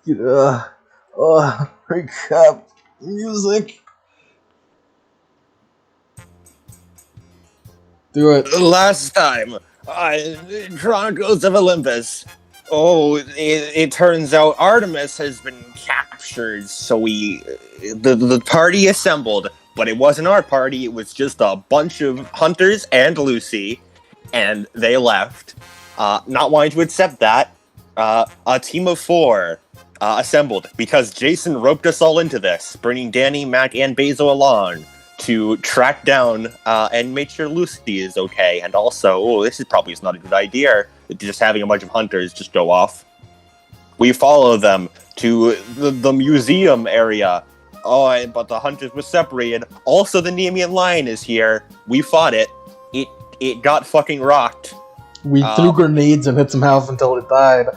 Wake up. Music. Do it. Last time, Chronicles of Olympus. Oh, it turns out Artemis has been captured, so the party assembled, but it wasn't our party, it was just a bunch of hunters and Lucy, and they left. Not wanting to accept that, a team of 4 assembled, because Jason roped us all into this, bringing Danny, Mac, and Basil along to track down and make sure Lucy is okay. And also, this is probably not a good idea, just having a bunch of hunters just go off. We follow them to the museum area. Oh, but the hunters were separated. Also, the Nemean lion is here. We fought it. It got fucking rocked. We threw grenades and hit some house until it died.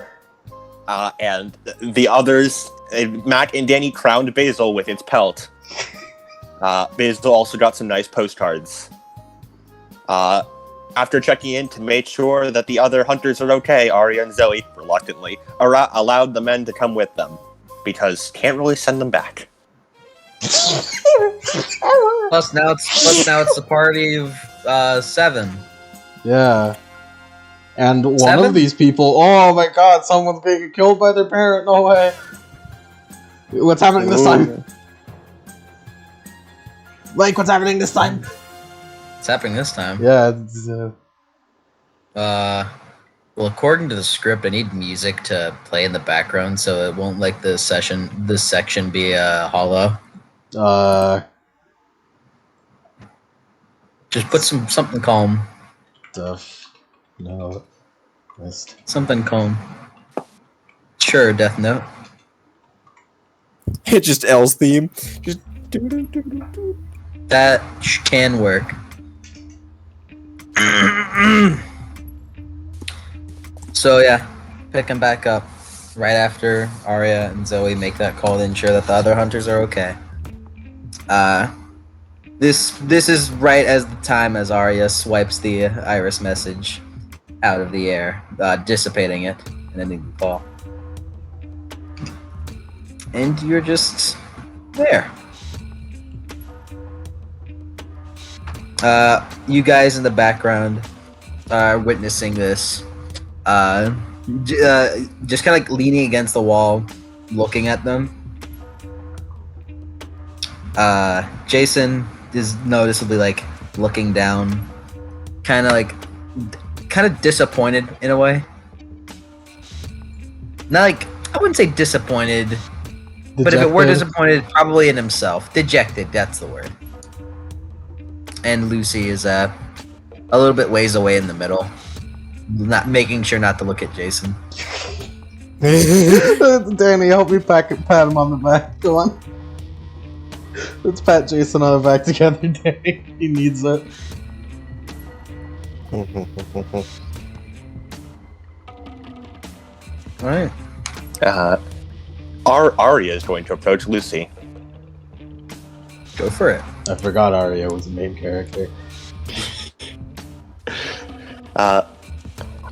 And the others, Mac and Danny crowned Basil with its pelt. Basil also got some nice postcards. After checking in to make sure that the other hunters are okay, Arya and Zoe, reluctantly, allowed the men to come with them, because can't really send them back. Plus now it's the party of 7. Yeah. And one 7? of these people, oh my god, someone's being killed by their parent, no way. What's happening this time? Like, what's happening this time? What's happening this time? Yeah. Well, according to the script, I need music to play in the background so it won't like this section be hollow. Just put something calm. No. Something calm. Sure, Death Note. It just L's theme. Just That can work. So yeah, picking back up right after Arya and Zoe make that call to ensure that the other hunters are okay. This is right as the time as Arya swipes the iris message out of the air, dissipating it and ending the call. And you're just there. You guys in the background are witnessing this. Just kind of like leaning against the wall, looking at them. Jason is noticeably like looking down, kind of disappointed in a way. Not like, I wouldn't say disappointed, but if it were disappointed, probably in himself. Dejected, that's the word. And Lucy is a little bit ways away in the middle, not making sure not to look at Jason. Danny, help me pat him on the back. Go on. Let's pat Jason on the back together, Danny. He needs it. Alright. Arya is going to approach Lucy. Go for it. I forgot Arya was the main character.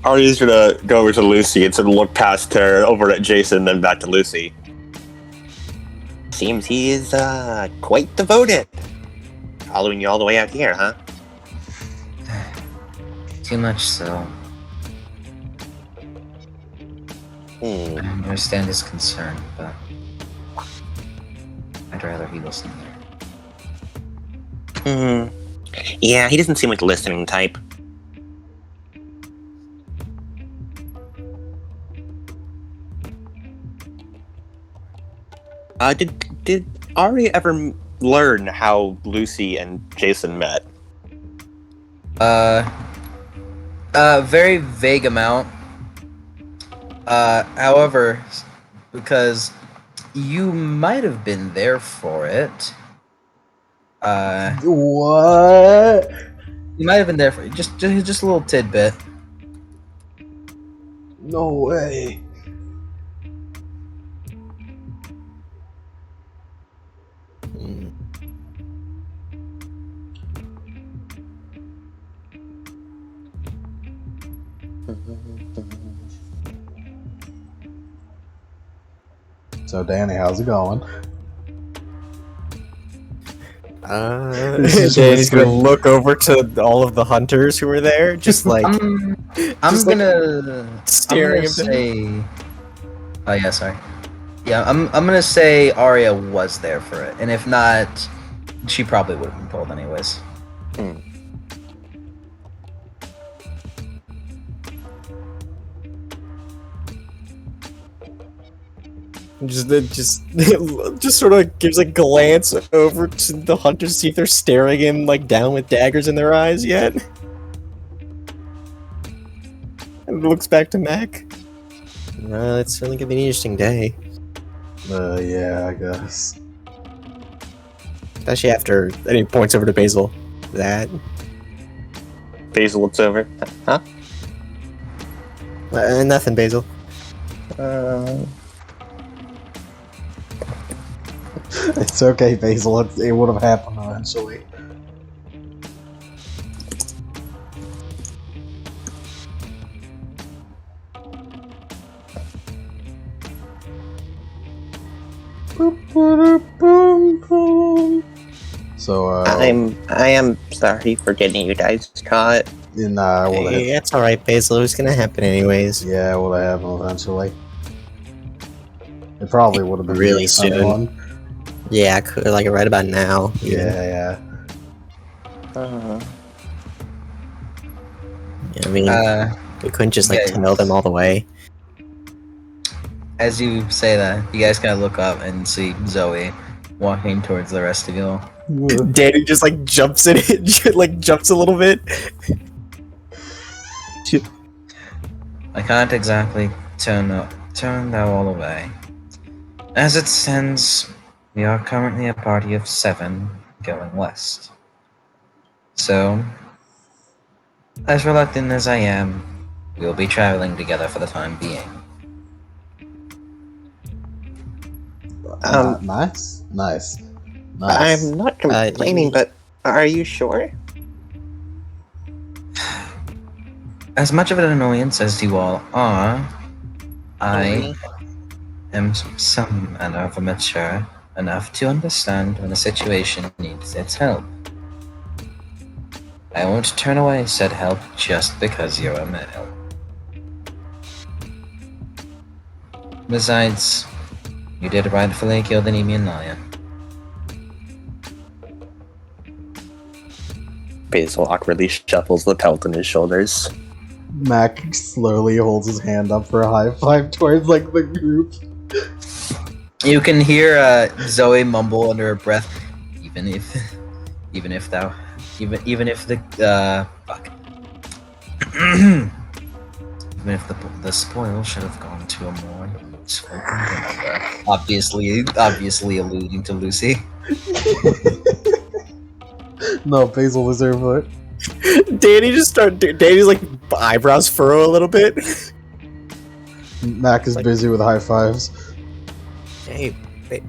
Arya's gonna go over to Lucy and sort of look past her, over at Jason, then back to Lucy. Seems he is quite devoted. Following you all the way out here, huh? Too much so. I understand his concern, but I'd rather he listen there. Yeah, he doesn't seem like the listening type. Did Ari ever learn how Lucy and Jason met? Very vague amount. However, because you might have been there for it. What? You might have been there for just a little tidbit. No way. So, Danny, how's it going? Danny's just gonna whispering. look over to all of the hunters who are there, just like I'm just, like, gonna staring I'm at them. gonna say. Oh yeah, sorry. Yeah, I'm gonna say Arya was there for it, and if not, she probably would have been told anyways. Just sort of gives a glance over to the hunters to see if they're staring him like down with daggers in their eyes yet. And looks back to Mac. Well, it's certainly gonna be an interesting day. Yeah, I guess. Especially after. And he points over to Basil. That. Basil looks over. Huh? Nothing, Basil. It's okay, Basil. It would have happened eventually. So, I am sorry for getting you guys caught. nah, Hey, that's alright, Basil. It was gonna happen anyways. yeah, it would have happened eventually. It probably would have been Really the soon. one. Yeah, like right about now. even. Yeah. I mean, we couldn't just like yeah. tell them all the way. As you say that, you guys kind of look up and see Zoe walking towards the rest of you all. Danny just like jumps in it, like jumps a little bit. I can't exactly turn that all away. As it stands, we are currently a party of 7 going west. So, as reluctant as I am, we will be traveling together for the time being. Nice. I'm not complaining, but are you sure? As much of an annoyance as you all are, I am somewhat mature enough to understand when a situation needs its help. I won't turn away said help just because you're a male. Besides, you did rightfully kill the Nemean lion. Basil awkwardly shuffles the pelt on his shoulders. Mac slowly holds his hand up for a high five towards like the group. You can hear Zoe mumble under her breath, even if the fuck. Even if the spoil should have gone to a more useful member. Obviously alluding to Lucy. No, Basil was there, but Danny's like eyebrows furrow a little bit. Mac is busy with high fives. Hey,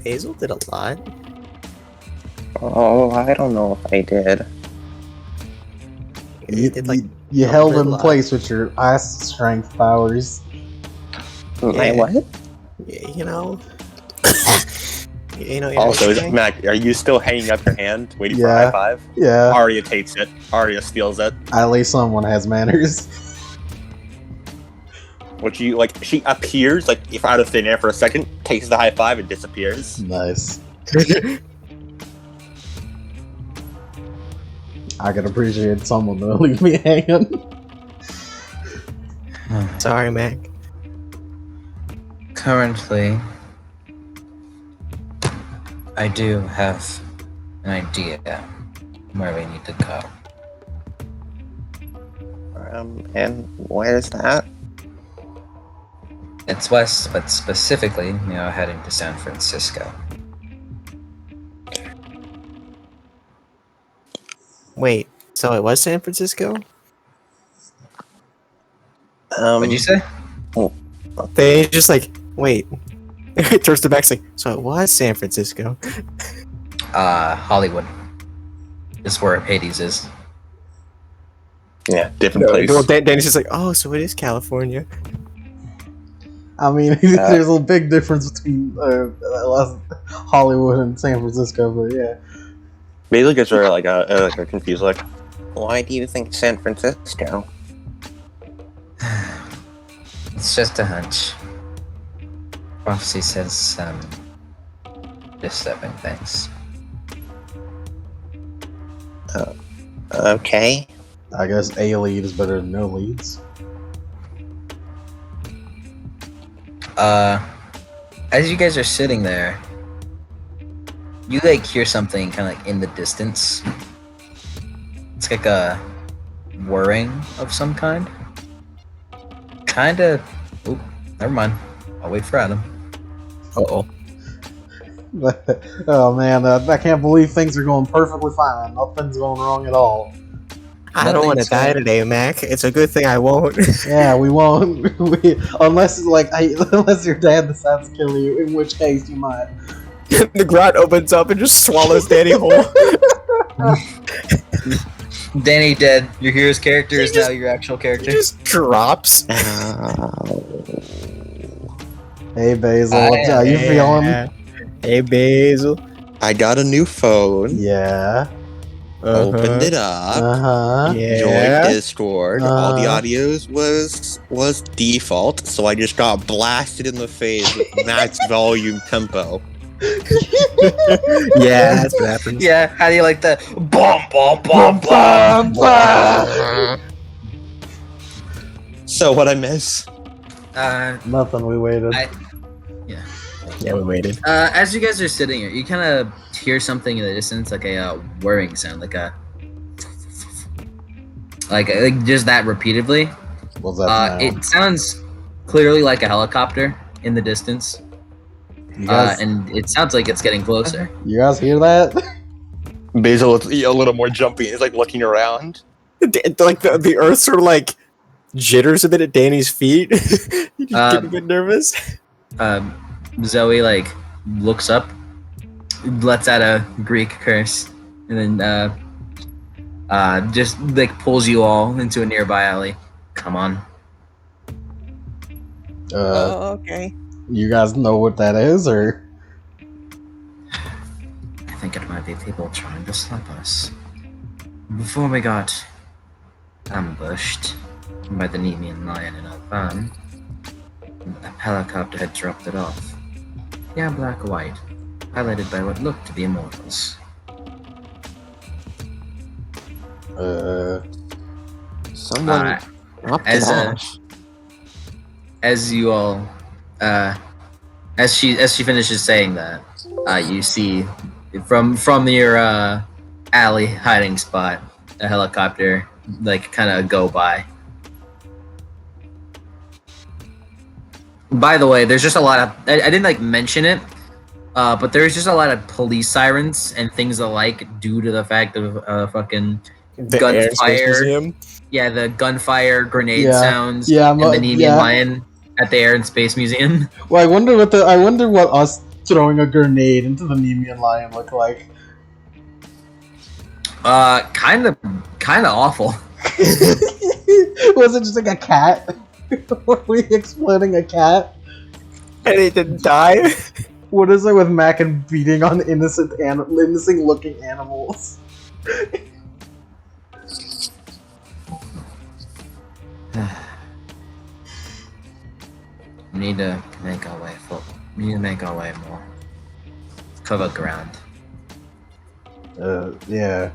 Basil did a lot. Oh, I don't know if I did. You held in place with your ass strength powers. My what? You know. Also, Mac, are you still hanging up your hand, waiting for a high five? Yeah. Arya takes it. Arya steals it. At least someone has manners. Which you like? She appears like if out of thin air for a second, takes the high five, and disappears. Nice. I can appreciate someone to leave me hanging. Sorry, Mac. Currently, I do have an idea where we need to go. And where is that? It's west, but specifically, we are heading to San Francisco. Wait, so it was San Francisco? What'd you say? They just like, wait. It turns to Max like, so it was San Francisco. Hollywood is where Hades is. Yeah, different place. Well, Danny's just like, oh, so it is California. I mean, there's a big difference between Hollywood and San Francisco, but yeah. Basically, gets her like a confused, like, why do you think San Francisco? It's just a hunch. Prophecy says just 7 things. Okay. I guess a lead is better than no leads. As you guys are sitting there, you like hear something kind of like in the distance. It's like a whirring of some kind. Kinda. Oop, never mind. I'll wait for Adam. Uh-oh. Oh man, I can't believe things are going perfectly fine. Nothing's going wrong at all. I don't want to die today, Mac. It's a good thing I won't. Yeah, we won't. Unless your dad decides to kill you, in which case you might. The grot opens up and just swallows Danny whole. Danny dead. Your hero's character is now your actual character. He just drops. Hey Basil, how you feeling? Hey Basil. I got a new phone. Yeah. Opened it up. Yeah. Joined Discord. All the audios was default, so I just got blasted in the face with max volume tempo. Yeah, that's what happens. Yeah, how do you like that? Bum bum bum bum. So what I miss? Nothing. We waited. Yeah, we waited. As you guys are sitting here, you kind of hear something in the distance, like a whirring sound, like just that repeatedly. What's that? It sounds clearly like a helicopter in the distance, and it sounds like it's getting closer. You guys hear that? Basil is a little more jumpy. He's like looking around. Like the earth sort of like jitters a bit at Danny's feet. You just get a bit nervous. Zoe like looks up, lets out a Greek curse, and then just like pulls you all into a nearby alley. Come on. Okay. You guys know what that is, or? I think it might be people trying to stop us. Before we got ambushed by the Nemean lion in our van, a helicopter had dropped it off. Yeah, black or white, highlighted by what looked to be immortals. Someone as you all, as she finishes saying that, you see from your alley hiding spot a helicopter like kind of go by. By the way, there's just a lot of I didn't like mention it, but there's just a lot of police sirens and things alike due to the fact of fucking The gunfire. Yeah, the gunfire, grenade sounds, and the Nemean lion at the Air and Space Museum. Well, I wonder what us throwing a grenade into the Nemean lion look like. Kind of awful. Was it just like a cat? Were we exploding a cat? And it didn't die? What is it with Mac and beating on innocent looking animals? We need to make our way more. Cover ground. Yeah.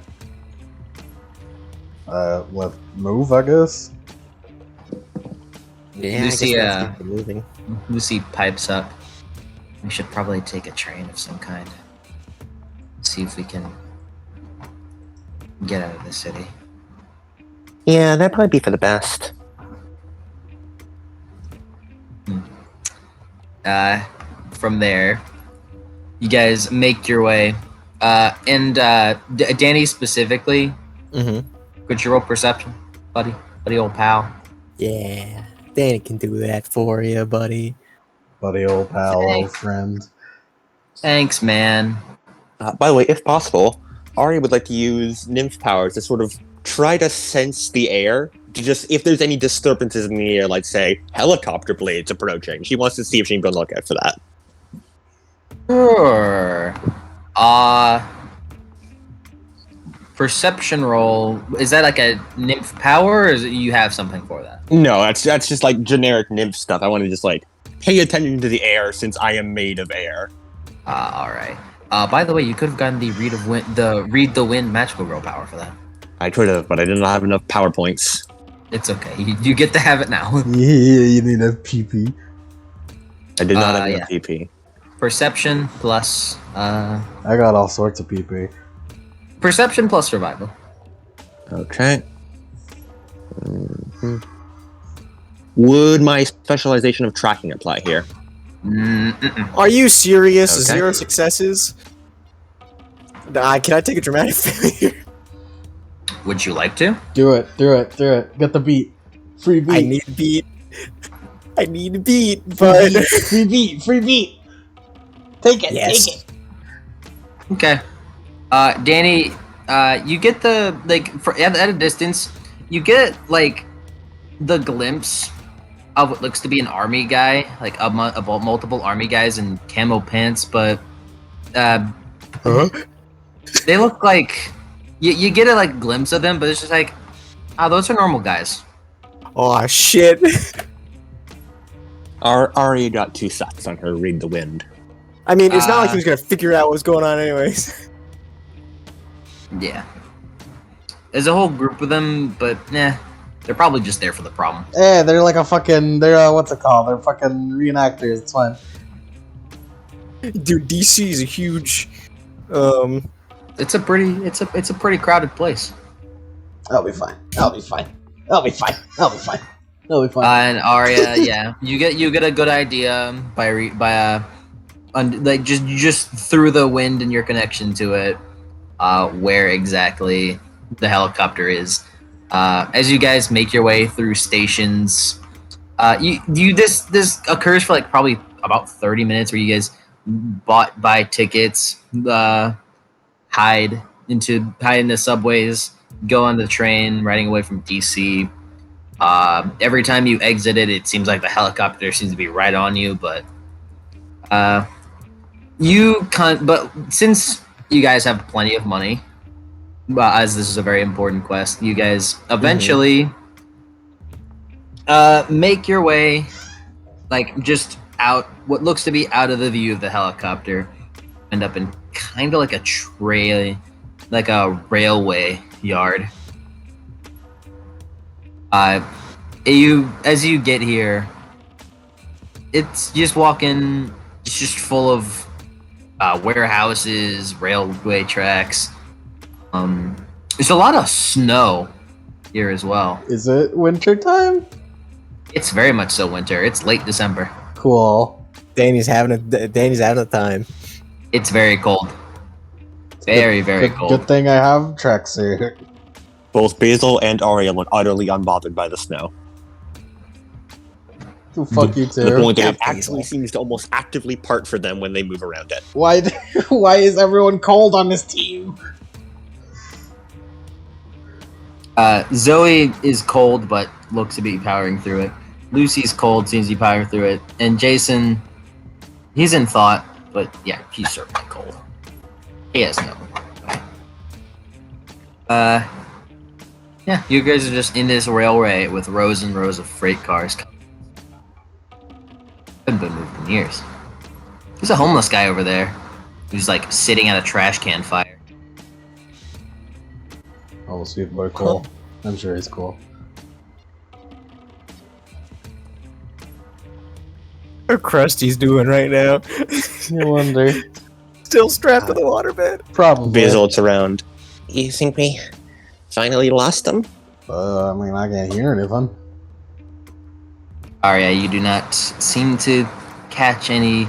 Let's move, I guess. Yeah, Lucy pipes up. We should probably take a train of some kind. See if we can get out of the city. Yeah, that'd probably be for the best. From there, you guys make your way. And Danny specifically, could you roll perception, buddy old pal? Yeah, Danny can do that for you, buddy. Buddy old pal, old friend. Thanks, man. By the way, if possible, Ari would like to use nymph powers to sort of try to sense the air just if there's any disturbances in the air, like say helicopter blades approaching. She wants to see if she can go look out for that. Sure. Perception roll. Is that like a nymph power, or is it you have something for that? No, that's just like generic nymph stuff. I want to just like pay attention to the air since I am made of air. All right. By the way, you could have gotten the read the wind magical girl power for that. I could have, but I did not have enough power points. It's okay. You get to have it now. Yeah, you need a PP. I did not have enough PP. Perception plus. I got all sorts of PP. Perception plus survival. Okay. Mm-hmm. Would my specialization of tracking apply here? Are you serious? Okay. 0 successes? Can I take a dramatic failure? Would you like to? Do it. Get the beat. Free beat. I need a beat, but Free beat. Take it. Yes. Take it. Okay. Danny, you get the at a distance, you get like the glimpse of what looks to be an army guy, like about multiple army guys in camo pants, but they look like you get a like glimpse of them, but it's just like, those are normal guys. oh shit. Aria got 2 sets on her read the wind. I mean, it's not like he was gonna figure out what's going on anyways. Yeah. There's a whole group of them, but they're probably just there for the problem. Yeah, they're like what's it called? They're fucking reenactors. It's fine. Dude, DC is a huge. It's a pretty crowded place. I'll be fine. And Arya, yeah, you get a good idea by just through the wind and your connection to it, where exactly the helicopter is. As you guys make your way through stations, this occurs for like probably about 30 minutes, where you guys buy tickets, hide in the subways, go on the train, riding away from DC. Every time you exit it, it seems like the helicopter seems to be right on you, but but since you guys have plenty of money, as this is a very important quest, you guys eventually make your way like just out what looks to be out of the view of the helicopter, end up in kind of like a railway yard. As you get here, it's just walking. It's just full of warehouses, railway tracks. There's a lot of snow here as well. Is it winter time? It's very much so winter. It's late December. Cool. Danny's having a time. It's very cold. Very cold. Good thing I have tracksuit. Both Basil and Aria look utterly unbothered by the snow. Fuck you too. The point that it Yeah, actually Basil. seems to almost actively part for them when they move around it. Why is everyone cold on this team? Zoe is cold, but looks to be powering through it. Lucy's cold, seems to be powering through it. And Jason, he's in thought, but yeah, he's certainly cold. He has no. Yeah, you guys are just in this railway with rows and rows of freight cars. Haven't been moved in years. There's a homeless guy over there who's like sitting at a trash can fire. Oh, sweet boy, cool. I'm sure he's cool. How Krusty's doing right now? You wonder. Still strapped to the waterbed. Probably. Basil, it's around. You think we finally lost them? I mean, I can't hear anything. Arya, you do not seem to catch any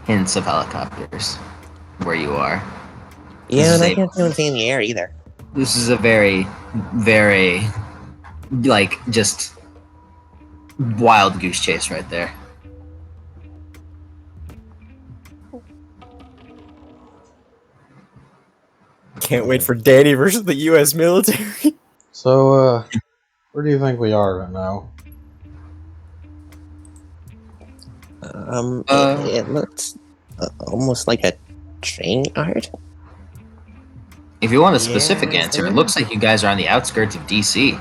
hints of helicopters where you are. Yeah, and I Same. can't see anything in the air either. This is a very, very, like, just wild goose chase right there. Can't wait for Danny versus the U.S. military. So, Where do you think we are right now? It looks almost like a train yard. If you want a specific Yeah, answer, it looks like you guys are on the outskirts of DC.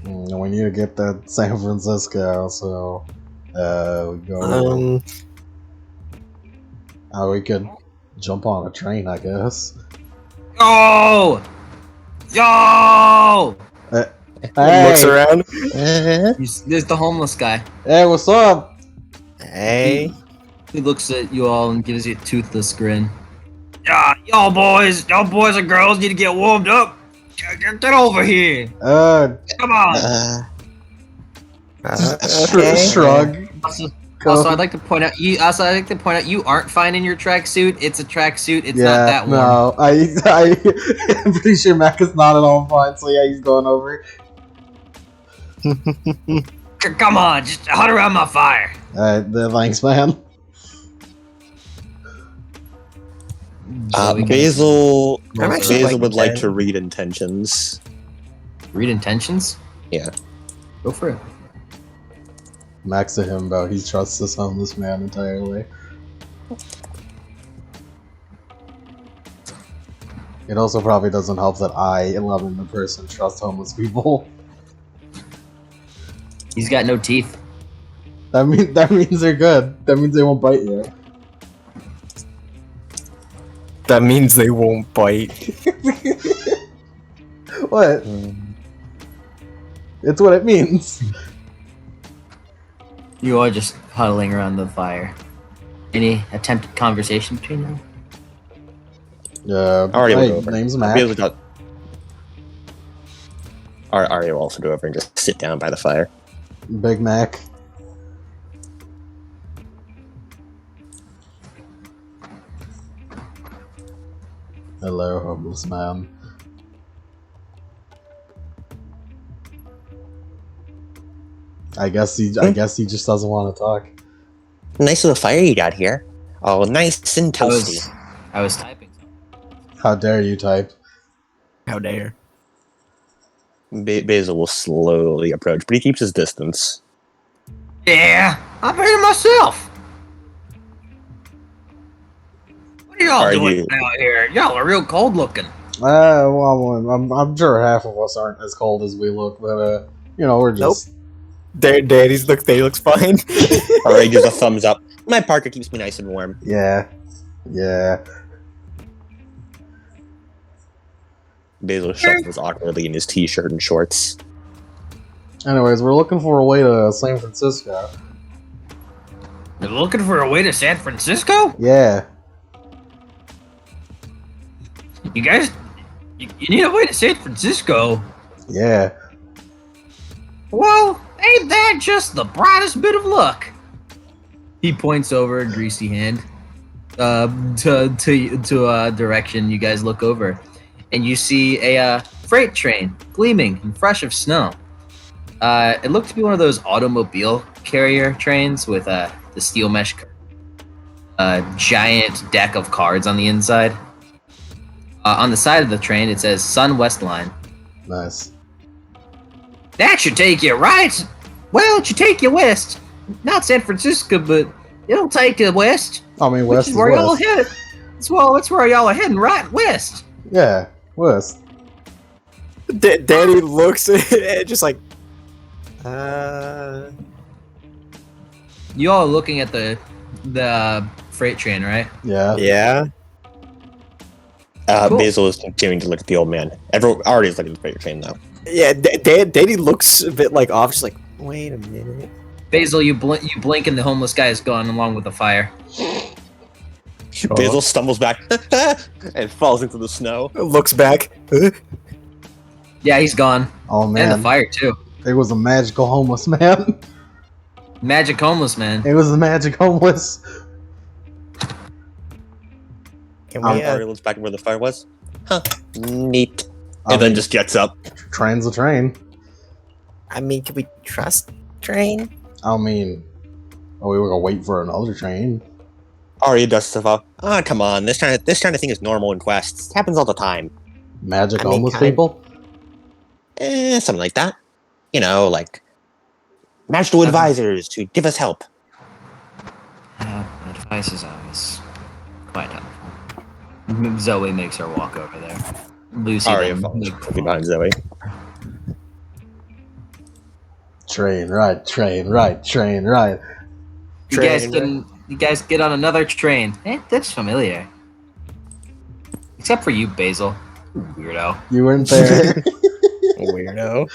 We need to get to San Francisco, so we go. We could jump on a train, I guess. Yo! Yo! Hey! Looks around. There's the homeless guy. Hey, what's up? Hey. He looks at you all and gives you a toothless grin. Yeah, y'all boys and girls need to get warmed up. Get over here. Come on. Shrug. Also, I'd like to point out you aren't fine in your tracksuit. It's a tracksuit. It's not that warm. No, I'm pretty sure Mac is not at all fine. So yeah, he's going over. Come on, just hunt around my fire. Thanks, man. Basil actually would like to read intentions. Read intentions? Yeah. Go for it. Max to him about he trusts this homeless man entirely. It also probably doesn't help that I, 11 the person, trust homeless people. He's got no teeth. That means they're good. That means they won't bite you. That means they won't bite. What? It's what it means. You are just huddling around the fire. Any attempted conversation between them? Name's Mac. Ari will also go over and just sit down by the fire. Big Mac. Hello, homeless man. I guess he just doesn't want to talk. Nice little fire you got here. Oh, nice and toasty. I was typing something. How dare you type? How dare. Basil will slowly approach, but he keeps his distance. Yeah, I'm here myself. What are y'all doing out here? Y'all are real cold looking. Well, I'm sure half of us aren't as cold as we look, but we're just. Nope. Daddy looks fine. Alright, gives a thumbs up. My parka keeps me nice and warm. Yeah. Basil shuffles awkwardly in his t-shirt and shorts. Anyways, we're looking for a way to San Francisco. You're looking for a way to San Francisco? Yeah. You guys, you need a way to San Francisco? Yeah. Well, ain't that just the brightest bit of luck? He points over a greasy hand to a direction. You guys look over, and you see a freight train gleaming and fresh of snow. It looked to be one of those automobile carrier trains with the steel mesh, giant deck of cards on the inside. On the side of the train, it says Sun West Line. Nice. That should take you right. Well, it should take you west. Not San Francisco, but it'll take you west. I mean, west is is where west. y'all are headed. That's where y'all are heading, right west. Yeah, west. Daddy looks at it just like, You all are looking at the freight train, right? Yeah. Yeah. Cool. Basil is continuing to look at the old man. Everyone already is looking at the freight train now. Yeah, Daddy looks a bit like off, just like, wait a minute. Basil, you blink and the homeless guy is gone along with the fire. Sure. Basil stumbles back and falls into the snow. Looks back. Yeah, he's gone. Oh man. And the fire too. It was a magical homeless man. Magic homeless man. It was a magic homeless. Can we, Ari looks back at where the fire was. Huh. Neat. And then just gets up. Train's a train. I mean, can we trust train? I mean, we were gonna wait for another train. Ari dusts stuff off. Ah, come on. This kind of thing is normal in quests. It happens all the time. Magic I mean, homeless people? Something like that. Like national advisors to give us help. Advice is always quite helpful. Zoe makes her walk over there. Lucy Arya then follows quickly behind Zoe. Train right, train right, train right. You guys get on another train. That's familiar. Except for you, Basil. Weirdo. You weren't there. Weirdo.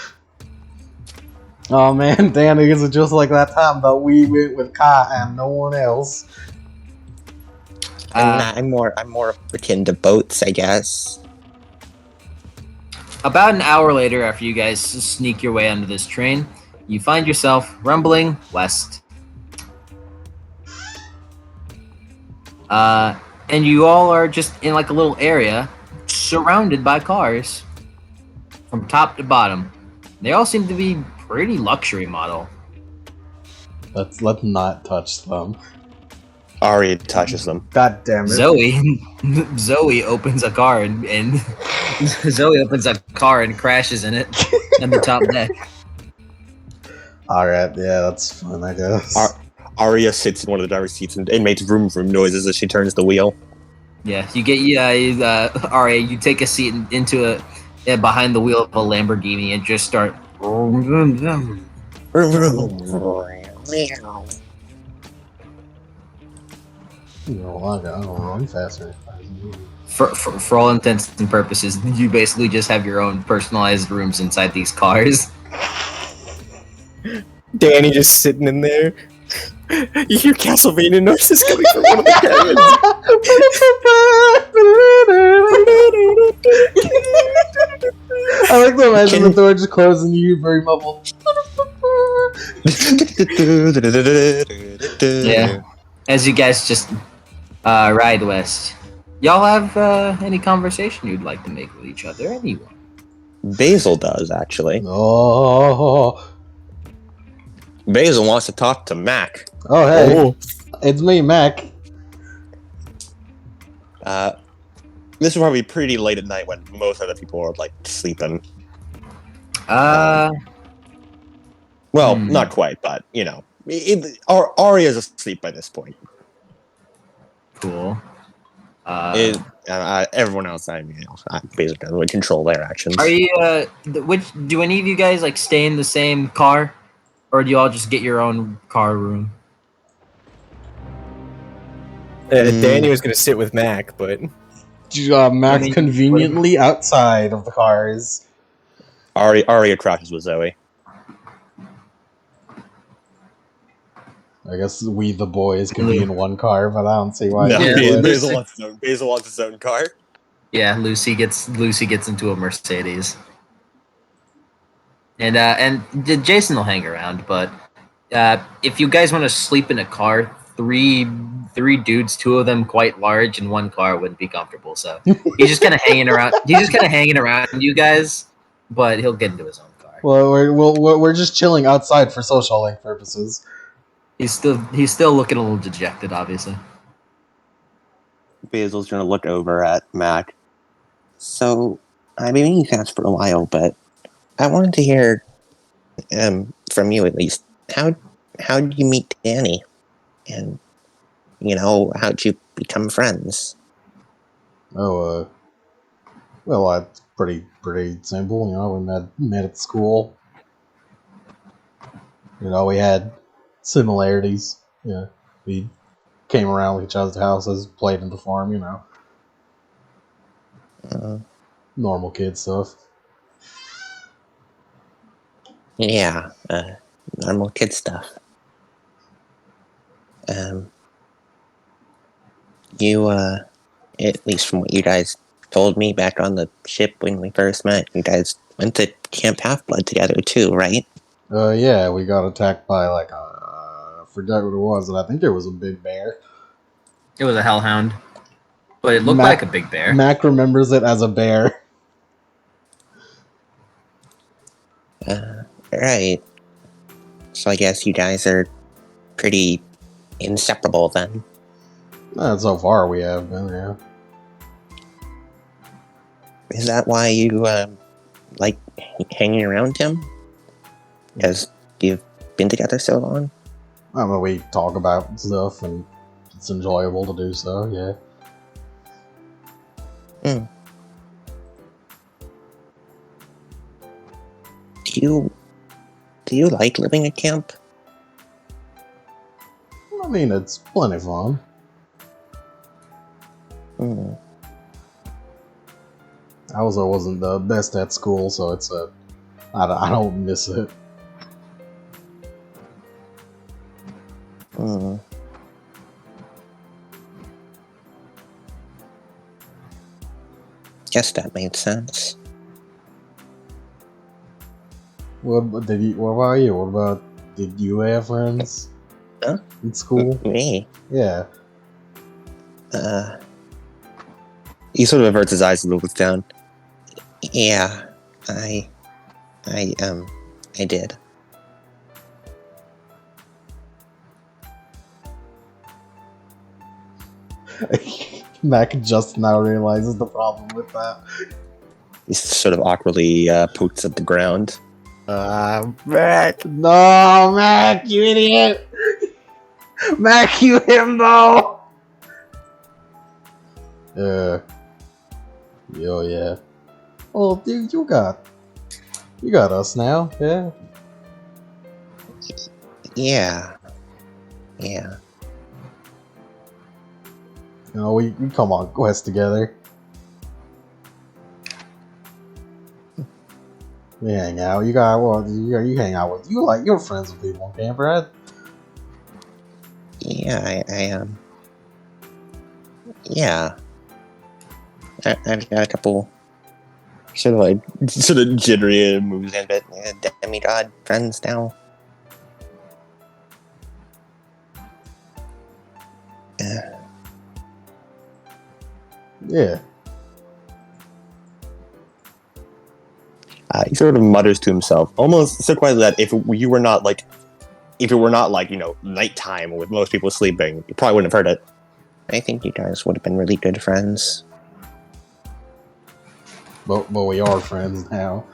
Oh man, Danny, is it just like that time that we went with Kai and no one else? I'm more akin to boats, I guess. About an hour later, after you guys sneak your way onto this train, you find yourself rumbling west. And you all are just in like a little area surrounded by cars from top to bottom. They all seem to be pretty luxury model. Let's not touch them. Arya touches them. God damn it. Zoe opens a car and Zoe opens a car and crashes in it on the top deck. Alright, yeah, that's fun, I guess. Arya sits in one of the driver's seats and makes vroom vroom noises as she turns the wheel. Yeah, you get Arya. You take a seat into behind the wheel of a Lamborghini and just start. You know, I don't run faster. For all intents and purposes, you basically just have your own personalized rooms inside these cars. Danny just sitting in there. You hear Castlevania noises coming from one of the cabins. I like to imagine the door just closed and you very muffled. Yeah. As you guys just ride west, y'all have any conversation you'd like to make with each other? Anyone? Basil does, actually. Oh, Basil wants to talk to Mac. oh hey, it's me, Mac. This is probably pretty late at night when most other people are like sleeping. Well, not quite, but Arya's asleep by this point. Cool. Everyone else, basically doesn't control their actions. Are you? Do any of you guys like stay in the same car, or do you all just get your own car room? Danny was gonna sit with Mac, but Mac's conveniently outside of the cars. Arya crouches with Zoe. I guess we, the boys, can be in one car, but I don't see why. No, Yeah. Basil wants his own car. Yeah, Lucy gets into a Mercedes, and Jason will hang around. But if you guys want to sleep in a car, three dudes, two of them quite large, in one car wouldn't be comfortable. So he's just kind of hanging around. He's just kind of hanging around you guys, but he'll get into his own car. Well, we're just chilling outside for social link purposes. He's still looking a little dejected, obviously. Basil's gonna look over at Mac. So, I've been meaning to ask for a while, but I wanted to hear, from you at least, how did you meet Danny? And, how'd you become friends? Oh, well, it's pretty simple. We met at school. We had similarities. Yeah, we came around with each other's houses, played in the farm. Normal kid stuff. Yeah, normal kid stuff. You, at least from what you guys told me back on the ship when we first met, you guys went to Camp Half-Blood together too, right? Yeah, we got attacked by I forgot what it was, and I think it was a big bear. It was a hellhound, but it looked like a big bear. Mac remembers it as a bear. Right. So I guess you guys are pretty inseparable then. So far we have been, yeah. Is that why you like hanging around him? Because you've been together so long? I mean, we talk about stuff, and it's enjoyable to do so, yeah. Do you like living at camp? I mean, it's plenty fun. I wasn't the best at school, so I don't miss it. Guess that made sense. What about you? What about, did you have friends? Huh? In school? Me? Yeah. He sort of averts his eyes and looks down. Yeah, I did. Mac just now realizes the problem with that. He sort of awkwardly pokes at the ground. Mac! No, Mac, you idiot! Mac, you himbo! Yo, yeah. Oh, dude, you got us now, yeah? Yeah. You know, we come on quest together. We hang out. You hang out with, you're friends with people on camp, right? Yeah, I am. Yeah. I've got a couple sort of jittery moves in, but demigod friends now. Yeah. He sort of mutters to himself, almost so quietly that if it were not like, nighttime with most people sleeping, you probably wouldn't have heard it. I think you guys would have been really good friends. But we are friends now.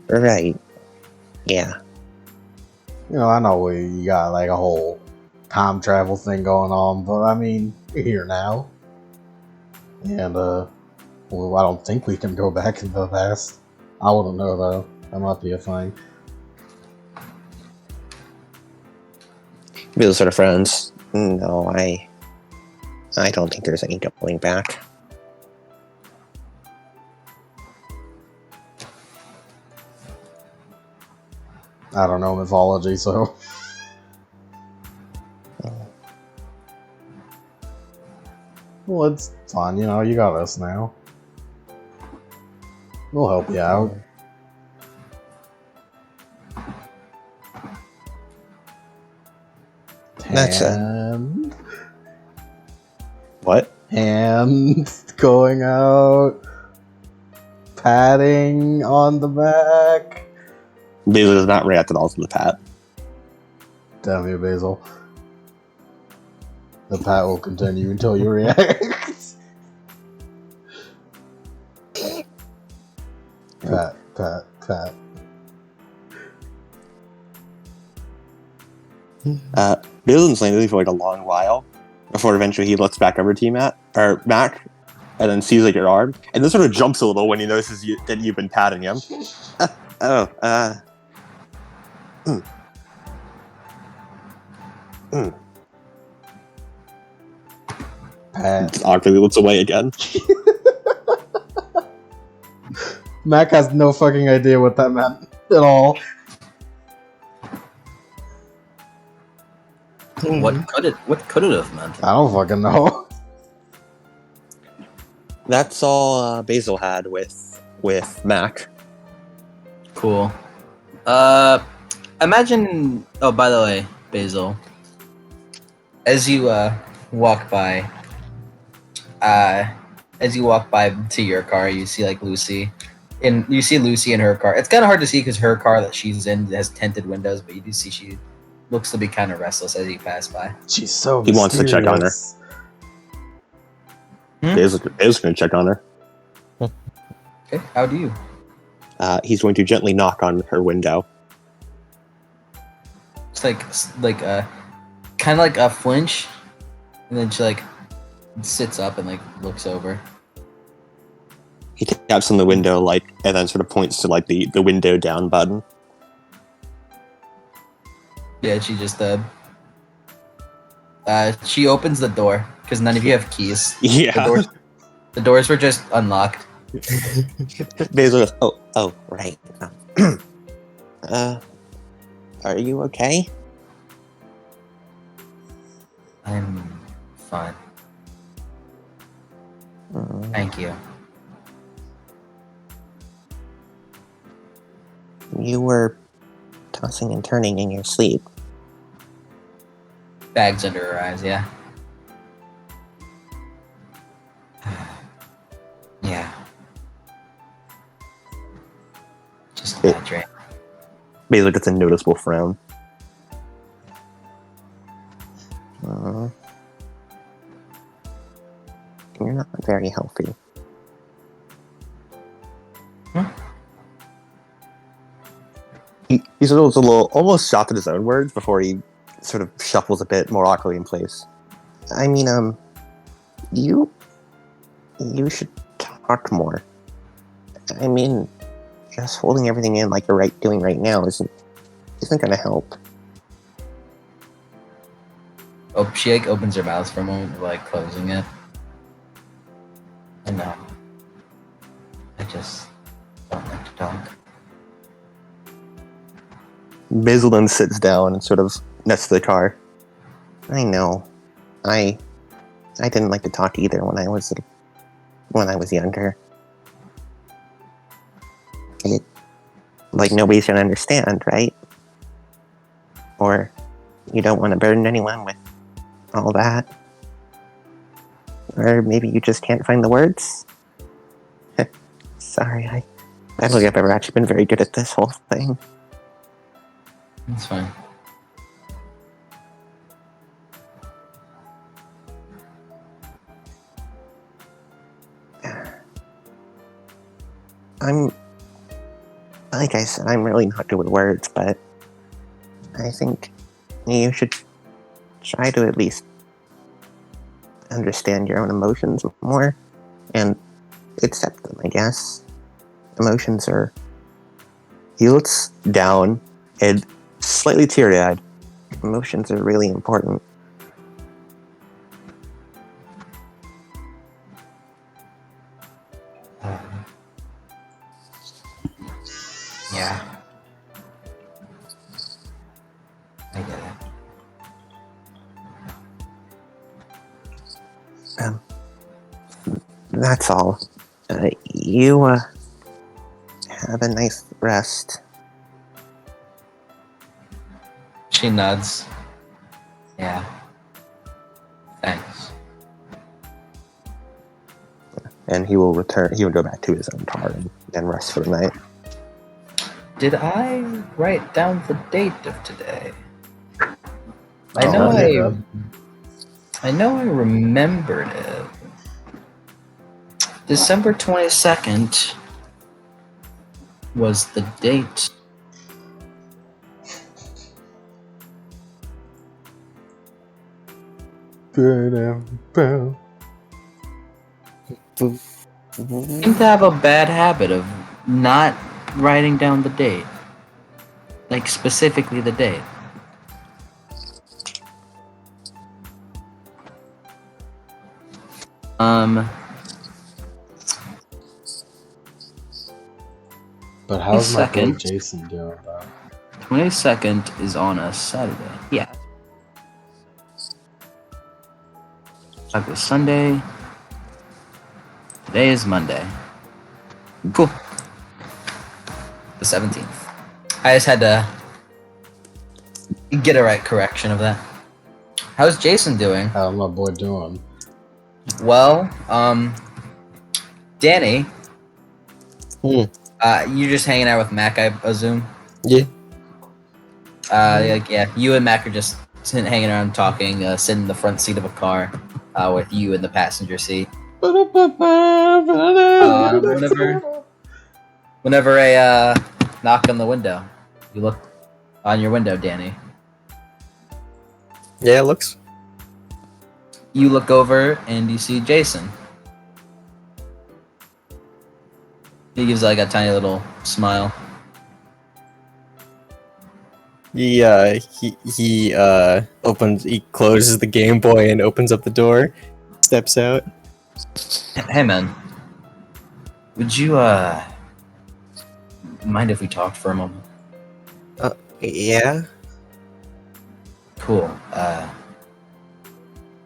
Right. Yeah. You know, I know you got like a whole time travel thing going on, but I mean, we're here now. And, well, I don't think we can go back into the past. I wouldn't know, though. That might be a thing. Be those sort of friends. No, I don't think there's any going back. I don't know mythology, so... Well, it's fine, you know, you got us now. We'll help you out. That's Hand. What? Hand going out. Patting on the back. Basil does not react at all to the pat. Damn you, Basil. The pat will continue until you react. Pat. Basil has been for like a long while before eventually he looks back over to you, Mac, and then sees like your arm, and then sort of jumps a little when he notices that you've been patting him. Pat. Just awkwardly looks away again. Mac has no fucking idea what that meant at all. What could it have meant? I don't fucking know. That's all Basil had with Mac. Cool. Imagine. Oh, by the way, Basil, as you walk by to your car, you see like Lucy, and you see Lucy in her car. It's kind of hard to see because her car that she's in has tinted windows, but you do see she looks to be kind of restless as you pass by. She's so He wants to check on her. mysterious. Basil's gonna check on her. Okay, how do you? He's going to gently knock on her window. It's like a kind of like a flinch, and then she like sits up and like looks over. He taps on the window, and then sort of points to the window down button. Yeah, she just she opens the door because none of you have keys. Yeah. The doors were just unlocked. Basil goes, oh, right. Are you okay? I'm fine. Thank you. You were tossing and turning in your sleep. Bags under her eyes, yeah. Yeah. Just a bad dream. Basil gets a noticeable frown. You're not very healthy. He's a little almost shocked at his own words before he sort of shuffles a bit more awkwardly in place. I mean, you should talk more. I mean, just holding everything in like you're doing right now isn't gonna help. Oh, she like opens her mouth for a moment, like closing it. I know. I just don't like to talk. Basil then sits down and sort of next to the car. I know. I didn't like to talk either when I was younger. Nobody's gonna understand, right? Or you don't want to burden anyone with all that. Or maybe you just can't find the words. Sorry, I don't think I've ever actually been very good at this whole thing. That's fine. Like I said, I'm really not good with words, but I think you should try to at least understand your own emotions more and accept them, I guess. Emotions are... He looks down and slightly teary-eyed. Emotions are really important. Yeah. I get it. That's all. You have a nice rest. She nods. Yeah. Thanks. And he will return. He will go back to his own car and rest for the night. Did I write down the date of today? I know I remembered it. December 22nd was the date. I seem to have a bad habit of not writing down the date. Like, specifically the date. But how's my boy Second. Jason doing, though? 22nd is on a Saturday. Yeah. Like was Sunday. Today is Monday. Cool. The 17th. I just had to get a right correction of that. How's Jason doing? How's my boy doing? Well, Danny. You're just hanging out with Mac, I assume? Yeah. You and Mac are just hanging around talking, sitting in the front seat of a car, with you in the passenger seat. Whenever Whenever a knock on the window, you look on your window, Danny. Yeah, it looks. You look over and you see Jason. He gives like a tiny little smile. He closes the Game Boy and opens up the door, steps out. Hey man, would you mind if we talked for a moment? Yeah. Cool.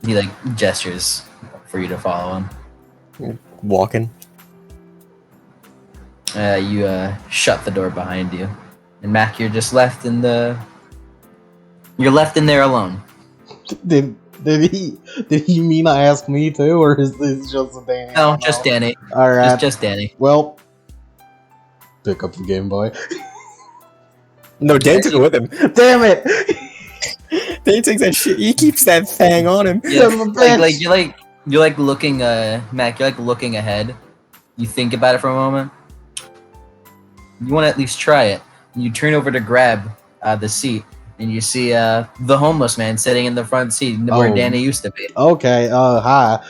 He like gestures for you to follow him. Walking. You shut the door behind you, and Mac, you're just left in the. You're left in there alone. Did he mean to ask me too, or is this just a Danny? No, just Danny. All right, Just Danny. Well, pick up the Game Boy. No, Dan took it with him. Damn it! Dan takes that shit. He keeps that thing on him. Yeah, you're like looking, Mac. You're like looking ahead. You think about it for a moment. You want to at least try it. You turn over to grab the seat, and you see the homeless man sitting in the front seat where Danny used to be. Okay. Hi.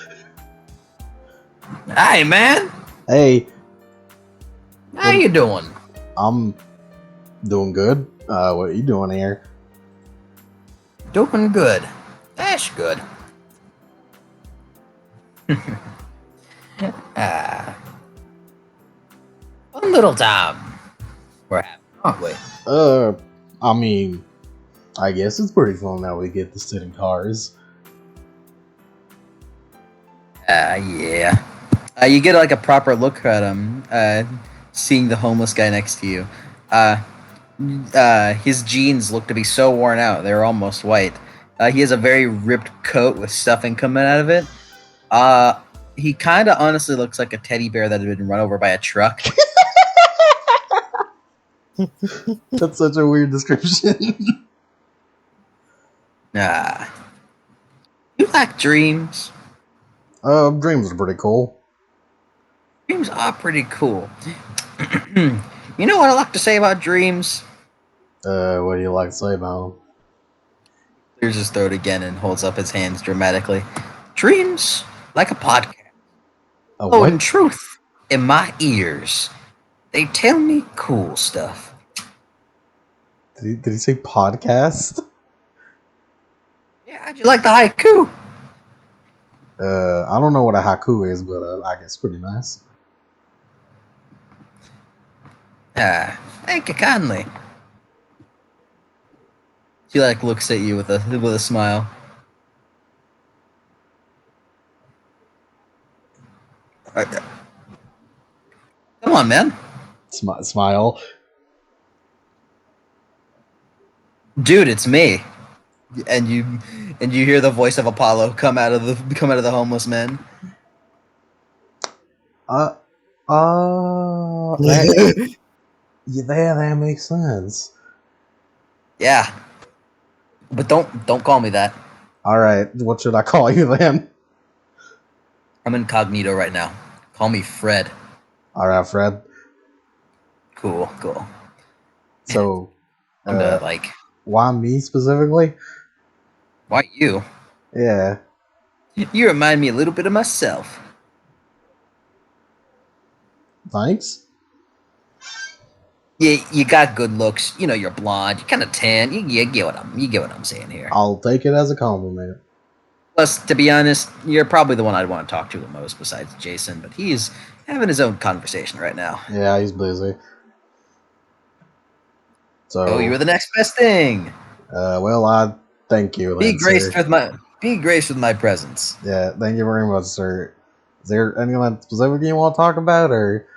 Hi, man. Hey. How you doing? I'm doing good. What are you doing here? Doing good. That's good. One little time we're having, aren't we? I mean, I guess it's pretty fun now we get to sit in cars. Yeah. You get like a proper look at him, seeing the homeless guy next to you. His jeans look to be so worn out, they're almost white. He has a very ripped coat with stuffing coming out of it. He kind of honestly looks like a teddy bear that had been run over by a truck. That's such a weird description. You like dreams? Dreams are pretty cool. Dreams are pretty cool. You know what I like to say about dreams? What do you like to say about them? Clears his throat again and holds up his hands dramatically. Dreams, like a podcast. Oh, in truth, in my ears, they tell me cool stuff. Did he say podcast? Yeah, how'd you like the haiku? I don't know what a haiku is, but I guess pretty nice. Thank you kindly. She like looks at you with a smile. Come on, man. Smile. Dude, it's me. And you hear the voice of Apollo come out of the homeless man. That makes sense. Yeah. But don't call me that. All right, what should I call you then? I'm incognito right now. Call me Fred. All right, Fred. Cool. So, like, why me specifically? why you? Yeah. You remind me a little bit of myself. Thanks. Yeah, you got good looks. You know, you're blonde. You're kind of tan. You get what I'm saying here. I'll take it as a compliment. Plus, to be honest, you're probably the one I'd want to talk to the most besides Jason, but he's having his own conversation right now. Yeah, he's busy. So, Oh, you're the next best thing. Well, I thank you. Be graced with my presence. Yeah, thank you very much, sir. Is there anything specific you want to talk about, or?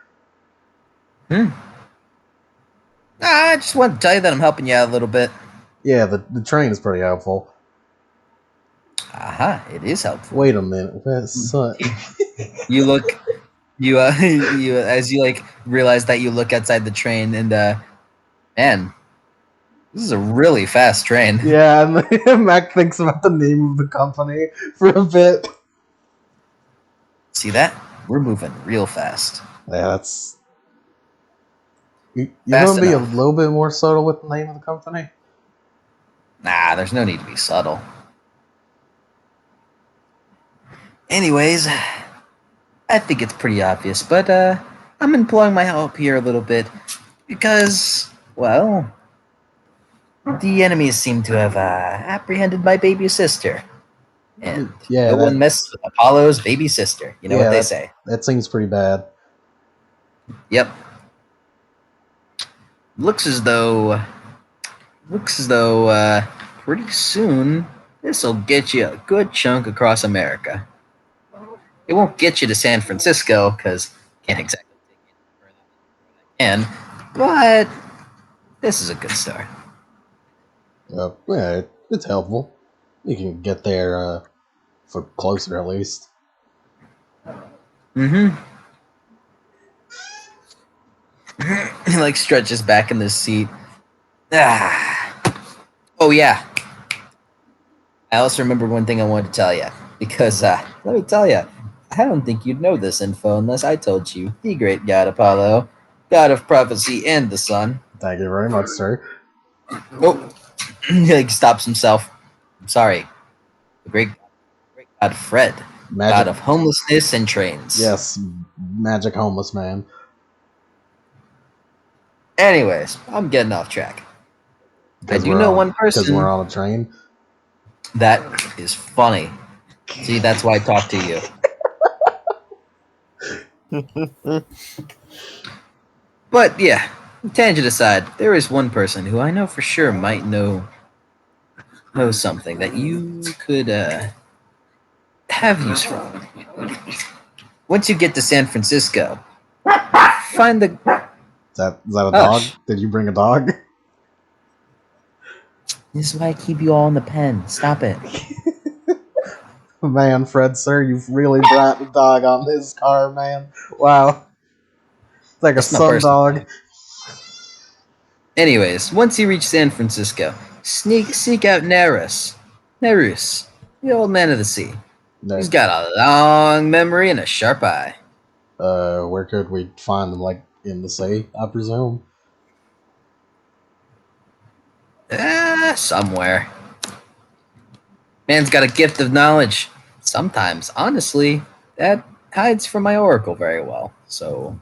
I just want to tell you that I'm helping you out a little bit. Yeah, the train is pretty helpful. Aha, it is helpful. Wait a minute. You look, you as you like realize that you look outside the train and man, this is a really fast train. Yeah, and Mac thinks about the name of the company for a bit. See that? We're moving real fast. Yeah, that's You're going to be a little bit more subtle with the name of the company? Nah, there's no need to be subtle. Anyways, I think it's pretty obvious, but I'm employing my help here a little bit because, well, the enemies seem to have apprehended my baby sister. And no one messes with Apollo's baby sister. You know what they say. That seems pretty bad. Yep. Looks as though pretty soon this'll get you a good chunk across America. It won't get you to San Francisco, because can't exactly take it further than I can, but this is a good start. Yeah, it's helpful. You can get there for closer at least. Mm-hmm. He like stretches back in the seat. Oh yeah. I also remembered one thing I wanted to tell you. Because, let me tell you, I don't think you'd know this info unless I told you. The great god Apollo, god of prophecy and the sun. Thank you very much, sir. Oh, he like stops himself. I'm sorry. The great god Fred, god of homelessness and trains. Yes, magic homeless man. Anyways, I'm getting off track. I do know one person. Because we're on a train? That is funny. See, that's why I talk to you. But yeah, tangent aside, there is one person who I know for sure might know something that you could have use for. Once you get to San Francisco, find the... Is that a dog? Did you bring a dog? This is why I keep you all in the pen. Stop it. Man, Fred, sir, you've really brought the dog on this car, man. Wow. It's like a sun dog. Anyways, once you reach San Francisco, seek out Nerus, the old man of the sea. He's got a long memory and a sharp eye. Where could we find them? Like, in the sea, I presume? Somewhere. Man's got a gift of knowledge. Sometimes, honestly, that hides from my oracle very well. So,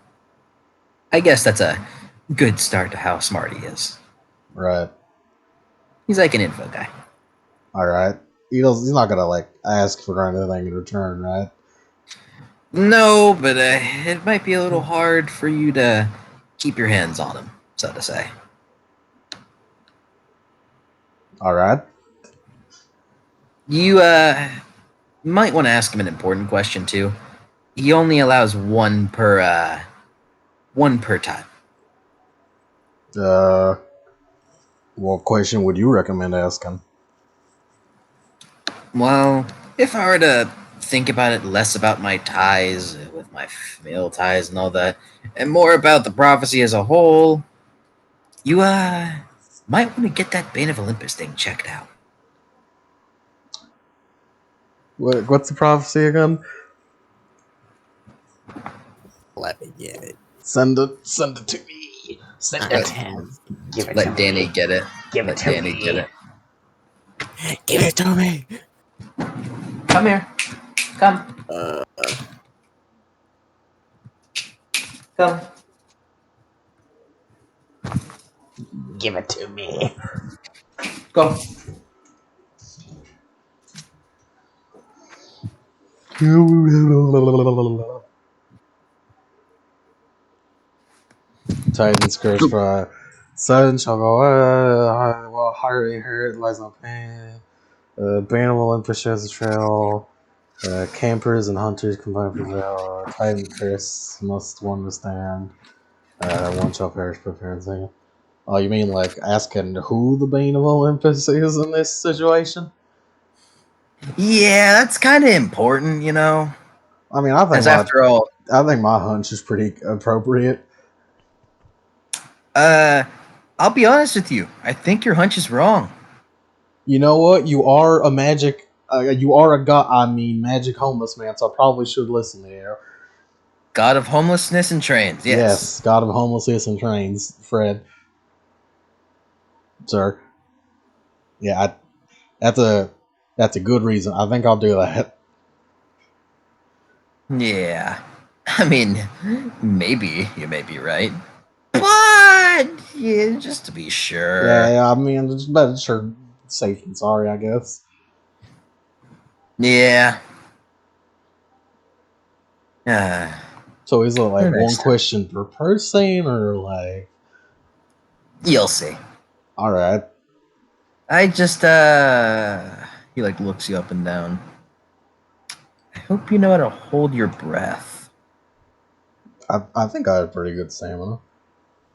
I guess that's a good start to how smart he is. Right. He's like an info guy. Alright. He's not gonna, like, ask for anything in return, right? No, but it might be a little hard for you to keep your hands on him, so to say. Alright. You might want to ask him an important question too. He only allows one per time. What question would you recommend asking? Well, if I were to think about it less about my ties with my male ties and all that, and more about the prophecy as a whole, you might want to get that Bane of Olympus thing checked out. What's the prophecy again? Let me get it. Send it to me. Send it to him. Give it Let Danny get it. Let Danny get it. Give it to me. Come here. Come. Come. Give it to me. Go. Titans curse for sudden shall go. Well, Harry hurt lies no pain. Bane of Olympus shares the trail. Campers and hunters combine for trail. Titan curse must one withstand. One shall perish, prepare and sing. Oh, you mean like asking who the Bane of Olympus is in this situation? Yeah, that's kind of important, you know. I mean, I think my hunch is pretty appropriate. I'll be honest with you. I think your hunch is wrong. You know what? You are a magic. You are a god. I mean, magic homeless man. So I probably should listen to you. God of homelessness and trains. Yes. God of homelessness and trains, Fred. Sir. Yeah, that's a good reason. I think I'll do that. Yeah. I mean, maybe you may be right. But yeah, just to be sure. Yeah, I mean, it's better sure safe than sorry, I guess. Yeah. So is it like Next one time. question per person, or like? You'll see. All right. I just he like looks you up and down. I hope you know how to hold your breath. I think I have pretty good stamina.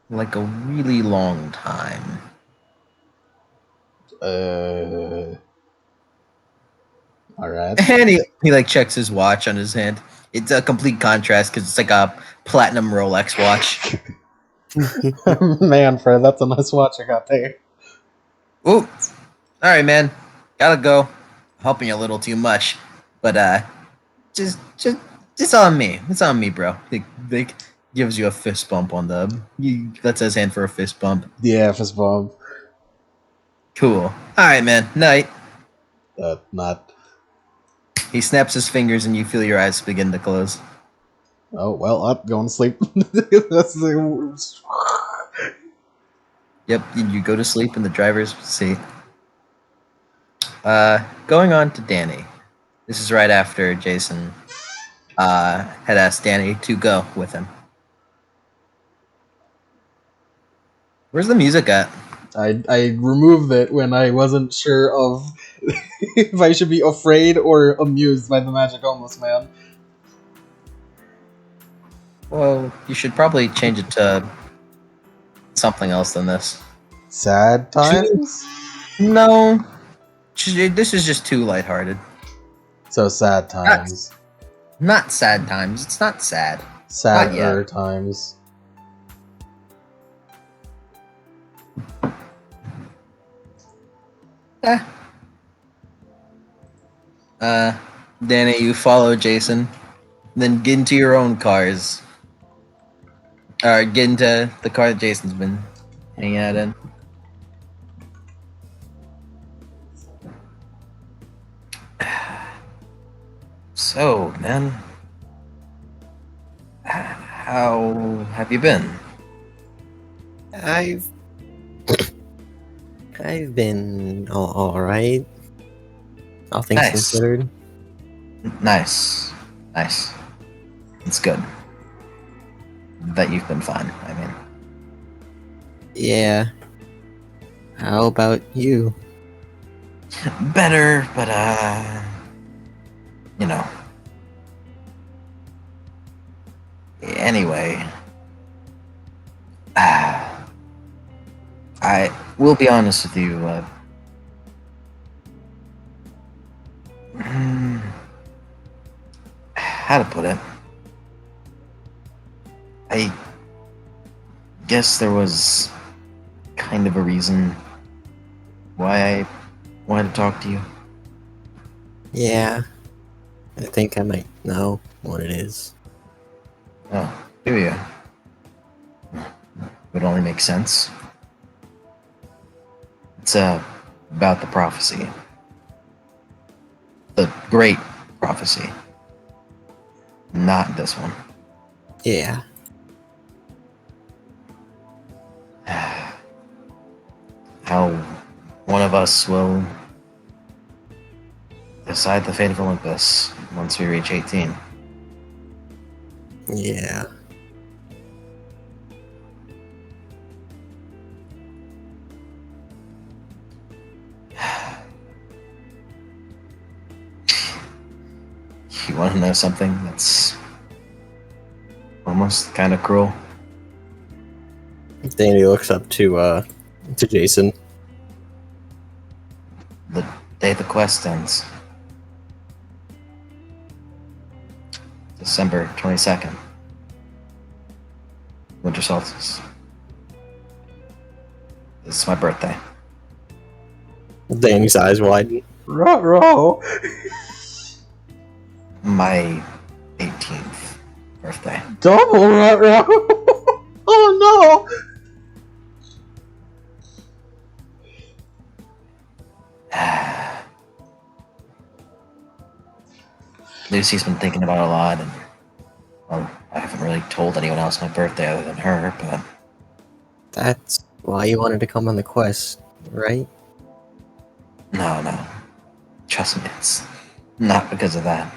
Like a really long time. All right. And he like checks his watch on his hand. It's a complete contrast because it's like a platinum Rolex watch. Man, Fred, that's a nice watch I got there. Ooh. All right, man. Gotta go. Helping you a little too much, but just on me. It's on me, bro. They gives you a fist bump on the. That's his hand for a fist bump. Yeah, fist bump. Cool. All right, man. Night. Not. He snaps his fingers, and you feel your eyes begin to close. Oh well, I'm going to sleep. Yep, you go to sleep in the driver's seat. Going on to Danny. This is right after Jason had asked Danny to go with him. Where's the music at? I removed it when I wasn't sure of if I should be afraid or amused by the magic homeless man. Well, you should probably change it to something else than this. Sad times? No, this is just too lighthearted. So sad times. Not sad times. It's not sad. Sadder times. Danny, you follow Jason, then get into your own cars. Or get into the car that Jason's been hanging out in. So, man, how have you been? I've been all right. All things Nice. considered. Nice. It's good that you've been fine. I mean, Yeah. How about you? better, but you know. Anyway, I will be honest with you. How to put it? I guess there was kind of a reason why I wanted to talk to you. Yeah. I think I might know what it is. Oh, do you? Would only make sense. It's about the prophecy. The great prophecy. Not this one. Yeah. How one of us will decide the fate of Olympus once we reach 18. Yeah. You want to know something that's almost kind of cruel? Danny looks up to Jason. The day the quest ends. December 22nd. Winter solstice. This is my birthday. Danny's eyes widen. Ruh-roh. My 18th birthday. Double rut. Oh no! Lucy's been thinking about it a lot, and well, I haven't really told anyone else my birthday other than her, but That's why you wanted to come on the quest, right? no. Trust me, it's not because of that.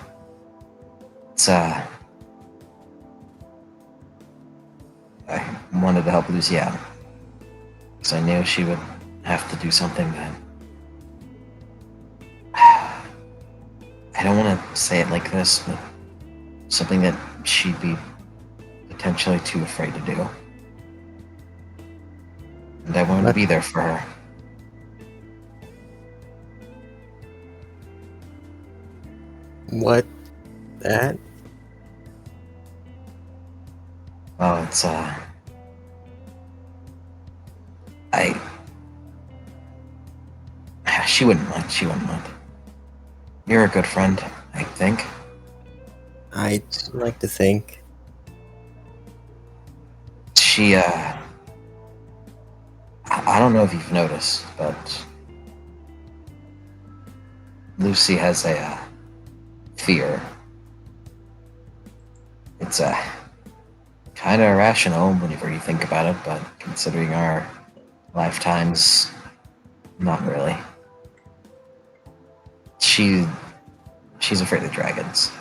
It's, I wanted to help Lucy out. Because I knew she would have to do something that... I don't want to say it like this, but something that she'd be potentially too afraid to do. And I wanted to be there for her. What? That? Oh, it's, She wouldn't mind. You're a good friend, I think. I'd like to think. She, I don't know if you've noticed, but Lucy has a, fear. It's, kind of irrational whenever you think about it, but considering our lifetimes, not really. She's afraid of dragons.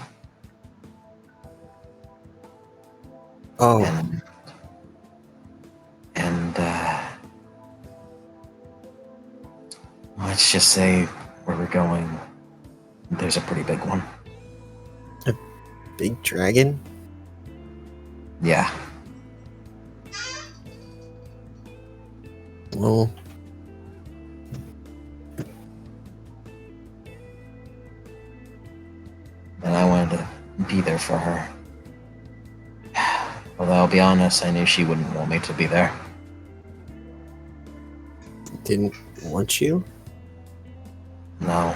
Oh, And let's just say where we're going, there's a pretty big one. big dragon? Yeah. Well, And I wanted to be there for her. Although I'll be honest, I knew she wouldn't want me to be there. didn't want you? No.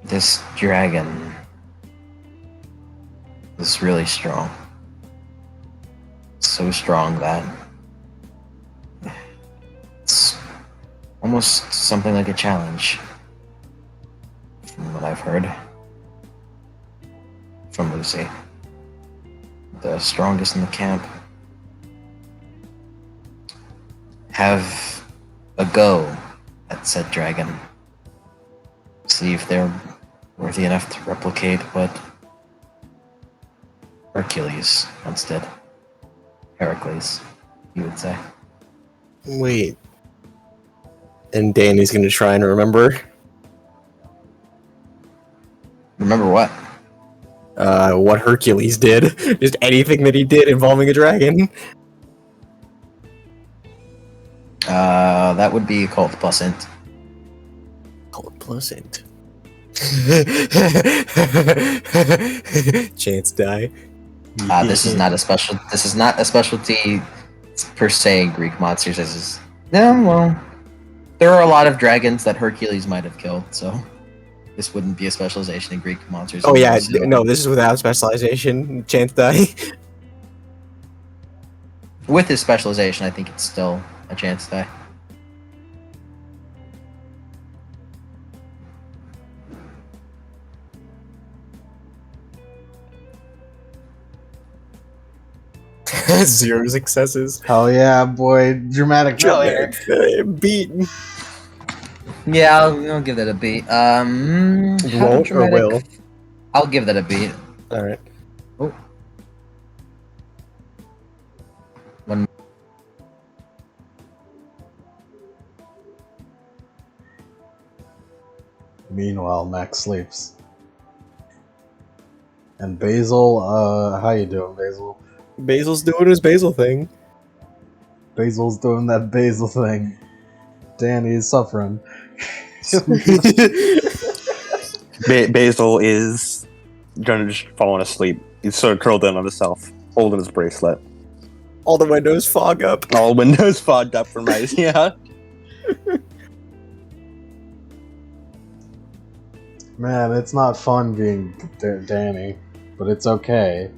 This dragon is really strong. So strong that it's almost something like a challenge, from what I've heard from Lucy. The strongest in the camp. Have a go at said dragon. See if they're worthy enough to replicate what Hercules once did. Heracles, you would say. Wait. And Danny's gonna try and remember Remember what? what Hercules did. Just anything that he did involving a dragon. That would be called plus int. Oh, pleasant. Chance die. This is not a special. This is not a specialty per se in Greek monsters. This is well. There are a lot of dragons that Hercules might have killed, so this wouldn't be a specialization in Greek monsters. Oh yeah, no, this is without specialization. Chance die. With his specialization, I think it's still a chance die. Zero successes. Hell yeah, boy! Dramatic failure. Beaten. Yeah, I'll give that a beat. How Won't or dramatic- will? I'll give that a beat. All right. Oh. One. Meanwhile, Max sleeps. And Basil, how you doing, Basil? Basil's doing his Basil thing. Basil's doing that Basil thing. Danny's suffering. Basil is just falling asleep. He's sort of curled in on himself, holding his bracelet. All the windows fog up. All windows fogged up for mice, yeah. Man, it's not fun being Danny. but it's okay.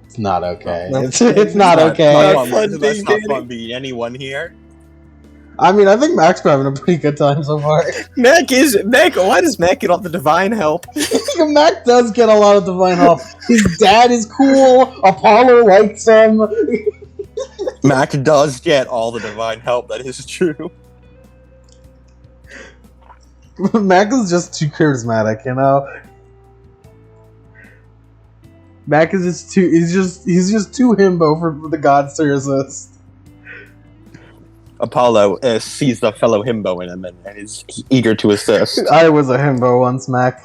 It's not okay. No, It's not okay. Let's not fun being anyone here. I mean, I think Mac's been having a pretty good time so far. Mac. Why does Mac get all the divine help? Mac does get a lot of divine help. His dad is cool. Apollo likes him. Mac does get all the divine help. That is true. Mac is just too charismatic, you know. Mac is just too. He's just too himbo for the gods to resist. Apollo sees the fellow himbo in him and is eager to assist. I was a himbo once, Mac.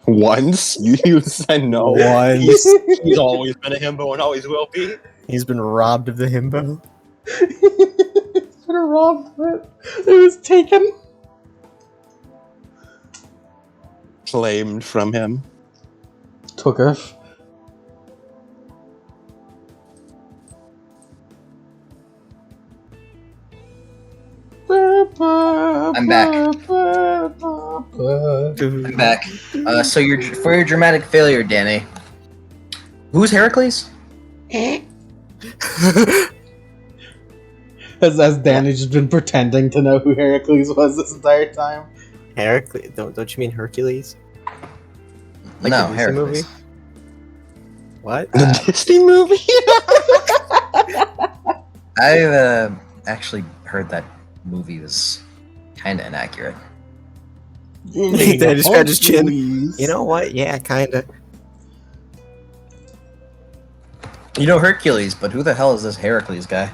Once? You said no. Once. He's always been a himbo and always will be. He's been robbed of the himbo. It's been robbed of it. It was taken. Claimed from him. Took us. I'm back. I'm back. So for your dramatic failure, Danny. Who's Heracles? Has Danny just been pretending to know who Heracles was this entire time? Heracles? Don't you mean Hercules? Like No, the Disney Heracles. movie? What? The Disney movie? I've actually heard that movie was kind of inaccurate. He just scratched his chin. You know what? Yeah, kinda. You know Hercules, but who the hell is this Heracles guy?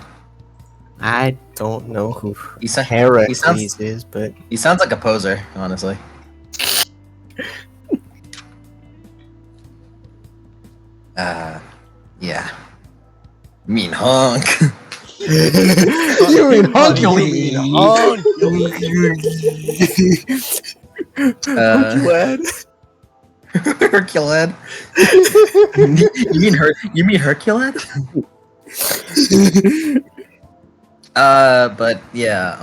I don't know who Heracles Heracles is, but He sounds like a poser, honestly. Yeah. Mean hunk. You mean Hercules? Herculad. You mean Herculad? But yeah,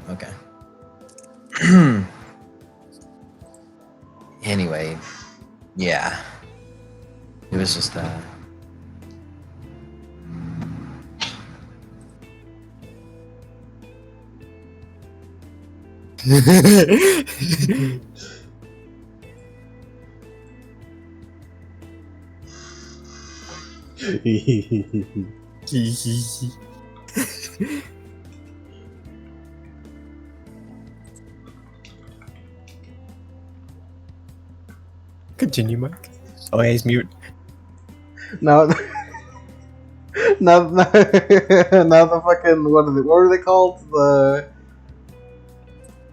okay. Anyway, yeah. It was just continue, Mike. Oh, yeah, he's mute. No, not the fucking what are they called?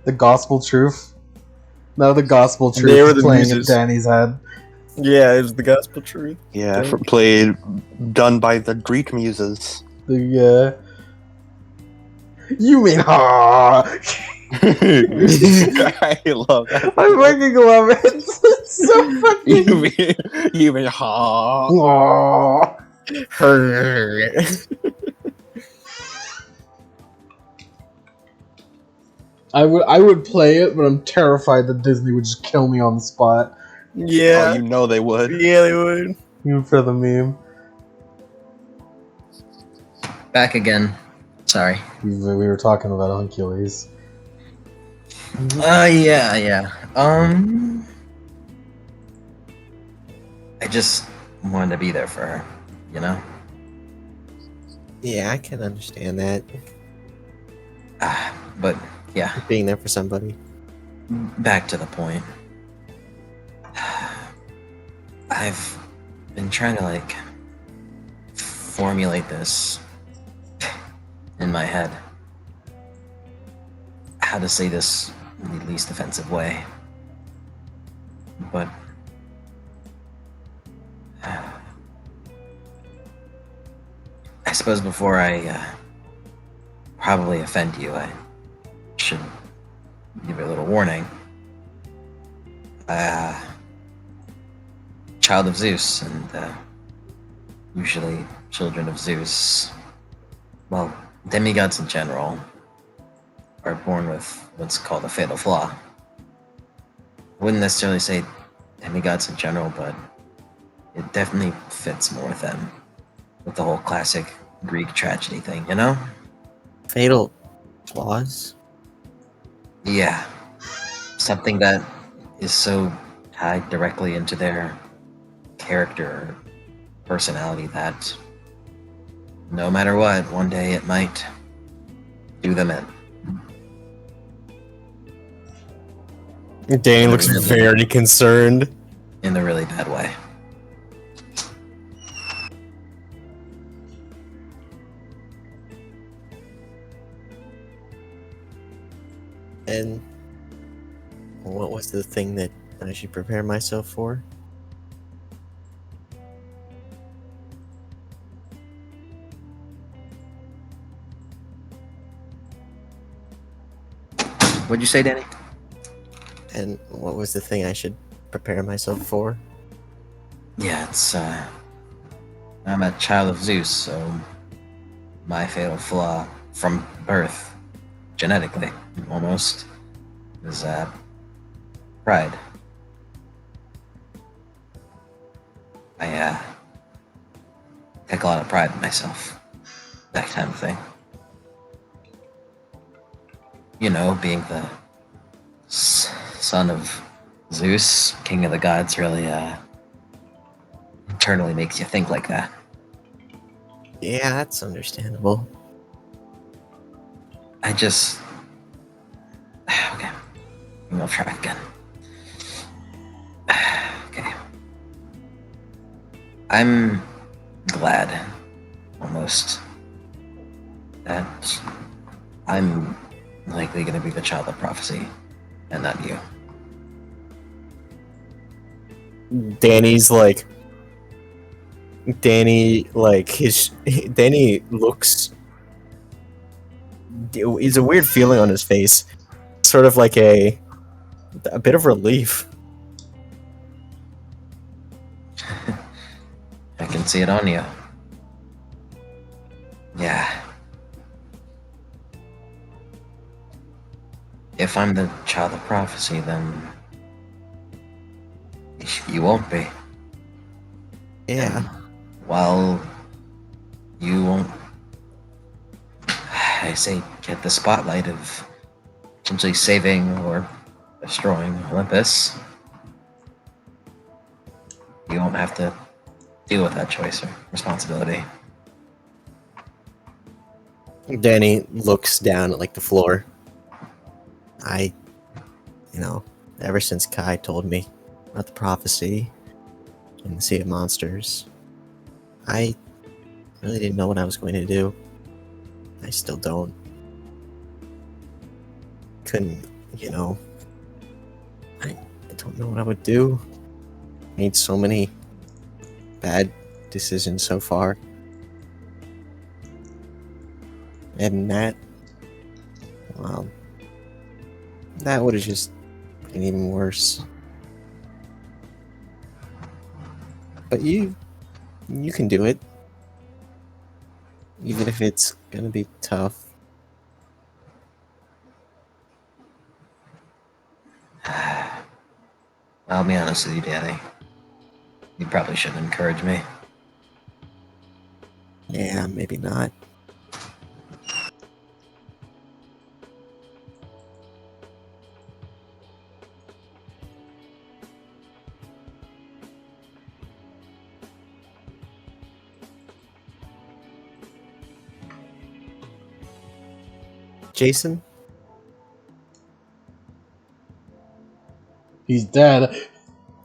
The gospel truth. No, the gospel truth They were is the playing muses. in Danny's head. Yeah, it was the gospel truth. Yeah, done by the Greek muses. The you mean ha? I love that. I fucking love it. It's so fucking. You mean ha? Aw. I would play it, but I'm terrified that Disney would just kill me on the spot. Yeah. Oh, you know they would. Yeah, they would. Even for the meme. back again. Sorry. We were talking about Hercules. Yeah. I just wanted to be there for her, you know? Yeah, I can understand that. But yeah, Being there for somebody. back to the point. I've been trying to formulate this in my head. How to say this in the least offensive way. But I suppose before I probably offend you, I should give you a little warning. Child of Zeus, and usually children of Zeus, well, demigods in general, are born with what's called a fatal flaw. I wouldn't necessarily say demigods in general, but it definitely fits more with them. With the whole classic Greek tragedy thing, you know? Fatal flaws? Yeah. Something that is so tied directly into their character or personality that no matter what, one day it might do them in. Dane looks very concerned. In a really bad way. And what was the thing that I should prepare myself for? What'd you say, Danny? And what was the thing I should prepare myself for? Yeah, it's I'm a child of Zeus, so my fatal flaw from birth, genetically almost, is pride. I take a lot of pride in myself. That kind of thing. You know, being the son of Zeus, king of the gods, really internally makes you think like that. Yeah, that's understandable. I just... Okay. I'll try again. Okay. I'm glad, almost, that I'm likely going to be the child of prophecy, and not you. Danny looks. It's a weird feeling on his face, sort of like a bit of relief. I can see it on you. Yeah. If I'm the child of prophecy, then you won't be. Yeah. And while you won't, I say, get the spotlight of potentially saving or destroying Olympus, you won't have to deal with that choice or responsibility. Danny looks down at the floor. Ever since Kai told me about the prophecy and the Sea of Monsters, I really didn't know what I was going to do. I still don't. Couldn't, I don't know what I would do. Made so many bad decisions so far. And that, well, that would have just been even worse. But you can do it. Even if it's gonna be tough. I'll be honest with you, Danny. You probably shouldn't encourage me. Yeah, maybe not. Jason? He's dead.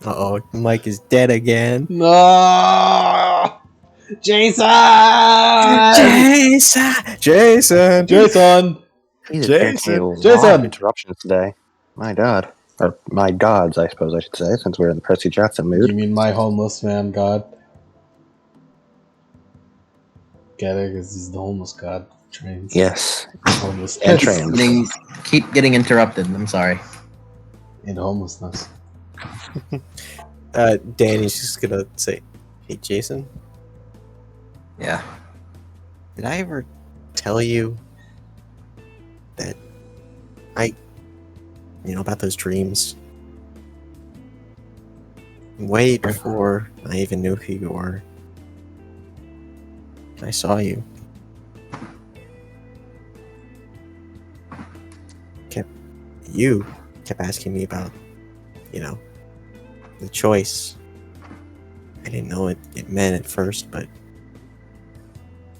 Uh-oh, Mike is dead again. No! Jason! Jason! Jesus, Jason! a lot Jason! of interruptions today. My God. Or my gods, I suppose I should say, since we're in the Percy Jackson mood. You mean my homeless man god? Get it? Because he's the homeless god. Trains. Yes. Homeless. And trans. Keep getting interrupted. I'm sorry. And homelessness. Danny's just gonna say, hey, Jason? Yeah. Did I ever tell you that about those dreams? Way before I even knew who you were. I saw you. You kept asking me about, the choice. I didn't know what it meant at first, but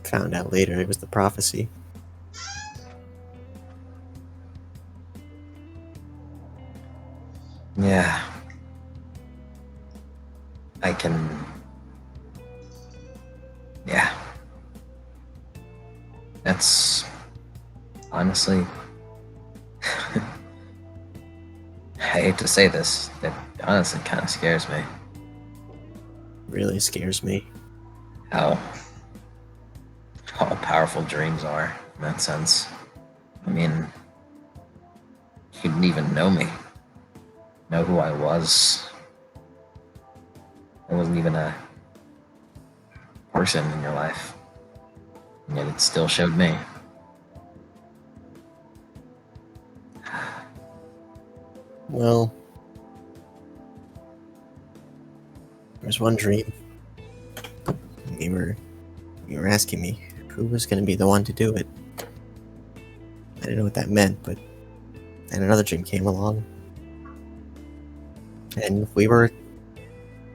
found out later it was the prophecy. Yeah. I can... Yeah. That's... honestly... I hate to say this, that honestly kind of scares me. Really scares me. How powerful dreams are, in that sense. I mean, you didn't even know me. Know who I was. I wasn't even a person in your life. And yet it still showed me. Well, there's one dream. You were asking me who was going to be the one to do it. I didn't know what that meant, but then another dream came along. And we were,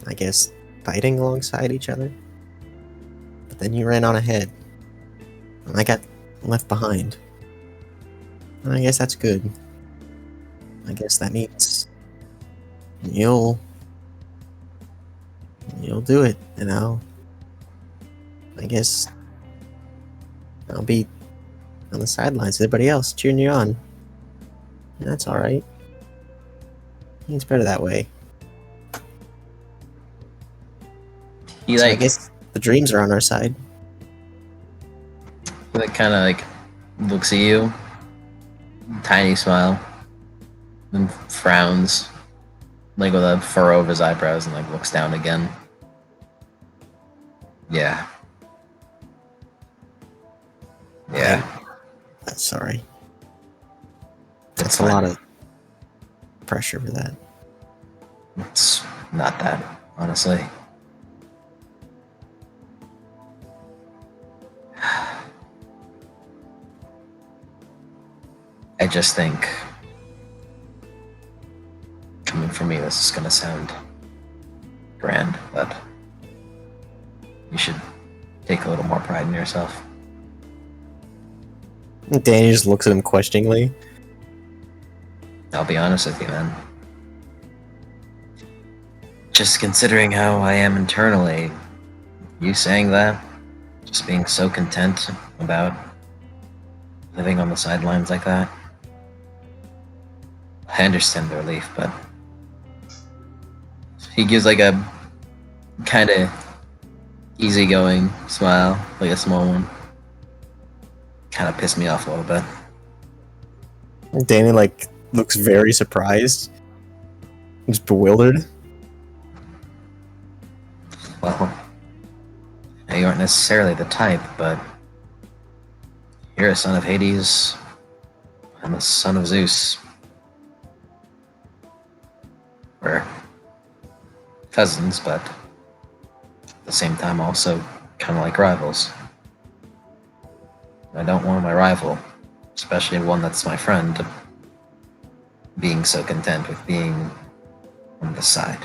I guess, fighting alongside each other. But then you ran on ahead. And I got left behind. And I guess that's good. I guess that means you'll do it, I guess I'll be on the sidelines with everybody else cheering you on. And that's alright. It's better that way. He So I like guess the dreams are on our side. he like kind of like looks at you, tiny smile, then frowns, like with a furrow of his eyebrows, and like looks down again. Yeah. Yeah. That's sorry. That's That's a lot of pressure for that. It's not that, honestly. I just think, coming from me, this is gonna sound grand, but you should take a little more pride in yourself. Danny just looks at him questioningly. I'll be honest with you, man. Just considering how I am internally, you saying that, just being so content about living on the sidelines like that, I understand the relief, but he gives like a kind of easygoing smile, like a small one. Kind of pissed me off a little bit. Danny looks very surprised. Just bewildered. Well, you aren't necessarily the type, but you're a son of Hades. I'm a son of Zeus. We're cousins, but at the same time also kind of like rivals. I don't want my rival, especially one that's my friend, being so content with being on the side.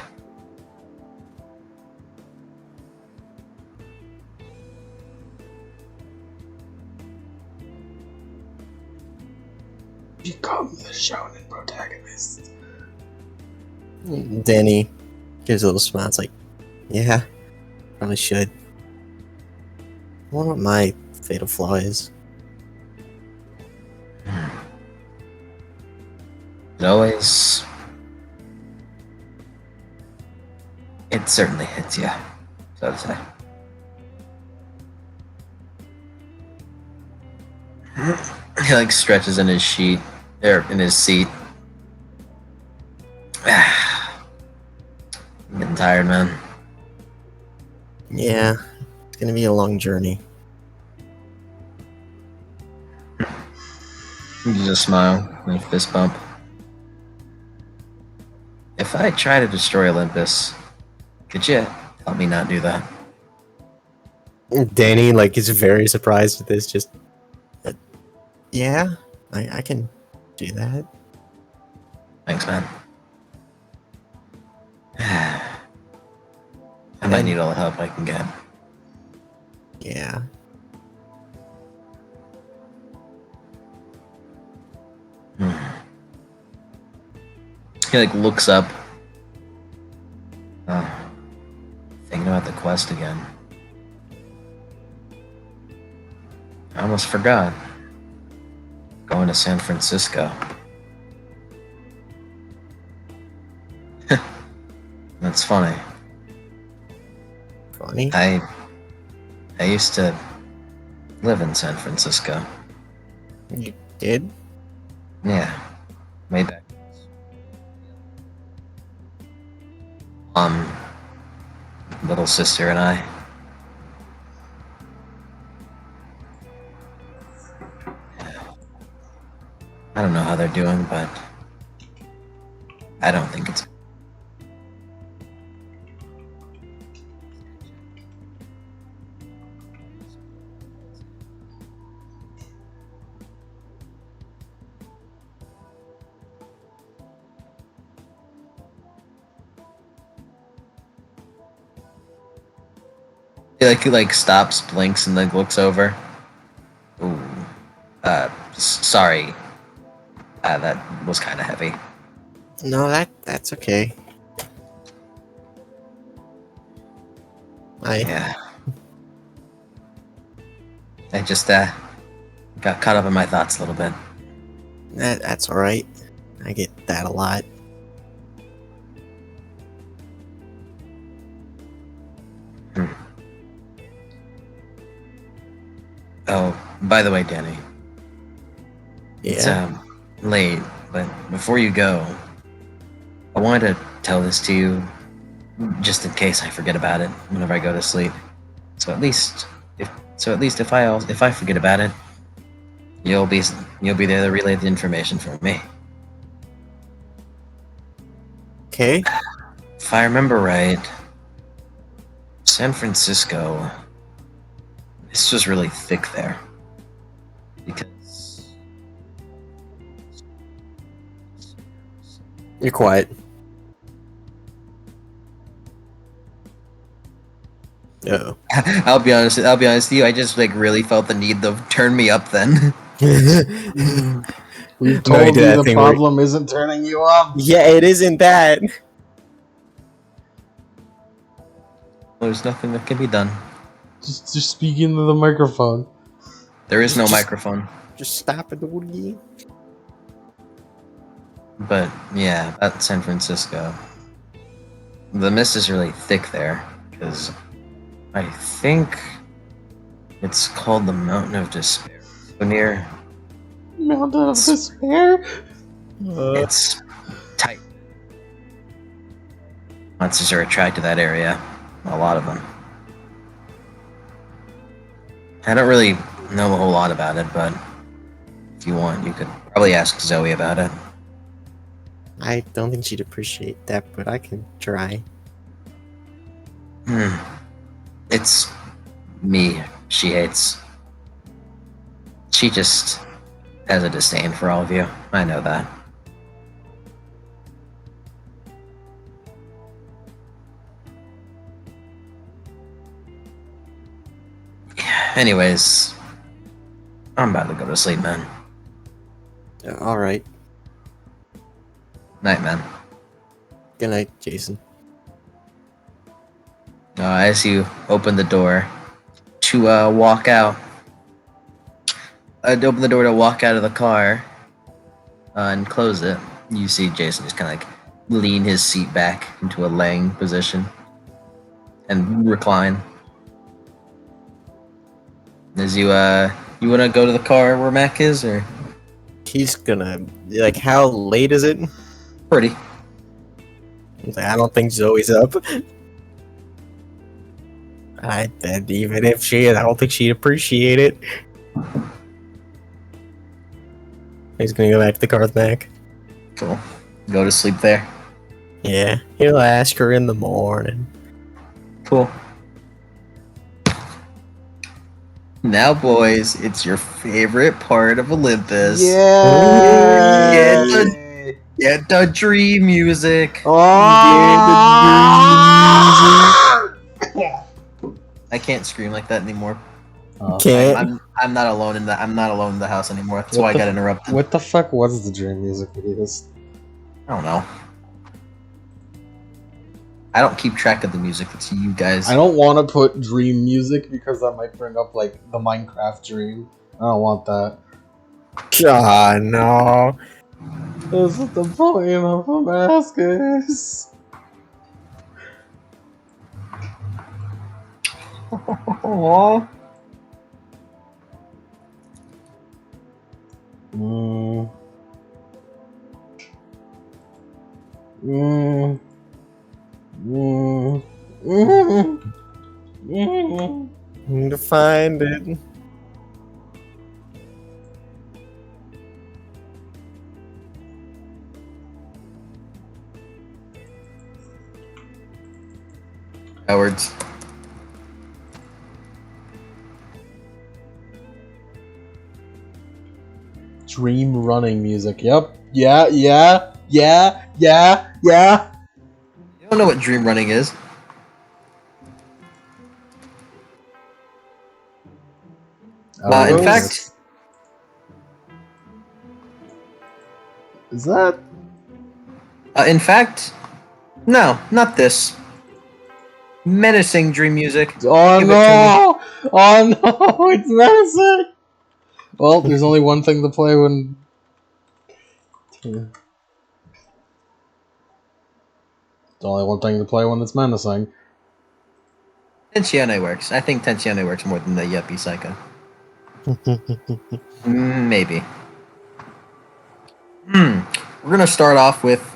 Become the shonen protagonist. Danny gives a little smile. It's like, yeah, probably should. I wonder what my fatal flaw is. It certainly hits you, so to say. He like stretches in his sheet, or in his seat. I'm getting tired, man. Yeah, it's gonna be a long journey. You just smile and a fist bump. If I try to destroy Olympus, Could you help me not do that? Danny, like, is very surprised at this. Just, yeah, I can do that. Thanks, man. I might need all the help I can get. Yeah. He like looks up. Thinking about the quest again. I almost forgot. Going to San Francisco. That's funny. Funny. I used to live in San Francisco. You did? Yeah. Way back. Little sister and I. I don't know how they're doing, but I don't think it's. He like stops, blinks, and like looks over. Ooh. Sorry. That was kind of heavy. No, that's okay. Yeah. I just got caught up in my thoughts a little bit. That's all right. I get that a lot. Oh, by the way, Danny. Yeah. It's late, but before you go, I wanted to tell this to you, just in case I forget about it whenever I go to sleep. So at least if I forget about it, you'll be there to relay the information for me. Okay. If I remember right, San Francisco, it's just really thick there. Because You're quiet. Uh-oh. I'll be honest with you, I just like really felt the need to turn me up then. We've No, you told did you that the thing where- problem isn't turning you up. Yeah, it isn't that. There's nothing that can be done. Just speak into the microphone. There is no Just- microphone. Just stop it, Woody. But yeah, about San Francisco. The mist is really thick there, because I think it's called the Mountain of Despair. So near, Mountain of Despair? it's tight. Monsters are attracted to that area. A lot of them. I don't really know a whole lot about it, but if you want, you could probably ask Zoe about it. I don't think she'd appreciate that, but I can try. It's me she hates. She just has a disdain for all of you. I know that. Anyways, I'm about to go to sleep, man. All right. Night, man. Good night, Jason. As you open the door to walk out, to open the door to walk out of the car and close it, you see Jason just kind of like lean his seat back into a laying position and recline. As you want to go to the car where Mac is, or He's gonna like. How late is it? pretty? I don't think Zoe's up. And even if she is, I don't think she'd appreciate it. He's gonna go back to the car with Mac. Cool. Go to sleep there. Yeah, he'll ask her in the morning. Cool. Now, boys, it's your favorite part of Olympus. Yeah. Get the dream music. Oh. I can't scream like that anymore. Can't. I'm not alone in the house anymore. That's why I got interrupted. What the fuck was the dream music videos? I don't know. I don't keep track of the music. It's you guys. I don't want to put dream music because that might bring up like the Minecraft dream. I don't want that. Ah, no. That's what the point of a mask is. Aww. Mm. Mm. Mm. Mm. Mm. Need to find it. Cowards. Dream running music. Yep. Yeah. You don't know what dream running is. In fact, is that? No, not this. Menacing dream music. Oh Give it no! Oh no! It's menacing. Well, there's only one thing to play when. There's only one thing to play when it's menacing. Tensione works. I think Tensione works more than the Yuppie Psycho. Maybe. We're gonna start off with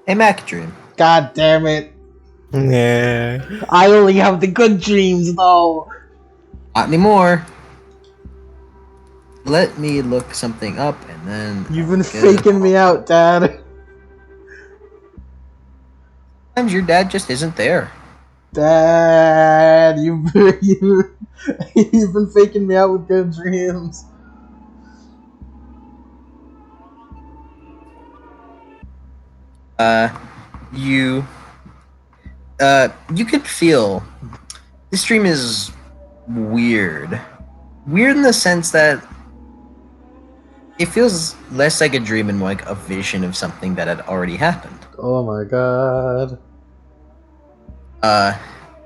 a Mac dream. God damn it! Yeah. I only have the good dreams, though. Not anymore. Let me look something up and then. You've been faking me out, Dad. Sometimes your dad just isn't there. Dad, you've been faking me out with good dreams. You could feel this dream is weird. Weird in the sense that it feels less like a dream and more like a vision of something that had already happened. Oh my god.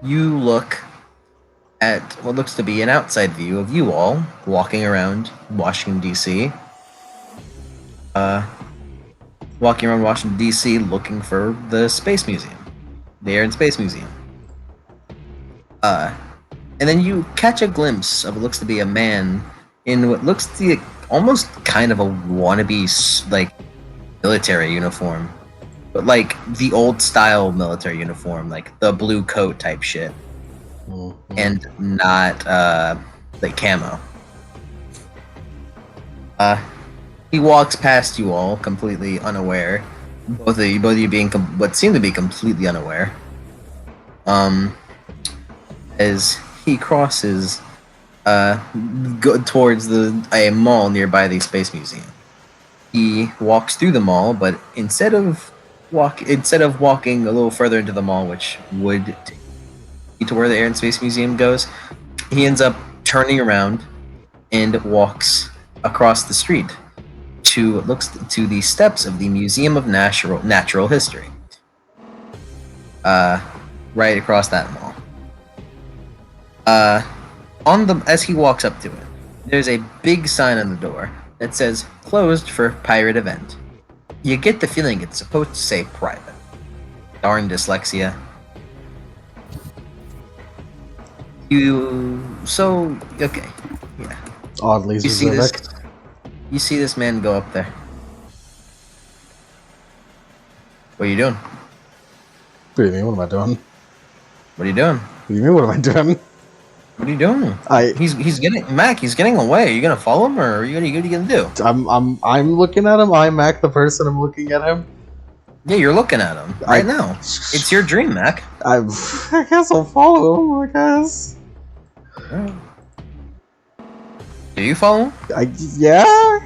You look at what looks to be an outside view of you all walking around Washington, D.C. Walking around Washington, D.C. looking for the Space Museum. The Air and Space Museum. And then you catch a glimpse of what looks to be a man in what looks to be almost kind of a wannabe, like, military uniform. But, like, the old style military uniform, like the blue coat type shit. Mm-hmm. And not, like, camo. He walks past you all, completely unaware. Both of you being what seem to be completely unaware. As he crosses, towards a mall nearby the Space Museum. He walks through the mall, but instead of walking a little further into the mall, which would take you to where the Air and Space Museum goes, he ends up turning around and walks across the street to the steps of the Museum of Natural History. Right across that mall. As he walks up to it, there's a big sign on the door that says "Closed for Pirate Event." You get the feeling it's supposed to say private. Darn dyslexia. Okay. Yeah. Oddly specific. You see this man go up there. What are you doing? What do you mean? What am I doing? What are you doing? What do you mean? What am I doing? What are you doing? He's getting away. Are you gonna follow him, or what are you gonna do? I'm looking at him. I'm Mac, the person. I'm looking at him. Yeah, you're looking at him right now. It's your dream, Mac. I guess I'll follow him, I guess. Alright. Do you follow him? Yeah?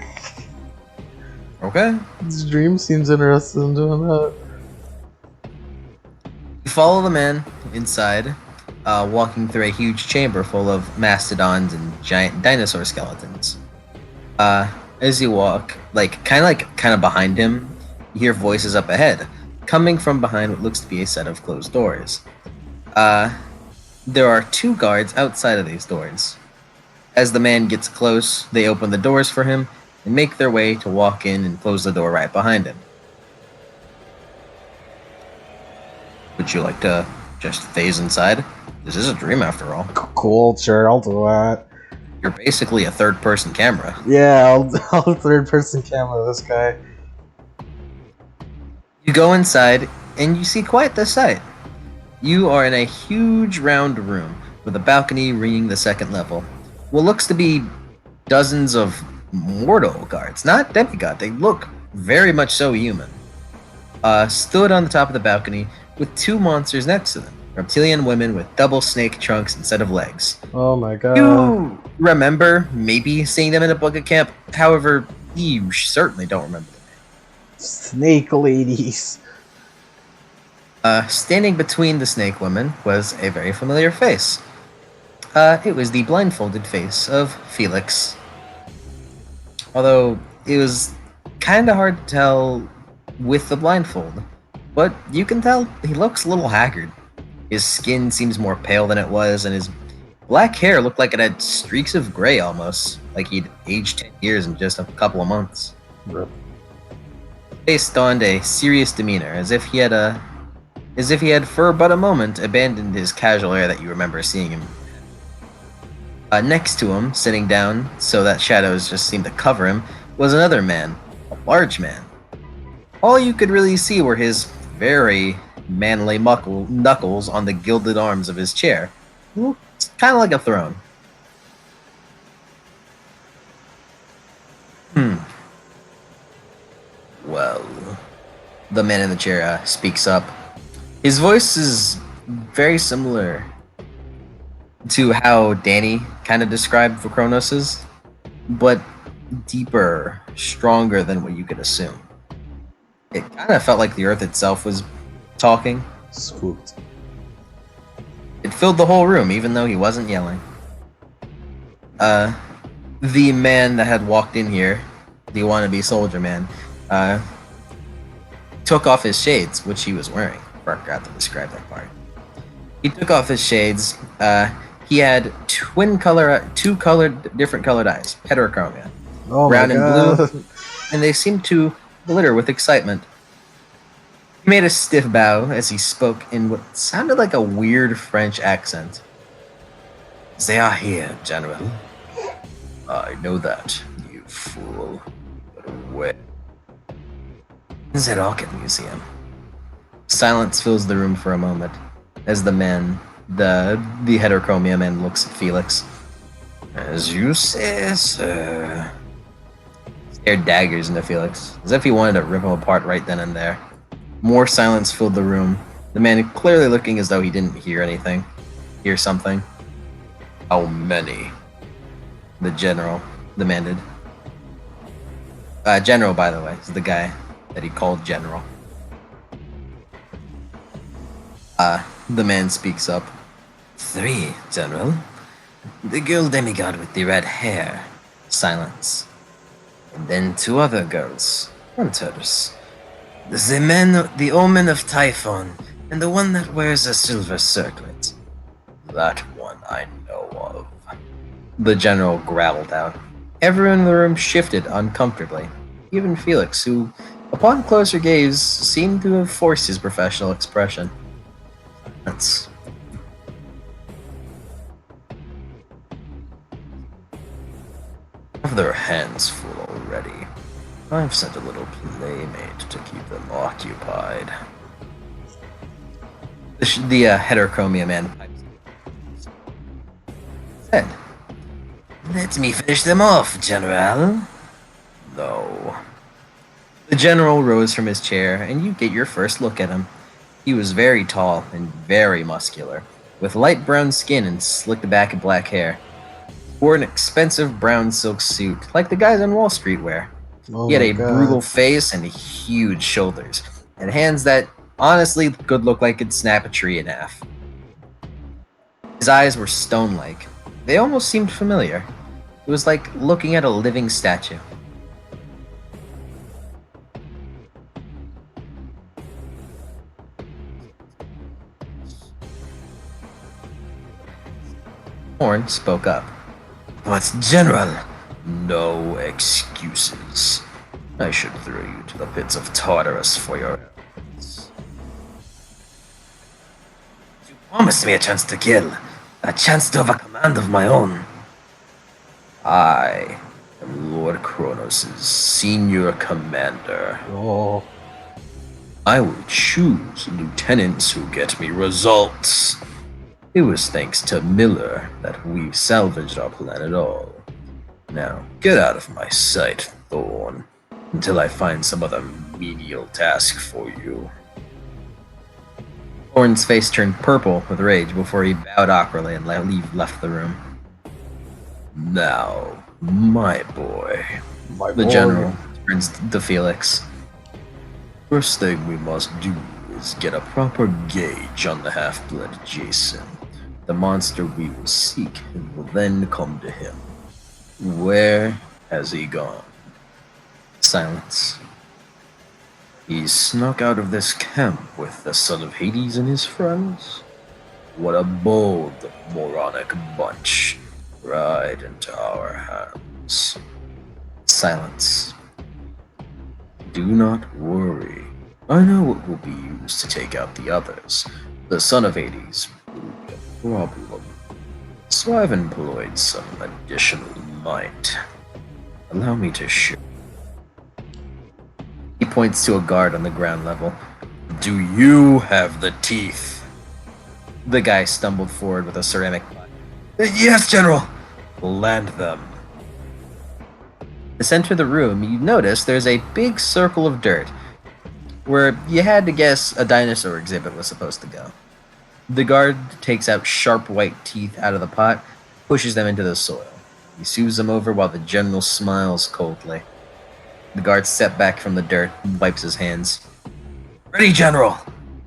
Okay. This dream seems interested in doing that. You follow the man inside, walking through a huge chamber full of mastodons and giant dinosaur skeletons. As you walk, kind of behind him, you hear voices up ahead, coming from behind what looks to be a set of closed doors. There are 2 guards outside of these doors. As the man gets close, they open the doors for him and make their way to walk in and close the door right behind him. Would you like to just phase inside? This is a dream after all. Cool, sure, I'll do that. You're basically a third-person camera. Yeah, I'll third-person camera this guy. You go inside, and you see quite the sight. You are in a huge round room, with a balcony ringing the 2nd level. What looks to be dozens of mortal guards, not demigod, they look very much so human. Stood on the top of the balcony, with 2 monsters next to them. Reptilian women with double snake trunks instead of legs. Oh my god. You remember maybe seeing them in a bucket camp, however, you certainly don't remember them. Snake ladies. Standing between the snake women was a very familiar face. It was the blindfolded face of Felix. Although, it was kinda hard to tell with the blindfold. But you can tell he looks a little haggard. His skin seems more pale than it was, and his black hair looked like it had streaks of gray almost, like he'd aged 10 years in just a couple of months. Rip. His face donned a serious demeanor, as if he had for but a moment abandoned his casual air that you remember seeing him. Next to him, sitting down so that shadows just seemed to cover him, was another man, a large man. All you could really see were his very manly knuckles on the gilded arms of his chair. It's kind of like a throne. Well, the man in the chair speaks up. His voice is very similar to how Danny kind of described for Kronos's, but deeper, stronger than what you could assume. It kind of felt like the earth itself was talking. Spooked. It filled the whole room, even though he wasn't yelling. The man that had walked in here, the wannabe soldier man, took off his shades, which he was wearing. I forgot to describe that part. He took off his shades. He had different colored eyes, heterochromia, Oh brown my and god. blue, and they seemed to glitter with excitement. He made a stiff bow as he spoke in what sounded like a weird French accent. They are here, General. I know that, you fool. But where? The Rocket Museum. Silence fills the room for a moment as the heterochromia man looks at Felix. As you say, sir. Stared daggers into Felix, as if he wanted to rip him apart right then and there. More silence filled the room, the man clearly looking as though he didn't hear something. How many? The general demanded. General, by the way, is the guy that he called General. The man speaks up. 3, General. The girl demigod with the red hair. Silence. And then 2 other girls. Hunters. The omen of Typhon, and the one that wears a silver circlet. That one I know of. The general growled out. Everyone in the room shifted uncomfortably. Even Felix, who, upon closer gaze, seemed to have forced his professional expression. That's... have their hands full already. I've sent a little playmate to keep them occupied. The heterochromia man said, Let me finish them off, General. No. The general rose from his chair, and you get your first look at him. He was very tall and very muscular, with light brown skin and slicked back black hair. He wore an expensive brown silk suit, like the guys on Wall Street wear. Oh He had my a brutal god. face and huge shoulders, and hands that honestly could look like it'd snap a tree in half. His eyes were stone-like. They almost seemed familiar. It was like looking at a living statue. Horn spoke up. But General, no excuses. I should throw you to the pits of Tartarus for your efforts. You promised me a chance to kill, a chance to have a command of my own. I am Lord Kronos' senior commander. Oh. I will choose lieutenants who get me results. It was thanks to Miller that we've salvaged our planet all. Now, get out of my sight, Thorn, until I find some other menial task for you. Thorn's face turned purple with rage before he bowed awkwardly and left the room. Now, my boy. The general turns to Felix. First thing we must do is get a proper gauge on the half-blood Jason, the monster we will seek, and will then come to him. Where has he gone? Silence. He snuck out of this camp with the son of Hades and his friends? What a bold, moronic bunch. Right into our hands. Silence. Do not worry. I know what will be used to take out the others. The son of Hades will be a problem. So I've employed some additional might. Allow me to show. He points to a guard on the ground level. Do you have the teeth? The guy stumbled forward with a ceramic pot. Yes, General! Land them. As you enter the room, you notice there's a big circle of dirt, where you had to guess a dinosaur exhibit was supposed to go. The guard takes out sharp white teeth out of the pot, pushes them into the soil. He smooths them over while the general smiles coldly. The guard steps back from the dirt and wipes his hands. Ready, General!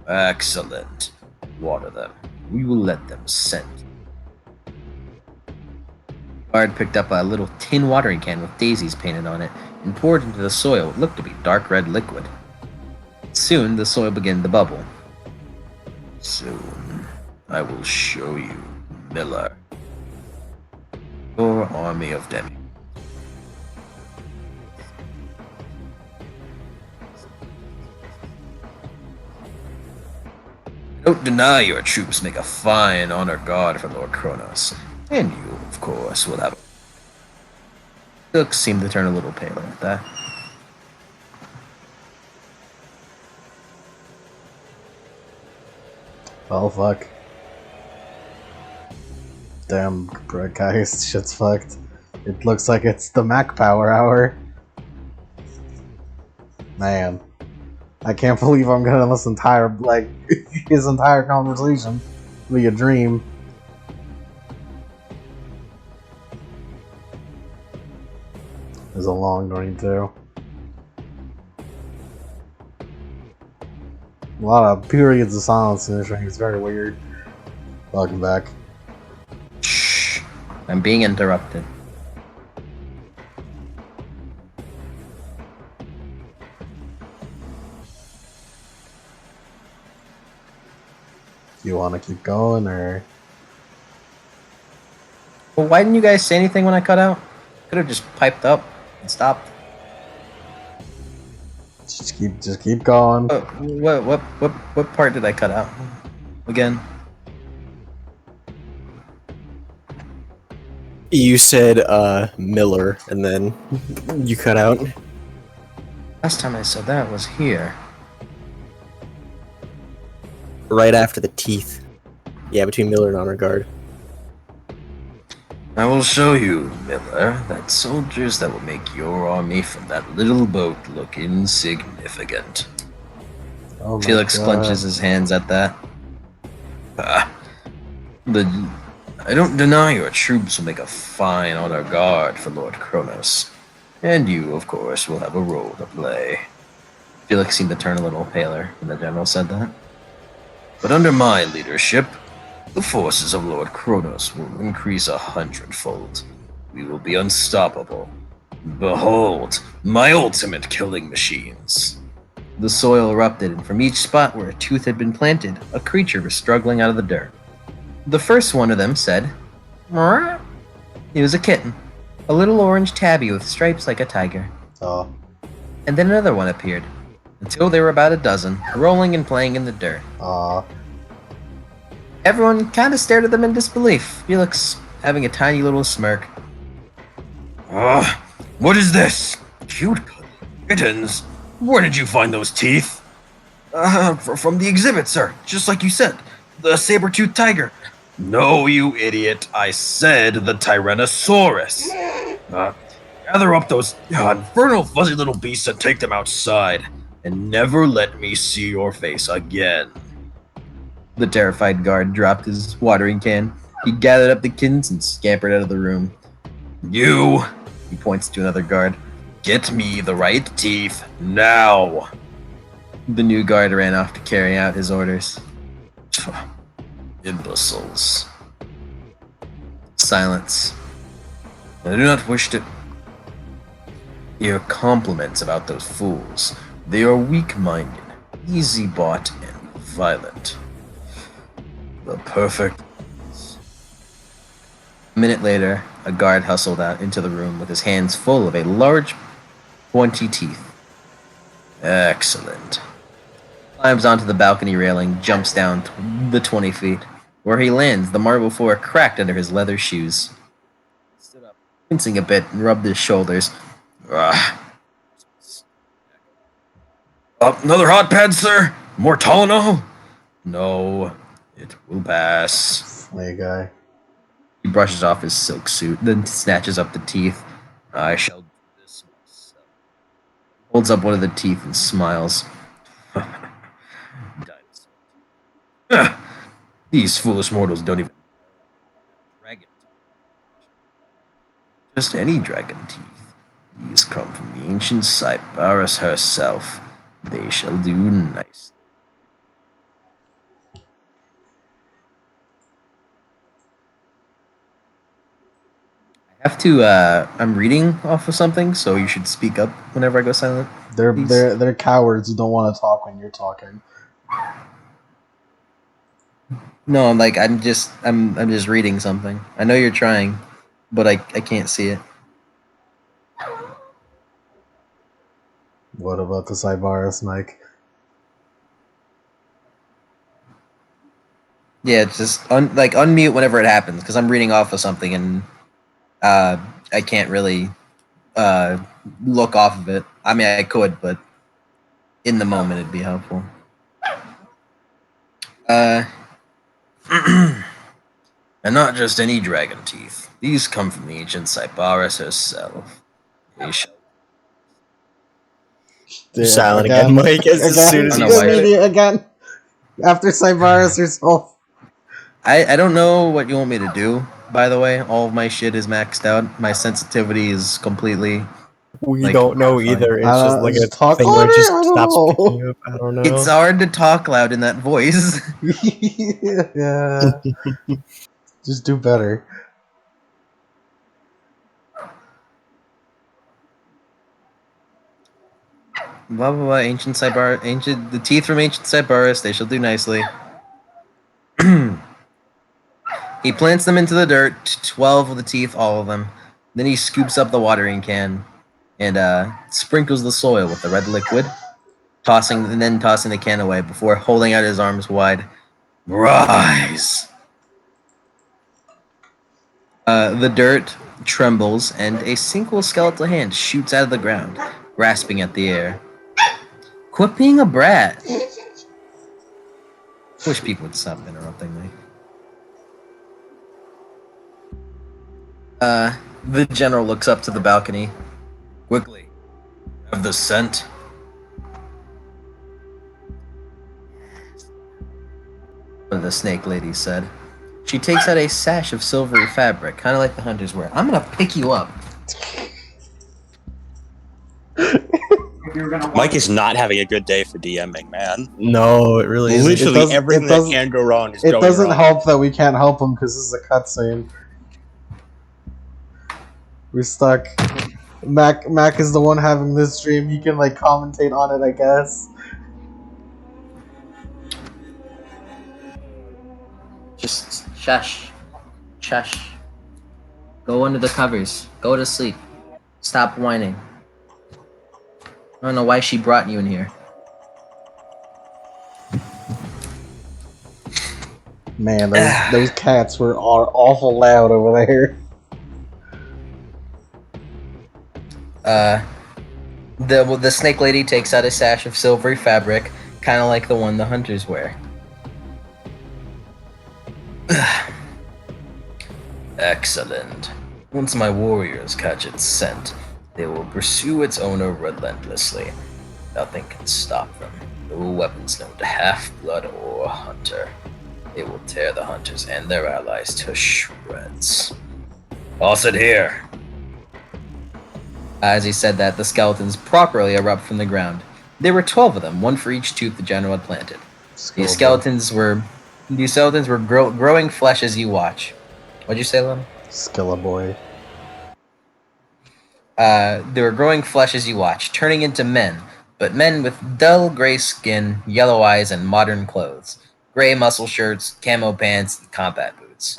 Excellent. Water them. We will let them scent. The guard picked up a little tin watering can with daisies painted on it and poured into the soil what looked to be dark red liquid. Soon, the soil began to bubble. Soon, I will show you, Miller. Your army of demi. Don't deny your troops make a fine honor guard for Lord Kronos, and you, of course, will have. Cook seemed to turn a little paler at that. Oh fuck. Damn, guys, shit's fucked. It looks like it's the Mac Power Hour. Man. I can't believe I'm gonna listen entire, like, his entire conversation be a dream. It's a long dream, too. A lot of periods of silence in this ring. It's very weird. Welcome back. Shh. I'm being interrupted. Do you want to keep going, or? Well, why didn't you guys say anything when I cut out? Could have just piped up and stopped. Just keep going. What part did I cut out? Again? You said Miller, and then you cut out. Last time I said that was here. Right after the teeth. Yeah, between Miller and Honor Guard. I will show you, Miller, that soldiers that will make your army from that little boat look insignificant. Oh my Felix god. clenches his hands at that. I don't deny your troops will make a fine honor guard for Lord Kronos. And you, of course, will have a role to play. Felix seemed to turn a little paler when the general said that. But under my leadership, the forces of Lord Kronos will increase 100-fold. We will be unstoppable. Behold, my ultimate killing machines. The soil erupted, and from each spot where a tooth had been planted, a creature was struggling out of the dirt. The first one of them said, "Meow." It was a kitten, a little orange tabby with stripes like a tiger. Oh. And then another one appeared, until there were about a dozen, rolling and playing in the dirt. Everyone kind of stared at them in disbelief, Felix having a tiny little smirk. What is this? Cute kittens? Where did you find those teeth? From the exhibit, sir. Just like you said. The saber-toothed tiger. No, you idiot. I said the Tyrannosaurus. Gather up those infernal fuzzy little beasts and take them outside. And never let me see your face again. The terrified guard dropped his watering can. He gathered up the kittens and scampered out of the room. You, he points to another guard, get me the right teeth now. The new guard ran off to carry out his orders. Imbeciles. Silence. I do not wish to hear compliments about those fools. They are weak-minded, easy-bought, and violent. The perfect. A minute later, a guard hustled out into the room with his hands full of a large, pointy teeth. Excellent. Climbs onto the balcony railing, jumps down the 20 feet. Where he lands, the marble floor cracked under his leather shoes. He stood up, wincing a bit, and rubbed his shoulders. Another hot pad, sir? More Tylenol? No, it will pass. Hey, guy. He brushes off his silk suit, then snatches up the teeth. I shall do this myself. Holds up one of the teeth and smiles. These foolish mortals don't even dragon teeth. Just any dragon teeth. These come from the ancient Cybarus herself. They shall do nicely. I have to, I'm reading off of something, so you should speak up whenever I go silent. They're cowards who don't want to talk when you're talking. No, I'm just reading something. I know you're trying, but I can't see it. What about the Cybarus, Mike? Yeah, just unmute whenever it happens, because I'm reading off of something and I can't really look off of it. I mean, I could, but in the moment it'd be helpful. And not just any dragon teeth. These come from the ancient Cybarus herself. They shall. Silent again, Mike, as soon as you you said said it. Again. After Cybarus herself. I don't know what you want me to do, by the way. All of my shit is maxed out. My sensitivity is completely... We don't know fine. either. It's just like a talk thing where it louder? just I don't stops know. picking up. I don't know. It's hard to talk loud in that voice. Yeah. Just do better. Blah blah blah. The teeth from ancient Cybarus. They shall do nicely. He plants them into the dirt. 12 of the teeth, all of them. Then he scoops up the watering can and sprinkles the soil with the red liquid, tossing the can away before holding out his arms wide. Rise. The dirt trembles, and a single skeletal hand shoots out of the ground, grasping at the air. Quit being a brat. Wish people would stop interrupting me. The general looks up to the balcony. Quickly, have the scent. The snake lady said. She takes out a sash of silvery fabric, kind of like the hunters wear. I'm gonna pick you up. Mike is not having a good day for DMing, man. No, it really isn't. Literally everything that can go wrong is It going doesn't wrong. help that we can't help him because this is a cutscene. We're stuck. Mac is the one having this dream. He can like commentate on it, I guess. Just shush. Shush. Go under the covers. Go to sleep. Stop whining. I don't know why she brought you in here. Man, those cats are awful loud over there. The snake lady takes out a sash of silvery fabric, kind of like the one the hunters wear. Excellent. Once my warriors catch its scent, they will pursue its owner relentlessly. Nothing can stop them. No weapons known to half-blood or hunter. They will tear the hunters and their allies to shreds. Toss it here. As he said that, the skeletons properly erupt from the ground. There were 12 of them, one for each tooth the general had planted. These skeletons were growing flesh as you watch. What'd you say, Lem? Skeleboy. They were growing flesh as you watch, turning into men, but men with dull gray skin, yellow eyes, and modern clothes. Gray muscle shirts, camo pants, and combat boots.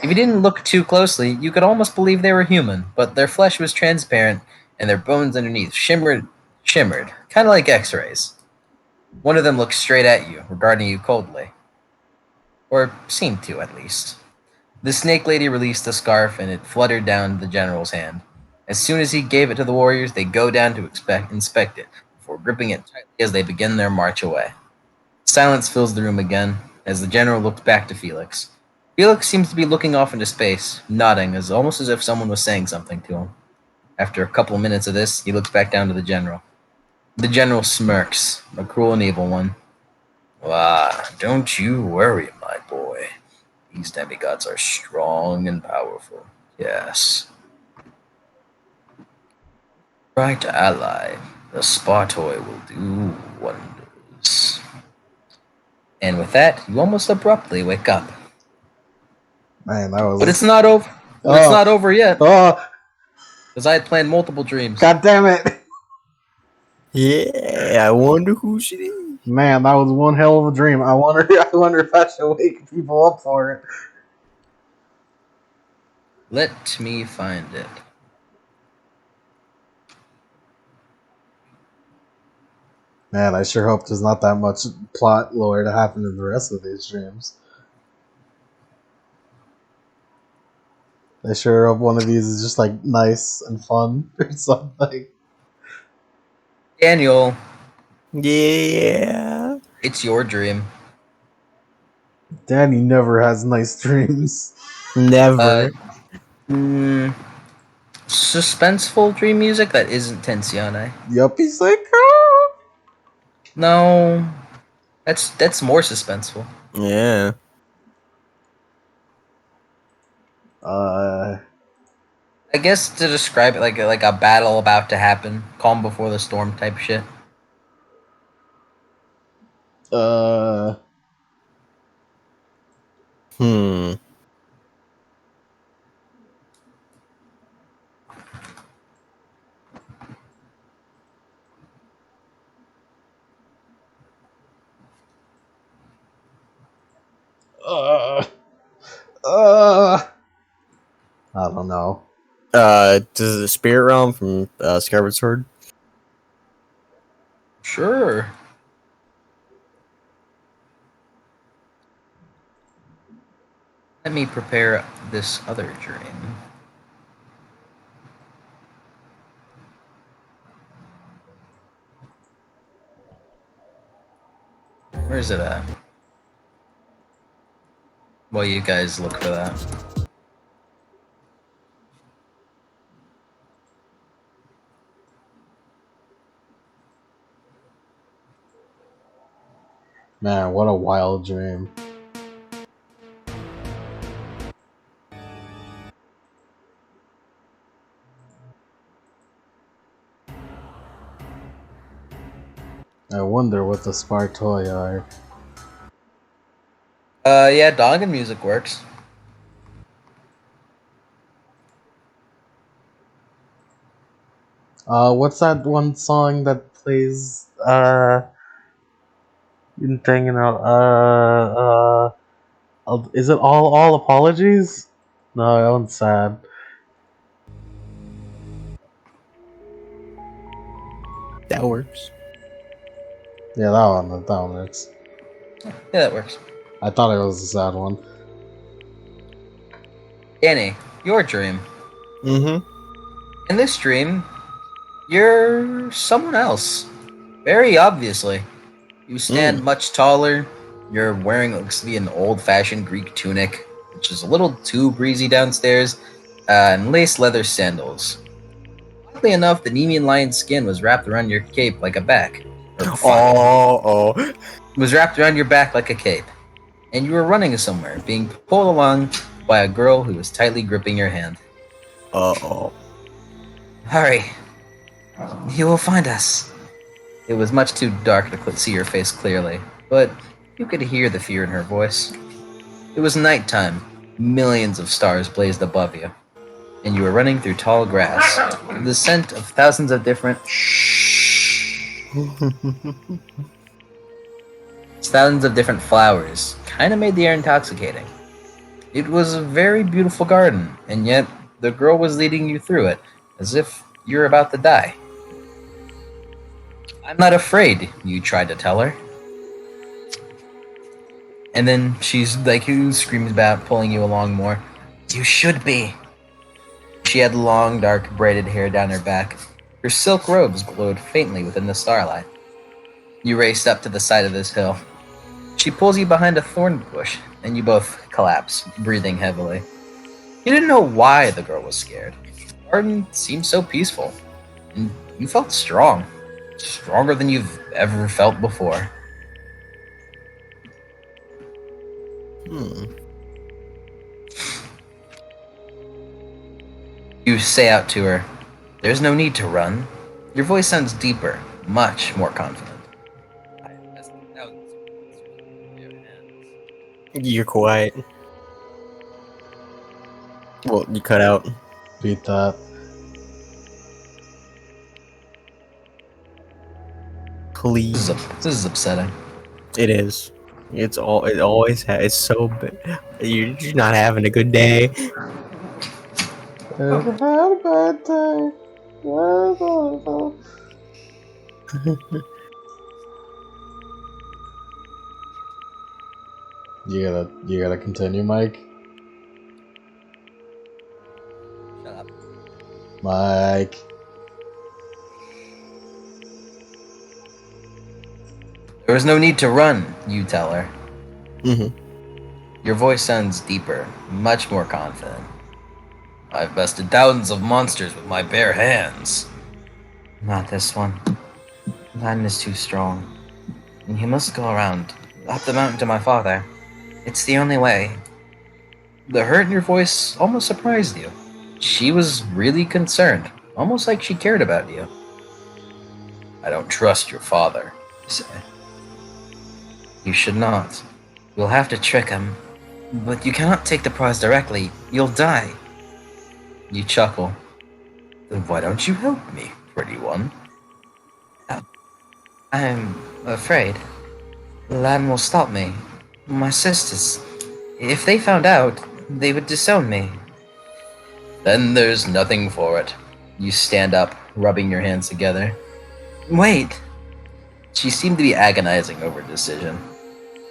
If you didn't look too closely, you could almost believe they were human, but their flesh was transparent, and their bones underneath shimmered, kind of like X-rays. One of them looked straight at you, regarding you coldly. Or seemed to, at least. The snake lady released the scarf, and it fluttered down the general's hand. As soon as he gave it to the warriors, they go down to inspect it, before gripping it tightly as they begin their march away. Silence fills the room again, as the general looks back to Felix. Felix seems to be looking off into space, nodding, almost as if someone was saying something to him. After a couple minutes of this, he looks back down to the general. The general smirks, a cruel and evil one. Don't you worry, my boy. These demigods are strong and powerful. Yes. Right ally, the Spartoi will do wonders. And with that, you almost abruptly wake up. Man, that was. But it's not over. It's not over yet. Oh, because I had planned multiple dreams. God damn it! Yeah, I wonder who she is. Man, that was one hell of a dream. I wonder if I should wake people up for it. Let me find it. Man, I sure hope there's not that much plot lore to happen in the rest of these dreams. I sure hope one of these is just like nice and fun or something. Daniel. Yeah. It's your dream. Danny never has nice dreams. Never. Suspenseful dream music that isn't tensione. Yup, he's like, oh. No, that's more suspenseful. Yeah. I guess to describe it like a battle about to happen, calm before the storm type shit. I don't know. Does the spirit realm from Skyward Sword? Sure. Let me prepare this other dream. Where's it at? While you guys look for that. Man, what a wild dream. I wonder what the Spark toy are. Yeah, Doggin music works. What's that one song that plays, is it all apologies? No, that one's sad. That works. Yeah, that one works. Yeah, that works. I thought it was a sad one. Danny, your dream. Mm-hmm. In this dream, you're someone else. Very obviously. You stand much taller. You're wearing what looks to be an old-fashioned Greek tunic, which is a little too breezy downstairs, and lace leather sandals. Oddly enough, the Nemean lion skin was wrapped around your cape like a back. Oh. It was wrapped around your back like a cape. And you were running somewhere, being pulled along by a girl who was tightly gripping your hand. Uh-oh. Hurry. You will find us. It was much too dark to see your face clearly, but you could hear the fear in her voice. It was nighttime. Millions of stars blazed above you, and you were running through tall grass. The scent of thousands of different flowers kind of made the air intoxicating. It was a very beautiful garden, and yet the girl was leading you through it, as if you're about to die. I'm not afraid, you tried to tell her. And then she's like, who screams about pulling you along more. You should be. She had long, dark, braided hair down her back. Her silk robes glowed faintly within the starlight. You raced up to the side of this hill. She pulls you behind a thorn bush, and you both collapse, breathing heavily. You didn't know why the girl was scared. The garden seemed so peaceful, and you felt strong. Stronger than you've ever felt before. You say out to her, "There's no need to run." Your voice sounds deeper, much more confident. You're quiet. Well, you cut out. Beat that. Please. This is upsetting. It is. It always has. It's so bad. You're not having a good day. Had a bad day. You gotta continue, Mike. Shut up. Mike. There was no need to run, you tell her. Mm-hmm. Your voice sounds deeper, much more confident. I've bested thousands of monsters with my bare hands. Not this one. Mine is too strong. And you must go around, up the mountain to my father. It's the only way. The hurt in your voice almost surprised you. She was really concerned, almost like she cared about you. I don't trust your father, you say. You should not. You'll have to trick him. But you cannot take the prize directly. You'll die. You chuckle. Then why don't you help me, pretty one? I'm afraid. Lan will stop me. My sisters. If they found out, they would disown me. Then there's nothing for it. You stand up, rubbing your hands together. Wait! She seemed to be agonizing over a decision.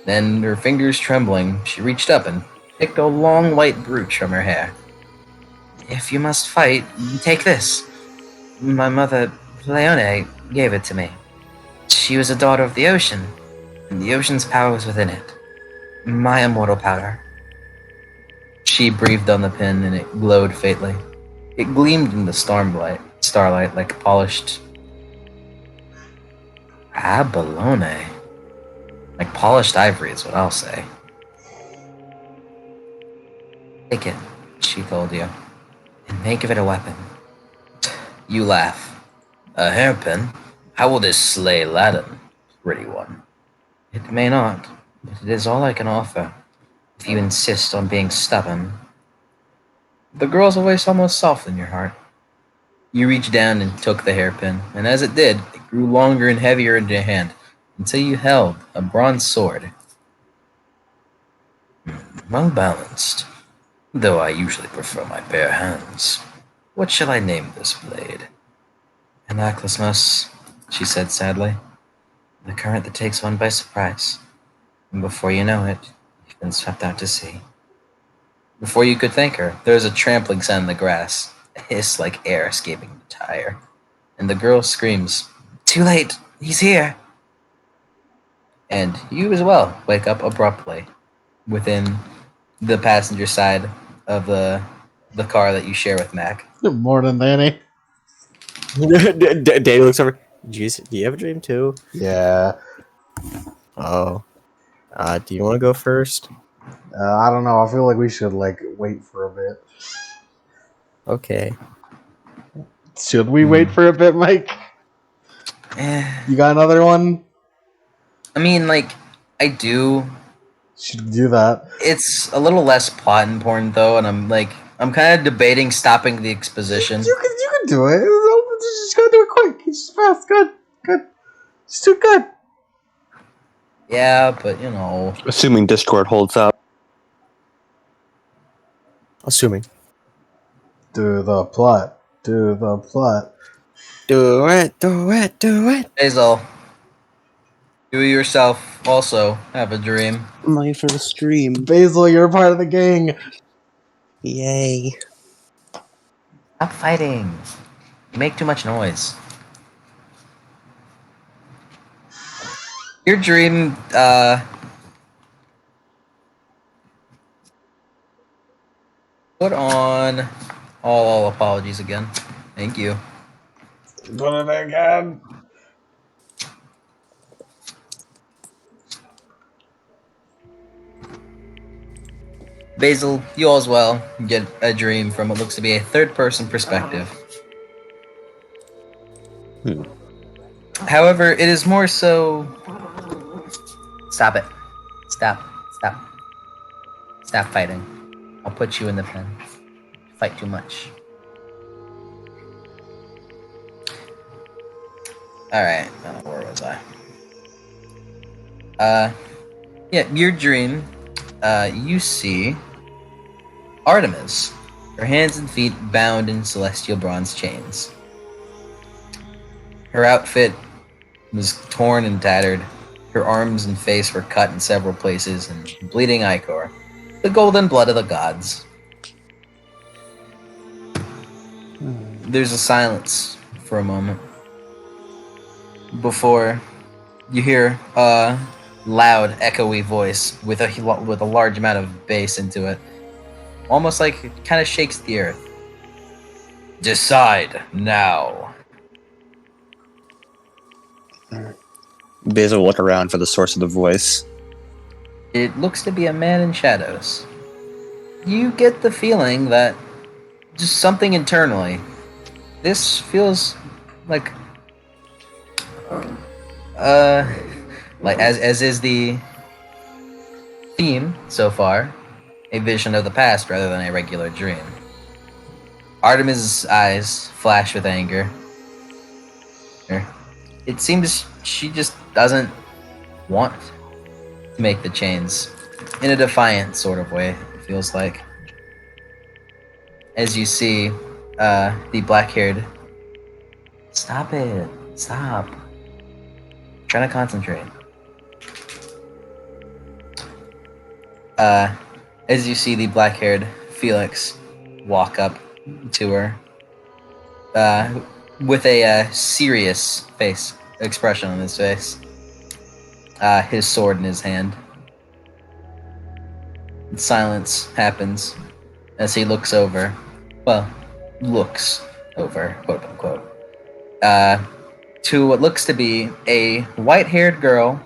Then, her fingers trembling, she reached up and picked a long white brooch from her hair. If you must fight, take this. My mother, Leone, gave it to me. She was a daughter of the ocean, and the ocean's power was within it. My immortal power. She breathed on the pin, and it glowed faintly. It gleamed in the starlight like polished abalone. Like polished ivory is what I'll say. Take it, she told you, and make of it a weapon. You laugh. A hairpin? How will this slay Aladdin, pretty one? It may not, but it is all I can offer, if you insist on being stubborn. The girl's voice almost softened your heart. You reached down and took the hairpin, and as it did, it grew longer and heavier in your hand, until you held a bronze sword. Well balanced, though I usually prefer my bare hands. What shall I name this blade? Anaclysmus, she said sadly. The current that takes one by surprise. And before you know it, you've been swept out to sea. Before you could thank her, there was a trampling sound in the grass, a hiss like air escaping the tire. And the girl screams, "Too late! He's here!" And you as well wake up abruptly within the passenger side of the car that you share with Mac. More than Danny. Danny looks over. Do you have a dream too? Yeah. Oh. Do you want to go first? I don't know. I feel like we should wait for a bit. Okay. Should we wait for a bit, Mike? You got another one? I mean, I do. Should do that. It's a little less plot important though, and I'm kind of debating stopping the exposition. You can do it. You just gotta do it quick. It's just fast. Good. It's too good. Yeah, but you know. Assuming Discord holds up. Assuming. Do the plot. Do it. Basil, you yourself also have a dream. My first dream. Basil, you're part of the gang. Yay. Stop fighting. You make too much noise. Your dream, put on all apologies again. Thank you. Put it again. Basil, you all as well get a dream from what looks to be a third-person perspective. However, it is more so... Stop it. Stop fighting. I'll put you in the pen. Fight too much. Alright, where was I? Yeah, your dream, you see Artemis, her hands and feet bound in celestial bronze chains. Her outfit was torn and tattered. Her arms and face were cut in several places and bleeding ichor, the golden blood of the gods. There's a silence for a moment before you hear a loud, echoey voice with a large amount of bass into it, almost like it kind of shakes the earth. Decide now. Basil will look around for the source of the voice. It looks to be a man in shadows. You get the feeling that just something internally. This feels like as is the theme so far, a vision of the past rather than a regular dream. Artemis' eyes flash with anger. It seems she just doesn't want to make the chains, in a defiant sort of way, it feels like. As you see the black-haired... Stop it. Stop. I'm trying to concentrate. As you see the black-haired Felix walk up to her with a serious face expression on his face, his sword in his hand. Silence happens as he looks over, quote unquote, to what looks to be a white-haired girl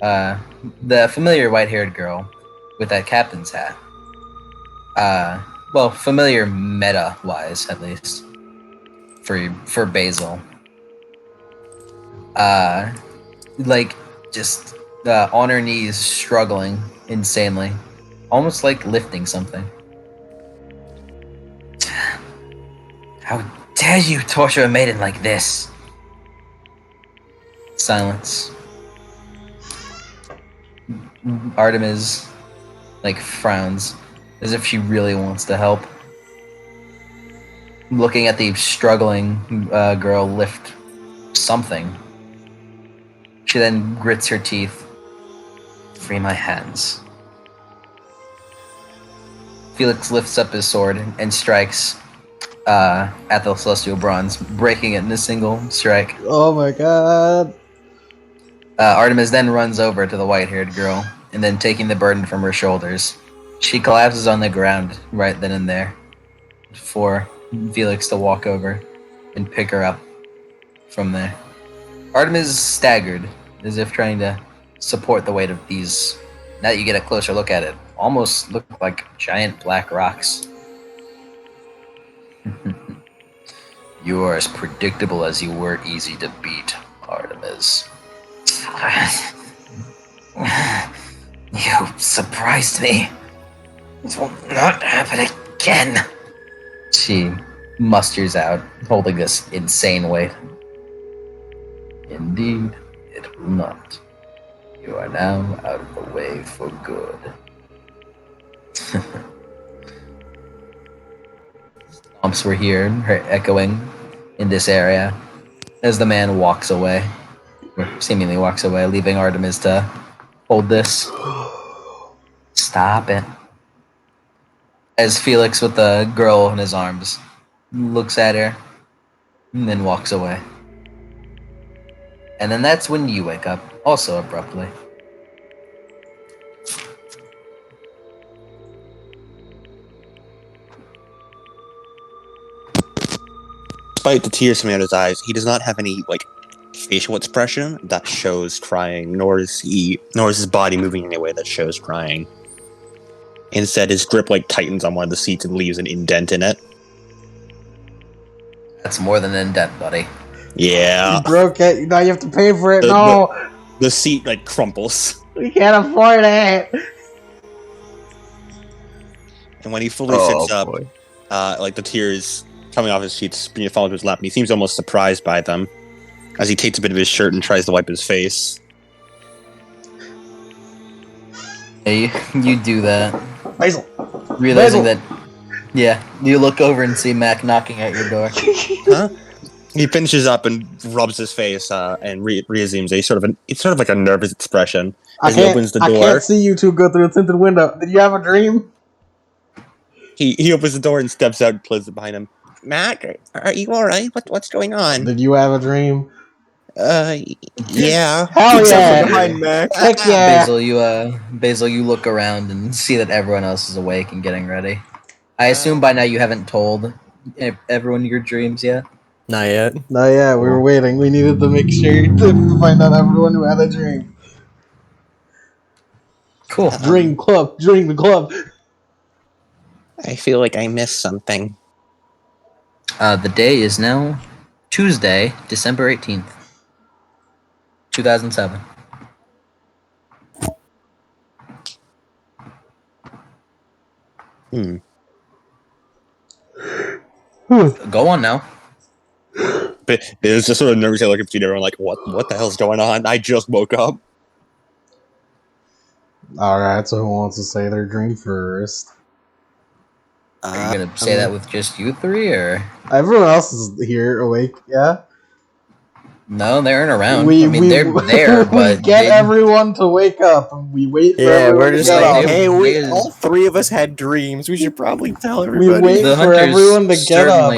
the familiar white-haired girl with that captain's hat. Well, familiar meta-wise, at least, for Basil. Like, just on her knees, struggling insanely, almost like lifting something. How dare you torture a maiden like this? Silence. Artemis, frowns, as if she really wants to help. Looking at the struggling girl lift something. She then grits her teeth. Free my hands. Felix lifts up his sword and strikes at the celestial bronze, breaking it in a single strike. Oh my god. Artemis then runs over to the white-haired girl, and then taking the burden from her shoulders, she collapses on the ground right then and there, for Felix to walk over and pick her up from there. Artemis is staggered, as if trying to support the weight of these, now that you get a closer look at it, almost look like giant black rocks. You are as predictable as you were easy to beat, Artemis. You surprised me. This will not happen again. She musters out, holding this insane weight. Indeed, it will not. You are now out of the way for good. Stomps were here, echoing in this area, as the man walks away, or seemingly walks away, leaving Artemis to hold this. Stop it. As Felix, with the girl in his arms, looks at her, and then walks away. And then that's when you wake up, also abruptly. Despite the tears coming out of his eyes, he does not have any facial expression that shows crying, nor is his body moving in a way that shows crying. Instead, his grip tightens on one of the seats and leaves an indent in it. That's more than an indent, buddy. Yeah. You broke it. Now you have to pay for it. No. The seat crumples. We can't afford it. And when he fully sits up, the tears coming off his cheeks, falling to his lap, and he seems almost surprised by them as he takes a bit of his shirt and tries to wipe his face. Hey, you do that. Basil. Realizing that, yeah, you look over and see Mac knocking at your door. Huh? He finishes up and rubs his face and reassumes it's sort of like a nervous expression as he opens the door. I can't see you two go through the tinted window. Did you have a dream? He opens the door and steps out and closes it behind him. Mac, are you all right? What's going on? Did you have a dream? Yeah. Hell yeah! Behind Mac. Heck yeah! Basil, you look around and see that everyone else is awake and getting ready. I assume by now you haven't told everyone your dreams yet. Not yet. Not yet. We were waiting. We needed to make sure to find out everyone who had a dream. Cool. Dream the club. I feel like I missed something. The day is now Tuesday, December 18th, 2007. Go on now. But it was just sort of nervous looking between everyone, what the hell's going on? I just woke up. Alright, so who wants to say their dream first? Are you gonna say that with just you three, or everyone else is here awake? Yeah. No, they aren't around. They're there, but we get everyone to wake up, and we wait for everyone we're just to get up. hey, all three of us had dreams. We should probably tell everybody. We wait for everyone to get up.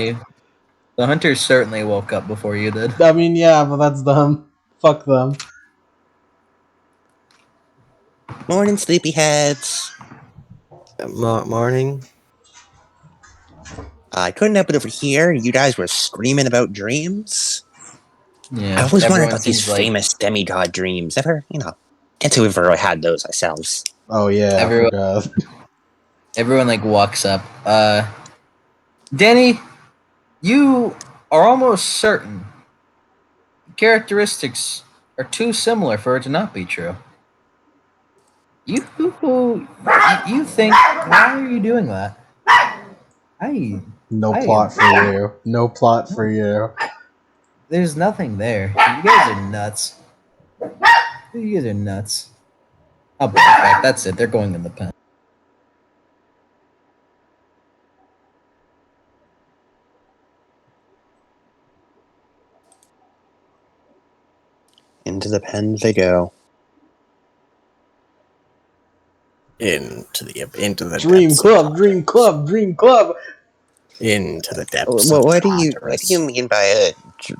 The hunters certainly woke up before you did. I mean, yeah, but that's dumb. Fuck them. Morning, sleepyheads. Morning. I couldn't help it over here. You guys were screaming about dreams. Yeah, I always wondered about these famous demigod dreams. Ever, Can't say we've ever had those ourselves. Oh yeah, Everyone- I forgot. Everyone like walks up. Danny, you are almost certain characteristics are too similar for it to not be true. You think? Why are you doing that? No I plot am- for you. No plot for you. There's nothing there. You guys are nuts. You guys are nuts. I'll be right back. That's it. They're going in the pen. Into the pen they go. Into the Dream depths club, of dream club, dream club. into the depths. What, of what do you Tartarus. mean by a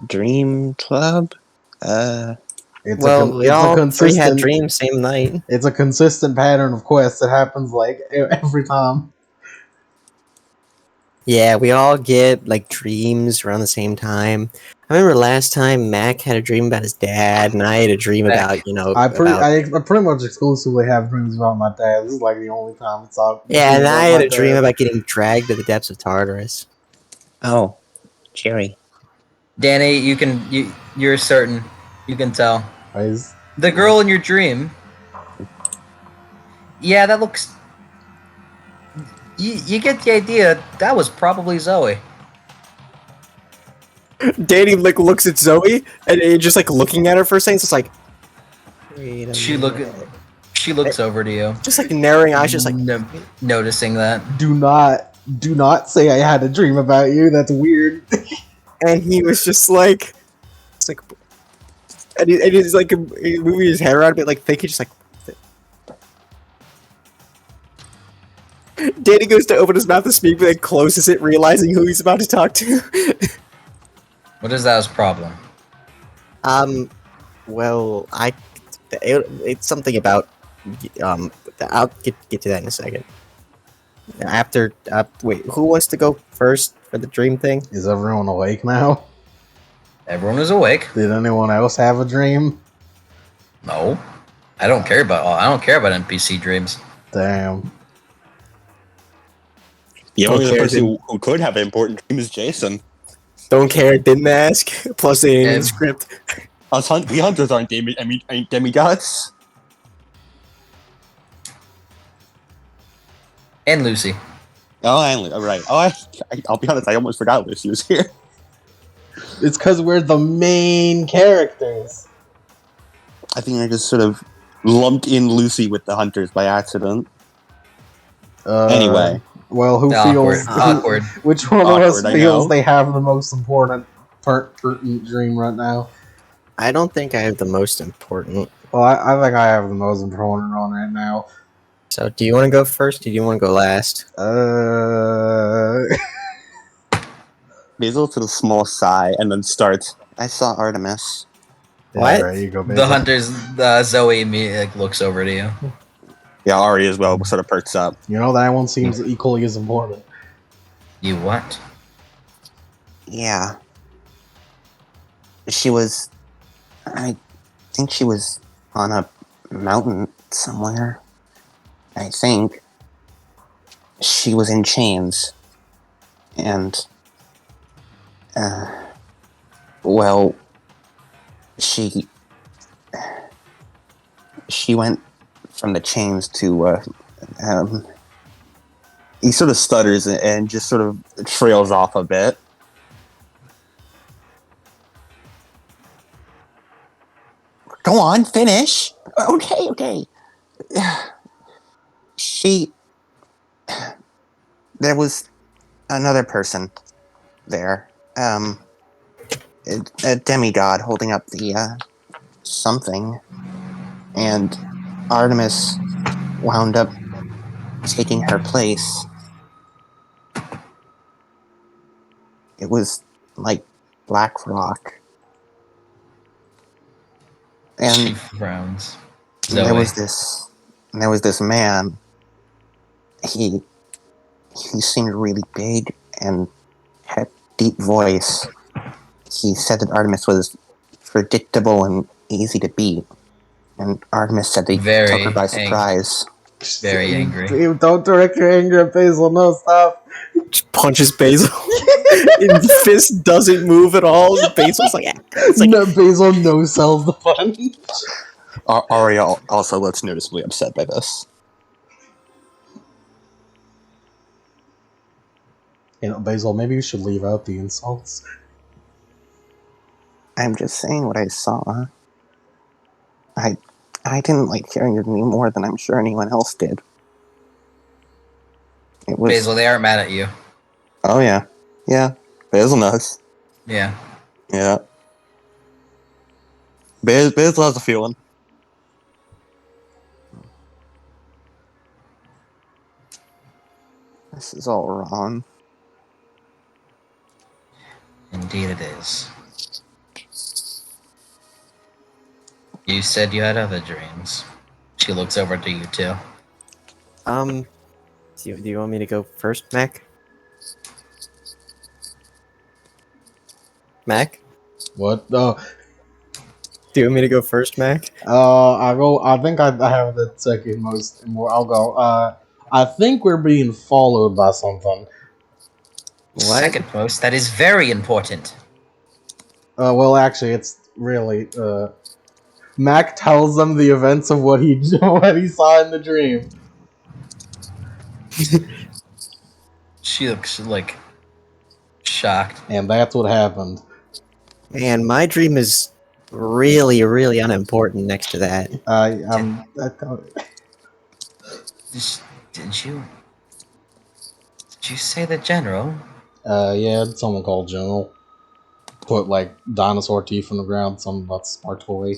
dream club? It's Well, we it's a all three had consistent dreams same night. it's a consistent pattern of quests that happens like every time. Yeah, we all get like dreams around the same time. I remember last time Mac had a dream about his dad, and I had a dream Mac. about I about pretty much exclusively have dreams about my dad. This is like the only time it's all yeah, and I about had my a dream dad. about getting dragged to the depths of Tartarus. oh, Jerry. Danny, you're certain. You can tell. Is- The girl in your dream. Yeah, that looks. You get the idea. That was probably Zoe. Danny like looks at Zoe and just like looking at her for a second. It's like, wait a She minute. She looks over to you, Just like narrowing eyes, just like noticing that. do not say I had a dream about you. That's weird. and he was just like, it's like, and he's like moving his head around a bit, like thinking, just like. Danny goes to open his mouth to speak, but then closes it, realizing who he's about to talk to. What is that problem? Well, it's something about, I'll get to that in a second. After, wait, who wants to go first for the dream thing? Is everyone awake now? Everyone is awake. Did anyone else have a dream? No, I don't care about NPC dreams. Damn. The only Okay, person who could have an important dream is Jason. Don't care, didn't ask. Plus, it ain't in the And- script. We hunters aren't ain't demigods. And Lucy. Oh, right. Oh, I'll be honest. I almost forgot Lucy was here. It's because we're the main characters. I think I just sort of lumped in Lucy with the hunters by accident. Anyway. Well, who Awkward. feels... Awkward. Which one Awkward, of us I feels know. they have the most important pertinent dream right now? I don't think I have the most important. Well, I think I have the most important one right now. So, do you want to go first, or do you want to go last? Basil to the small sigh and then starts. I saw Artemis. What? There you go, baby. The hunters, Zoe immediately looks over to you. Yeah, Ari as well sort of perks up. You know, that one seems equally as important. You what? Yeah. She was. I think she was on a mountain somewhere. I think. She was in chains. And. Well. She went from the chains to. He sort of stutters and just sort of trails off a bit. Go on, finish. Okay. There was another person there. A demigod holding up the, something. And Artemis wound up taking her place. It was like black rock. She And frowns. there Zoe. was this man. He seemed really big and had a deep voice. He said that Artemis was predictable and easy to beat. And Artemis said they Very took her by surprise. Very angry. Don't direct your anger at Basil. No, stop. Just punches Basil. And the fist doesn't move at all. Basil's like, it's like No, Basil no sells the punch. Arya also looks noticeably upset by this. Basil, maybe you should leave out the insults. I'm just saying what I saw. I didn't like hearing your name more than I'm sure anyone else did. It was Basil, they aren't mad at you. Oh yeah. Basil knows. Yeah. Yeah. Basil has a feeling. This is all wrong. Indeed it is. You said you had other dreams. She looks over to you too. do you want me to go first, Mac? Mac? What? Do you want me to go first, Mac? I go. I think I have the second most. I'll go. I think we're being followed by something. What? Second most, that is very important. Well, actually, it's really. Mac tells them the events of what he saw in the dream. She looks like shocked. And that's what happened. Man, my dream is really, really unimportant next to that. Did you say the general? Yeah, someone called General. Put, like, dinosaur teeth in the ground, something about smart toy.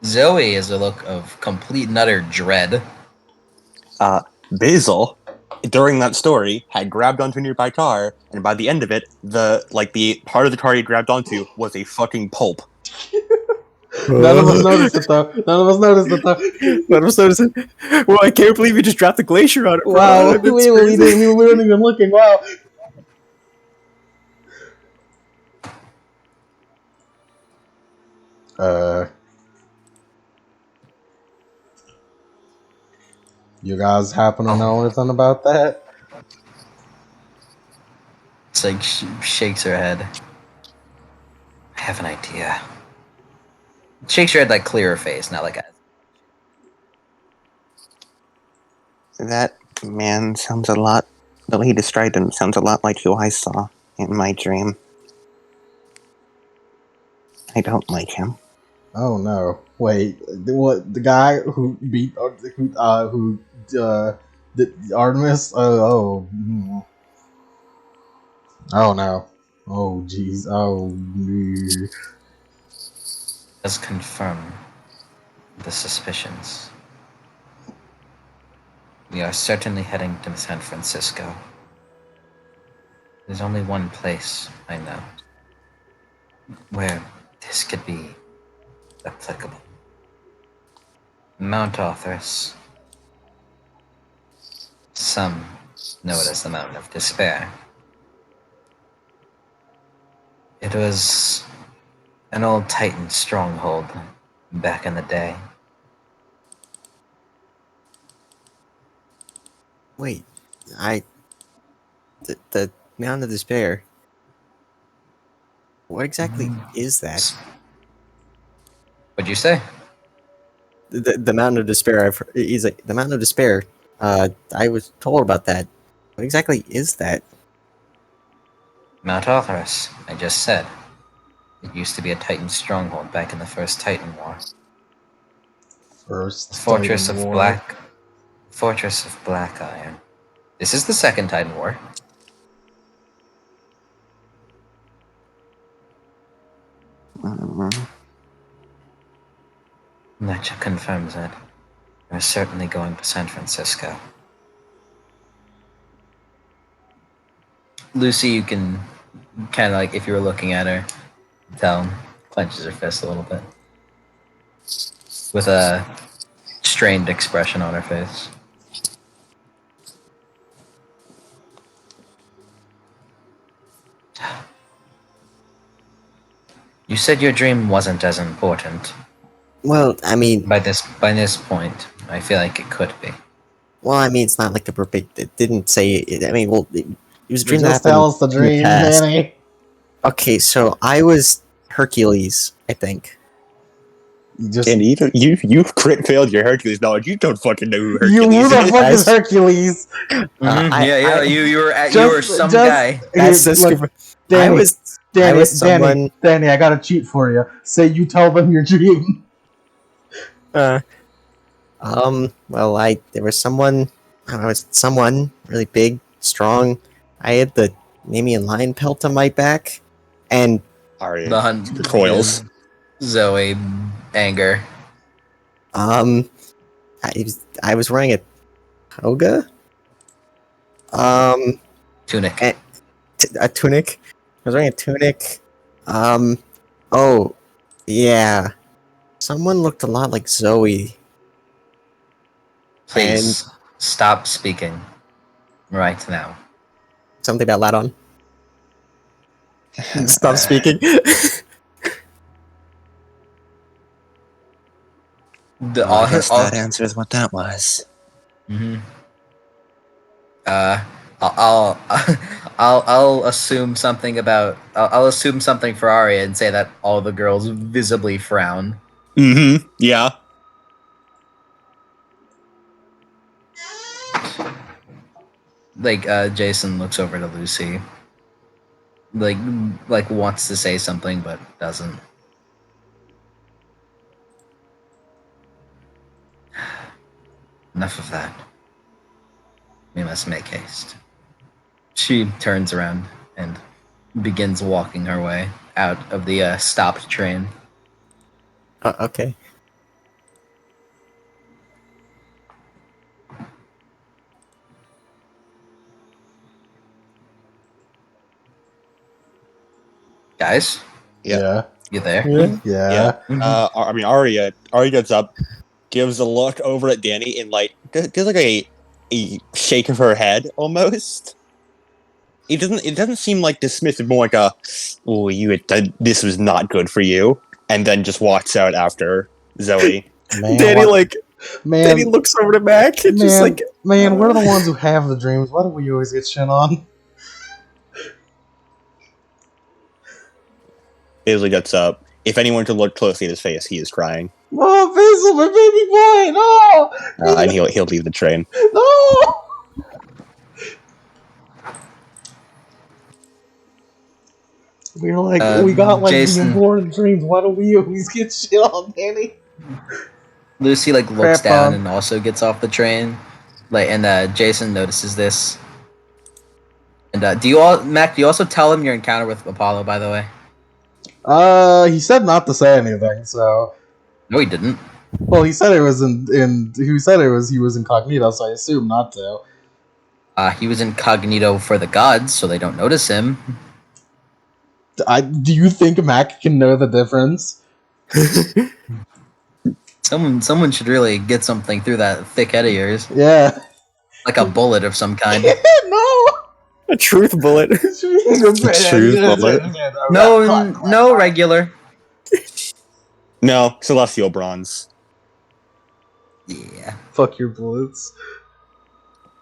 Zoe is a look of complete and utter dread. Basil, during that story, had grabbed onto a nearby car, and by the end of it, the part of the car he grabbed onto was a fucking pulp. None of us noticed it though. None of us noticed it. Well, I can't believe you just dropped the glacier on it. Bro. Wow, we weren't even looking. Wow. You guys happen to know anything about that? It's like she shakes her head. I have an idea. Shakes her head like clear her face, not like a... That man sounds a lot. The way he described him sounds a lot like who I saw in my dream. I don't like him. Oh no! Wait, what? The guy who beat Artemis? Oh no! Oh jeez! Oh. Does confirm the suspicions. We are certainly heading to San Francisco. There's only one place I know where this could be applicable. Mount Arthurus. Some know it as the Mountain of Despair. It was an old Titan stronghold back in the day. Wait, the Mountain of Despair. What exactly is that? What'd you say? The Mountain of Despair. He's like the Mountain of Despair. I was told about that. What exactly is that? Mount Arthurus, I just said. It used to be a Titan stronghold back in the First Titan War. Fortress of Black Iron. This is the Second Titan War. That confirms it. We're certainly going to San Francisco. Lucy, you can kind of like, if you were looking at her, tell, clenches her fist a little bit. With a strained expression on her face. You said your dream wasn't as important. Well, I mean, By this point, I feel like it could be. it's not like a big. It didn't say. I mean, well, it was a dream that Just happened tell us the in dream, past. Danny. Okay, so I was Hercules, I think. And you crit failed your Hercules knowledge. You don't fucking know who You who Hercules the is. fuck is Hercules? You were some Just guy. That's the look, super. Danny, I was someone. Danny, I got a cheat for you. Say you tell them your dream. Well, there was someone. I don't know, it's someone really big, strong. I had the Nemean lion pelt on my back, and Alright, The hunt coils. Zoe anger. I was wearing a toga, Tunic. and a tunic. I was wearing a tunic. Oh, yeah. Someone looked a lot like Zoe. Please stop speaking right now. Something about Ladon. Stop speaking. I guess that answers what that was. Mm-hmm. I'll I'll assume something about I'll assume something for Arya and say that all the girls visibly frown. Mm-hmm. Yeah. Like Jason looks over to Lucy. Like wants to say something but doesn't. Enough of that. We must make haste. She turns around and begins walking her way out of the stopped train. Okay. Guys, Yeah. you there? Yeah. Arya gets up, gives a look over at Danny, and like does like a shake of her head almost. It doesn't seem like dismissive, more like a oh this was not good for you, and then just walks out after Zoe. Man, Danny man, looks over to Mac and just like man, we're the ones who have the dreams. Why do we always get shit on? Basil gets up. If anyone could look closely at his face, he is crying. Oh, Basil, my baby boy, no! And he'll leave the train. No! We're like, we got like Jason. the important dreams. Why do we always get shit on, Danny? Lucy looks Crap down on. and also gets off the train. Jason notices this. And do you also tell him your encounter with Apollo, by the way? He said not to say anything, so. No, he didn't. Well, he said it was he was incognito, so I assume not to. He was incognito for the gods, so they don't notice him. Do you think Mac can know the difference? Someone should really get something through that thick head of yours. Yeah. Like a bullet of some kind. No! a truth bullet. Truth bullet. No, regular. No, celestial bronze. Yeah. Fuck your bullets.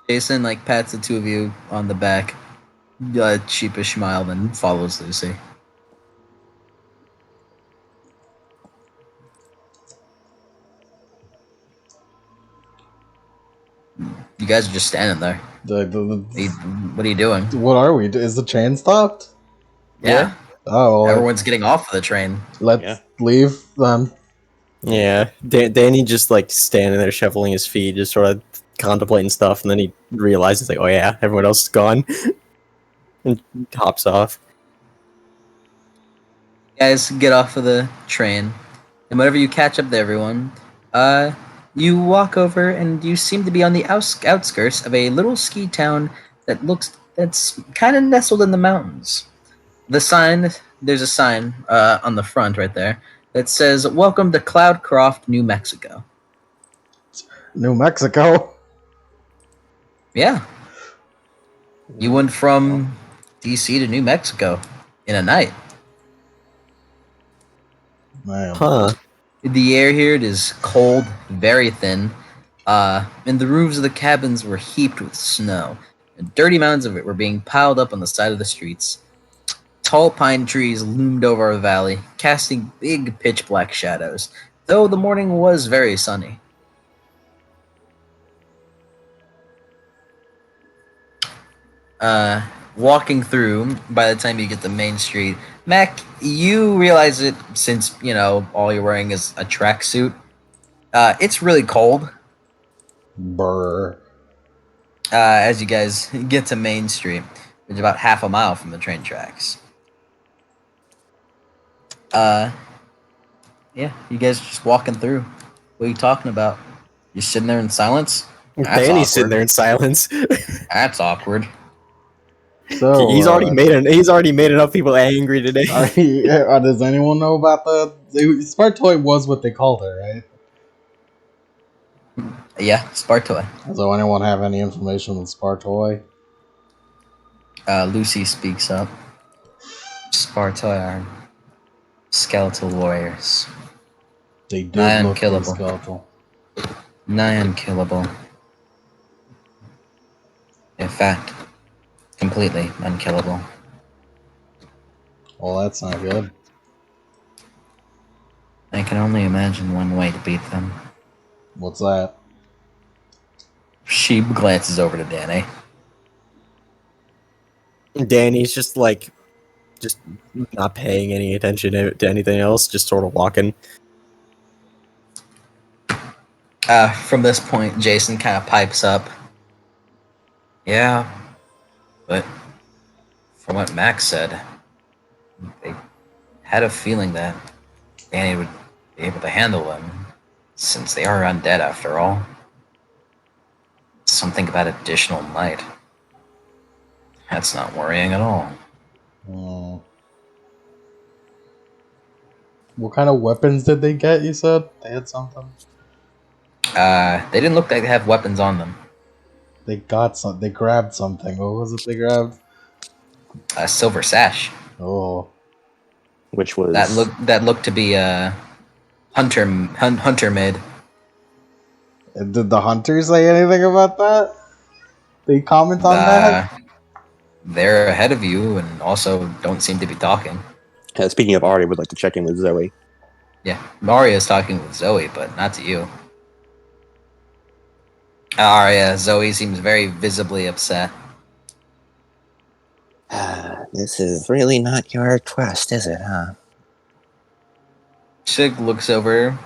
Jason pats the two of you on the back. Sheepish smile, then follows Lucy. You guys are just standing there. What are you doing? What are we? Is the train stopped? Yeah. Oh, well, Everyone's getting off of the train. let's leave then. Yeah, Danny just standing there shoveling his feet, just sort of contemplating stuff, and then he realizes oh yeah, everyone else is gone, and hops off. You guys get off of the train, and whenever you catch up to everyone, you walk over and you seem to be on the outskirts of a little ski town that's kind of nestled in the mountains. There's a sign on the front right there that says, "Welcome to Cloudcroft, New Mexico." New Mexico? Yeah. You went from DC to New Mexico in a night. Man. Huh. The air here is cold, very thin, and the roofs of the cabins were heaped with snow. And dirty mounds of it were being piled up on the side of the streets. Tall pine trees loomed over our valley, casting big pitch black shadows, though the morning was very sunny. Walking through, by the time you get to Main Street, Mac, you realize it since, all you're wearing is a tracksuit. It's really cold. Brr. As you guys get to Main Street, which is about half a mile from the train tracks. Yeah, you guys are just walking through. What are you talking about? You're sitting there in silence? That's Danny's awkward. sitting there in silence. That's awkward. So he's already made enough people angry today. does anyone know about Spartoy was what they called her, right? Yeah, Spartoy. Does anyone have any information on Spartoy? Lucy speaks up. Spartoy are skeletal warriors. They did Nigh look pretty unkillable. skeletal. Nigh unkillable. In fact, completely unkillable. Well, that's not good. I can only imagine one way to beat them. What's that? She glances over to Danny. Danny's just not paying any attention to anything else, just sort of walking. From this point, Jason kind of pipes up. Yeah, but from what Max said, they had a feeling that Danny would be able to handle them, since they are undead after all. Something about additional might. That's not worrying at all. What kind of weapons did they get, you said? They had something? They didn't look like they have weapons on them. They grabbed something. What was it they grabbed? A silver sash. Oh. Which was That looked to be a hunter mid. Did the hunters say anything about that? They comment on that? They're ahead of you and also don't seem to be talking. Speaking of Ari, I would like to check in with Zoe. Yeah, Maria's talking with Zoe, but not to you. Aria, Zoe seems very visibly upset. This is really not your quest, is it, huh? She looks over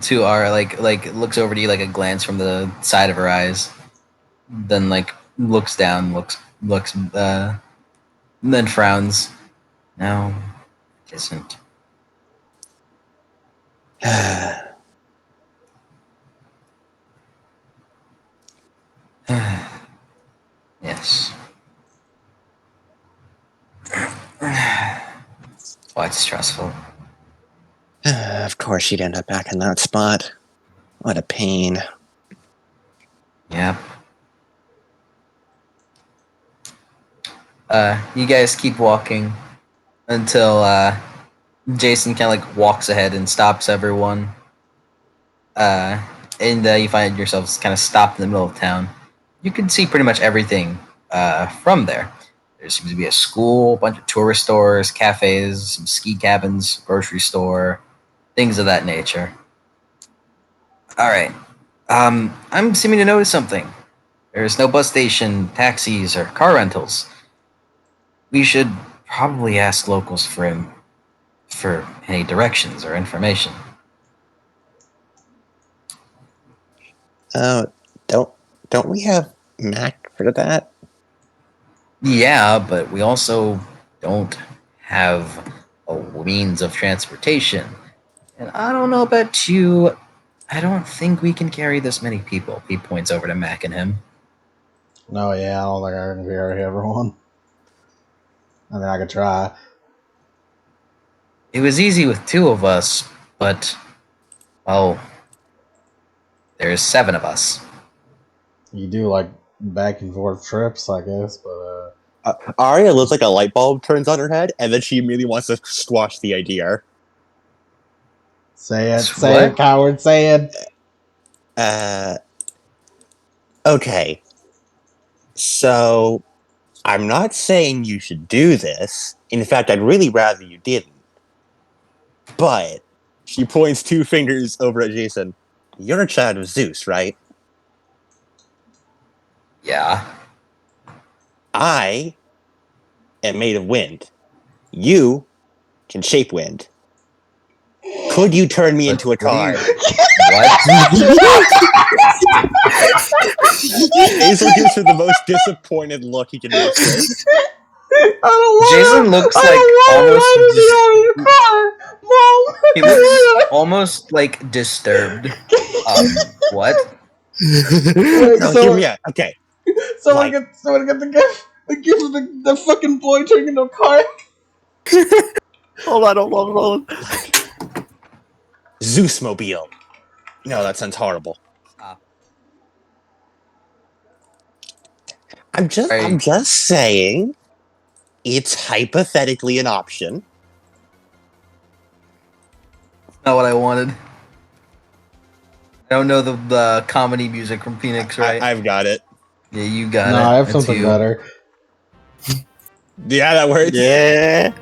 to Aria, like looks over to you like a glance from the side of her eyes. Then looks down, looks and then frowns. No, it isn't. Yes. Quite stressful. Of course she'd end up back in that spot. What a pain. Yep. You guys keep walking until Jason kind of walks ahead and stops everyone. And you find yourselves kind of stopped in the middle of town. You can see pretty much everything from there. There seems to be a school, a bunch of tourist stores, cafes, some ski cabins, grocery store, things of that nature. All right. I'm seeming to notice something. There's no bus station, taxis, or car rentals. We should probably ask locals for any directions or information. Don't we have Mac for that? Yeah, but we also don't have a means of transportation. And I don't know about you, I don't think we can carry this many people. He points over to Mac and him. No, yeah, I don't think I can carry everyone. I mean, I could try. It was easy with 2 of us, but, well, there's 7 of us. You do back and forth trips, I guess, but Arya looks like a light bulb turns on her head, and then she immediately wants to squash the idea. Say it, What? coward, say it. Okay. So, I'm not saying you should do this. In fact, I'd really rather you didn't. But, she points 2 fingers over at Jason. You're a child of Zeus, right? Yeah. I am made of wind. You can shape wind. Could you turn me into a What do car? you? What? Hazel gives her the most disappointed look he can muster. I don't want Jason looks like almost. He looks almost like disturbed. What? Wait, No, hear me out. Okay. someone Like- get the gift. The gift of the fucking boy turning into a car. Hold on. Zeusmobile. No, that sounds horrible. Stop. I'm just saying it's hypothetically an option. Not what I wanted. I don't know the comedy music from Phoenix, right? I've got it. Yeah, you got it. No, I have It's something you. better. Yeah, that works. Yeah.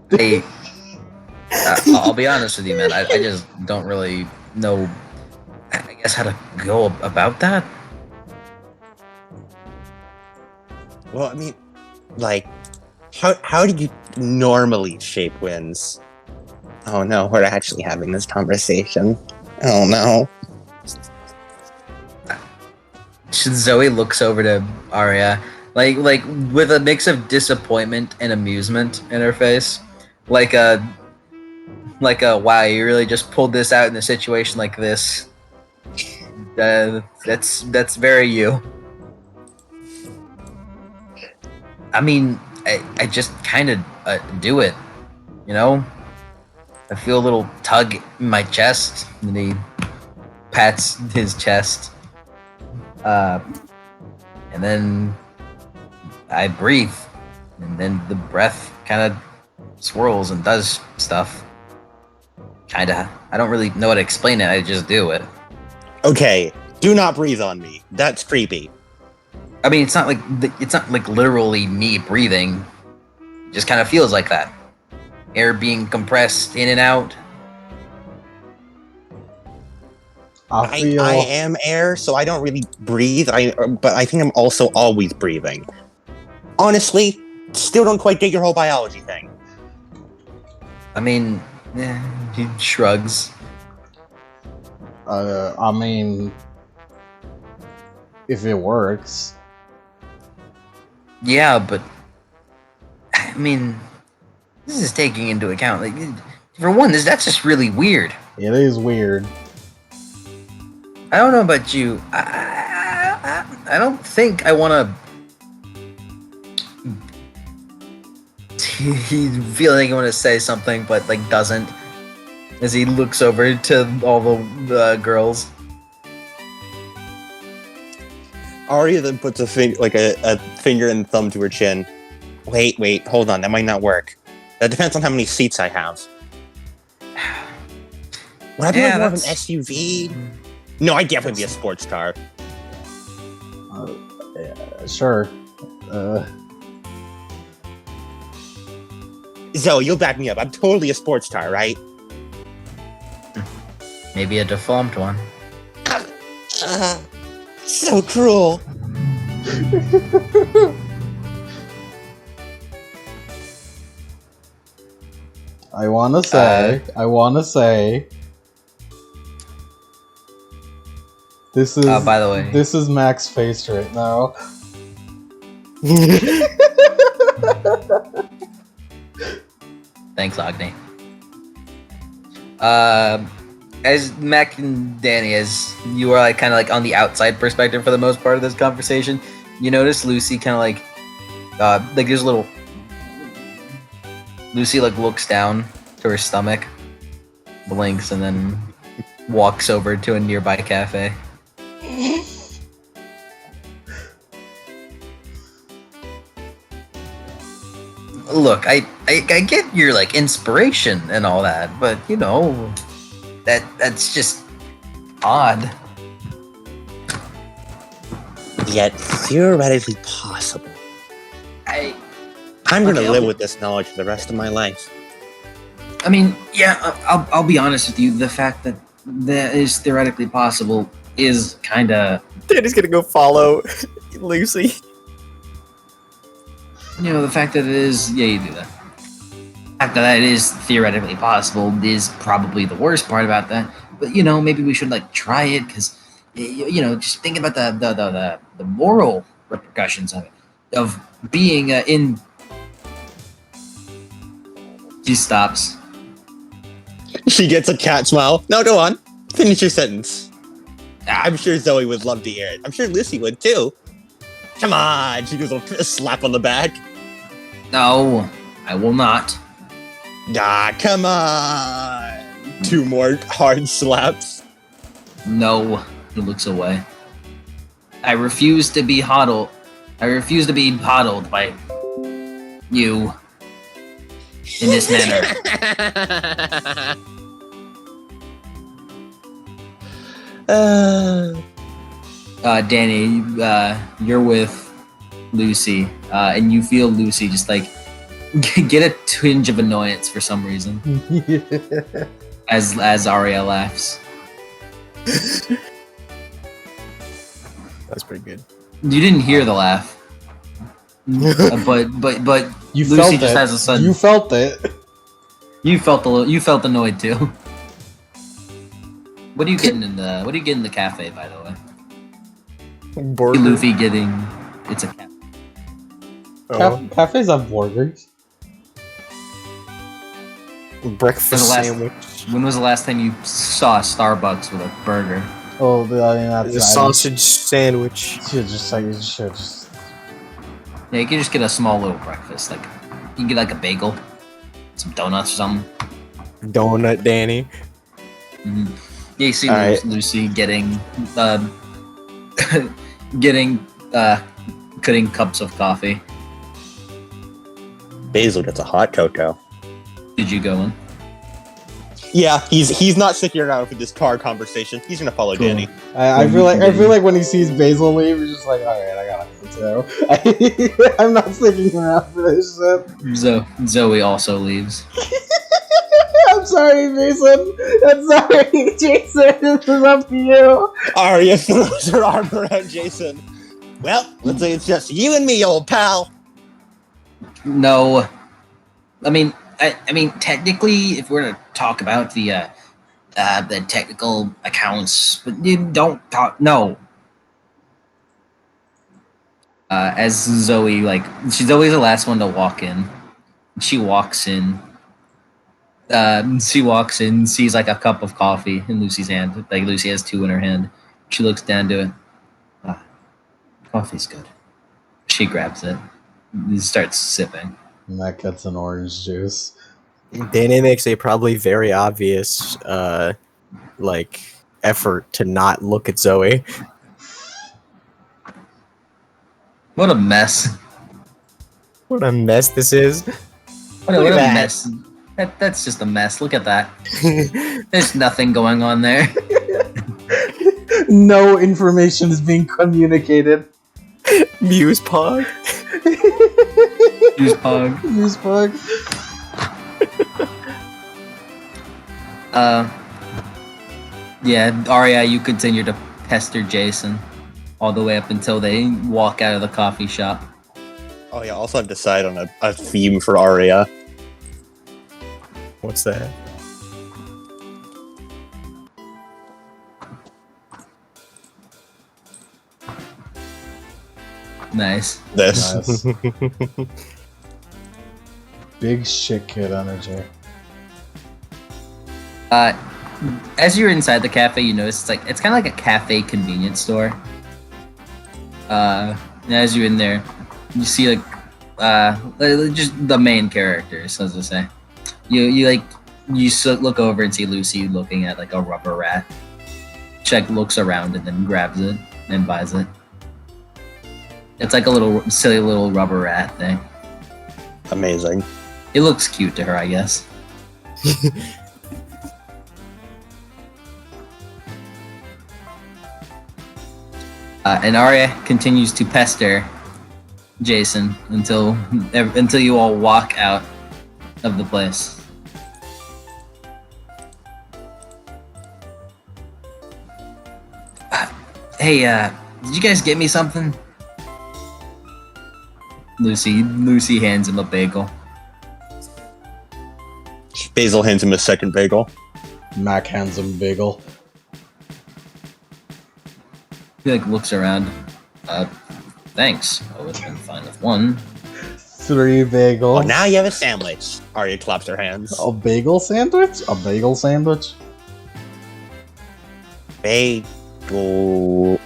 Hey, I'll be honest with you, man. I just don't really know, I guess, how to go about that. Well, I mean, like, how do you normally shape winds? Oh no, we're actually having this conversation. Oh no. Zoe looks over to Arya, like with a mix of disappointment and amusement in her face, like a wow, you really just pulled this out in a situation like this. That's very you. I mean, I just kind of do it, you know. I feel a little tug in my chest, and he pats his chest. And then I breathe, and then the breath kind of swirls and does stuff. Kinda. I don't really know how to explain it. I just do it. Okay, do not breathe on me. That's creepy. I mean, it's not like literally me breathing. It just kind of feels like that. Air being compressed in and out. I am air, so I don't really breathe. But I think I'm also always breathing. Honestly, still don't quite get your whole biology thing. I mean, he shrugs. I mean, if it works. Yeah, but I mean, this is taking into account, like, for one, that's just really weird. It is weird. I don't know about you. I don't think I want to. He's feeling like I want to say something, but like doesn't. As he looks over to all the girls. Arya then puts a finger and thumb to her chin. Wait, hold on. That might not work. That depends on how many seats I have. Would I be more of an SUV? No, I'd definitely be a sports car. Yeah, sure. Zoe, you'll back me up. I'm totally a sports car, right? Maybe a deformed one. So cruel. I wanna say. This is. By the way, this is Mac's face right now. thanks, Agni. As Mac and Danny, as you are like kind of like on the outside perspective for the most part of this conversation, you notice Lucy kind of like there's a little. Lucy like looks down to her stomach, blinks, and then walks over to a nearby cafe. look, I get your like inspiration and all that, but you know, that's just odd. Yet theoretically possible. I'm gonna live with this knowledge for the rest of my life. I mean, yeah, I'll be honest with you. The fact that that is theoretically possible is kind of. Danny's gonna go follow Lucy. You know, the fact that it is. Yeah, you do that. The fact that it is theoretically possible is probably the worst part about that. But you know, maybe we should like try it because, you know, just think about the moral repercussions of it, of being in. She stops. She gets a cat smile. No, go on. Finish your sentence. I'm sure Zoe would love to hear it. I'm sure Lucy would too. Come on. She gives a slap on the back. No, I will not. Ah, come on. 2 more hard slaps. No, he looks away. I refuse to be coddled. I refuse to be coddled by you in this manner. Danny, you're with Lucy, and you feel Lucy just like get a twinge of annoyance for some reason. As Arya laughs. That's pretty good. You didn't hear the laugh. But You Lucy felt just it. has a sudden. You felt it. You felt annoyed too. What are you getting in the cafe, by the way? Burger. Luffy getting it's a cafe. Oh, Cafes have burgers. breakfast sandwich. When was the last time you saw a Starbucks with a burger? Oh, I mean that's It's a sausage sandwich. Should just. Yeah, you can just get a small little breakfast. Like you can get like a bagel, some donuts or something. Donut Danny. Mm-hmm. Yeah, you see Alright. Lucy getting cutting cups of coffee. Basil gets a hot cocoa. Did you go in? Yeah, he's not sticking around for this car conversation. He's gonna follow Cool. Danny. I feel like when he sees Basil leave, he's just like, all right, I gotta go too. I'm not sticking around for this shit. Zoe also leaves. I'm sorry, Jason. I'm sorry, Jason. This is up to you. Arya throws her arm around Jason. Well, let's say it's just you and me, old pal. No, I mean technically, if we're to talk about the technical accounts, but you don't talk. No. As Zoe, she's always the last one to walk in. She walks in. Sees like a cup of coffee in Lucy's hand. Like Lucy has 2 in her hand. She looks down to it. Coffee's good. She grabs it and starts sipping. And that gets an orange juice. Danny makes a probably very obvious effort to not look at Zoe. What a mess. What a mess this is. What a Look at that. mess. That's just a mess. Look at that. There's nothing going on there. No information is being communicated. Muse Pog. Use Pog. Use bug. Yeah, Arya, you continue to pester Jason all the way up until they walk out of the coffee shop. Oh yeah, also I've decided on a theme for Arya. What's that? Nice. This. Nice. Big shit kid energy. As you're inside the cafe, you notice it's kind of like a cafe convenience store. And as you're in there, you see just the main characters, as I say. You look over and see Lucy looking at like a rubber rat. Check looks around and then grabs it and buys it. It's like a little silly little rubber rat thing. Amazing. It looks cute to her, I guess. And Arya continues to pester Jason until you all walk out of the place. Hey, did you guys get me something? Lucy hands him a bagel. Basil hands him a second bagel. Mac hands him a bagel. He looks around. Thanks. I would have been fine with one. 3 bagels. Oh, now you have a sandwich. Arya claps her hands. A bagel sandwich? A bagel sandwich? Bagel.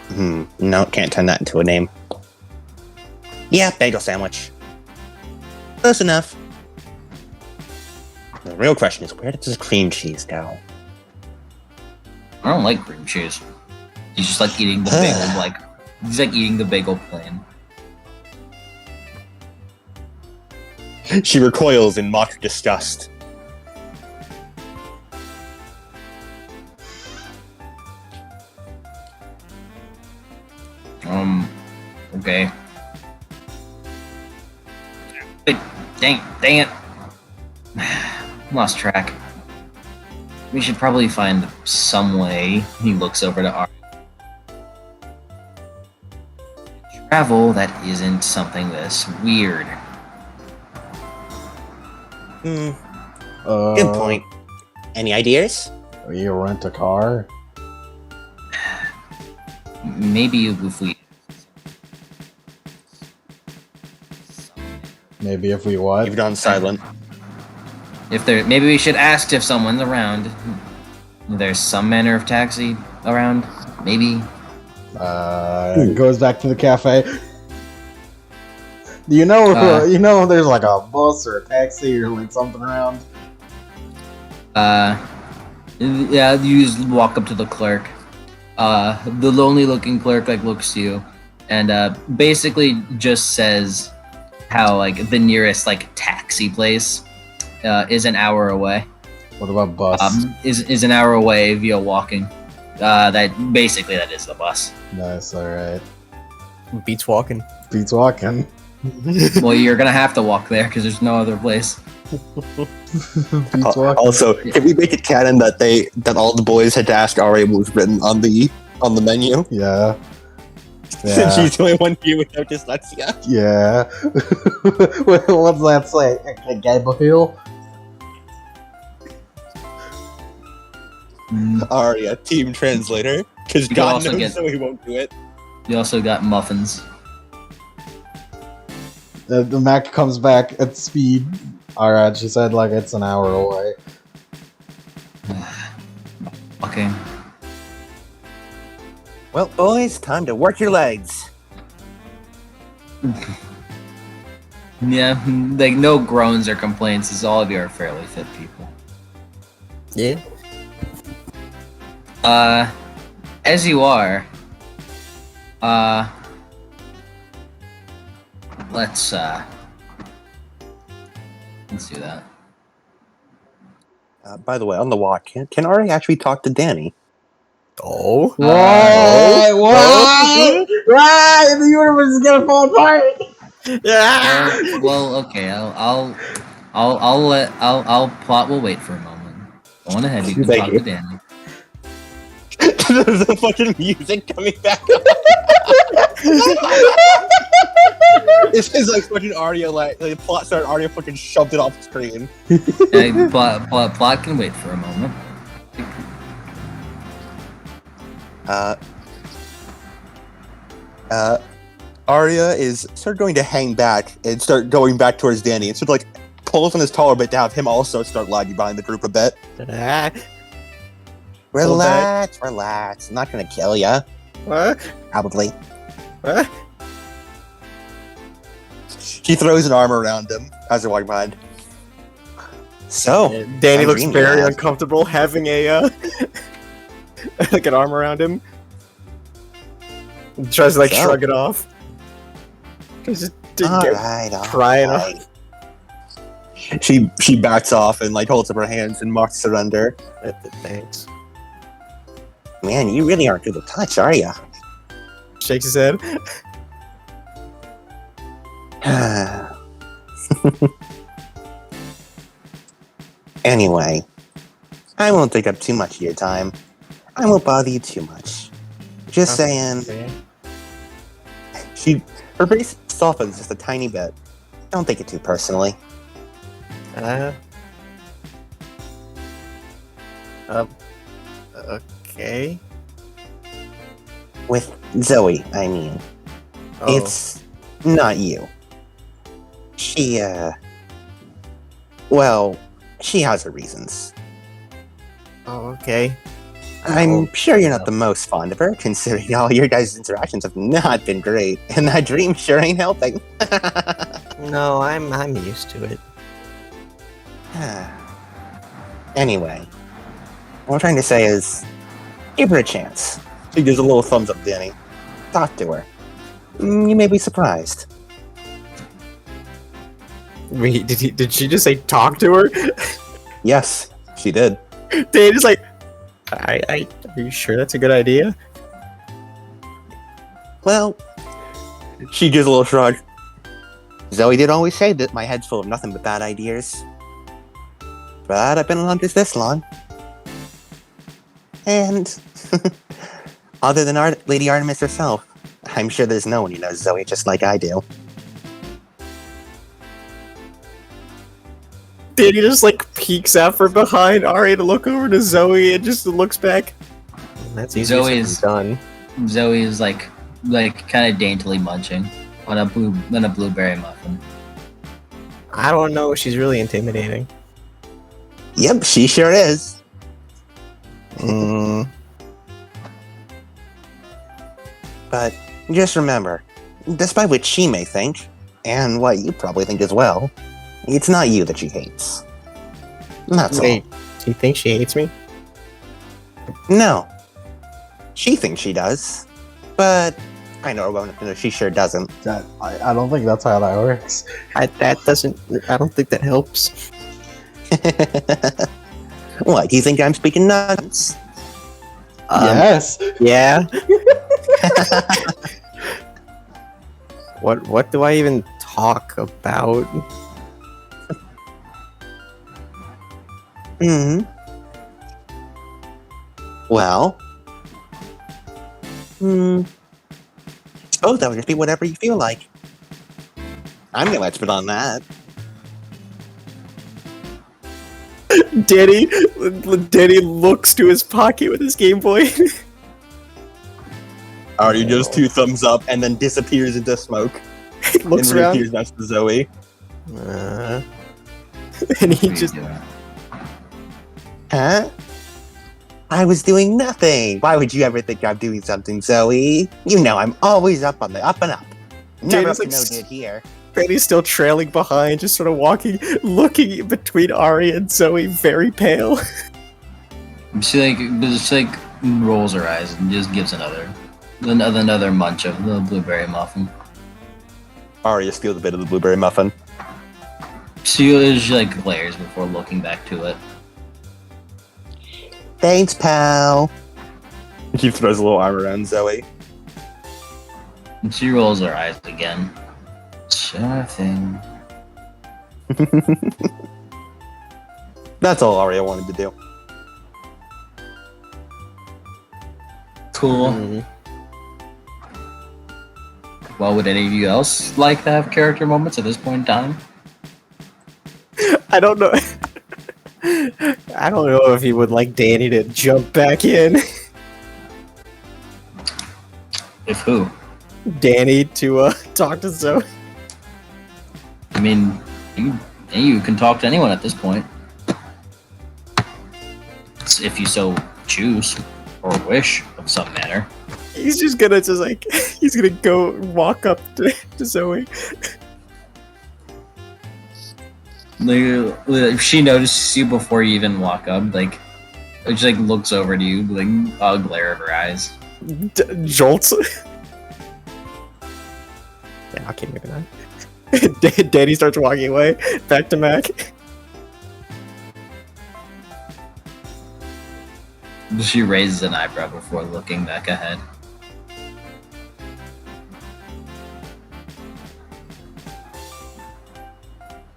No, can't turn that into a name. Yeah, bagel sandwich. Close enough. The real question is, where does this cream cheese go? I don't like cream cheese. He's just like eating the bagel, he's like eating the bagel plain. She recoils in mock disgust. Okay. Wait, dang it. Lost track. We should probably find some way. He looks over to Arya. Travel that isn't something this weird. Good point. Any ideas? You rent a car? Maybe if we... Maybe if we what? You've gone silent. Maybe we should ask if someone's around. If there's some manner of taxi around. Maybe. Goes back to the cafe. Do you know there's like a bus or a taxi or like something around? Yeah, you just walk up to the clerk. The lonely looking clerk looks to you and basically just says how the nearest taxi place is an hour away. What about bus? Is an hour away via walking. That is the bus. Nice, alright. Beats walking. Beats walking. Well, you're gonna have to walk there because there's no other place. Beats walking. Also, can we make it canon that all the boys had to ask Arya what was written on the menu? Yeah. Since she's the only one here without dyslexia. Yeah. What's that say? Gabriel? Arya, team translator. Because You God also knows get- so he won't do it. You also got muffins. The Mac comes back at speed. Alright, she said it's an hour away. Okay. Well, boys, time to work your legs. Yeah, no groans or complaints, as all of you are fairly fit people. Yeah. As you are, let's do that. By the way, on the walk, can Arya actually talk to Danny? Oh. What? What? The universe is gonna fall apart. Yeah. Well, okay. I'll plot. We'll wait for a moment. Go on ahead. You can Thank talk you. to Danny. There's the fucking music coming back up. This is fucking Arya, the plot started, Arya fucking shoved it off the screen. Plot can wait for a moment. Arya is sort of going to hang back and start going back towards Danny and sort of pulls on his collar bit to have him also start lagging behind the group a bit. Relax. I'm not gonna kill ya. What? Probably. What? He throws an arm around him as they're walking behind. So, Danny I'm looks green very glass. uncomfortable having a an arm around him. He tries to So. shrug it off. Just didn't get Alright. crying off. She backs off and like holds up her hands and marks surrender. Thanks. Man, you really aren't good to touch, are you? Shakes his head. Anyway, I won't take up too much of your time. I won't bother you too much. Just saying. Her face softens just a tiny bit. Don't take it too personally. Okay. With Zoe, I mean. Oh. It's not you. She, well, she has her reasons. Oh, okay. I'm sure you're not the most fond of her, considering all your guys' interactions have not been great, and that dream sure ain't helping. No, I'm used to it. Anyway, what I'm trying to say is, give her a chance. She gives a little thumbs up, Danny. Talk to her. You may be surprised. Wait, did she just say talk to her? Yes, she did. Danny's like, are you sure that's a good idea? Well, she gives a little shrug. Zoe did always say that my head's full of nothing but bad ideas. But I've been on this long. And other than Lady Artemis herself, I'm sure there's no one who knows Zoe just like I do. Danny just like peeks out from behind Ari to look over to Zoe and just looks back. That's easy. Done. Zoe is like kind of daintily munching on a blueberry muffin. I don't know. She's really intimidating. Yep, she sure is. But just remember, despite what she may think, and what you probably think as well, it's not you that she hates. That's all. Wait, do you think she hates me? No. She thinks she does. But I know her well enough to know she sure doesn't. I don't think that's how that works. I don't think that helps. What, do you think I'm speaking nonsense? Yes. Yeah. What do I even talk about? Well. Oh, that would just be whatever you feel like. I'm no expert on that. Danny looks to his pocket with his Game Boy. Already just 2 thumbs up and then disappears into smoke. Looks and around. reappears next to Zoe. And he just... Huh? I was doing nothing. Why would you ever think I'm doing something, Zoe? You know I'm always up on the up and up. Never up to no good here. Danny's still trailing behind, just sort of walking, looking between Ari and Zoe, very pale. She rolls her eyes and just gives another munch of the blueberry muffin. Arya steals a bit of the blueberry muffin. She glares before looking back to it. Thanks, pal. He throws a little arm around Zoe. And she rolls her eyes again. Sure thing. That's all Arya wanted to do. Cool. Well, would any of you else like to have character moments at this point in time? I don't know. I don't know if he would like Danny to jump back in. If who? Danny to talk to Zoe. I mean, you can talk to anyone at this point. If you so choose, or wish, of some manner. He's just gonna he's gonna go walk up to Zoe. If she notices you before you even walk up, she looks over to you, a glare of her eyes. Jolts. Yeah, okay, maybe not. Danny starts walking away, back to Mac. She raises an eyebrow before looking back ahead.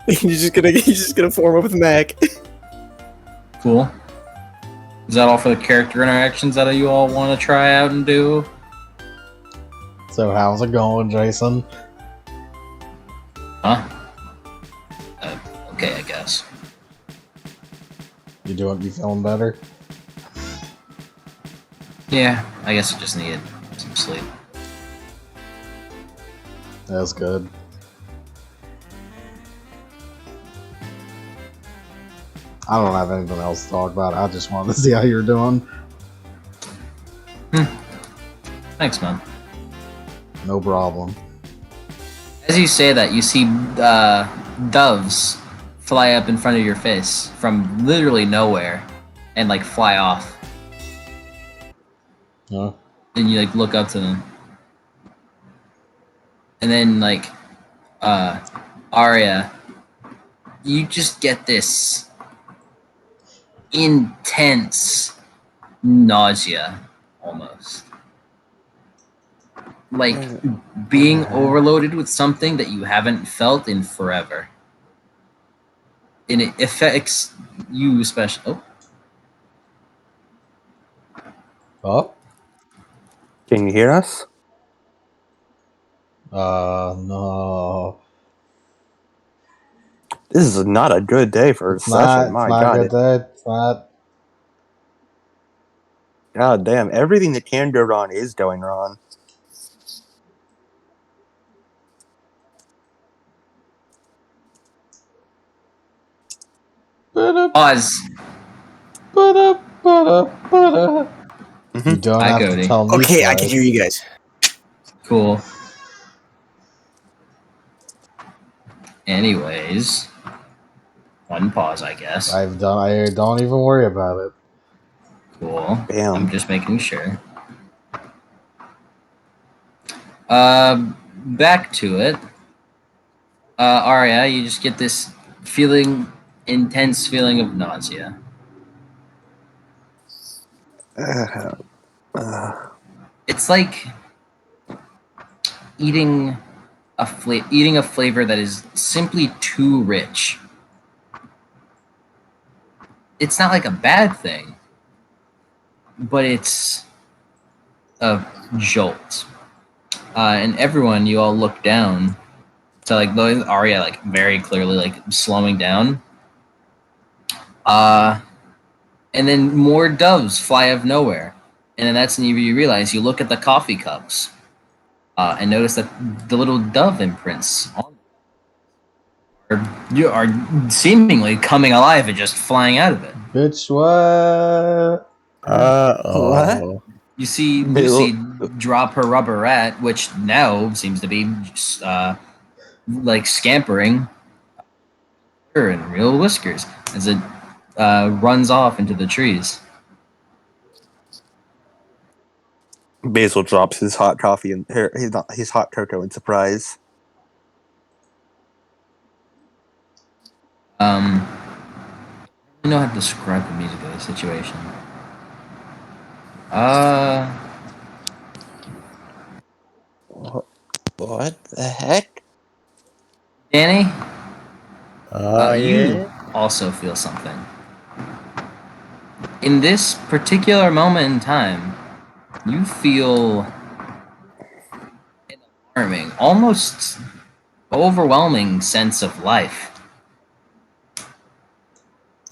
He's just gonna form up with Mac. Cool. Is that all for the character interactions that you all want to try out and do? So how's it going, Jason? Huh? Okay, I guess. You feeling better? Yeah, I guess I just needed some sleep. That's good. I don't have anything else to talk about. I just wanted to see how you're doing. Thanks, man. No problem. As you say that, you see doves fly up in front of your face from literally nowhere and like fly off. Huh? And you like look up to them. And then like Arya, you just get this intense nausea almost. Like being overloaded with something that you haven't felt in forever. And it affects you especially. Oh? Can you hear us? No. This is not a good day for a session. It's My not God. a good day. It's not. God damn. Everything that can go wrong is going wrong. Pause. You don't Hi, have Cody. to tell me Okay, twice. I can hear you guys. Cool. Anyways, one pause, I guess. I don't even worry about it. Cool. Bam. I'm just making sure. Back to it. Arya, you just get this intense feeling of nausea. It's like eating a flavor that is simply too rich. It's not like a bad thing, but it's a jolt. And everyone, you all look down. So like Arya, like very clearly, like slowing down. And then more doves fly out of nowhere, and then that's when you realize you look at the coffee cups, and notice that the little dove imprints on are seemingly coming alive and just flying out of it. Bitch, what? Oh. You see Lucy drop her rubber rat, which now seems to be like scampering her in real whiskers as it runs off into the trees. Basil drops his hot coffee and his hot cocoa in surprise. I don't know how to describe the music of the situation. What the heck? Danny, Yeah. you also feel something. In this particular moment in time, you feel an alarming, almost overwhelming sense of life.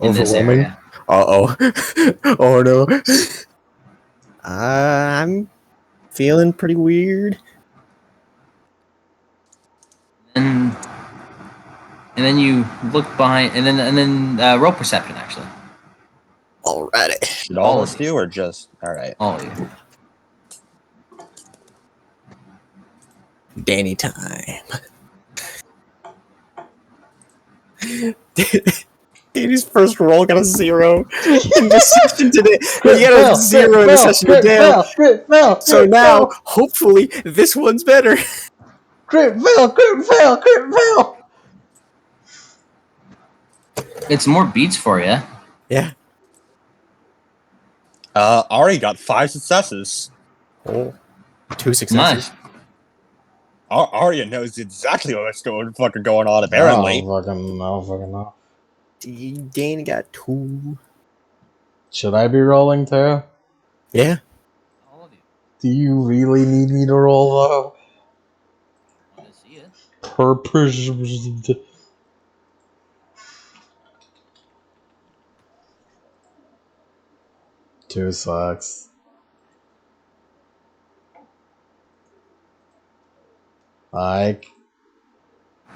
In this Overwhelming? area. Uh-oh. Oh no. I'm feeling pretty weird. And then you look behind, and then roll perception actually. Alrighty. Should all of us do, or just alright? All of you. Danny time. Danny's first roll got a 0 in the session today. He got a 0 in the session today. So now, hopefully, this one's better. Crit fail. It's more beats for you. Yeah. Ari got 5 successes. Oh, 2 successes. Arya knows exactly what's fucking going on, I apparently. don't fucking know. Dane got 2. Should I be rolling too? Yeah. All of you. Do you really need me to roll though? I want to see it. Purpose. 2 sucks. Mike,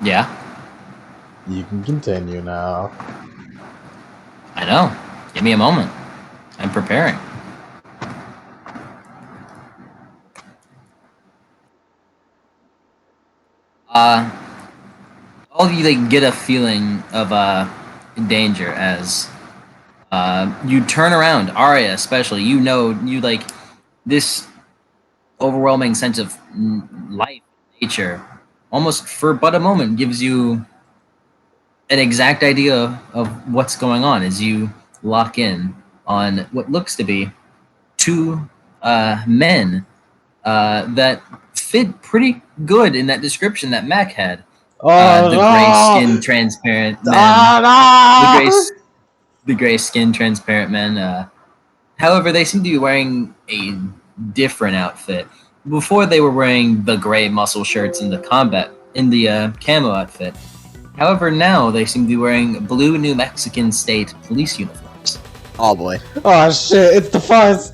Yeah, you can continue now. I know. Give me a moment. I'm preparing. All of you like get a feeling of danger as you turn around. Arya, especially, you like this overwhelming sense of life, nature, almost for but a moment gives you an exact idea of what's going on as you lock in on what looks to be 2 men that fit pretty good in that description that Mac had. Oh The no! gray skin transparent men. Ah, The gray skin transparent men. However, they seem to be wearing a different outfit. Before they were wearing the gray muscle shirts in the camo outfit. However, now they seem to be wearing blue New Mexican state police uniforms. Oh boy. Oh shit! It's the fuzz.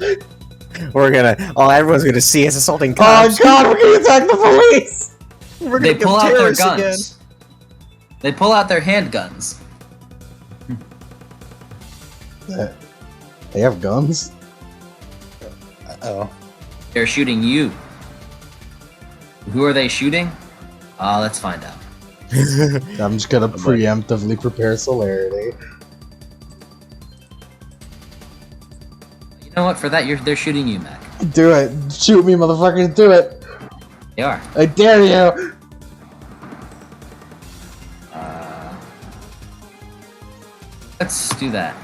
Everyone's gonna see us assaulting Oh cops. god, we're gonna attack the police. We're They gonna pull become out their terrorists guns. They pull out their handguns. They have guns. Oh. They're shooting you. Who are they shooting? Let's find out. again. I'm just gonna preemptively prepare celerity. You know what? For that, they're shooting you, Mac. Do it. Shoot me, motherfuckers. Do it. They are. I dare you. Let's do that.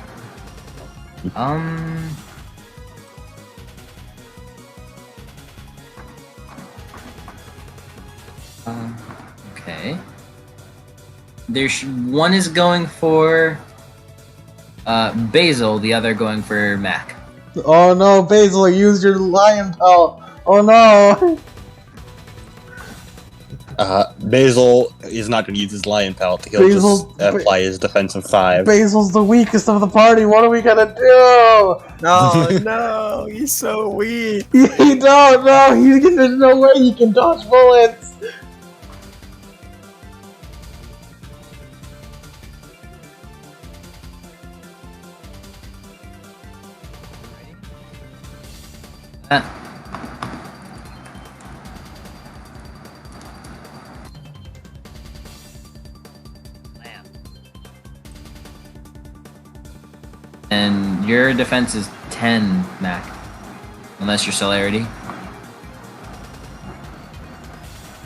Okay. There's one is going for Basil, the other going for Mac. Oh no, Basil, use your lion pelt. Oh no. Basil is not going to use his lion pelt. He'll Basil- just apply his defensive 5. Basil's the weakest of the party. What are we gonna do? Oh no, he's so weak. You don't know. There's no way he can dodge bullets. And your defense is 10, Mac. Unless your celerity.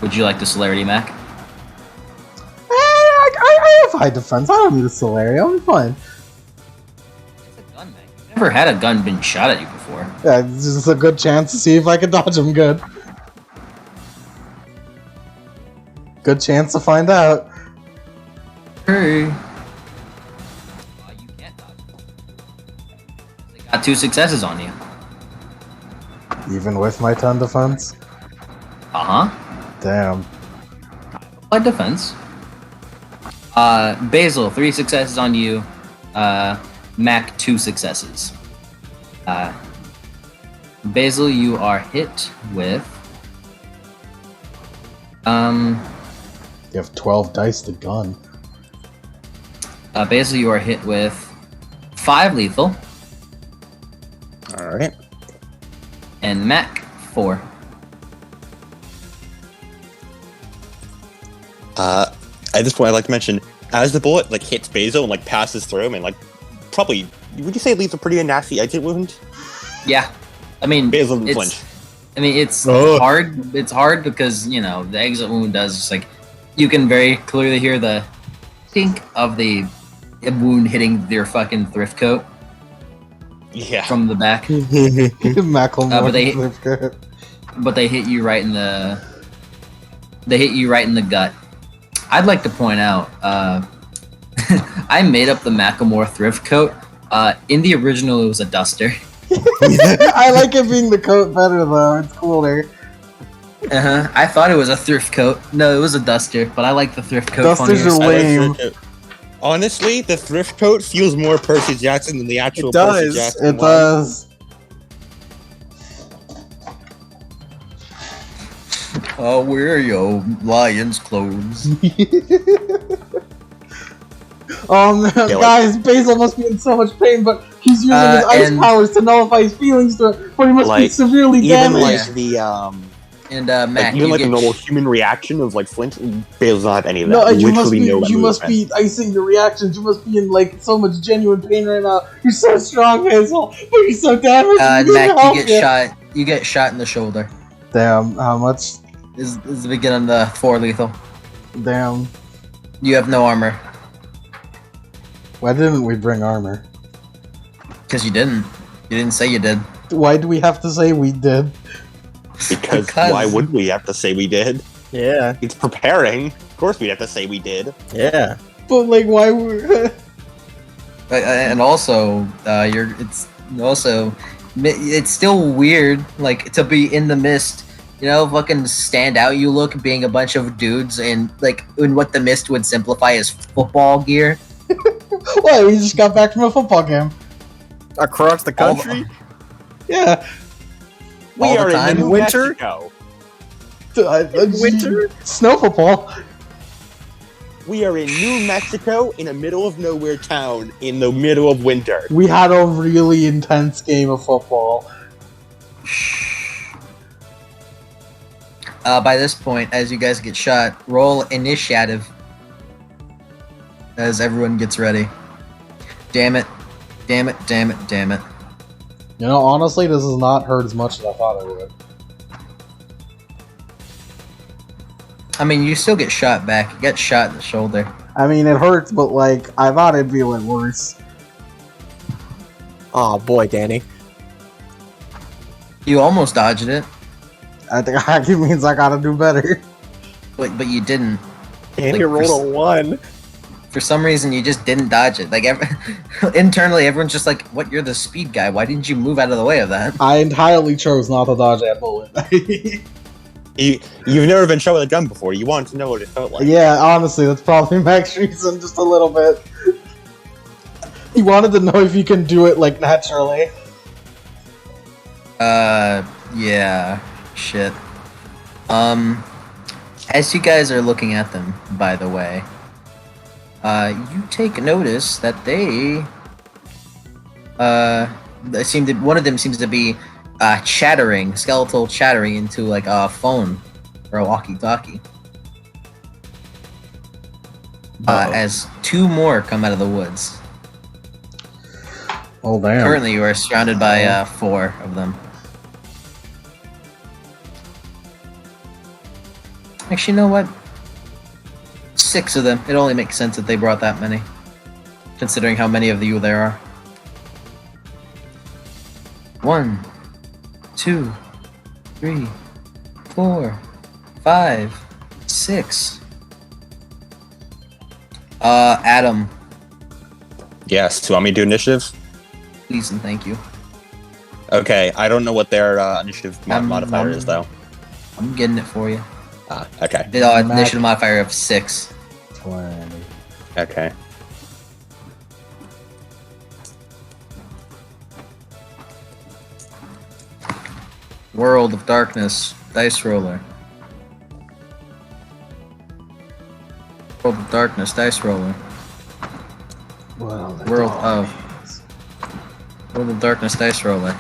Would you like the celerity, Mac? I have high defense. I don't need a celerity. I'm fine. It's a gun, Mac. You've never had a gun been shot at you before. Yeah, this is a good chance to see if I can dodge him good. Good chance to find out. Hey. You can't dodge. They got 2 successes on you. Even with my 10 defense? Uh-huh. Damn. Applied defense. Basil, 3 successes on you. Mac, 2 successes. Basil, you are hit with... You have 12 dice to gun. Basil, you are hit with 5 lethal. Alright. And Mac, 4. At this point, I'd like to mention, as the bullet like hits Basil and like passes through him and like probably, would you say it leaves a pretty nasty exit wound? Yeah. I mean, Basil didn't flinch. I mean, it's Ugh. hard. It's hard because, you know, the exit wound does just like, you can very clearly hear the stink of the wound hitting your fucking thrift coat. Yeah. from the back, Macklemore. but they hit you right in the. They hit you right in the gut. I'd like to point out, I made up the Macklemore thrift coat. In the original, it was a duster. I like it being the coat better though. It's cooler. I thought it was a thrift coat. No, it was a duster, but I like the thrift coat. Dusters are lame. Honestly, the thrift coat feels more Percy Jackson than the actual It does. Percy Jackson It one. does. I'll wear your lion's clothes. Oh man, Yeah, like- guys, Basil must be in so much pain, but he's using his ice and- powers to nullify his feelings to it, but he must be Like, severely Even damaged. like the And like, Mac, even you like get the normal human reaction of like Flint, Bale's not have any of that. No, you must Literally be. no You must movement. be icing your reactions. You must be in like so much genuine pain right now. You're so strong, Basil, but you're so damaged. You Mac, help you get shot. You get shot in the shoulder. Damn, how much? Is the beginning of the 4 lethal. Damn. You have no armor Why didn't we bring armor? because you didn't. You didn't say you did. Why do we have to say we did? Because why would we have to say we did? Yeah. It's preparing. Of course we'd have to say we did. Yeah. But like, why were? And also, it's still weird, like, to be in the mist. You know, fucking stand out you look, being a bunch of dudes in, like, in what the mist would simplify as football gear. Why? We just got back from a football game. Across the country? Yeah. We All the are time? in New Winter? Mexico. Winter. Snow football. We are in New Mexico in the middle of nowhere town in the middle of winter. We had a really intense game of football. By this point, as you guys get shot, roll initiative. As everyone gets ready. Damn it. Damn it, damn it, damn it. You know, honestly, this has not hurt as much as I thought it would. I mean, you still get shot back. You get shot in the shoulder. I mean, it hurts, but like, I thought it'd be a lot worse. Oh boy, Danny. You almost dodged it, I think hockey means I gotta do better. but you didn't. Danny Like, rolled a 1. For some reason, you just didn't dodge it. Like, internally, everyone's just like, "What? You're the speed guy. Why didn't you move out of the way of that?" I entirely chose not to dodge that bullet. You've never been shot with a gun before. You wanted to know what it felt like. Yeah, honestly, that's probably Max reason just a little bit. He wanted to know if you can do it, like, naturally. Yeah. Shit. As you guys are looking at them, by the way, you take notice that one of them seems to be chattering, skeletal chattering into like a phone or a walkie-talkie. As 2 more come out of the woods. Oh, damn. Currently, you are surrounded by 4 of them. Actually, you know what? 6 of them. It only makes sense that they brought that many, considering how many of you there are. 1, 2, 3, 4, 5, 6. Adam, Yes. Do you want me to do initiative? please and thank you. Okay. I don't know what their initiative modifier is though. I'm getting it for you. Okay. The initiative modifier of 6. 20. Okay. World of Darkness, dice roller. World of Darkness, dice roller. Well, World of Darkness, dice roller.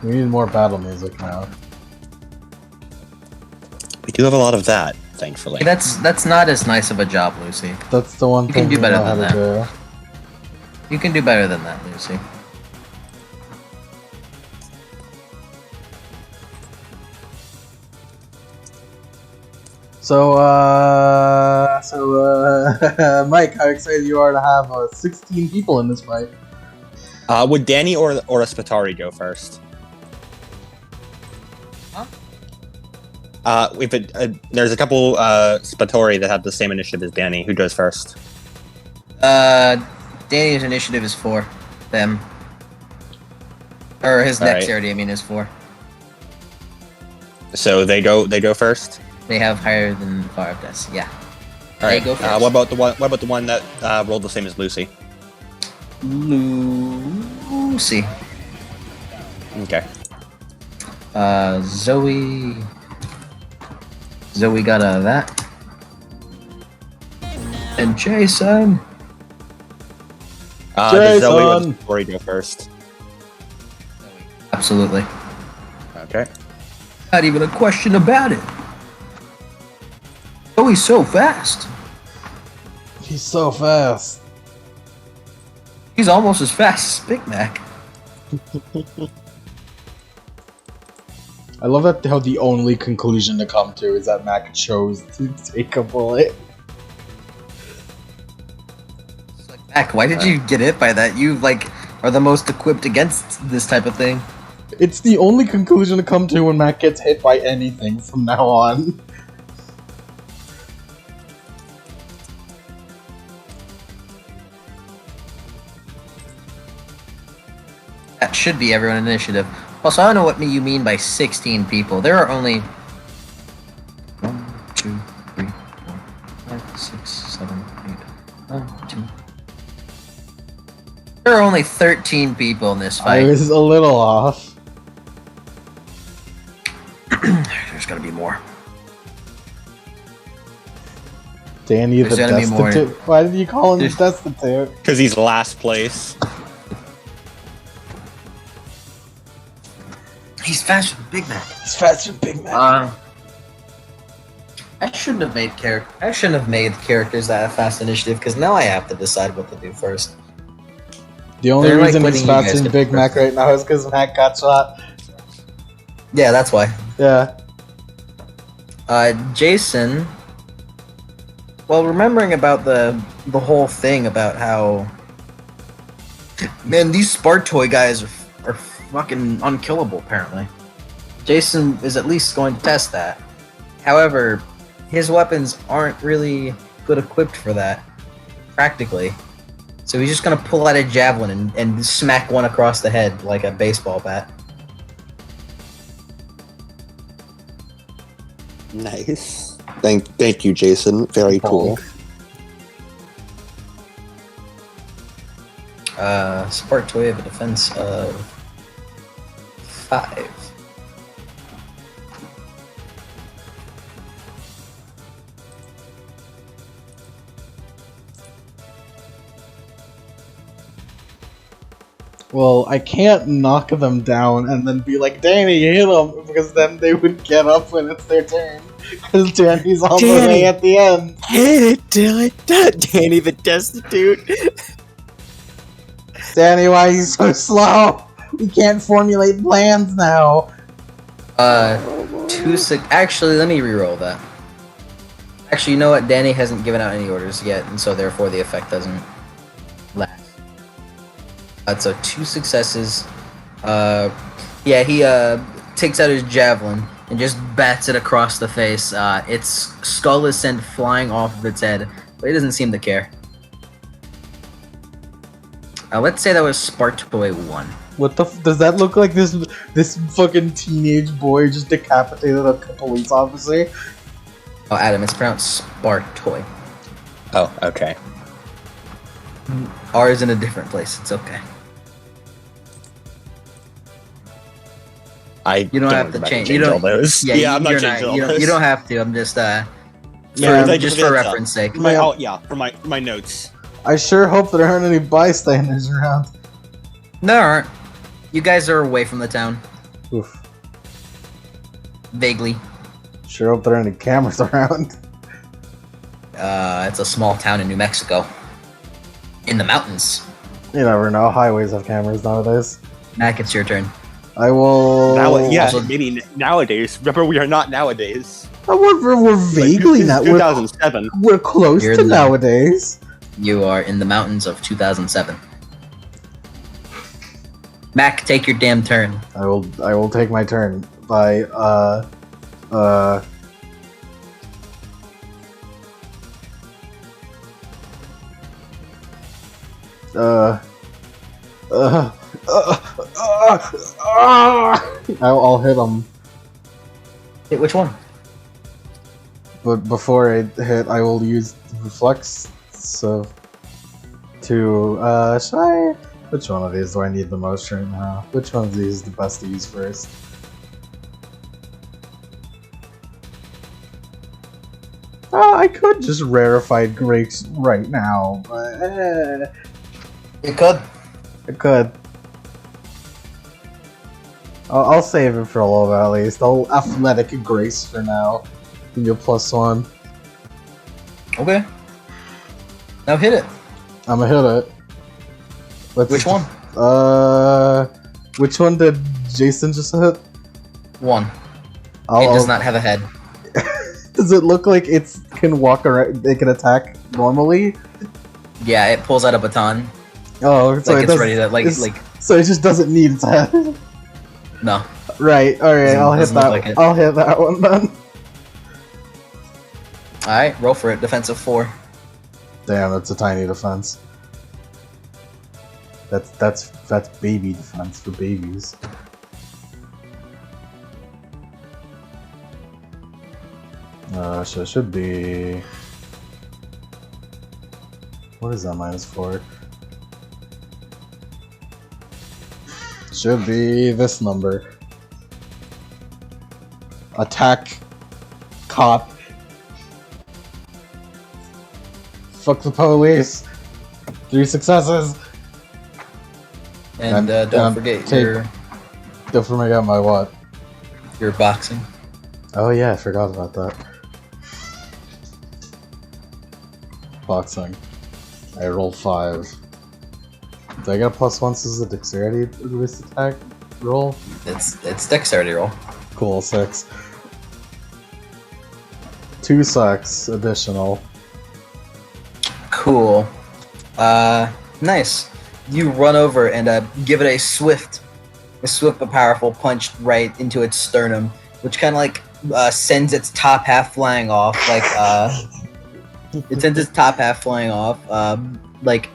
We need more battle music now. We do have a lot of that, thankfully. That's not as nice of a job, Lucy. That's the one You thing can do we better know how than to that. do. You can do better than that, Lucy. So, Mike, how excited you are to have 16 people in this fight? Would Danny or a Spatari go first? Huh? There's a couple Spatari that have the same initiative as Danny. Who goes first? Danny's initiative is 4. Them. Or his All right. dexterity, I mean, is 4. So they go first. They have higher than 5 dex. Yeah. All right. They go first. What about the one that rolled the same as Lucy? Lucy. Okay. Zoe. Zoe got out of that. And Jason. Does Zoe or Jason! Spatari go first? Absolutely. Okay. Not even a question about it. Zoe's so fast. He's so fast. He's almost as fast as Big Mac. I love that how the only conclusion to come to is that Mac chose to take a bullet. It's like, Mac, why did you get hit by that? You, like, are the most equipped against this type of thing. It's the only conclusion to come to when Mac gets hit by anything from now on. That should be everyone initiative. Also, I don't know what you mean by 16 people. There are only 1, 2, 3, 4, 5, 6, 7, 8, 1, 2. There are only 13 people in this I fight. was a little off. There's gotta be more. Danny the There's gotta be more. Destitute. Why did you call him There's- Destitute? Because he's last place. He's faster than Big Mac. He's faster than Big Mac. I shouldn't have made characters that have fast initiative because now I have to decide what to do first. The only they're like reason letting he's you guys faster than get Big the Mac first. right now is because Mac got shot. Yeah, that's why. Yeah. Jason. Well, remembering about the whole thing about how, man, these Spartoy guys are fucking unkillable. Apparently, Jason is at least going to test that. However, his weapons aren't really good equipped for that, practically. So he's just gonna pull out a javelin and smack one across the head like a baseball bat. Nice. Thank you, Jason. Very cool. Spartoy have a defense of 5. Well, I can't knock them down and then be like, Danny, hit them, because then they would get up when it's their turn. Because Danny's all the Danny! way at the end. Hit it, Danny the Destitute. Danny, why are you so slow? We can't formulate plans now. Actually, let me re-roll that. Actually, you know what? Danny hasn't given out any orders yet, and so therefore the effect doesn't last. So 2 successes. Yeah, he takes out his javelin and just bats it across the face. Its skull is sent flying off of its head, but it doesn't seem to care. Let's say that was Spartoy 1. What the does that look like? This fucking teenage boy just decapitated a police officer? Oh, Adam, it's pronounced Spartoy. Oh, okay. R is in a different place. It's okay. You don't have to change. You don't. all those. Yeah, I'm not you're changing all you those. don't have to. I'm just Yeah, just thank you for the heads up. reference sake. For my notes. I sure hope there aren't any bystanders around. No, there aren't. You guys are away from the town. Oof. Vaguely. Sure hope there are any cameras around. It's a small town in New Mexico. In the mountains. You never know. Highways have cameras nowadays. Mac, it's your turn. I will. Also- maybe nowadays. Remember, we are not nowadays. We're vaguely Like, not. 2007. We're close You're to in the- nowadays. You are in the mountains of 2007. Mac, take your damn turn. I will take my turn by I'll hit him, Hey, which one? but before I hit, I will use reflex. So to should I? Which one of these do I need the most right now? Which one of these is the best to use first? I could just rarefied grapes right now, but You could. I could. I'll save it for a little bit at least. I'll athletic grace for now. Give you a +1. Okay. Now hit it. I'm gonna hit it. Which one? Which one did Jason just hit? One. I'll, It does not have a head. Does it look like it can walk around? It can attack normally? Yeah, it pulls out a baton. Oh, so Like it it's does, ready to so it just doesn't need its head. no. Right. All right. I'll hit Doesn't look that. like it. I'll hit that one then. All right, roll for it. Defensive 4. Damn, that's a tiny defense. That's baby defense for babies. So it should be. What is that -4? Should be this number. Attack. Cop. Fuck the police. 3 successes. And don't forget Don't forget my what? your boxing. Oh yeah, I forgot about that. Boxing. I rolled 5. Do I get a +1 since the dexterity boost attack roll? It's dexterity roll. Cool, 6. 2 sucks additional. Cool. Nice. You run over and give it a swift but powerful punch right into its sternum, which kind of like sends its top half flying off. Like it sends its top half flying off. Like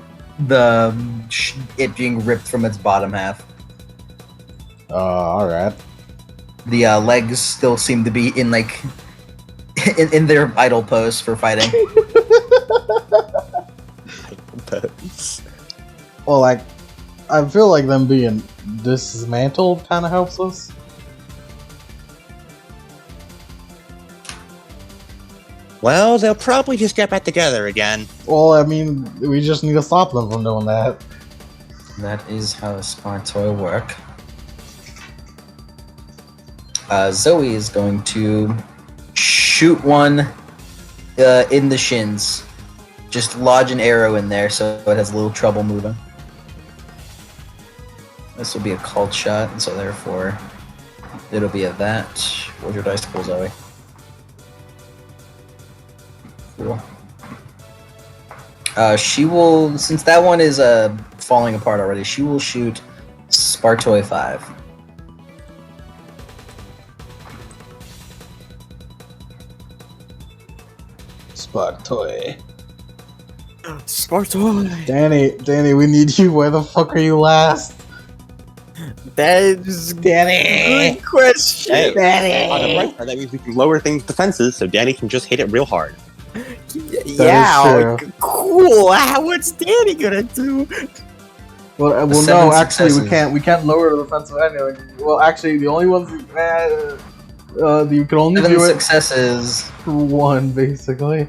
it being ripped from its bottom half. Alright. The legs still seem to be in like in their idle pose for fighting. Well, like, I feel like them being dismantled kind of helps us. Well, they'll probably just get back together again. Well, I mean, we just need to stop them from doing that. That is how a smart toy work. Zoe is going to shoot one in the shins. Just lodge an arrow in there so it has a little trouble moving. This will be a called shot, and so therefore it'll be a that. What's your dice pool, Zoe? Cool. She will, since that one is falling apart already, she will shoot Spartoy 5. Spot toy. Spartoy! Danny, we need you. Where the fuck are you last? That is Danny! good question. Hey, Danny! on the bright side, that means we can lower things defenses, so Danny can just hit it real hard. Yeah, true. cool. What's Danny gonna do? Well, no, Seven actually, successes. we can't lower the defensive anything. Well, actually, the only ones you can only 7 do it successes. for 1, basically.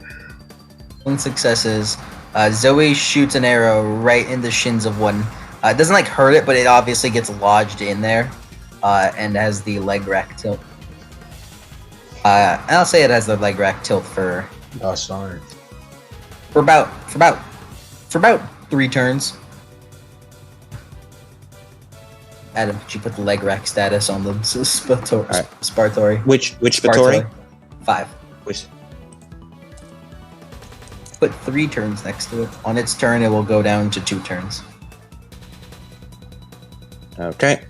1 successes. Zoe shoots an arrow right in the shins of one. It doesn't like hurt it, but it obviously gets lodged in there. and has the leg rack tilt. And I'll say it has the leg rack tilt for Sorry. for about 3 turns. Adam, could you put the leg rack status on the Spartori? Which Spatori? 5. Which? Put 3 turns next to it. On its turn, it will go down to 2 turns. Okay.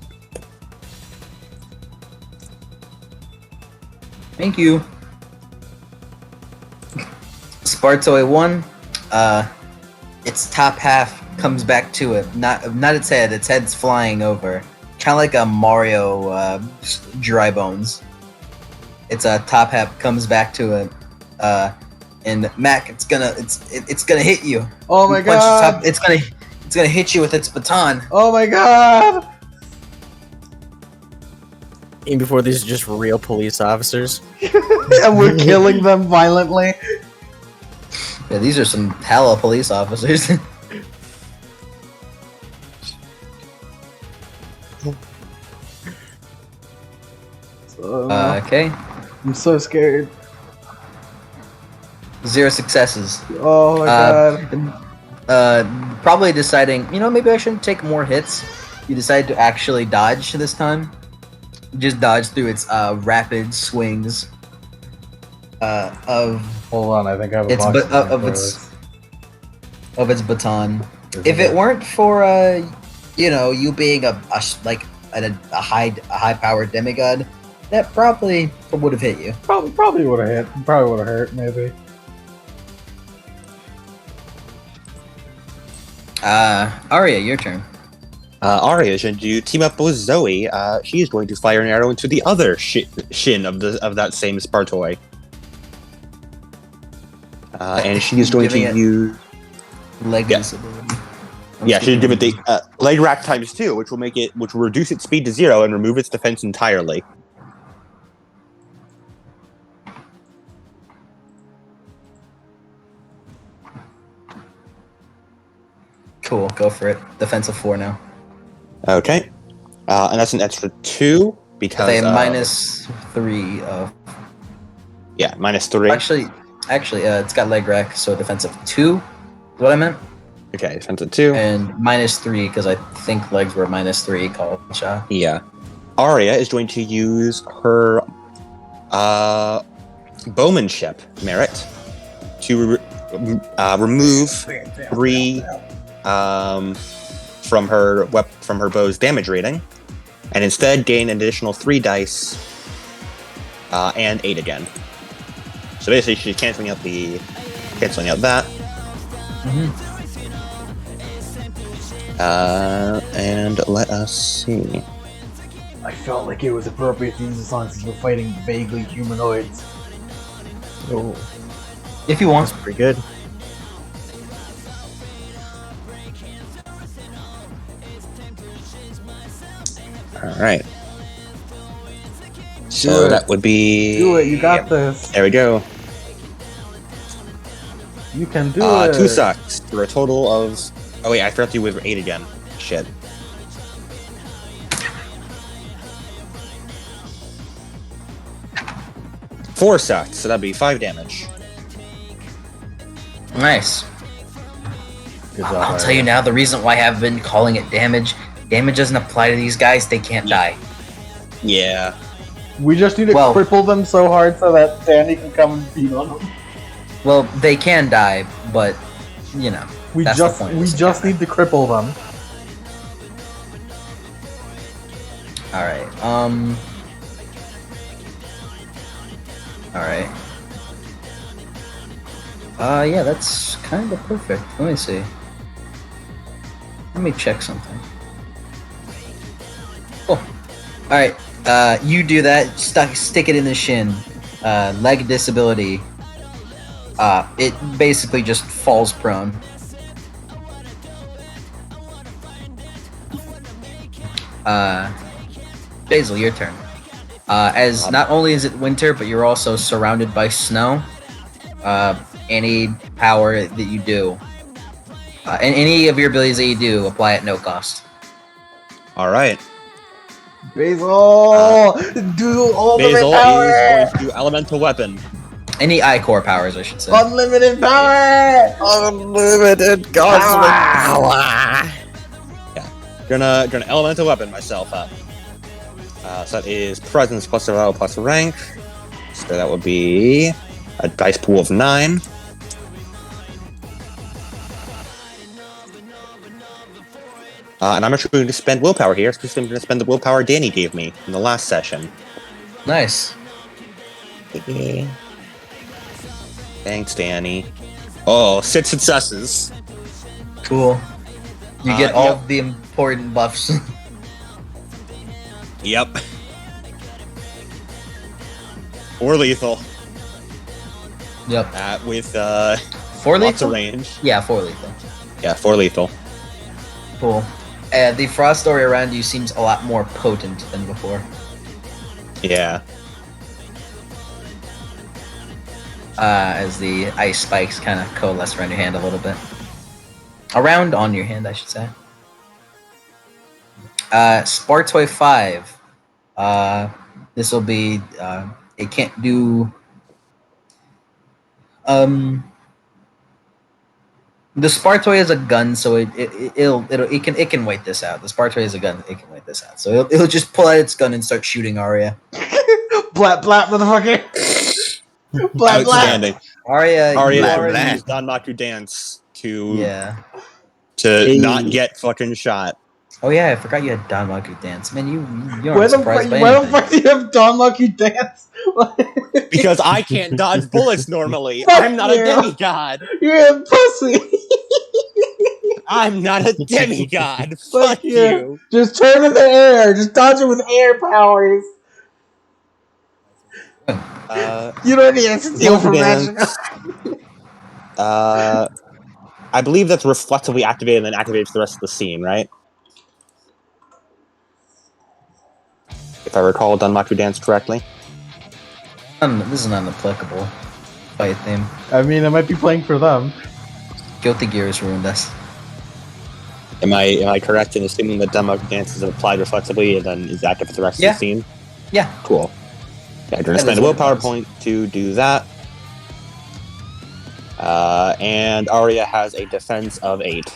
Thank you. Spartoi 1, its top half comes back to it. Not its head. Its head's flying over. Kind of like a Mario dry bones. Its top half comes back to it. And Mac, it's gonna hit you. Oh my god! It's gonna hit you with its baton. Oh my god! Even before these are just real police officers. And we're killing them violently. Yeah, these are some hella police officers. Okay. I'm so scared. 0 successes. Oh my god. Probably deciding, maybe I shouldn't take more hits. You decide to actually dodge this time. Just dodge through its rapid swings of Hold on, I think I have a its box of its baton. If it weren't for you being a high powered demigod, that probably would have hit you. Probably would have hit. Probably would have hurt, maybe. Arya, your turn. Arya is going to team up with Zoe. She is going to fire an arrow into the other shin of that same Spartoi. And she is going to use leg disability. Yeah, she should give it the leg rack times 2, which will reduce its speed to 0 and remove its defense entirely. Cool, go for it. Defensive 4 now. Okay. And that's an extra 2 because With a minus 3 of. Yeah, minus 3. Actually, it's got leg rack, so defensive 2 is what I meant. Okay, defensive 2. And minus 3 because I think legs were minus 3 called shot. Yeah. Arya is going to use her bowmanship merit to remove 3 from her bow's damage rating, and instead gain an additional 3 dice and 8 again. So basically, she's canceling out that. Mm-hmm. And let us see. I felt like it was appropriate to use the song since we're fighting vaguely humanoids. Oh, If you want. that's pretty good. Alright. So that would be... Do it, you got this. There we go. You can do it. 2 sucks for a total of... Oh wait, I forgot to do with 8 again. Shit. Four sucks, so that'd be 5 damage. Nice. Good job, I'll tell you now, the reason why I've been calling it damage doesn't apply to these guys. They can't die. Yeah. We just need to cripple them so hard so that Sandy can come and beat on them. Well, they can die, but We that's just the point. need to cripple them. All right. All right. Yeah, that's kind of perfect. Let me see. Let me check something. Cool. All right. You do that. Stick it in the shin. Leg disability. It basically just falls prone. Basil, your turn. As not only is it winter, but you're also surrounded by snow. Any power that you do, and any of your abilities that you do, apply at no cost. Alright. Basil! Do ultimate Basil power! is going to do elemental weapon. Any I-core powers, I should say. Unlimited power! Unlimited cosmic power. Gonna elemental weapon myself up. So that is presence plus survival plus rank. So that would be a dice pool of 9. And I'm actually going to spend willpower here, because I'm going to spend the willpower Danny gave me in the last session. Nice. Thanks, Danny. Oh, 6 successes. Cool. You get all Yep. the important buffs. Yep. Or lethal. Yep. With 4 lots of lethal? range. Yeah, 4 lethal. Yeah, 4 lethal. Cool. The frost story around you seems a lot more potent than before. Yeah. As the ice spikes kind of coalesce around your hand a little bit. Around on your hand, I should say. Spartoy 5. This will be, it can't do, the Spartoy is a gun, so it can wait this out. The Spartoy is a gun, it can wait this out. So it'll just pull out its gun and start shooting Arya. Blat blat, motherfucker! Blat blat! Outstanding. Arya, you Arya already, used Danmaku Dance to yeah. not get fucking shot. Oh yeah, I forgot you had Danmaku Dance. Man, you Where aren't the surprised by where the anything. fuck do you have Danmaku Dance? Because I can't dodge bullets normally. Fuck I'm not you. a demigod. You're a pussy! I'm not a demigod. Fuck Fuck you. you. Just turn in the air. Just dodge it with air powers. You don't need to steal from magic. I believe that's reflexively activated and then activates the rest of the scene, right? If I recall Danmaku Dance correctly. This is not an applicable fight theme. I mean, I might be playing for them. Guilty Gear has ruined us. Am I correct in assuming that Danmaku Dance is applied reflexively and then is active for the rest of the scene? Yeah. Cool. Yeah, I'm going to That spend is a what it willpower does. point to do that. And Arya has a defense of 8.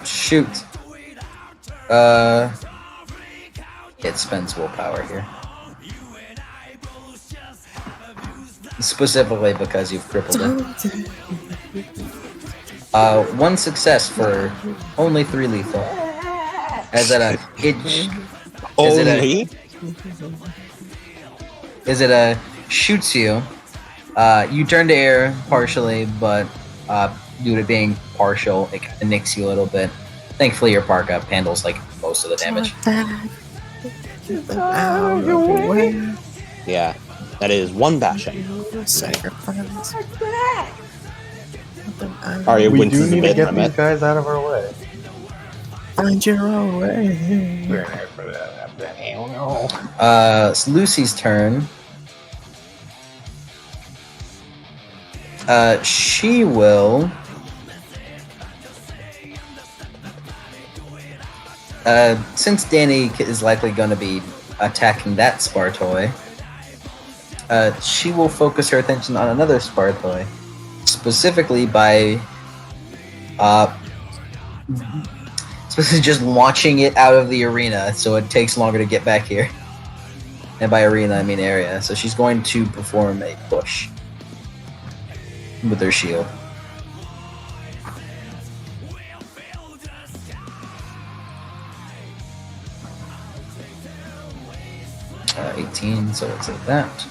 Shoot. It spends willpower here. Specifically because you've crippled it. 1 success for only 3 lethal. Is it a itch? Only? Is it a shoots you? You turn to air partially, but due to being partial, it kind of nicks you a little bit. Thankfully, your park up handles like most of the damage. Yeah. That is 1 bashing. Sacrifice. Arya We wins do a need to bit get from these it. guys out of our way. Find your own way. It's Lucy's turn. She will. Since Danny is likely going to be attacking that Spartoy, she will focus her attention on another Spartoy, specifically by just launching it out of the arena, so it takes longer to get back here. And by arena, I mean area. So she's going to perform a push with her shield. Uh, 18, so it's like that.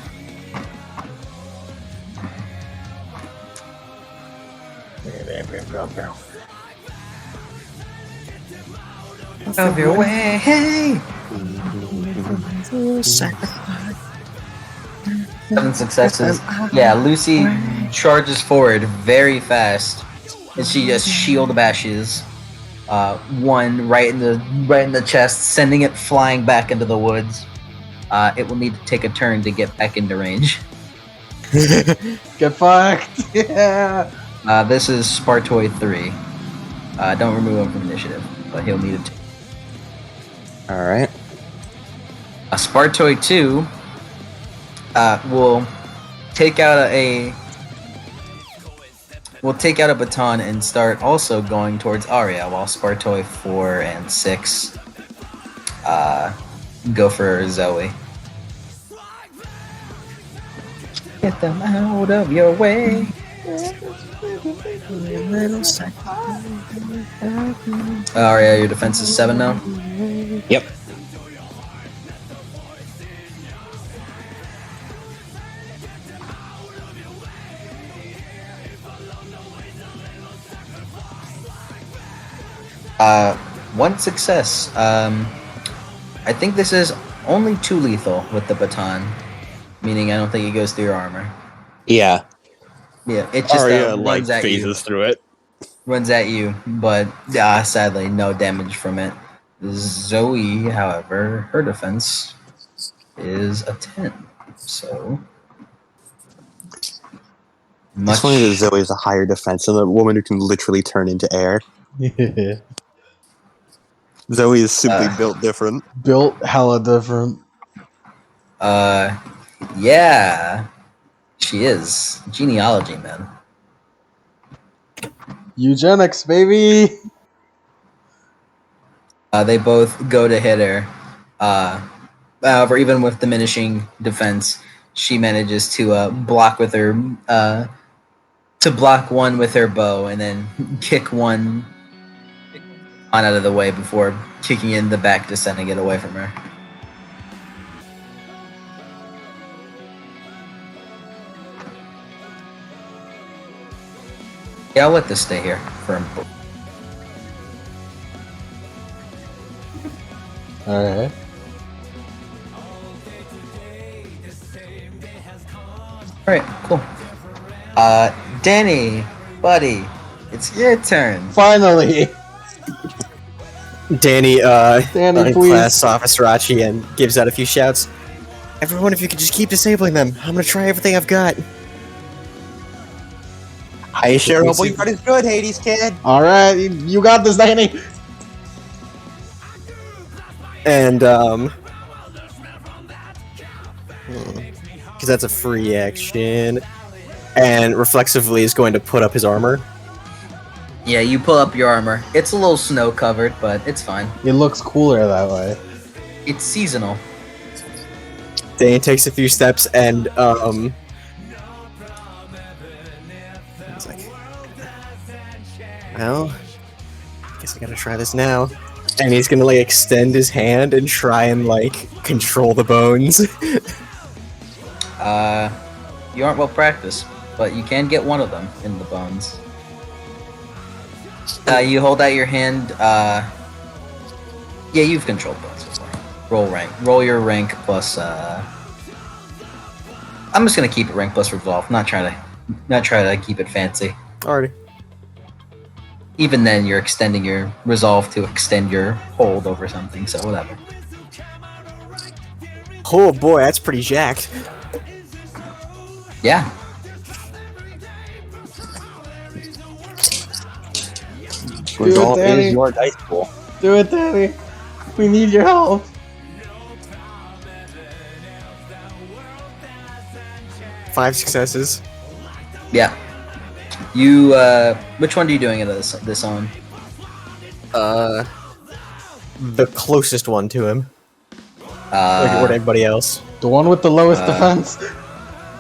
Of your way, hey! 7 successes. Yeah, Lucy charges forward very fast, and she just shield bashes one right in the chest, sending it flying back into the woods. It will need to take a turn to get back into range. Get fucked! Yeah! This is Spartoy 3. Don't remove him from initiative, but he'll need it. All right. Spartoi 2 will take out a baton and start also going towards Arya, while Spartoi 4 and 6 go for Zoe. Get them out of your way. Arya, your defense is 7 now. Yep. One success. I think this is only 2 lethal with the baton, meaning I don't think it goes through your armor. Yeah. Yeah, it just Arya runs at you. phases through it. Runs at you, but sadly, no damage from it. Zoe, however, her defense is a 10. So It's funny that Zoe is a higher defense than a woman who can literally turn into air. Yeah. Zoe is simply built different. Built hella different. Yeah, she is. Genealogy, man. Eugenics, baby! They both go to hit her. However, even with diminishing defense, she manages to block with her to block one with her bow, and then kick one on out of the way before kicking in the back to sending it away from her. Yeah, I'll let this stay here for a moment. Alright. Alright, cool. Danny, buddy, it's your turn. Finally! Danny, Danny, please. class Officer Achi and gives out a few shouts. Everyone, if you could just keep disabling them, I'm gonna try everything I've got. I sure hope we got as good, Hades kid. Alright, you got this, Danny! And, because that's a free action. And reflexively is going to put up his armor. Yeah, you pull up your armor. It's a little snow covered, but it's fine. It looks cooler that way. It's seasonal. Danny takes a few steps and, he's like, well, I guess I gotta try this now. And he's gonna, like, extend his hand and try and, like, control the bones. You aren't well practiced, but you can get one of them in the bones. You hold out your hand. Yeah, you've controlled bones before. Roll rank. Roll your rank plus. I'm just gonna keep it rank plus resolve. Not try to keep it fancy. Alrighty. Even then, you're extending your resolve to extend your hold over something. So whatever. Oh boy, that's pretty jacked. Yeah. Resolve Danny. is your dice pool. Do it, Danny! We need your help! 5 successes. Yeah. You. Which one are you doing it this on? The closest one to him. Like, or anybody else. The one with the lowest defense?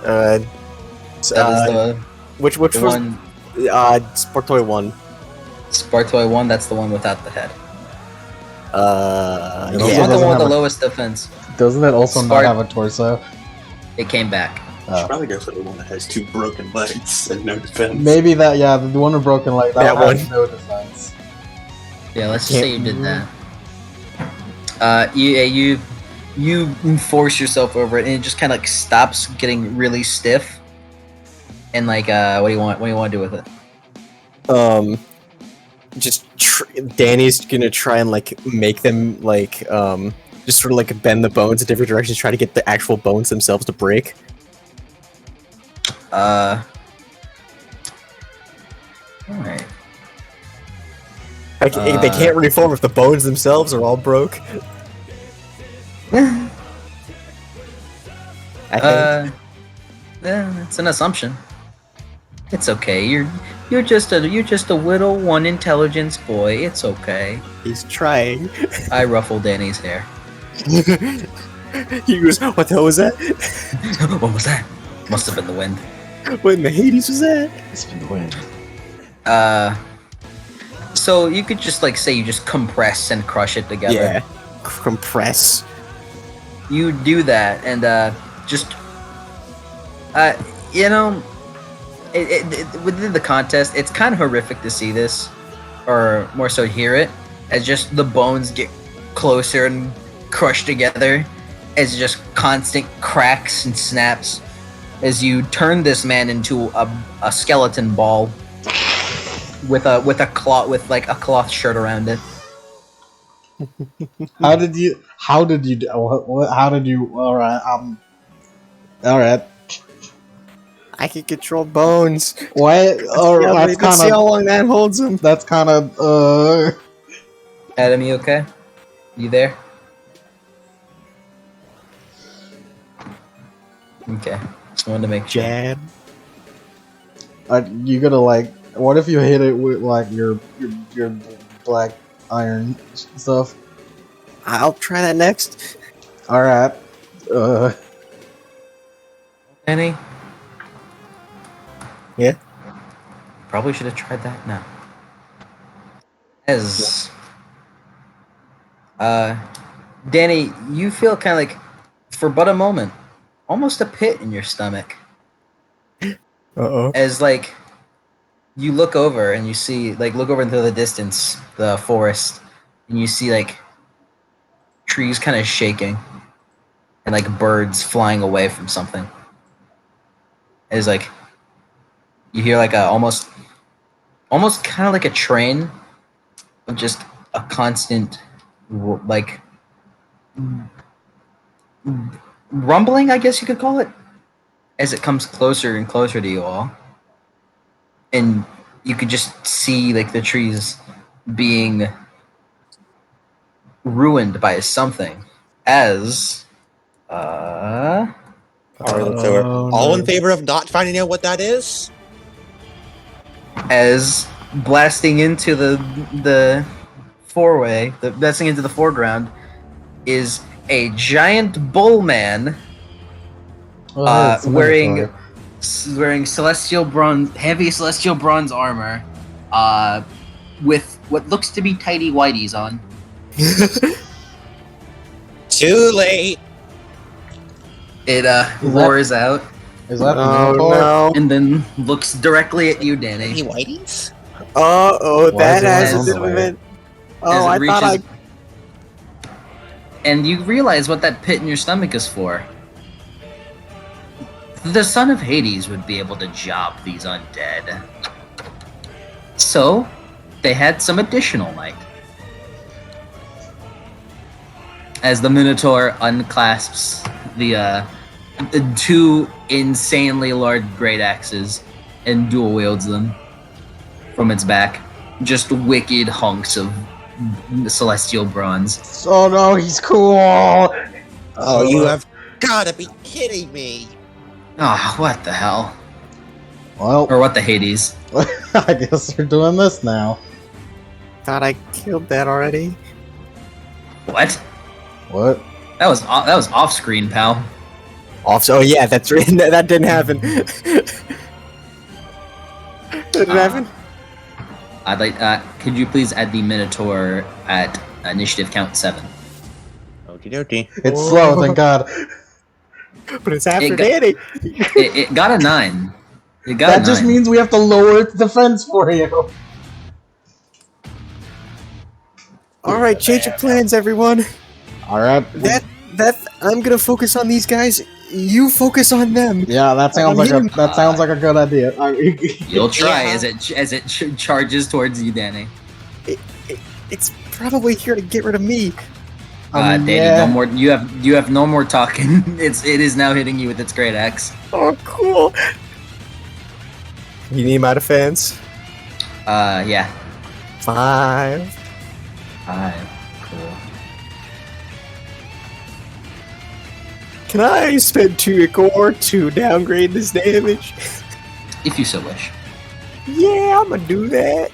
That is the Which was one. Sportoy 1. Spartoi 1. That's the one without the head. It You also want the doesn't one with have the a- lowest defense. Doesn't it also not have a torso? It came back. Probably go for the one that has 2 broken legs and no defense. Maybe that, yeah, the one with broken leg, that one has one. no defense. Yeah, let's just say you did that. You force yourself over it, and it just kind of like stops getting really stiff. And like, what do you want? What do you want to do with it? Danny's gonna try and like make them like just sort of like bend the bones in different directions, try to get the actual bones themselves to break. Alright. Like, they can't reform if the bones themselves are all broke. I think. It's an assumption. It's okay. You're just a little one intelligence boy. It's okay. He's trying. I ruffle Danny's hair. He goes, what the hell was that? What was that? Must have been the wind. What in the Hades was that? It's been the wind. So you could just say you just compress and crush it together. Yeah. Compress. You do that and within the contest, it's kind of horrific to see this, or more so hear it, as just the bones get closer and crushed together, as just constant cracks and snaps, as you turn this man into a skeleton ball with a cloth shirt around it. How did you? All right. I can control bones. What? Let's see how long that holds him. That's kind of. Adam, you okay? You there? Okay. Just wanted to make sure. Jab. You gotta what if you hit it with your black iron stuff? I'll try that next. All right. Danny? Yeah? Probably should have tried that now. As Danny, you feel kind of for but a moment, almost a pit in your stomach. Uh-oh. As you look over and you see look over into the distance, the forest, and you see trees kind of shaking and birds flying away from something. As you hear a almost kind of like a train of just a constant rumbling, I guess you could call it, as it comes closer and closer to you all. And you could just see the trees being ruined by something. As All in favor of not finding out what that is? As blasting into the foreground is a giant bullman wearing heavy celestial bronze armor, with what looks to be tidy whities on. Too late. It roars out. Is that no. And then looks directly at you, Danny. Any whiteys? Oh, Why that is it has a on bit of it. As Oh, it I thought reaches- And you realize what that pit in your stomach is for. The son of Hades would be able to job these undead. So, they had some additional might. As the Minotaur unclasps the two insanely large great axes and dual wields them from its back. Just wicked hunks of celestial bronze. Oh no, he's cool. Oh, you have gotta be kidding me. Ah, what the hell? Well, Or what the Hades? I guess they're doing this now. Thought I killed that already. What? What? That was off screen, pal. Oh yeah, that's right. That didn't happen. Didn't happen. I'd like. Could you please add the Minotaur at initiative count 7? Okie dokie. It's slow, thank God. But it's after It got- Danny. It got a 9. It got That a just 9. means we have to lower its defense for you. All right, change of plans, everyone. All right. That I'm gonna focus on these guys. You focus on them. Yeah, that sounds like a good idea. You'll try Yeah. as it charges towards you, Danny. It's probably here to get rid of me. Danny, yeah. no more. You have no more talking. It is now hitting you with its great axe. Oh, cool. You need my defense. Yeah. 5. 5. Cool. Can I spend 2 core to downgrade this damage? If you so wish. Yeah, I'm gonna do that.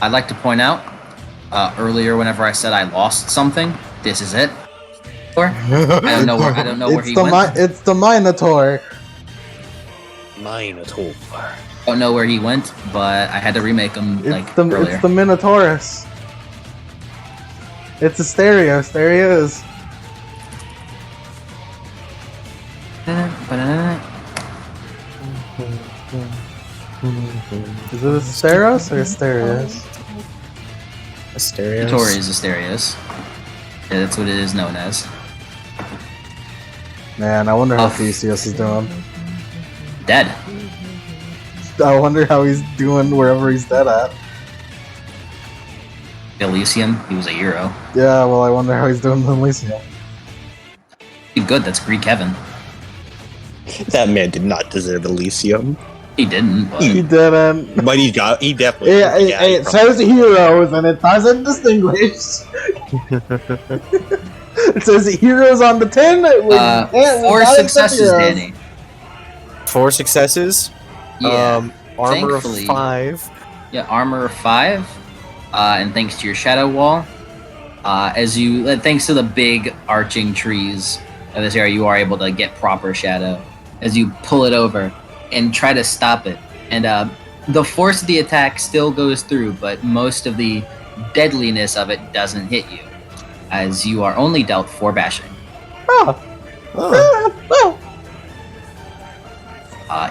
I'd like to point out, earlier whenever I said I lost something, this is it. Or I don't know where he went. It's the Minotaur. Minotaur. Don't know where he went, but I had to remake him earlier. It's the Minotaurus. It's Asterios. There he is. Is it Asterios or Asterios? Asterios. Tori is Asterios. Yeah, that's what it is known as. Man, I wonder how Theseus is doing. Dead. I wonder how he's doing wherever he's dead at. Elysium, he was a hero. Yeah, well, I wonder how he's doing in Elysium. Good, that's Greek heaven. That man did not deserve Elysium. He didn't, but He didn't. But he definitely. It says heroes and it doesn't distinguish. It says heroes on the 10. 4 successes, Danny. 4 successes. Yeah. Armor of Thankfully- 5. Yeah, armor of 5. And thanks to your shadow wall, thanks to the big arching trees of this area, you are able to get proper shadow as you pull it over and try to stop it. And the force of the attack still goes through, but most of the deadliness of it doesn't hit you, as you are only dealt 4 bashing.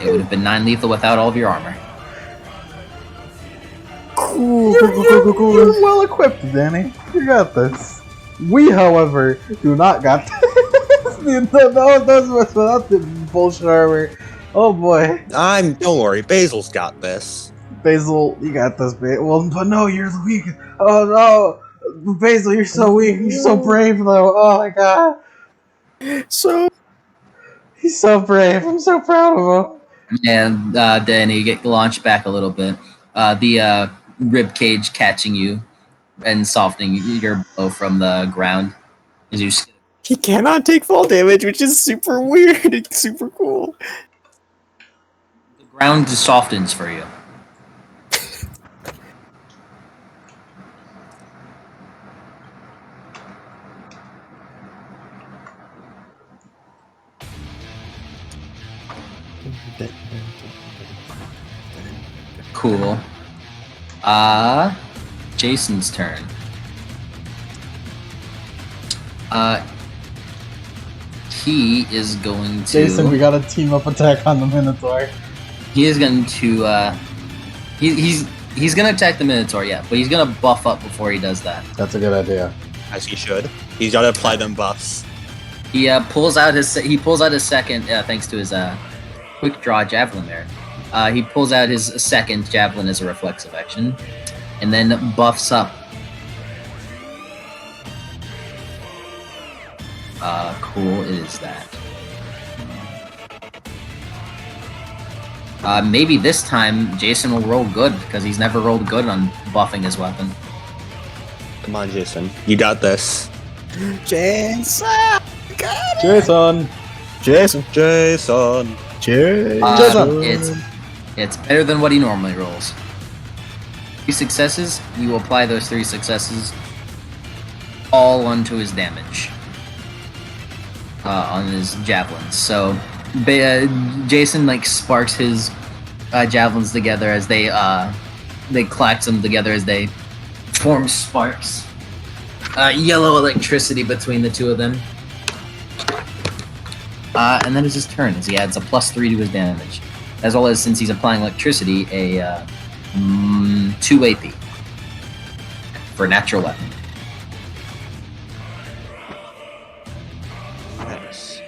It would have been 9 lethal without all of your armor. Cool. You're well equipped, Danny. You got this. We, however, do not got this. Those of us without the bullshit armor. Oh boy. Don't worry, Basil's got this. Basil, you got this, Basil. Well, but no, you're the weak. Oh no, Basil, you're so weak. You're so brave, though. Oh my god. So He's so brave. I'm so proud of him. And Danny, you get launched back a little bit. The rib cage catching you and softening your blow from the ground as you. he cannot take fall damage, which is super weird and super cool. The ground softens for you. Cool. Jason's turn. He is going to. Jason, we got a team up attack on the Minotaur. He is going to. He's going to attack the Minotaur, yeah, but he's going to buff up before he does that. That's a good idea. As he should. He's got to apply them buffs. He pulls out his second, thanks to his quick draw javelin there. He pulls out his second javelin as a reflexive action, and then buffs up. Cool, it is that. Maybe this time Jason will roll good, because he's never rolled good on buffing his weapon. Come on, Jason. You got this. Jason! Jason! Jason! Jason. Jason! It's better than what he normally rolls. 3 successes, you will apply those 3 successes all onto his damage. On his javelins. So Jason sparks his javelins together as they clacks them together as they form sparks. Yellow electricity between the two of them. And then it's his turn as he adds a +3 to his damage. As well as, since he's applying electricity, a 2 AP for a natural weapon. Nice.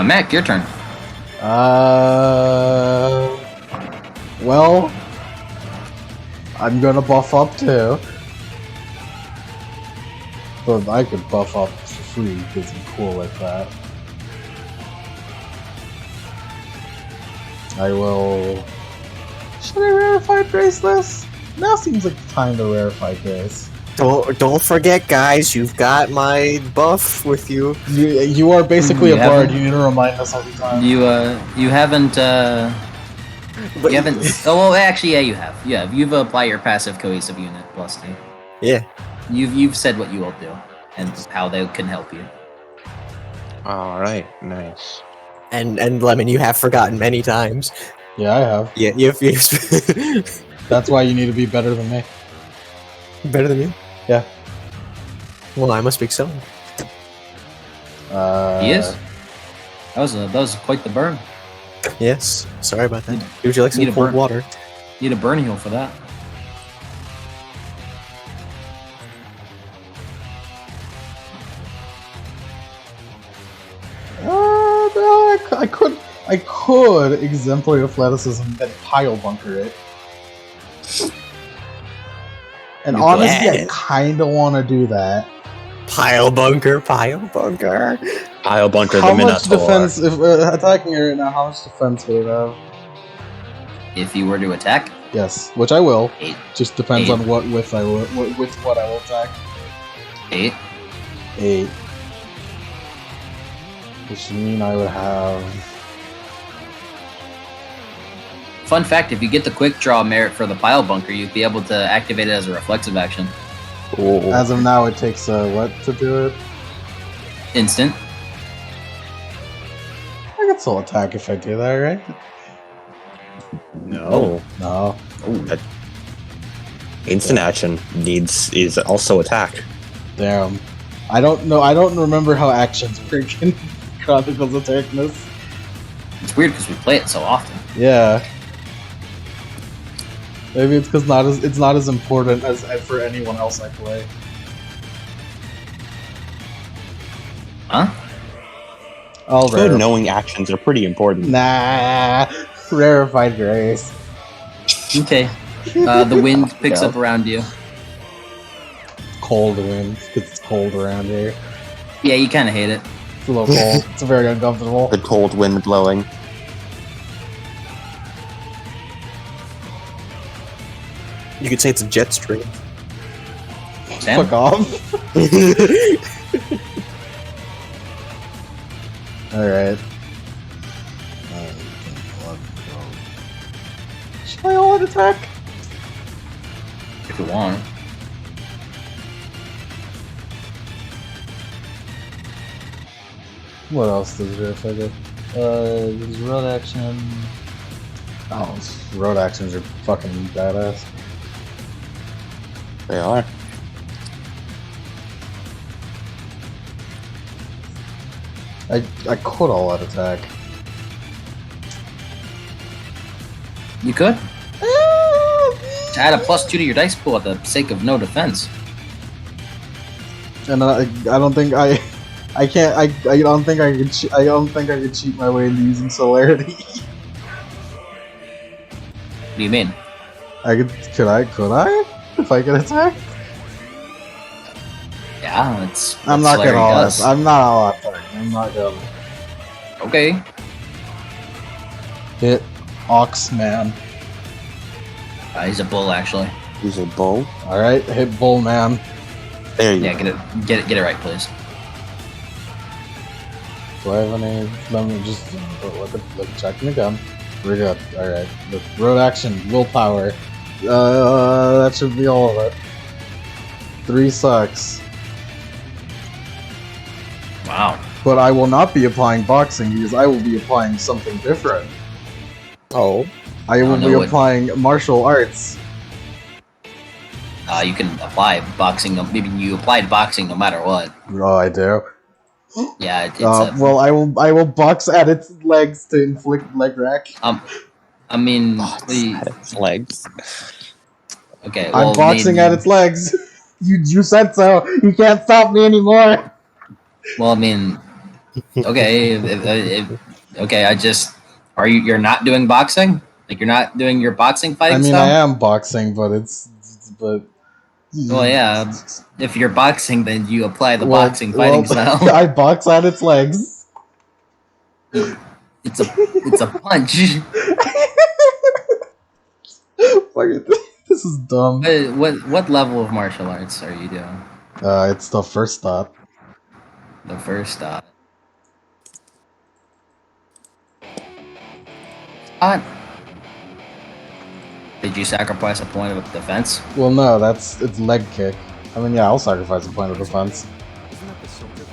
Mac, your turn. Well, I'm gonna buff up too. But I could buff up for free because I'm cool like that. I will. Should I rarefied grace this? Now seems like the time to rarefied grace. Don't forget, guys. You've got my buff with you. You are basically You a bard. haven't- You need to remind us every time. You haven't But, you haven't. Oh well, actually, yeah, you have. Yeah, you've applied your passive cohesive unit +2. Yeah. You've said what you will do and how they can help you. All right, nice. And Lemon, you have forgotten many times. Yeah, I have. Yeah, you've That's why you need to be better than me. better than me. Yeah. Well, I must excel. He is. That was quite the burn. Yes. Sorry about that. Would you like some Need a cold burn. water? Need a burn heal for that. I could exemplary athleticism then pile bunker it. And You honestly, I could. kind of want to do that. Pile bunker, pile bunker. I'll bunker How the much Minotaur. defense, if attacking her right now, how much defense would it have? If you were to attack, Yes, which I will. 8. Just depends 8. on what with I will, with what I will attack. 8. 8. Which would mean I would have. Fun fact: if you get the quick draw merit for the pile bunker, you'd be able to activate it as a reflexive action. Ooh. As of now, it takes what to do it? Instant. I can still attack if I do that, right? No. No. That instant action is also attack. Damn. I don't know. I don't remember how actions work in Chronicles of Darkness. It's weird because we play it so often. Yeah. Maybe it's because it's not as important as for anyone else I play. Huh? I'll Good rare. knowing actions are pretty important. Nah. Rarefied Grace. Okay. The wind picks Yeah. up around you. Cold wind. It's cold around here. Yeah, you kind of hate it. It's a little cold. It's very uncomfortable. The cold wind blowing. You could say it's a jet stream. Sam? Fuck off. Alright. Should I all attack? If you want. What else does Verify do? There's road action. Oh, road actions are fucking badass. They are. I could all out attack. You could. Add a +2 to your dice pool at the sake of no defense. And I don't think I can't. I don't think I could. I don't think I could cheat my way into using celerity. What do you mean? I could. Could I? If I could attack? Yeah, it's. I'm what not gonna. Celerity All does. I'm not all attacking. I'm not gonna Okay. hit Oxman. He's a bull, actually. Use a bow. All right, hit Bullman. There you Yeah, go. get it right, please. Do I have any? Let me just look at checking again. We're good. All right. The road action, willpower. That should be all of it. 3 sucks. Wow. But I will not be applying boxing because I will be applying something different. Oh. I will no, be what- applying martial arts. You can apply boxing. Maybe you applied boxing no matter what. Oh, I do. Yeah, it's Well, I will box at its legs to inflict leg rack. I mean, Its legs. okay. Well, I'm boxing I at mean, its legs. You said so. You can't stop me anymore. Well, I mean, okay. Okay, you're not doing boxing? Like you're not doing your boxing fighting I mean, style? I am boxing, but. Well, yeah. If you're boxing, then you apply the Well- boxing fighting well, style. I box at its legs. It's a punch. This is dumb. What level of martial arts are you doing? It's the first thought. The first Did you sacrifice a point of defense? Well, no, it's leg kick. I mean, yeah, I'll sacrifice a point of defense.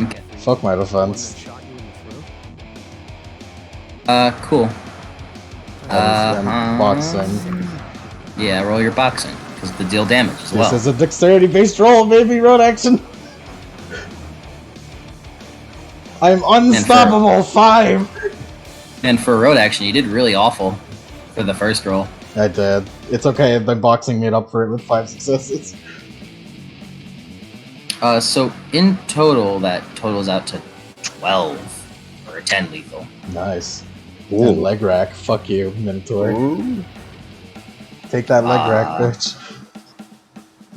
Okay. Fuck my defense. Cool. Boxing. Yeah, roll your boxing because to deal damage as well. This is a dexterity-based roll, baby. Road action. I'm unstoppable. 5. And for road action, you did really awful for the first roll. I did. It's okay. The boxing made up for it with 5 successes. So in total, that totals out to 12 or 10 lethal. Nice. Ooh. And leg rack. Fuck you, Minotaur. Ooh. Take that leg rack, bitch.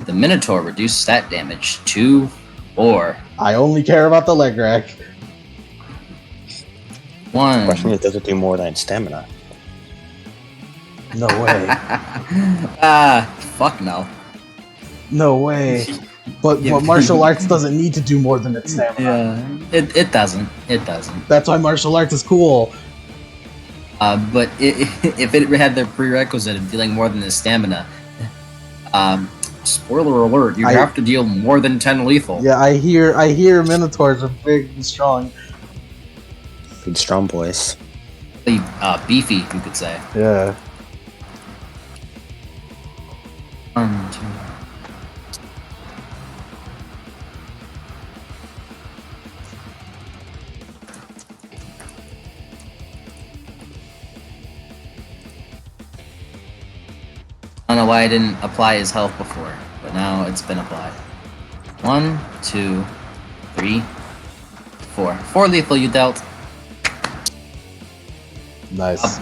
The Minotaur reduced stat damage to 4. I only care about the leg rack. 1. The question is, does it do more than stamina? No way. Fuck no. No way. But martial arts doesn't need to do more than its stamina. Yeah, it doesn't. It doesn't. That's why martial arts is cool. But if it had the prerequisite of dealing more than the stamina, spoiler alert, you have to deal more than 10 lethal. Yeah, I hear Minotaurs are big and strong. Big strong boys. Beefy, you could say. Yeah. 1, 2. I don't know why I didn't apply his health before, but now it's been applied. 1, 2, 3, 4. 4 lethal you dealt. Nice.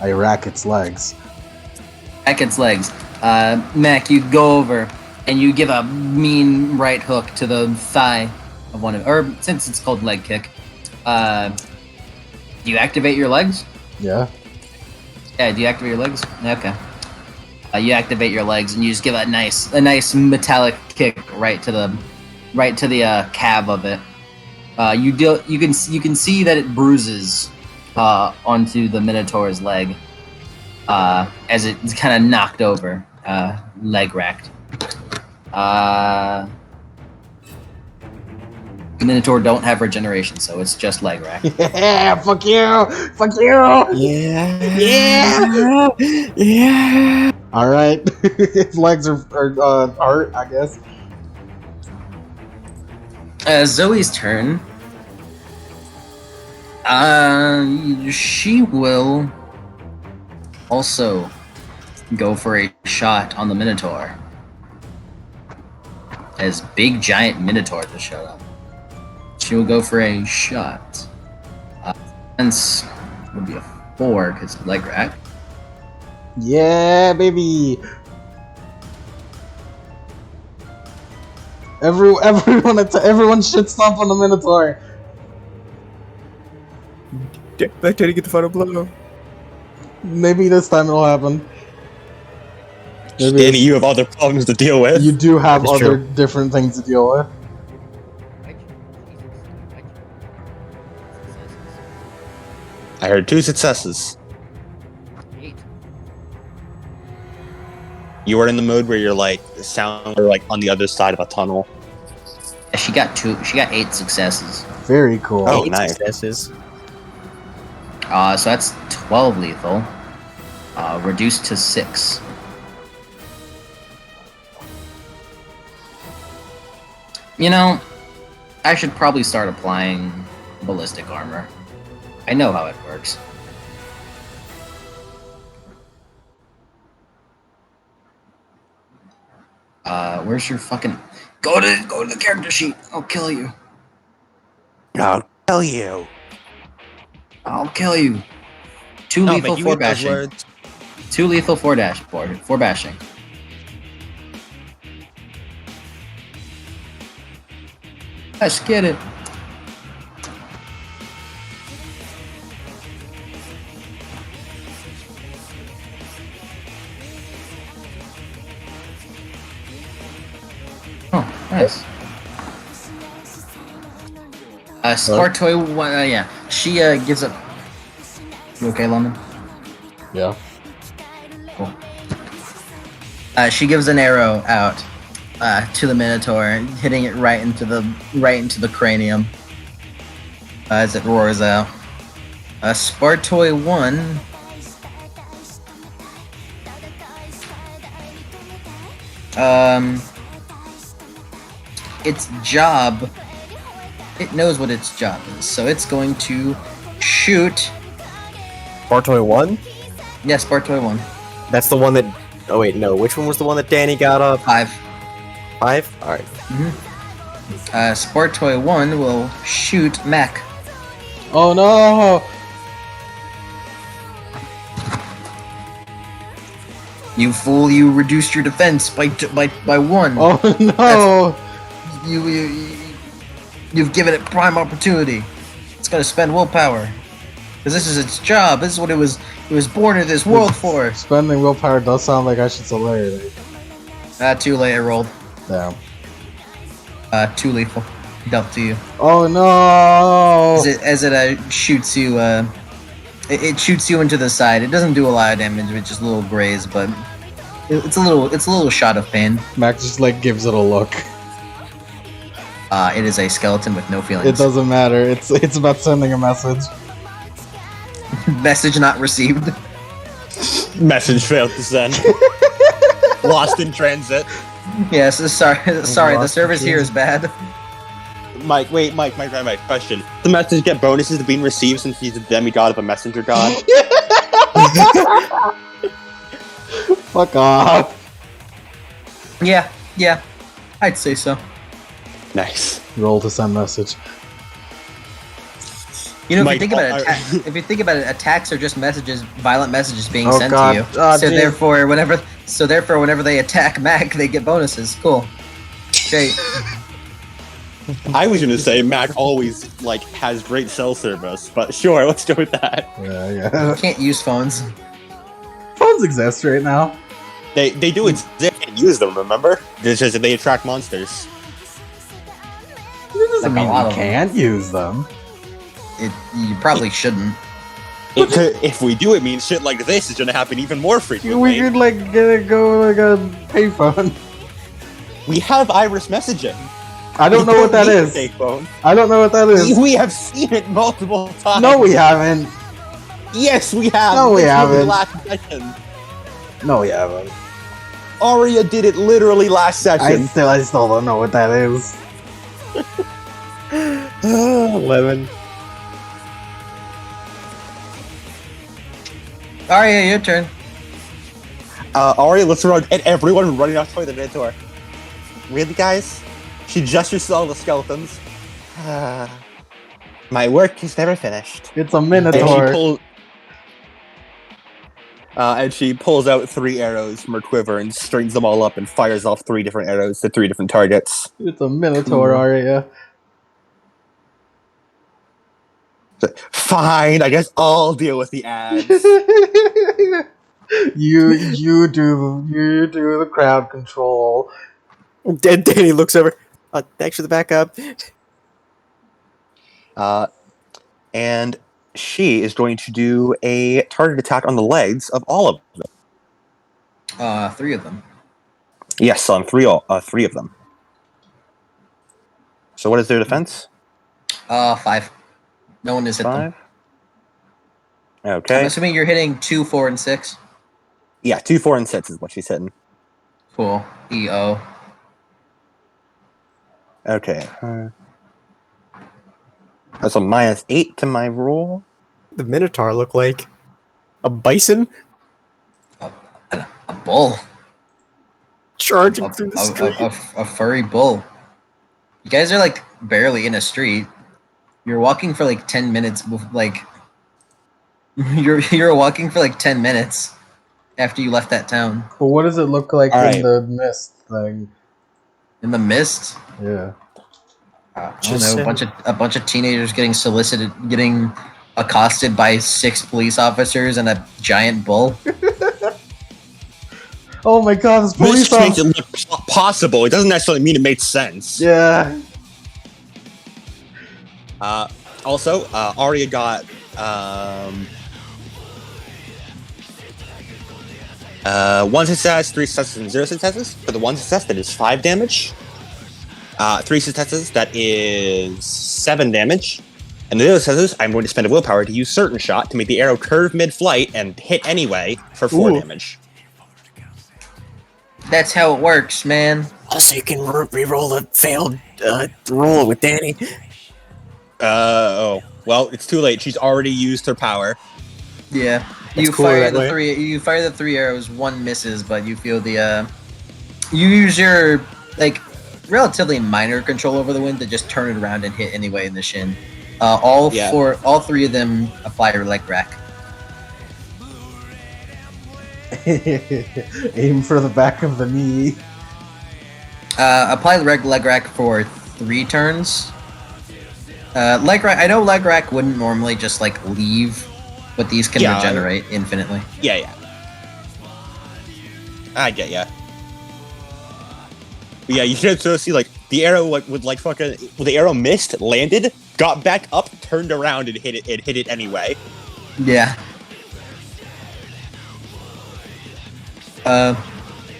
I rack its legs. Rack its legs. Mac, you go over and you give a mean right hook to the thigh of one of, or since it's called leg kick, do you activate your legs? Yeah. Yeah, do you activate your legs? Okay. You activate your legs and you just give a nice metallic kick right to the calf of it. You can see that it bruises onto the Minotaur's leg as it's kind of knocked over, leg racked. Minotaur don't have regeneration, so it's just leg rack. Yeah, fuck you! Fuck you! Yeah. Yeah! Yeah. Alright. Its legs are hurt, I guess. Zoe's turn. She will also go for a shot on the Minotaur. As big giant Minotaur just showed up. She will go for a shot. Defense would be a 4 because leg rack. Yeah, baby. Everyone shit stomp on the Minotaur. Back there to get the final blow. Maybe this time it'll happen. Danny, you have other problems to deal with. You do have That's other true. different things to deal with. I heard 2 successes. 8. You are in the mode where you're like on the other side of a tunnel. Yeah, she got 2. She got 8 successes. Very cool. Oh, 8 nice. successes. So that's 12 lethal. Reduced to 6. You know, I should probably start applying ballistic armor. I know how it works. Where's your fucking... Go to the character sheet. I'll kill you. I'll tell you. I'll kill you. 2 No, lethal but you 4 eat those bashing. words. 2 lethal 4 bashing. Let's get it. Nice. Spartoy, yeah. She gives up. You okay, London? Yeah. Cool. She gives an arrow out to the Minotaur, hitting it right into the cranium as it roars out. Spartoy 1. Its job. It knows what its job is, so it's going to shoot. Bartoy 1? Yes, Spartoy 1. That's the one that... Oh wait, no. Which one was the one that Danny got up? 5. 5? Alright. Spartoy 1 will shoot Mac. Oh no! You fool! You reduced your defense by 1. Oh no! You've given it prime opportunity. It's gonna spend willpower, because this is its job. This is what it was born in this world for. Spending willpower does sound like I should celerity. Too late. I rolled. Damn. 2 lethal. Dealt to you. Oh no! As it shoots you. It shoots you into the side. It doesn't do a lot of damage, with just a little graze, but it's a little shot of pain. Mac just like gives it a look. It is a skeleton with no feelings. It doesn't matter. It's about sending a message. Message not received. Message failed to send. Lost in transit. Yes, sorry. The service here is bad. Mike, question. The message get bonuses to being received since he's a demigod of a messenger god? Fuck off. Yeah, I'd say so. Nice. Roll to send message. You know, Mike, if you think about it, attacks are just messages, violent messages being Oh, sent God. to you. Oh, so geez. therefore, whenever they attack Mac, they get bonuses. Cool. Great. I was gonna say Mac always has great cell service, but sure, let's go with that. Yeah. You can't use phones. Phones exist right now. They do it. They can't use them. Remember? It's just that they attract monsters. It doesn't Like a mean lot you of them. can't use them. You probably shouldn't. If we do, it means shit like this is gonna happen even more frequently. We could go like a payphone. We have iris messaging. I don't know what that need a is. payphone. I don't know what that is. We have seen it multiple times. No, we haven't. Yes, we have. No, we This was haven't. Last session. No, we haven't. Aria did it literally last I session. still don't know what that is. 11. Aria, your turn. Aria looks around at everyone running off toward the Minotaur. Really, guys? She gestures to all the skeletons. My work is never finished. It's a minotaur. And she pulls out 3 arrows from her quiver and strings them all up and fires off 3 different arrows to 3 different targets. It's a minotaur, Aria. Fine, I guess I'll deal with the ads. you do the crowd control. Danny looks over. Thanks for the backup. And she is going to do a target attack on the legs of all of them. 3 of them. Yes, on 3 of them. So what is their defense? 5. No one has hit them. 5. Okay. I'm assuming you're hitting 2, 4, and 6. Yeah, 2, 4, and 6 is what she's hitting. Cool. EO. Okay. That's a -8 to my roll. The Minotaur look like a bison A bull. charging through the street. A furry bull. You guys are like barely in a street. You're walking for like 10 minutes. You're walking for like 10 minutes after you left that town. But what does it look like All in right. the mist thing? In the mist. Yeah. I don't Just know. A bunch of teenagers getting accosted by 6 police officers and a giant bull. Oh my god, this police This makes officer. it look possible. It doesn't necessarily mean it makes sense. Yeah. Also, Arya got one success, 3 successes, and 0 successes. For the 1 success, that is 5 damage. 3 successes, that is 7 damage. And the 0 successes, I'm going to spend a willpower to use certain shot to make the arrow curve mid-flight and hit anyway for 4 damage. That's how it works, man. Also, you can re-roll a failed roll with Danny. Oh. Well, it's too late. She's already used her power. Yeah. That's You cooler fire that the way. 3. You fire the 3 arrows. 1 misses, but you feel the. You use your like relatively minor control over the wind to just turn it around and hit anyway in the shin. All 3 of them apply your leg rack. Aim for the back of the knee. Apply the leg rack for 3 turns. Leg rack. I know leg rack wouldn't normally just like leave, but these can Yeah. regenerate infinitely. Yeah. I get ya. But yeah, you can sort of see like the arrow would like fucking. Well, the arrow missed, landed, got back up, turned around, and hit it. It hit it anyway. Yeah.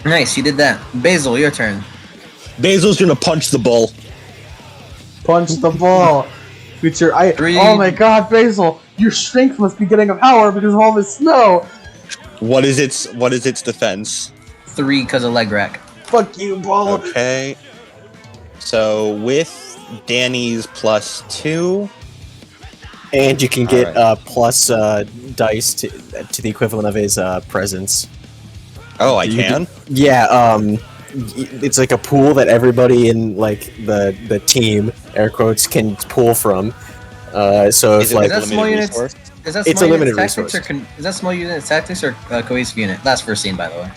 Nice. You did that. Basil, your turn. Basil's gonna punch the bull. Punch the ball. With your eye. 3. Oh my god, Basil! Your strength must be getting a power because of all this snow! What is its defense? 3 because of leg rack. Fuck you, ball! Okay. So with Danny's +2. And you can get Alright. plus dice to the equivalent of his presence. Oh, I You can. Yeah, it's like a pool that everybody in like the team, air quotes, can pull from. So Is if it like Is that small limited units? resource? Is that It's small a limited unit tactics resource. is that small unit tactics or cohesive unit? That's first scene, by the way.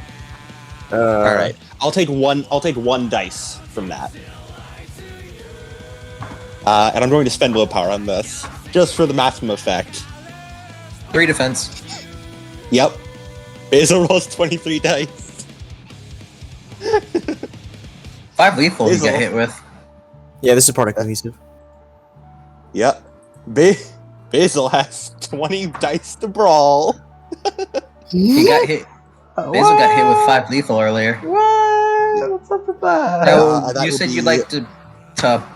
All right. I'll take one dice from that. And I'm going to spend willpower on this just for the maximum effect. 3 defense. Yep. Basil rolls 23 dice. 5 lethal you Basil. get hit with. Yeah, this is part of cohesive. Yep. Basil has 20 dice to brawl. He got hit. Basil got hit with 5 lethal earlier. What? What's up with that? So that you would said be- you'd like to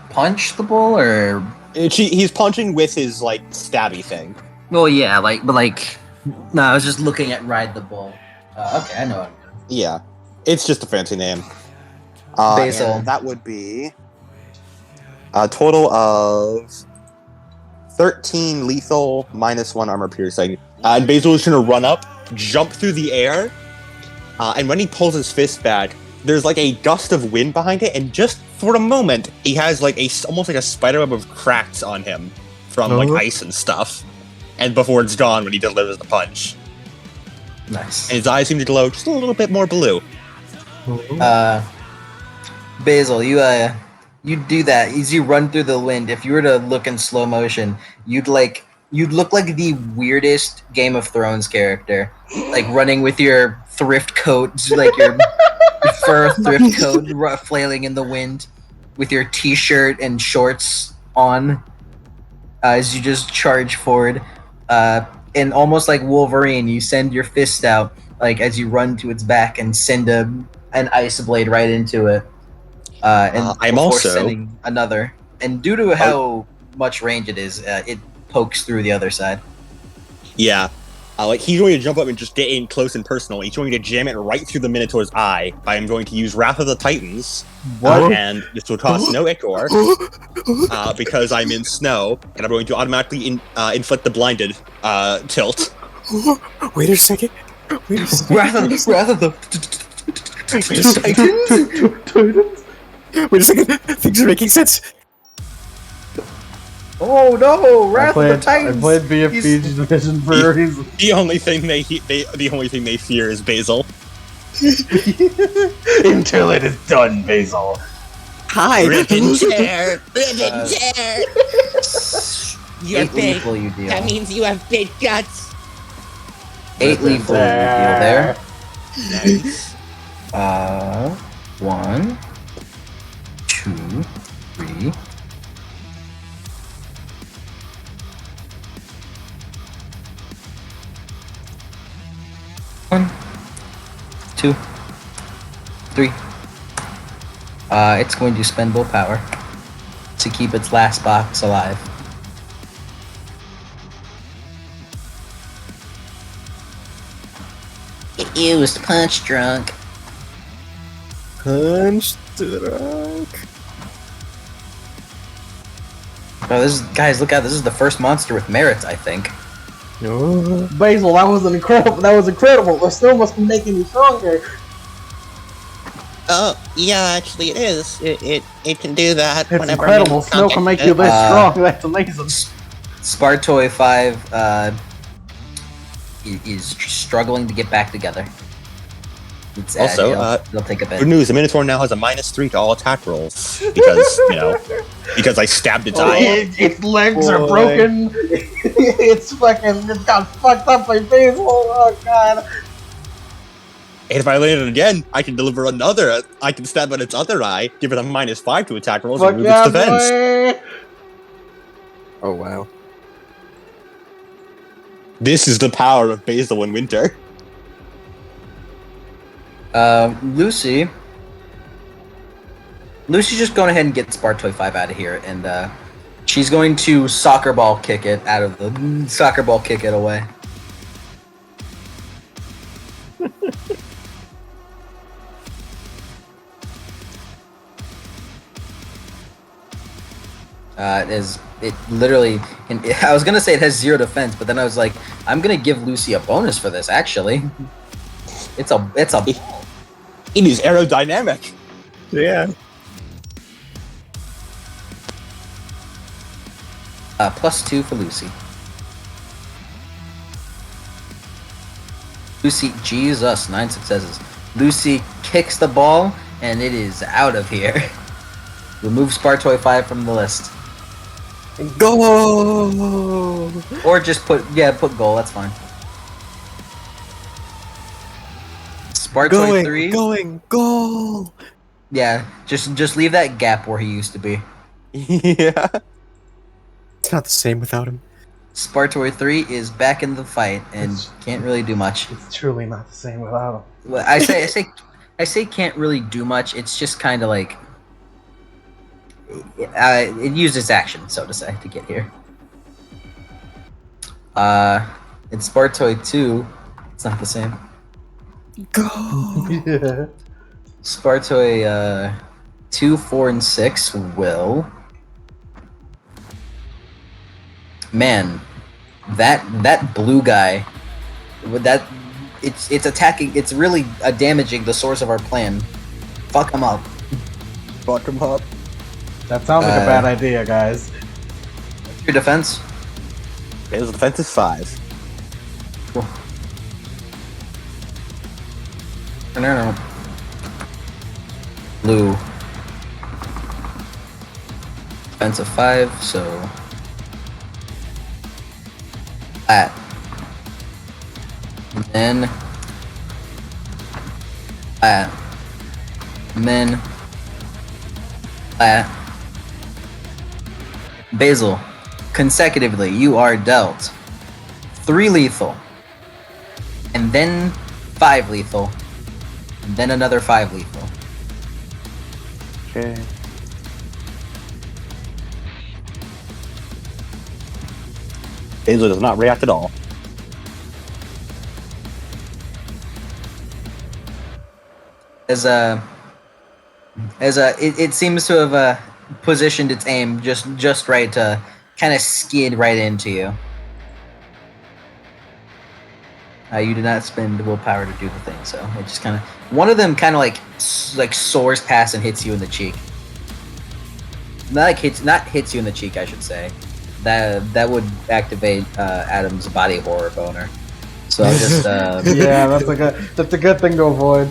punch the bull, or He's punching with his like stabby thing. well, yeah, no, I was just looking at ride the bull. Okay, I know what I'm doing. Yeah. It's just a fancy name. Basil. And that would be a total of 13 lethal minus 1 armor piercing. And Basil is going to run up, jump through the air, and when he pulls his fist back, there's like a gust of wind behind it, and just for a moment, he has like almost like a spiderweb of cracks on him from like ice and stuff. And before it's gone when he delivers the punch. Nice. And his eyes seem to glow just a little bit more blue. Basil, you do that as you run through the wind. If you were to look in slow motion, you'd look like the weirdest Game of Thrones character, like running with your thrift coat, like your fur thrift coat flailing in the wind, with your t-shirt and shorts on, as you just charge forward, and almost like Wolverine, you send your fist out, like as you run to its back and send an ice blade right into it. And I'm before also- sending another. And due to how much range it is, it pokes through the other side. Yeah. Like, he's going to jump up and just get in close and personal. He's going to jam it right through the Minotaur's eye. I am going to use Wrath of the Titans. And this will cost no Ichor. Because I'm in snow. And I'm going to automatically inflict the blinded tilt. Wait a second. Wait a second. Wrath of the Wait a second. Things are making sense. Oh no! I Wrath of the Titans! played BFB Division for a reason. The only thing they fear is Basil. Until it is done, Basil. Hi. chair! You have lethal you deal. That means you have big guts. 8 lethal you deal there. Nice. 1, 2, 3. One, 2, 3. It's going to spend willpower to keep its last box alive. It used punch drunk. Punch drunk. Oh, this is, guys, look out! This is the first monster with merits, I think. No. Basil, that was incredible. The snow must be making you stronger. Oh, yeah, actually it is. It can do that. It's whenever incredible. I'm in Snow can make contact you with this strong. That's amazing. Spartoy 5 is struggling to get back together. It's Also, it'll take a bit. Good news, the Minotaur now has a -3 to all attack rolls. Because, because I stabbed its eye. Its legs are Boy. broken. It's got fucked up by Basil. Oh god. And if I land it again, I can deliver another. I can stab at its other eye, give it a -5 to attack rolls, Fuck and remove yeah, its defense. boy. Oh wow. This is the power of Basil in winter. Lucy, just going ahead and get Spartoy 5 out of here, and she's going to soccer ball kick it away. It literally, I was gonna say it has 0 defense, but then I was like, I'm gonna give Lucy a bonus for this. Actually, it's a It is aerodynamic. Yeah. +2 for Lucy. Lucy, Jesus, 9 successes. Lucy kicks the ball, and it is out of here. Remove Spartoy 5 from the list. Go! Or just put goal, that's fine. Spartoy 3. Going, goal! Yeah, just leave that gap where he used to be. Yeah. It's not the same without him. Spartoy 3 is back in the fight and can't really do much. It's truly not the same without him. Well, I say can't really do much. It's just kind of like it used its action, so to say, to get here. In Spartoy 2, it's not the same. Go! Yeah. Spartoy 2, 4, and 6 will. Man, that blue guy, with that, it's attacking. It's really damaging the source of our plan. Fuck him up. Fuck him up. That sounds like a bad idea, guys. Your defense. Basil's defense is 5. Cool. No. Blue. Defense of 5, so flat. And then flat. And then flat. Basil, consecutively, you are dealt 3 lethal, and then 5 lethal, and then another 5 lethal. Okay. Basil does not react at all. It seems to have positioned its aim just right to kind of skid right into you. You did not spend willpower to do the thing, so it just kind of, one of them kind of like soars past and hits you in the cheek. Not hits you in the cheek, I should say. That would activate Adam's body horror boner. So I'll just Yeah, that's a good thing to avoid.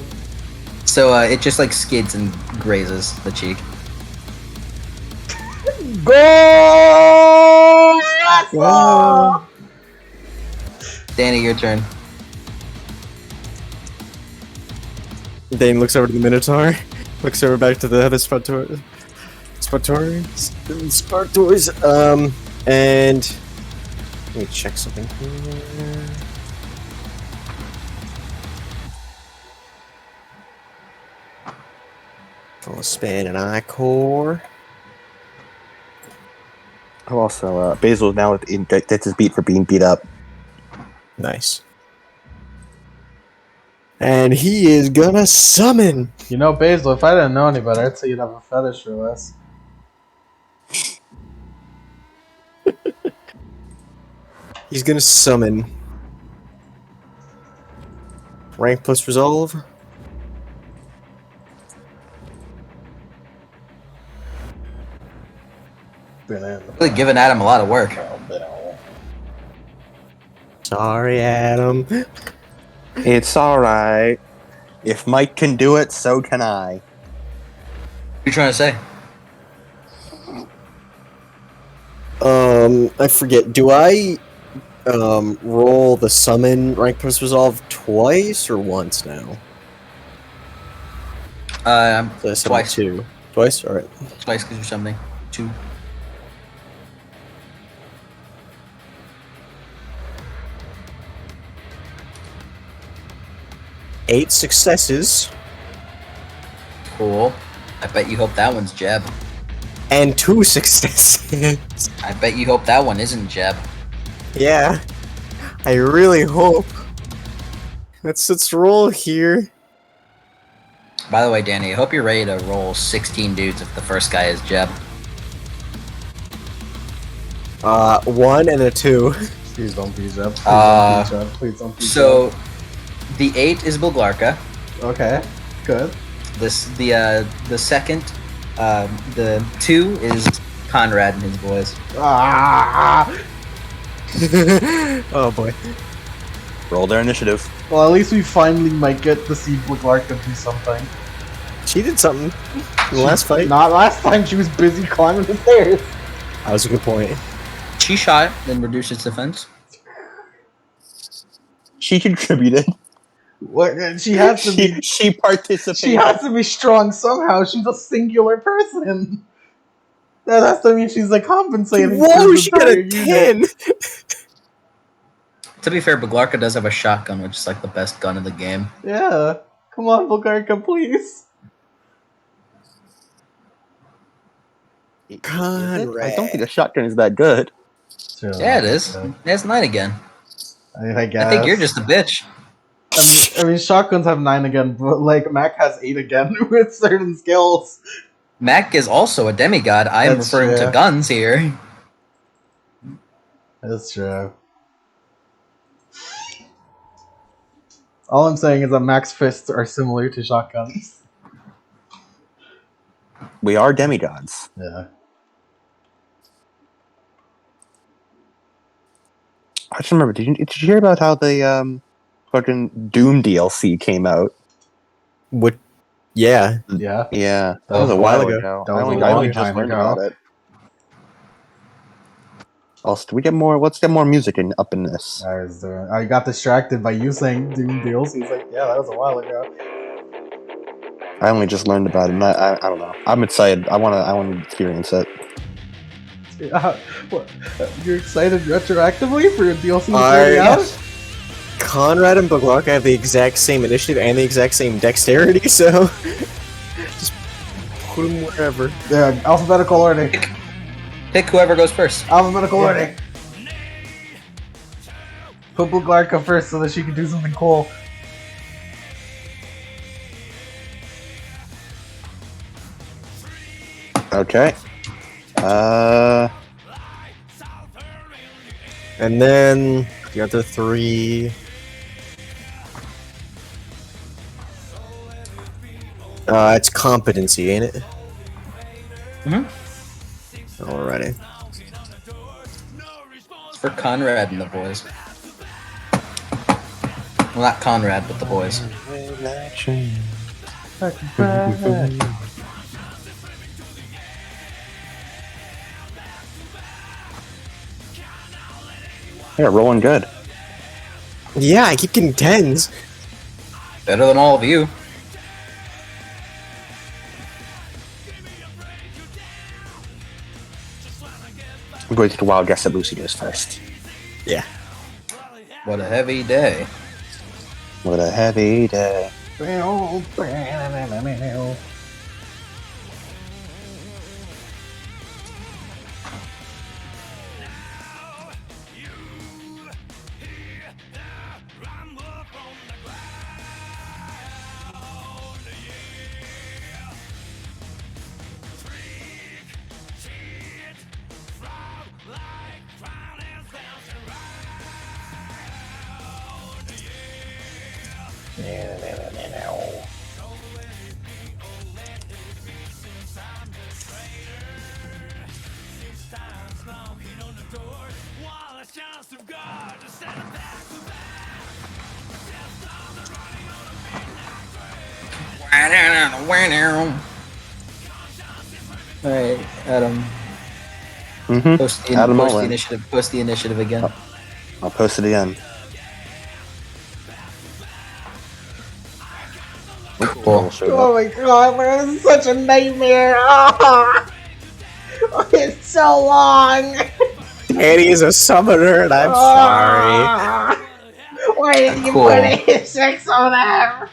So it just like skids and grazes the cheek. Go! Whoa. Danny, your turn. Dane looks over to the Minotaur. Looks over back to the other Spartours. And let me check something here. I'll span an I-core. Oh, also, Basil now gets his beat for being beat up. Nice. And he is gonna summon. You know, Basil, if I didn't know any better, I'd say you'd have a fetish for this. He's gonna summon. Rank plus resolve. Really giving Adam a lot of work. Sorry, Adam. It's alright. If Mike can do it, so can I. What are you trying to say? I forget. Do I roll the summon rank plus resolve twice or once now? Twice. Two. Twice? Alright. Twice because you're something. 2. Eight successes. Cool. I bet you hope that one's Jeb. And 2 successes. I bet you hope that one isn't Jeb. Yeah. I really hope. Let's roll here. By the way, Danny, I hope you're ready to roll 16 dudes if the first guy is Jeb. 1 and a 2. Please don't be Zeb. Please don't be Zeb. So, the 8 is Bulgarka. Okay, good. The second, the 2 is Conrad and his boys. Ah! Oh boy. Roll their initiative. Well, at least we finally might get to see Bulgarka do something. She did something in the last fight. Not last time, she was busy climbing the stairs. That was a good point. She shot it, then reduced its defense. She contributed. What? She has to be. She participated. She has to be strong somehow. She's a singular person. That has to mean she's like compensating. Whoa, she got a 10! To be fair, Bulgarka does have a shotgun, which is like the best gun in the game. Yeah. Come on, Bulgarka, please. Conrad. I don't think a shotgun is that good. Sure, Yeah, it is. It's 9 again. I guess. I think you're just a bitch. I mean, shotguns have 9 again, but like Mac has 8 again with certain skills. Mac is also a demigod. I am That's referring true. to guns here. That's true. All I'm saying is that Mac's fists are similar to shotguns. We are demigods. Yeah. I just remember. Did you hear about how the fucking Doom DLC came out? What? Yeah. Yeah. Yeah, That was a while ago. That was a I long only just time learned ago. about it. Also, do we get more? Let's get more music up in this. I got distracted by you saying Doom deals. He's like, yeah, that was a while ago. I only just learned about it. And I don't know. I'm excited. I want to experience it. What? You're excited retroactively for a DLC I- out? Conrad and Bulgarka have the exact same initiative and the exact same dexterity, so just put them wherever. Yeah, alphabetical order. Pick whoever goes first. Alphabetical order. Put Bulgarka first so that she can do something cool. Okay. And then the other 3. It's competency, ain't it? Alrighty. It's for Conrad and the boys. Well, not Conrad, but the boys. Yeah, rolling good. Yeah, I keep getting 10s. Better than all of you. I'm going to take a wild guess that Lucy goes first. Yeah. What a heavy day. What a heavy day. Alright, Adam. Mm-hmm. Post the initiative. Post the initiative again. I'll post it again. Cool. Oh my god, man, this is such a nightmare. It's so long. Danny is a summoner, and I'm sorry. Why did you Cool. put A6 on there?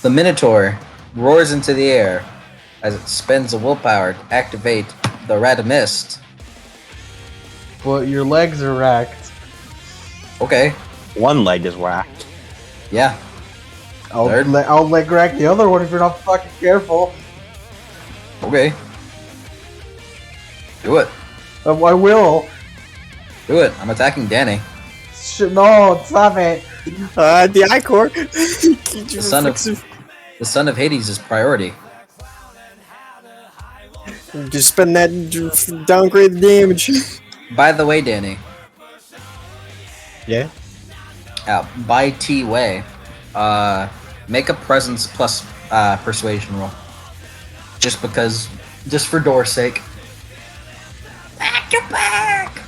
The Minotaur roars into the air as it spends a willpower to activate the Red Mist. But your legs are racked. Okay, One leg is whacked. yeah. I'll Third. leg rack the other one if you're not fucking careful. Okay. Do it. I will. Do it. I'm attacking Danny. No, stop it. The Icor. The son of Hades is priority. Just spend that downgrade the damage. By the way, Danny, Yeah. by T way, make a presence plus persuasion roll. Just because, just for Door's sake. Back to back.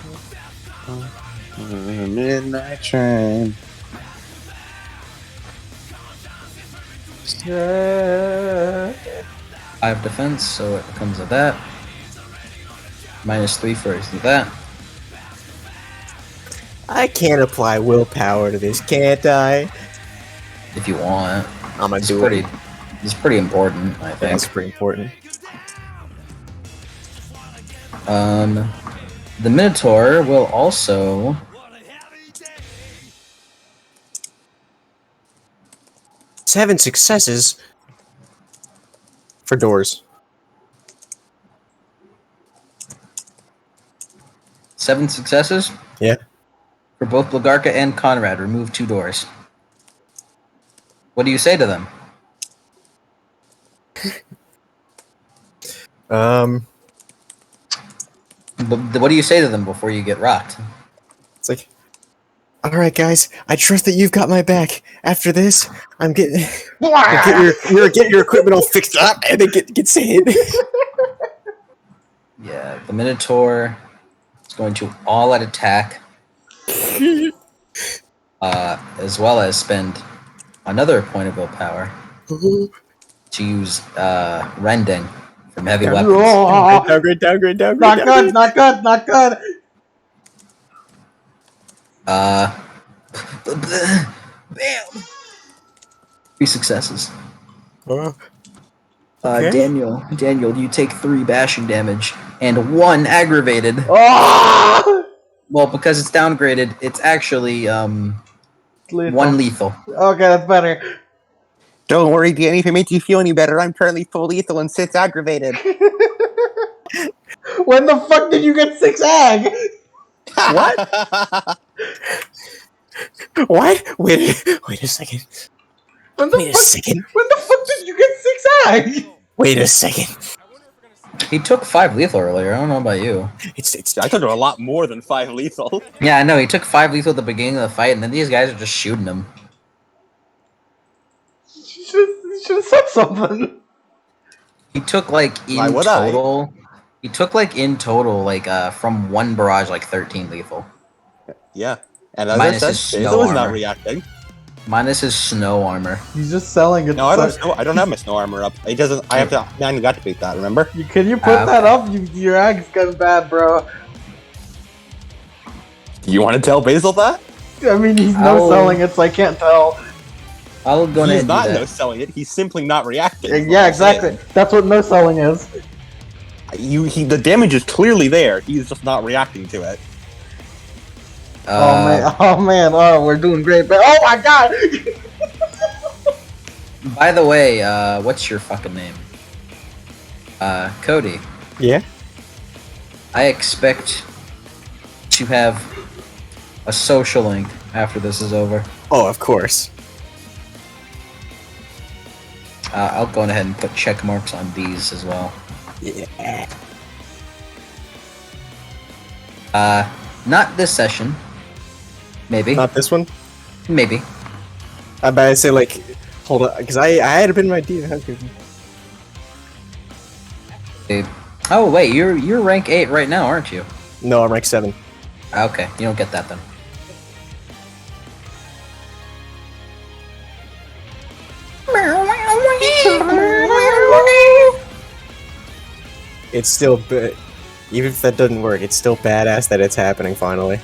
Midnight train. Yeah. I have defense, so it comes with that. -3 for that. I can't apply willpower to this, can't I? If you want, I'm gonna it's do pretty. it. It's pretty important, I think. That's pretty important. The Minotaur will also. 7 successes for doors. 7 successes Yeah. for both Blagarka and Conrad. Remove 2 doors. What do you say to them? What do you say to them before you get rocked? It's like, all right, guys. I trust that you've got my back. After this, I'm getting get your equipment all fixed up, and it gets hit. Yeah, the Minotaur is going to all-out attack, as well as spend another point of willpower to use rending from heavy weapons. Downgrade. Not good, not good, not good. Bam! 3 successes. Okay. Daniel, you take 3 bashing damage and 1 aggravated. Oh! Well, because it's downgraded, it's actually 1 lethal. Okay, that's better. Don't worry, Danny. If it makes you feel any better, I'm currently full lethal and 6 aggravated. When the fuck did you get 6 ag? What? What? Wait a second. When the Wait a fuck? second. When the fuck did you get 6 ag? Wait a second. He took 5 lethal earlier. I don't know about you. It's I took a lot more than 5 lethal. Yeah, I know. He took 5 lethal at the beginning of the fight, and then these guys are just shooting him. You should have said something. He took like Why would I? total. He took like in total from 1 barrage like 13 lethal. Yeah. And as Minus I his said, snow Shazel was not armor. reacting. Minus his snow armor. He's just selling it. No, I don't have my snow armor up. It doesn't. I have to. I got to beat that. Remember? Can you put that okay. up? Your ag's getting bad, bro. You want to tell Basil that? I mean, he's no selling it, so I can't tell. I'll go ahead He's and not do that. no selling it. He's simply not reacting. Yeah, exactly. That's what no selling is. The damage is clearly there. He's just not reacting to it. Oh man! Oh, we're doing great. But oh my god! By the way, what's your fucking name? Cody. Yeah? I expect to have a social link after this is over. Oh, of course. I'll go ahead and put check marks on these as well. Yeah. Not this session. Maybe. Not this one? Maybe. I bet I say, like, hold on, because I had a bit of an idea. Oh wait, you're rank 8 right now, aren't you? No, I'm rank 7. Okay, you don't get that then. It's still, even if that doesn't work, it's still badass that it's happening finally.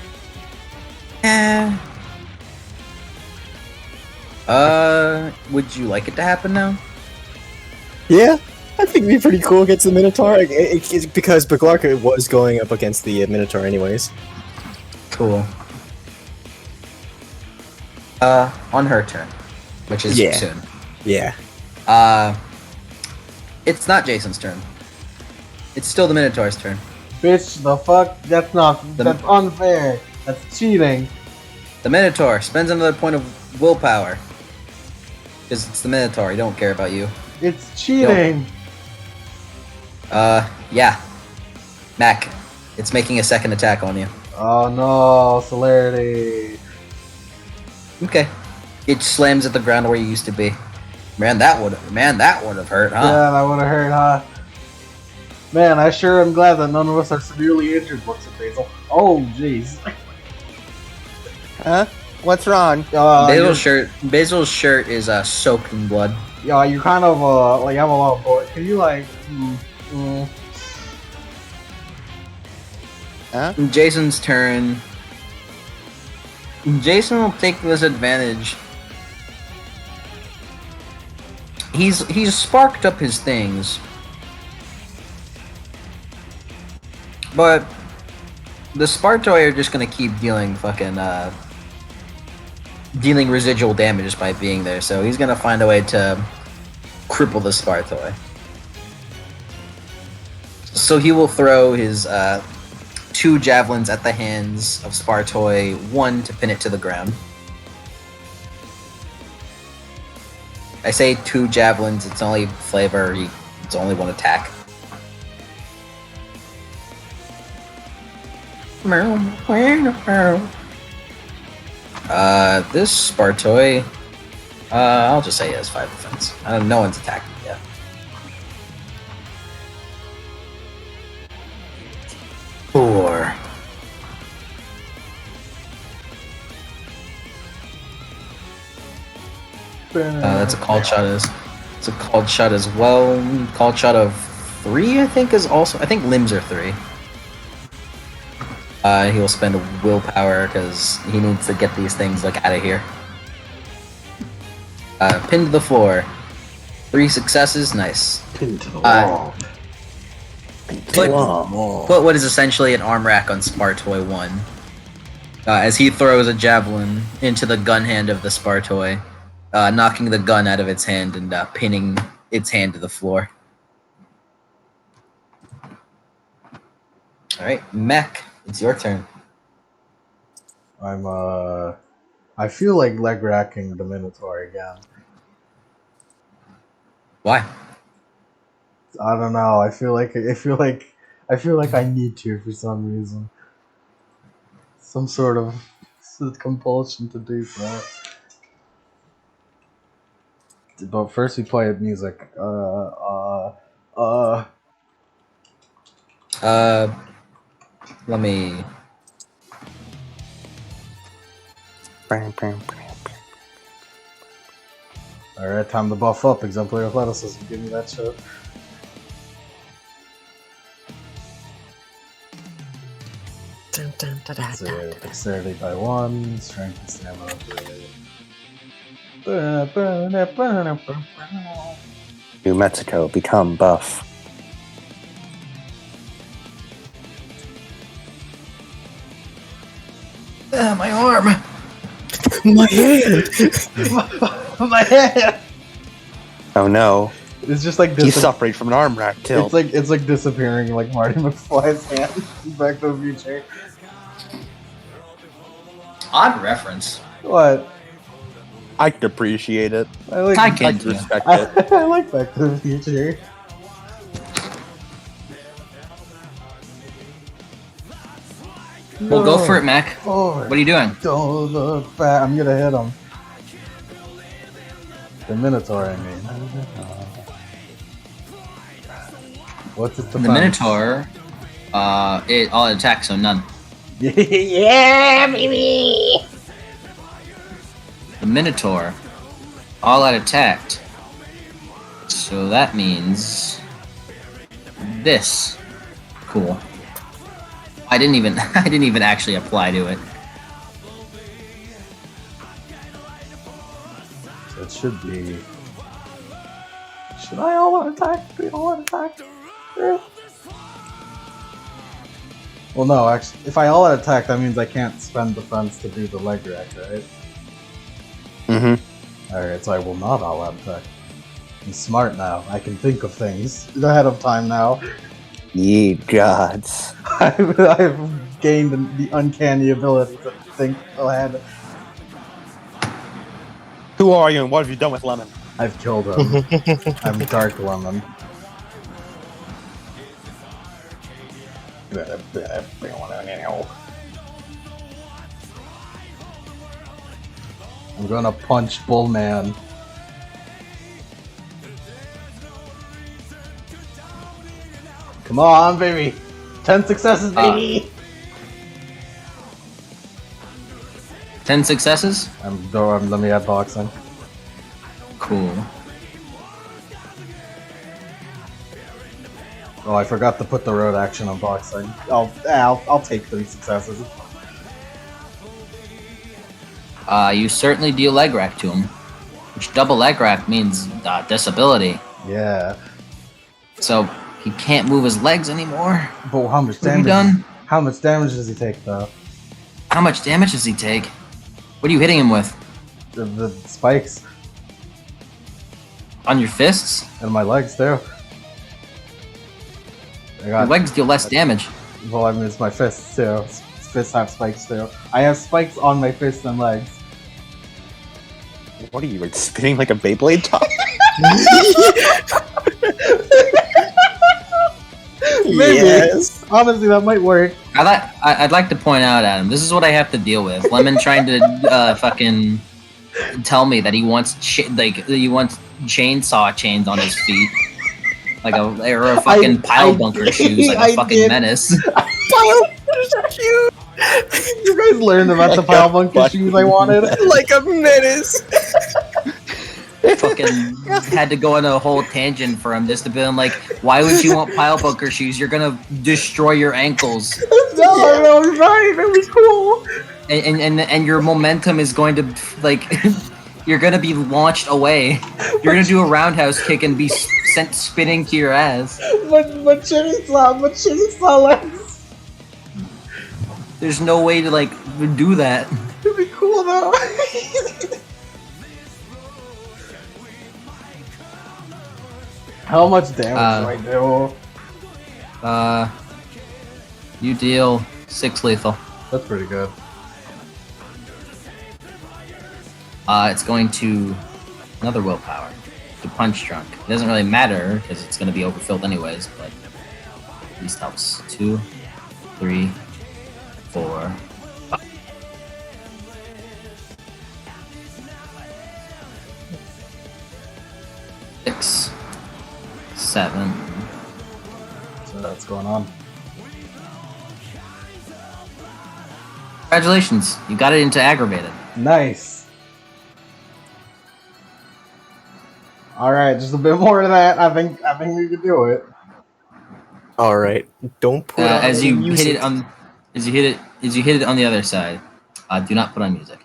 Would you like it to happen now? Yeah, I think it'd be pretty cool against the Minotaur, because Baglarka was going up against the Minotaur anyways. Cool. On her turn, which is soon. Yeah. It's not Jason's turn. It's still the Minotaur's turn. Bitch, the fuck? That's unfair. That's cheating. The Minotaur spends another point of willpower. Because it's the Minotaur, he don't care about you. It's cheating. Yeah. Mac, it's making a second attack on you. Oh no, celerity. Okay. It slams at the ground where you used to be. Man, that would have hurt, huh? Yeah, that would have hurt, huh? Man, I sure am glad that none of us are severely injured, looks at Basil. Oh, jeez. Huh? What's wrong? Basil's shirt is soaked in blood. Yeah, you kind of like have a lot of blood. Can you like? Huh? Jason's turn. Jason will take this advantage. He's sparked up his things, but the Spartoi are just gonna keep dealing dealing residual damage by being there. So he's gonna find a way to cripple the Spartoi. So he will throw his 2 javelins at the hands of Spartoi, 1 to pin it to the ground. I say 2 javelins, it's only flavor, it's only 1 attack. This Spartoi, I'll just say he has 5 defense. No one's attacked me yet. Four. That's a called shot. It's a called shot as well. Called shot of 3, I think, is also. I think limbs are 3. He will spend a willpower because he needs to get these things out of here. Pinned to the floor. 3 successes. Nice. Pinned to the wall. Put what is essentially an arm rack on Spartoi 1. As he throws a javelin into the gun hand of the Spartoi, knocking the gun out of its hand and pinning its hand to the floor. Alright, Mech, it's your turn. I feel like leg racking the Minotaur again. Why? I don't know. I feel like I need to for some reason. Some sort of compulsion to do that. But first we play music. Let me. Alright, time to buff up. Exemplary athleticism. Give me that shit. So, dexterity by 1, strength and stamina by... New Mexico, become buff. My arm. My hand! My hand! Oh no, It's just like he's suffering from an arm rack tilt. it's like disappearing like Marty McFly's hand in Back to the Future. Odd reference. What? I can appreciate it. I can too. Respect it. I like Back to the Future. Well, go for it, Mac. Forward. What are you doing? Don't look back. I'm gonna hit him. The Minotaur, I mean. What's its The defense? Minotaur, it all attacks, so none. Yeah, baby! The Minotaur, all out attacked. So that means this. Cool. I didn't even actually apply to it. So it should be. Should I all out attack? Be all out attack? Yeah. Well, no, actually, if I all out attack, that means I can't spend defense to do the leg rack, right? Mm-hmm. Alright, so I will not all out attack. I'm smart now. I can think of things ahead of time now. Ye gods. I've gained the uncanny ability to think ahead. Who are you and what have you done with Lemon? I've killed him. I'm Dark Lemon. I'm gonna punch Bullman. Come on, baby! 10 successes, baby! 10 successes? Let me add boxing. Cool. Oh, I forgot to put the road action on boxing. I'll take 3 successes. You certainly deal leg rack to him. Which double leg rack means disability. Yeah. So he can't move his legs anymore. But how much What have you damage? done? How much damage does he take, though? How much damage does he take? What are you hitting him with? The spikes On your fists? and my legs too. I Your got. legs deal less damage. Well, I mean, it's my fists too. Fists have spikes too. I have spikes on my fists and legs. What are you, like, spinning like a Beyblade top? Maybe. Yes. Honestly, that might work. I'd like to point out, Adam, this is what I have to deal with. Lemon trying to fucking tell me that he wants chainsaw chains on his feet, like a fucking pile bunker shoes, like a fucking menace. Pile bunker shoes! You guys learned about the pile bunker shoes I wanted. Like a menace! Fucking had to go on a whole tangent for him just to be like, why would you want pile bunker shoes? You're gonna destroy your ankles, No, it's fine. It'll be cool. and your momentum is going to like. You're gonna be launched away. You're gonna do a roundhouse kick and be sent spinning to your ass. But chainsaw legs. There's no way to like do that. It'd be cool though. How much damage do I do? You deal 6 lethal. That's pretty good. It's going to another willpower to punch drunk. It doesn't really matter because it's going to be overfilled anyways, but at least helps. 2, 3, 4, 5. Six, 7. So that's going on. Congratulations, you got it into aggravated. Nice. All right, just a bit more of that. I think we can do it. All right, don't put on As any you music. hit it on, as you hit it on the other side. Do not put on music.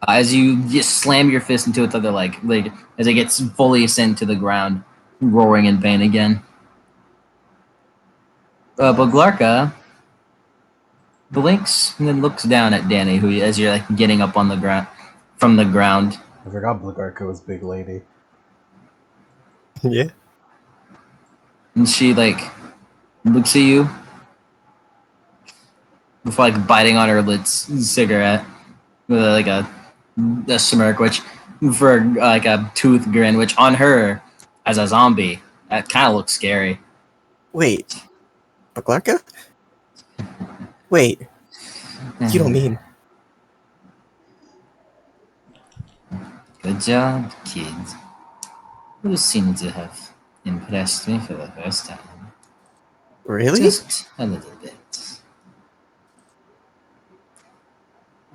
As you just slam your fist into its other leg, as it gets fully sent to the ground, roaring in pain again. Buglarka blinks and then looks down at Danny, who as you're like getting up on the ground from the ground. I forgot Blagarka was big lady. Yeah. And she like looks at you before like biting on her cigarette with like a smirk, which for like a tooth grin, which on her as a zombie that kind of looks scary. Wait, Baglarka? Wait, you don't mean? Good job, kids. You seem to have impressed me for the first time. Really? Just a little bit.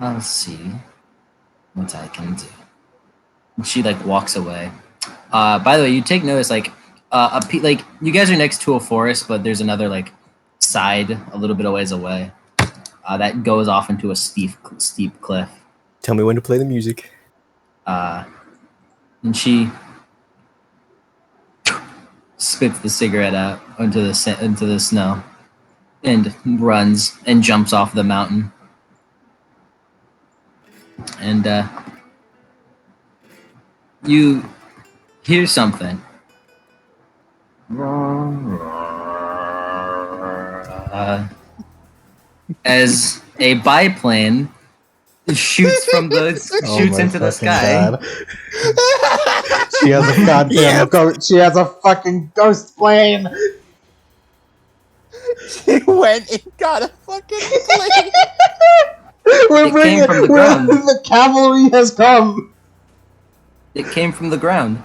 I'll see what I can do. And she like walks away. By the way, you take notice like like you guys are next to a forest, but there's another like side a little bit a ways away that goes off into a steep cliff. Tell me when to play the music. And she spits the cigarette out into the snow and runs and jumps off the mountain. And you hear something. As a biplane shoots from the shoots into the sky. God. She has a goddamn ghost. She has a fucking ghost plane. She went and got a fucking plane. We're bringing from the ground. The cavalry has come. It came from the ground.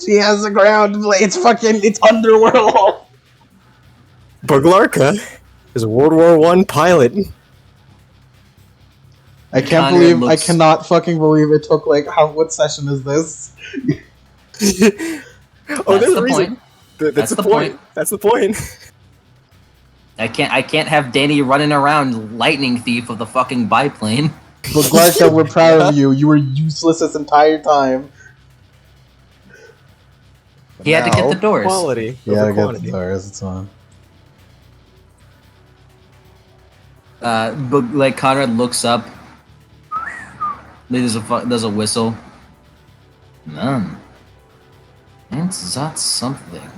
She has a ground plane. It's underworld. Baglarka is a World War I pilot. I cannot fucking believe it took what session is this? Oh, there's a reason. That's the point. That's the point. I can't have Danny running around lightning thief of the fucking biplane. But Glarka, we're proud of you. You were useless this entire time. He had to get the doors. Quality. Yeah, I got the doors. It's fine. But like Conrad looks up. There's a whistle. None. Ain't that something?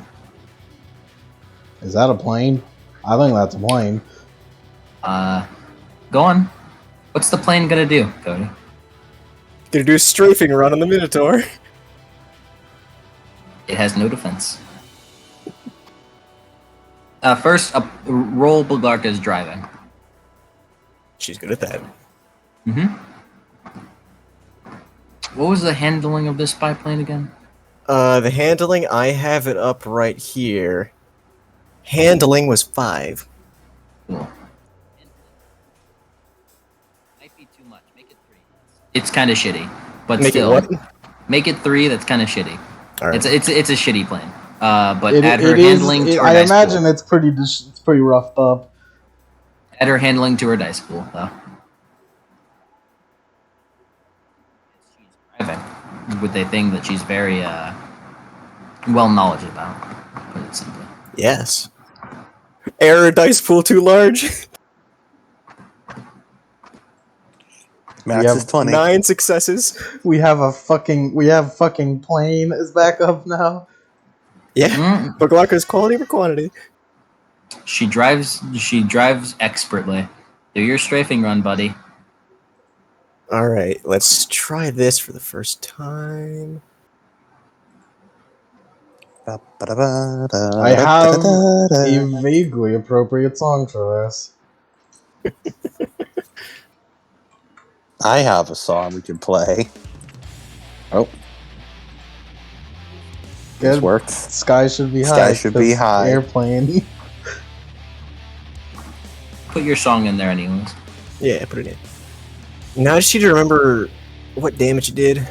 Is that a plane? I think that's a plane. Go on. What's the plane gonna do, Cody? Gonna do a strafing run on the Minotaur. It has no defense. First, roll Bulgarka's driving. She's good at that. Mm-hmm. What was the handling of this biplane again? The handling, I have it up right here. Handling was 5. Cool. Might be too much. Make it 3. It's kind of shitty, but Make still. it what? Make it 3. That's kind of shitty. All right. It's a shitty plane. But add her handling to her I dice imagine pool. it's pretty roughed up. Add her handling to her dice pool, though. She's driving with a thing that she's very well knowledgeable about. Put it simply. Yes. Error dice pool too large. Max is 20. 9 successes. We have fucking plane is back up now. Yeah. Baglarka's quality over quantity. She drives expertly. Do your strafing run, buddy. Alright, let's try this for the first time. I have a vaguely appropriate song for this. I have a song we can play. Oh. This works. Sky should be high. Sky should be high. Airplane. Put your song in there anyways. Yeah, put it in. Now I just need to remember what damage it did.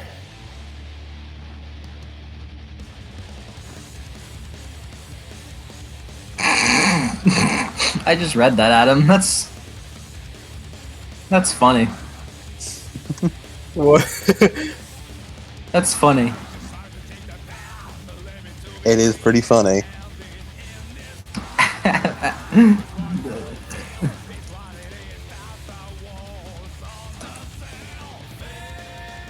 I just read that, Adam. That's funny. What? That's funny. It is pretty funny.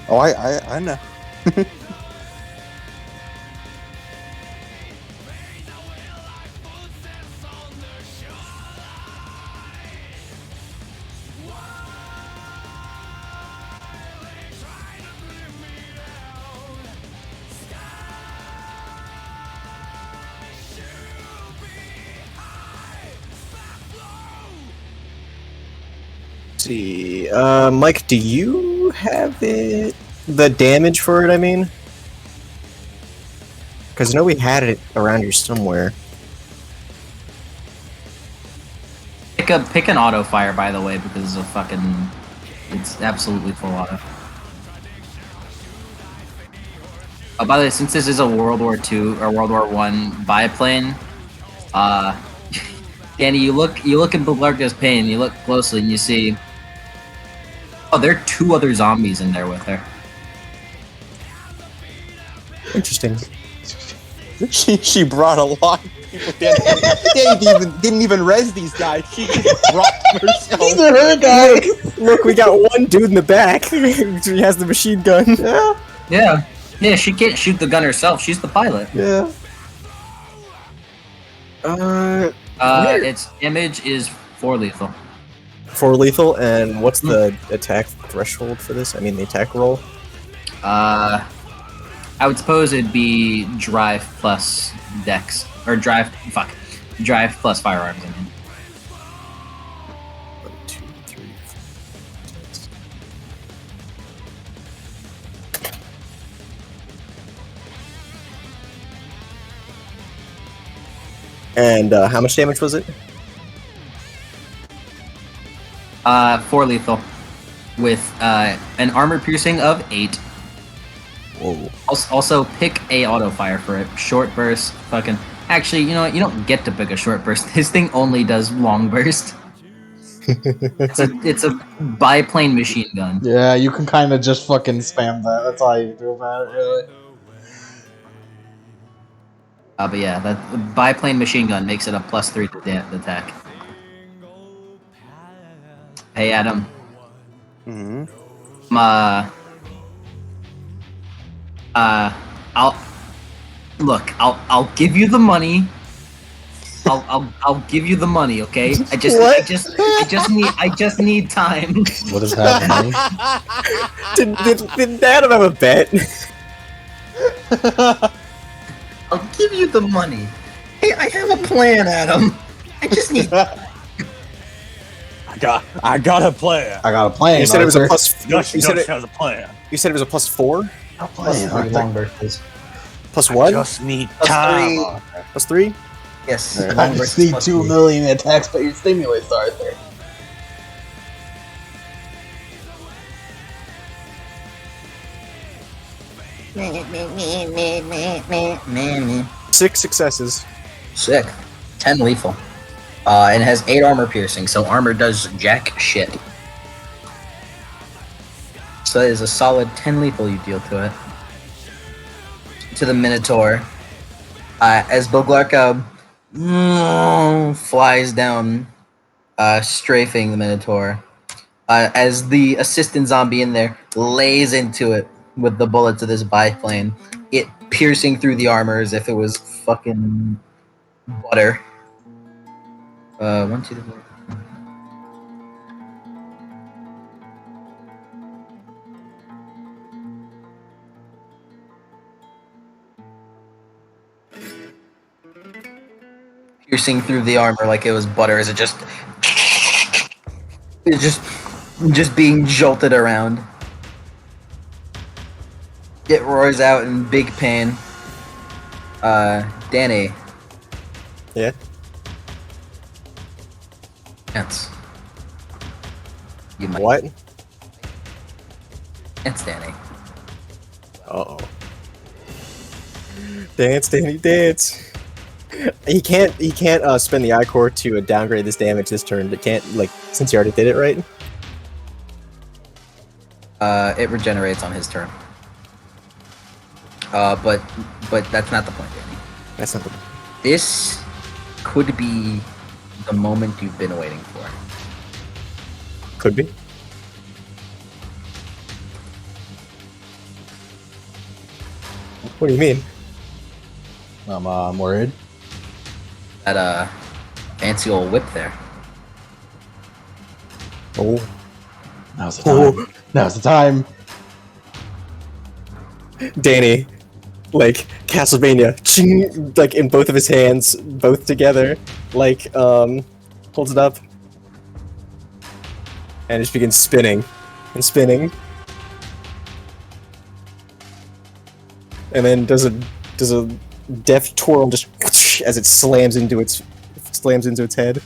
Oh, I know. See, Mike, do you have it? The damage for it, I mean? Because I know we had it around here somewhere. Pick an auto fire, by the way, because it's absolutely full auto. By the way, since this is a World War II or World War I biplane, Danny, you look at Blarga's pain. You look closely, and you see. Oh, there are 2 other zombies in there with her. Interesting. She brought a lot of people. Danny didn't even res these guys. She just brought them herself. These are her guys! Look, we got one dude in the back. He has the machine gun. Yeah, she can't shoot the gun herself. She's the pilot. Yeah. Its damage is 4 lethal. 4 lethal, and what's the attack threshold for this? I mean, the attack roll? I would suppose it'd be drive plus dex. Or drive plus firearms, I mean. 1, 2, 3, 4. And how much damage was it? 4 lethal. With an armor piercing of 8. Whoa. Also, pick a auto fire for it. Short burst, fucking. Actually, you know what? You don't get to pick a short burst. This thing only does long burst. It's a biplane machine gun. Yeah, you can kind of just fucking spam that. That's all you do about it, really. But yeah, that biplane machine gun makes it a +3 to the attack. Hey, Adam. Mm-hmm. I'll give you the money. I'll give you the money, okay? I just need time. What is happening? Did Adam have a bet? I'll give you the money. Hey, I have a plan, Adam. I just need. I got a plan. I got a plan. You said it was a Arthur. plus. Josh You said it. has a plan. You said it was a +4. Got a plan, Arthur. Long bursts. Plus what? Just need Plus time. +3. Yes. I Long just bursts need plus 2 3. million attacks, but your stimulus, Arthur. Man. 6 successes. Sick. 10 lethal. And it has 8 armor piercing, so armor does jack shit. So that is a solid 10 lethal you deal to it. To the Minotaur. As Boglarka flies down, strafing the Minotaur. As the assistant zombie in there lays into it with the bullets of this biplane, it piercing through the armor as if it was fucking butter. 1, 2, 3. Piercing through the armor like it was butter as it's just being jolted around. It roars out in big pain. Danny. Yeah. Dance. You might What? dance, Danny. Uh-oh. Dance, Danny, dance. He can't spend the I-Core to downgrade this damage this turn. It can't, like, since he already did it, right? It regenerates on his turn. But that's not the point, Danny. That's not the... This could be the moment you've been waiting for. Could be. What do you mean? I'm worried. That fancy old whip there. Oh. Now's the time. Now's the time. Danny, like, Castlevania, ching, like, in both of his hands, both together, like, holds it up, and just begins spinning, and spinning, and then does a deft twirl just as it slams into its head.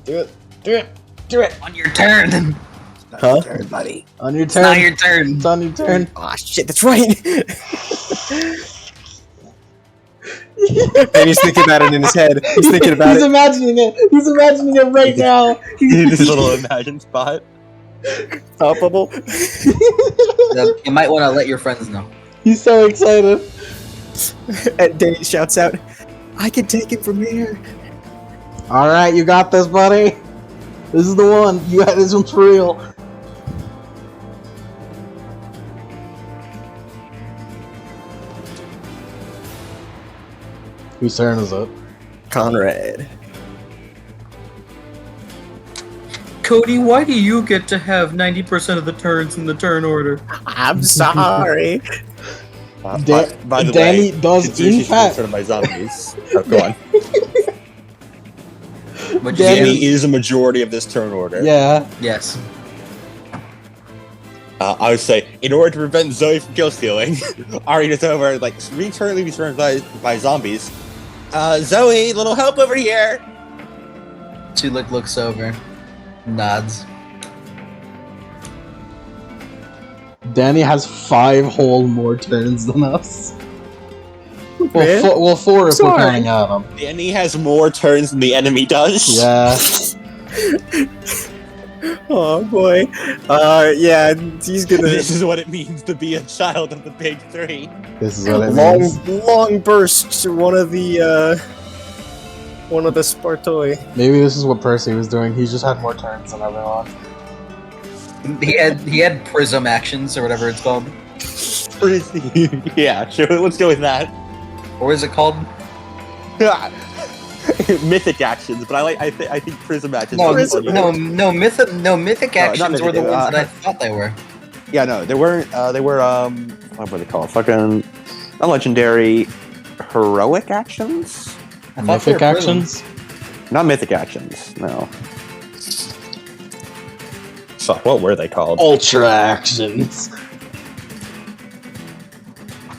Do it. Do it. Do it. On your turn! Huh? Turn, buddy. On your It's turn. not your turn! It's on your turn. Ah, shit, that's right! And he's thinking about it in his head. He's thinking about He's it. imagining it. He's imagining it right now. This little imagine spot. Thought bubble. You might want to let your friends know. He's so excited. And Danny shouts out, I can take it from here. All right, you got this, buddy. This is the one. You got this one's for real. Whose turn is it? Conrad. Cody, why do you get to have 90% of the turns in the turn order? I'm sorry. By the Danny way, does in Katsushi's fact. sort of my zombies. Oh, go on. What'd Danny- you Danny is a majority of this turn order. Yeah. Yes. I would say, in order to prevent Zoe from kill stealing, Ari is over, like, returnally be surrounded by zombies. Zoe, little help over here! Tulik looks over, nods. Danny has 5 whole more turns than us. Man. Well, 4 if we're Sorry. counting Adam. Danny has more turns than the enemy does. Yeah. Oh boy. Yeah, he's gonna This is what it means to be a child of the big three. This is what it means. long burst to one of the Spartoi. Maybe this is what Percy was doing. He just had more turns than everyone. He had prism actions or whatever it's called. Yeah, sure, let's go with that. Or is it called? Mythic actions, but I think prism actions. No, are funny. mythic actions mythic, were the ones uh, that I thought they were. Yeah, no, they weren't. They were what were they called? Fucking not legendary, heroic actions. I thought they Mythic were prism. actions? Not mythic actions. No. Fuck, what were they called? Ultra actions.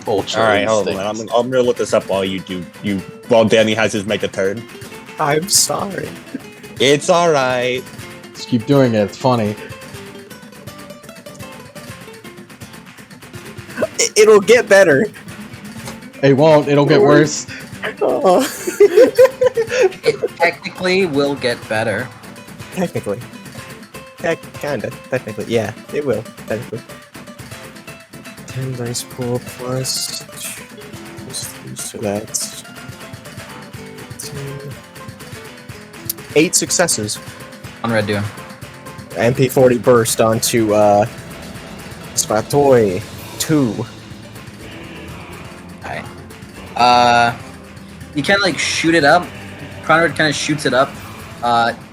Ultra. All right, hold on. instincts. I'm gonna look this up while while Danny has his mega turn. I'm sorry. It's all right. Just keep doing it. It's funny. It'll get better. It won't. It'll get worse. Oh. It technically will get better. Technically. Kinda. Technically. Yeah, it will. Technically. 10 dice pool plus 3, so that's 8 successes. Conrad doing. MP40 burst onto Spatoy 2. Alright. You kind of like shoot it up. Conrad kind of shoots it up.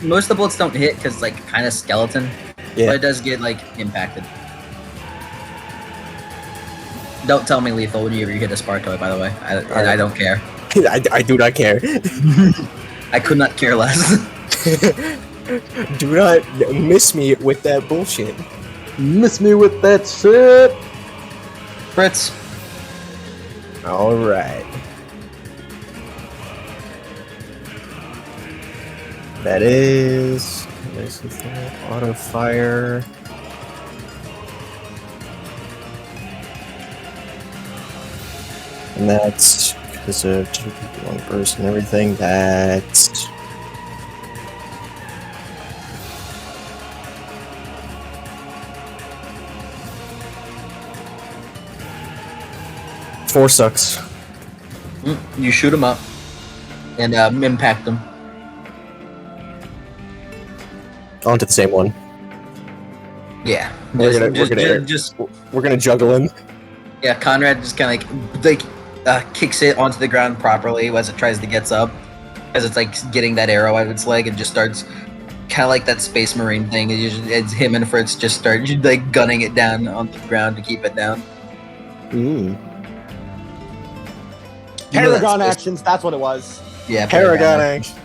Most of the bullets don't hit because like kind of skeleton, Yeah. but it does get like impacted. Don't tell me lethal when you hit a Spartoy, by the way. I don't care. I do not care. I could not care less. Do not miss me with that bullshit. Miss me with that shit. Fritz. Alright. That is auto fire. And that's because of 2 people, 1 person, everything. That's 4 sucks. You shoot him up and impact him. Onto the same one. Yeah, We're gonna juggle him. Yeah, Conrad just kind of kicks it onto the ground properly as it tries to get up, as it's like getting that arrow out of its leg and just starts kind of like that Space Marine thing. It's him and Fritz just start like gunning it down on the ground to keep it down. Paragon actions, that's what it was. Yeah, Paragon action.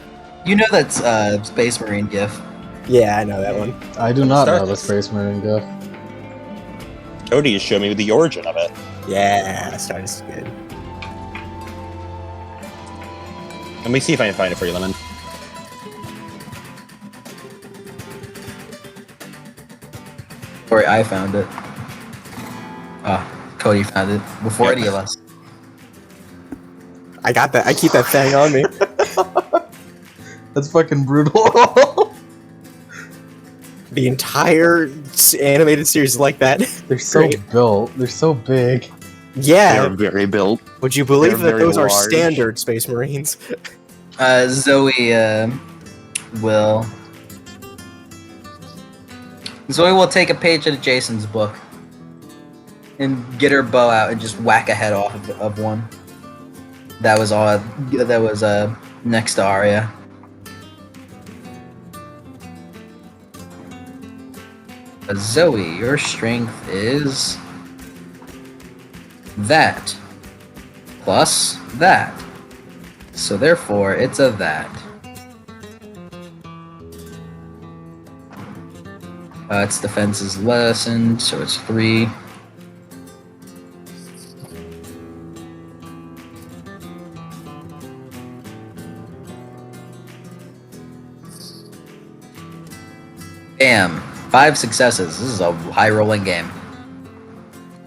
You know that's Space Marine gif. Yeah, I know that one. I do not know the Space Marine gif. Cody showed me the origin of it. Yeah, Stardust is good. Let me see if I can find it for you, Lemon. Or I found it. Cody found it before any of us. I got that. I keep that thing on me. That's fucking brutal. The entire animated series is like that. They're so built. They're so big. Yeah. They're very built. Would you believe They're that those very are large. standard Space Marines? Zoe will take a page out of Jason's book and get her bow out and just whack a head off of one. That was all. That was next to Arya. Zoe, your strength is that plus that. So therefore, it's a that. Its defense is lessened, so it's 3. Bam! 5 successes. This is a high-rolling game.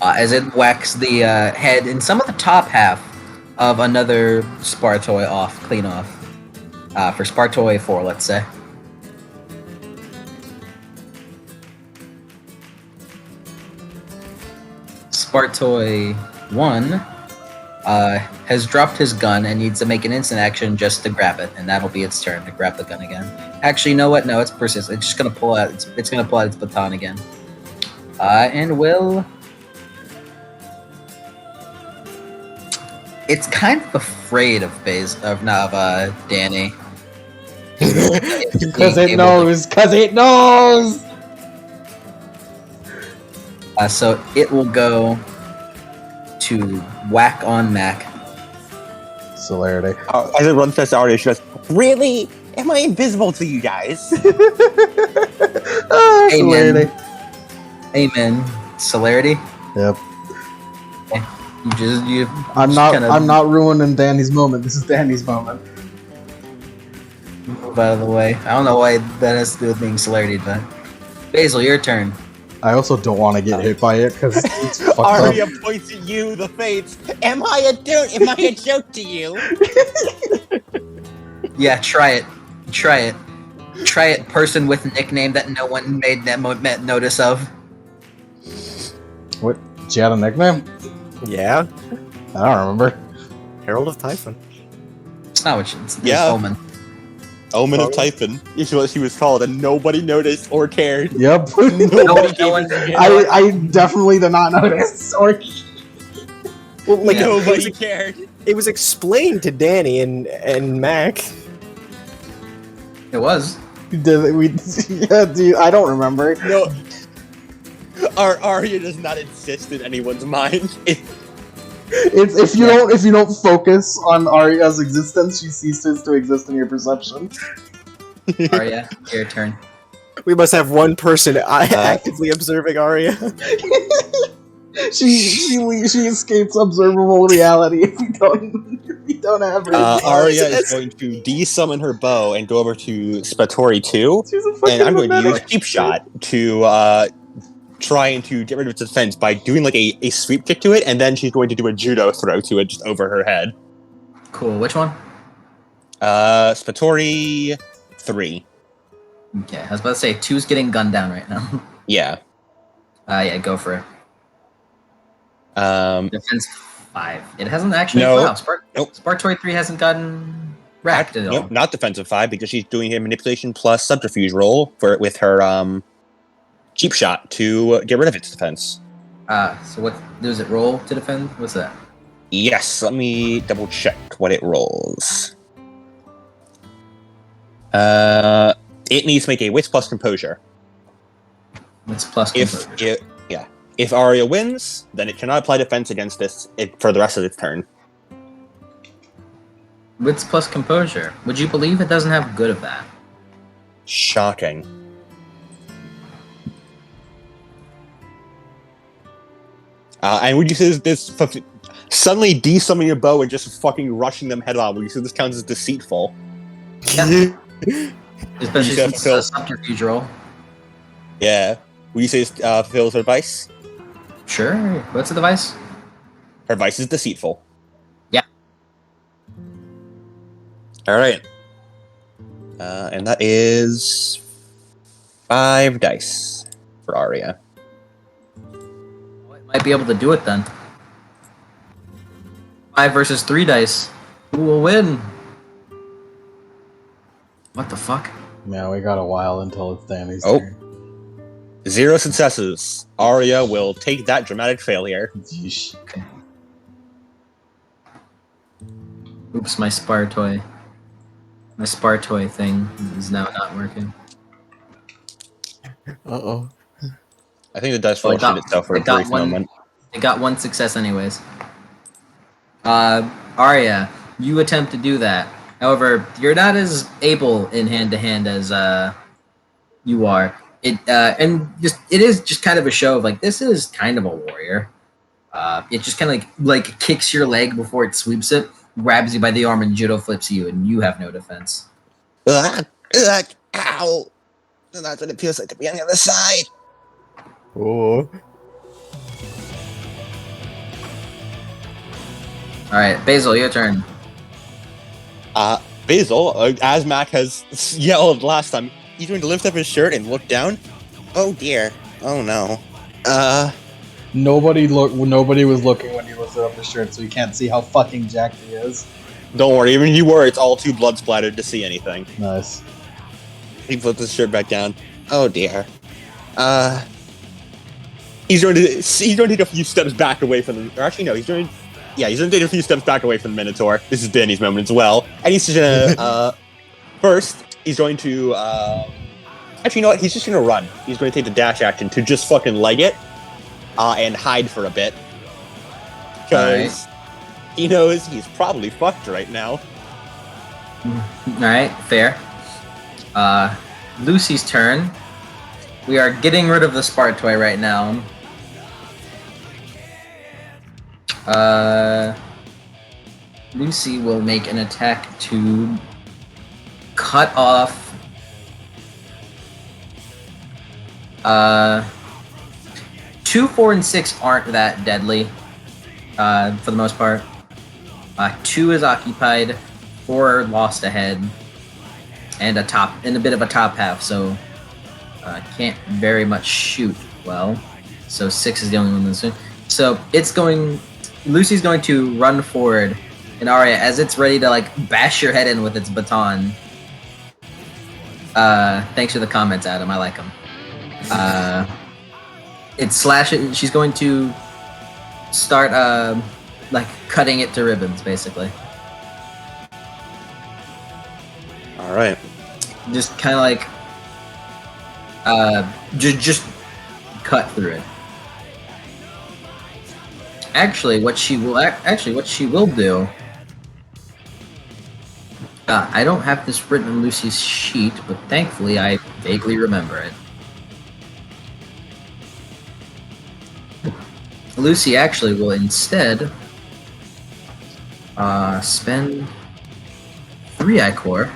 As it whacks the head and some of the top half of another Spartoi off, clean off. For Spartoi 4, let's say. Spartoi 1 has dropped his gun and needs to make an instant action just to grab it, and that'll be its turn to grab the gun again. Actually, you know what? No, it's persistent. It's just gonna pull out. It's gonna pull out its baton again, and will. It's kind of afraid of Danny. Because it knows. Because it knows. So it will go to whack on Mac. Celerity. As it runs past Arya, she goes, "Really? Am I invisible to you guys?" Celerity. Amen. Celerity. Yep. I'm not ruining Danny's moment. This is Danny's moment. Move out of the way. I don't know why that has to do with being celerity, but Basil, your turn. I also don't want to get hit by it because it's fucked Arya up. points at you, the fates. Am I a joke to you? Yeah, try it. Try it. Try it, person with a nickname that no one made notice of. What? She had a nickname? Yeah. I don't remember. Herald of Typhon. It's not what it's Yeah. Omen. Omen of Typhon is what she was called, and nobody noticed or cared. Yep. No one. I definitely did not notice. Or Well, like Nobody cared. it was explained to Danny and Mac. It was. did we? Yeah, dude. I don't remember. No. Arya does not exist in anyone's mind. It's if you don't focus on Arya's existence, she ceases to exist in your perception. Arya, your turn. We must have one person actively observing Arya. She escapes observable reality if we don't have her. Arya is going to de-summon her bow and go over to Spatori 2, She's a fucking and I'm going to use pathetic. Cheap Shot to trying to get rid of its defense by doing like a sweep kick to it, and then she's going to do a judo throw to it just over her head. Cool. Which one? Spatori 3. Okay, I was about to say 2's getting gunned down right now. Yeah. Yeah, go for it. Defense 5. It hasn't actually. No. Wow, Nope. Spartoid 3 hasn't gotten racked at all. Nope, not defensive 5 because she's doing a manipulation plus subterfuge roll with her cheap shot to get rid of its defense. So what does it roll to defend? What's that? Yes, let me double check what it rolls. It needs to make a wits plus composure. Wits plus composure. If Arya wins, then it cannot apply defense against this for the rest of its turn. Wits plus composure. Would you believe it doesn't have good of that? Shocking. And would you say this suddenly de-summoning your bow and just fucking rushing them head on? Would you say this counts as deceitful? Yeah. Especially since it's a subterfuge roll. Yeah. Would you say it's fulfills her vice? Sure. What's the device? Her vice is deceitful. Yeah. Alright. And that is 5 dice for Arya. Well, it might be able to do it then. 5 versus 3 dice. Who will win? What the fuck? Yeah, we got a while until it's Danny's Oh. turn. 0 successes. Arya will take that dramatic failure. Yeesh. Okay. Oops, my Spartoy. My Spartoy thing is now not working. Uh-oh. I think the dice roll shit itself for a brief moment. It got 1 success anyways. Arya, you attempt to do that. However, you're not as able in hand-to-hand as you are. It is just kind of a show of like, this is kind of a warrior. It just kind of like kicks your leg before it sweeps it, grabs you by the arm and judo flips you, and you have no defense. Ow! That's what it feels like to be on the other side. Oh. All right, Basil, your turn. Basil, as Mac has yelled last time, he's going to lift up his shirt and look down. Oh dear. Oh no. Nobody was looking when he lifted up his shirt, so you can't see how fucking jacked he is. Don't worry, even if you were, it's all too blood splattered to see anything. Nice. He flipped his shirt back down. Oh dear. He's going to take a few steps back away from the. Or actually, no, he's going to take a few steps back away from the Minotaur. This is Danny's moment as well, and he's just gonna. First, he's going to. Actually, you know what? He's just gonna run. He's going to take the dash action to just fucking leg it, and hide for a bit, because he knows he's probably fucked right now. All right, fair. Lucy's turn. We are getting rid of the Spartoy right now. Lucy will make an attack to cut off 2, 4, and 6 aren't that deadly for the most part. 2 is occupied, 4 lost a head, and a bit of a top half, so can't very much shoot well. So 6 is the only one that's doing. So Lucy's going to run forward, and Arya, as it's ready to like bash your head in with its baton. Thanks for the comments, Adam. I like them. It's slashing. She's going to start like cutting it to ribbons, basically. All right. Just kind of like just cut through it. Actually, what she will do. I don't have this written on Lucy's sheet, but thankfully I vaguely remember it. Lucy actually will instead spend 3 ichor.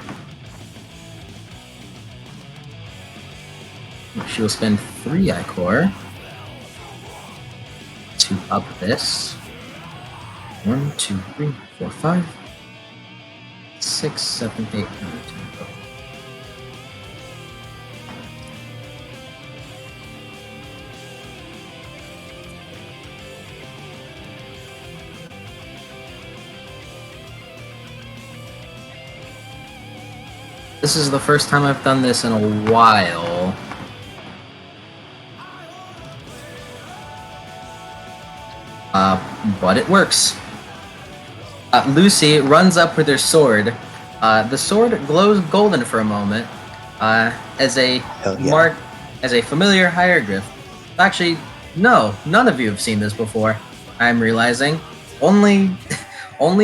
She will spend 3 ichor to up this. 1, 2, 3, 4, 5, 6, 7, 8, 9, 10, 12. This is the first time I've done this in a while. But it works. Lucy runs up with her sword. The sword glows golden for a moment. As a mark, as a familiar hieroglyph. Actually, no, none of you have seen this before. I'm realizing only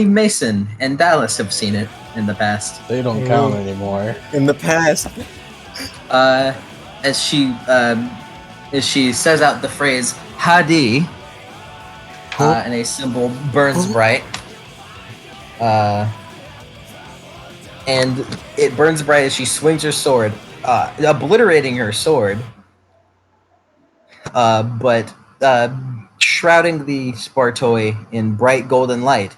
Mason and Dallas have seen it in the past. They don't count anymore. In the past. As she says out the phrase "Hadi," and a symbol burns bright. And it burns bright as she swings her sword, obliterating her sword, but shrouding the Spartoi in bright golden light.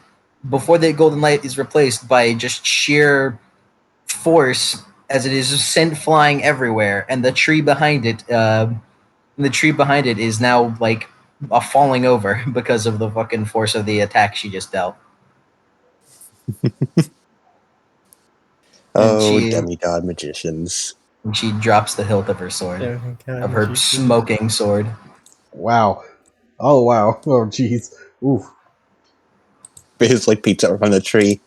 Before the golden light is replaced by just sheer force, as it is sent flying everywhere, and the tree behind it, is now like falling over because of the fucking force of the attack she just dealt. Demigod magicians. And she drops the hilt of her sword, of her smoking sword. Wow. Oh, wow. Oh, jeez. Oof. It's like pizza from the tree.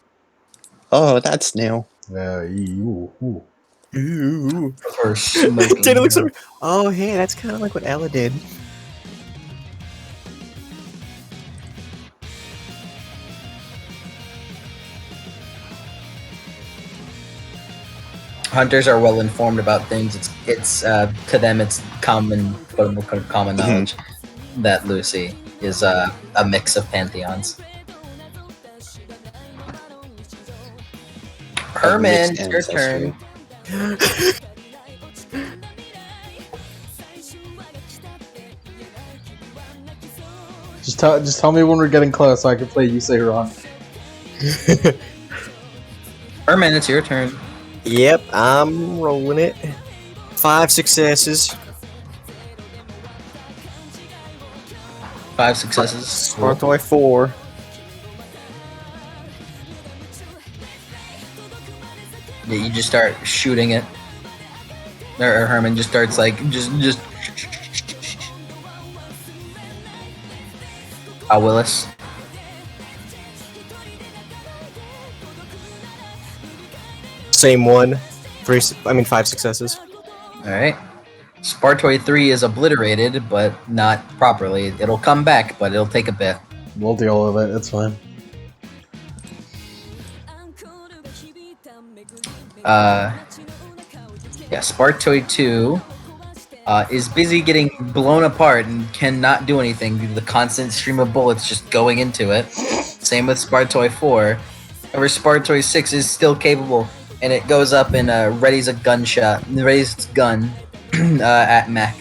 Oh, that's new. Ooh. Her smoking. Dana looks over. Oh, hey, that's kind of like what Ella did. Hunters are well informed about things. It's to them it's common knowledge that Lucy is a mix of pantheons. Herman, Mixed your turn. Just tell me when we're getting close so I can play You Say Wrong. Herman, it's your turn. Yep, I'm rolling it. 5 successes. 5 successes. Spartoi 4. Yeah, you just start shooting it. Or Herman just starts like just. Willis. Same one. 5 successes. All right. Spartoi 3 is obliterated, but not properly. It'll come back, but it'll take a bit. We'll deal with it. It's fine. Spartoi 2 is busy getting blown apart and cannot do anything due to the constant stream of bullets just going into it. Same with Spartoi 4. However, Spartoi 6 is still capable, and it goes up and readies a its gun at Mac.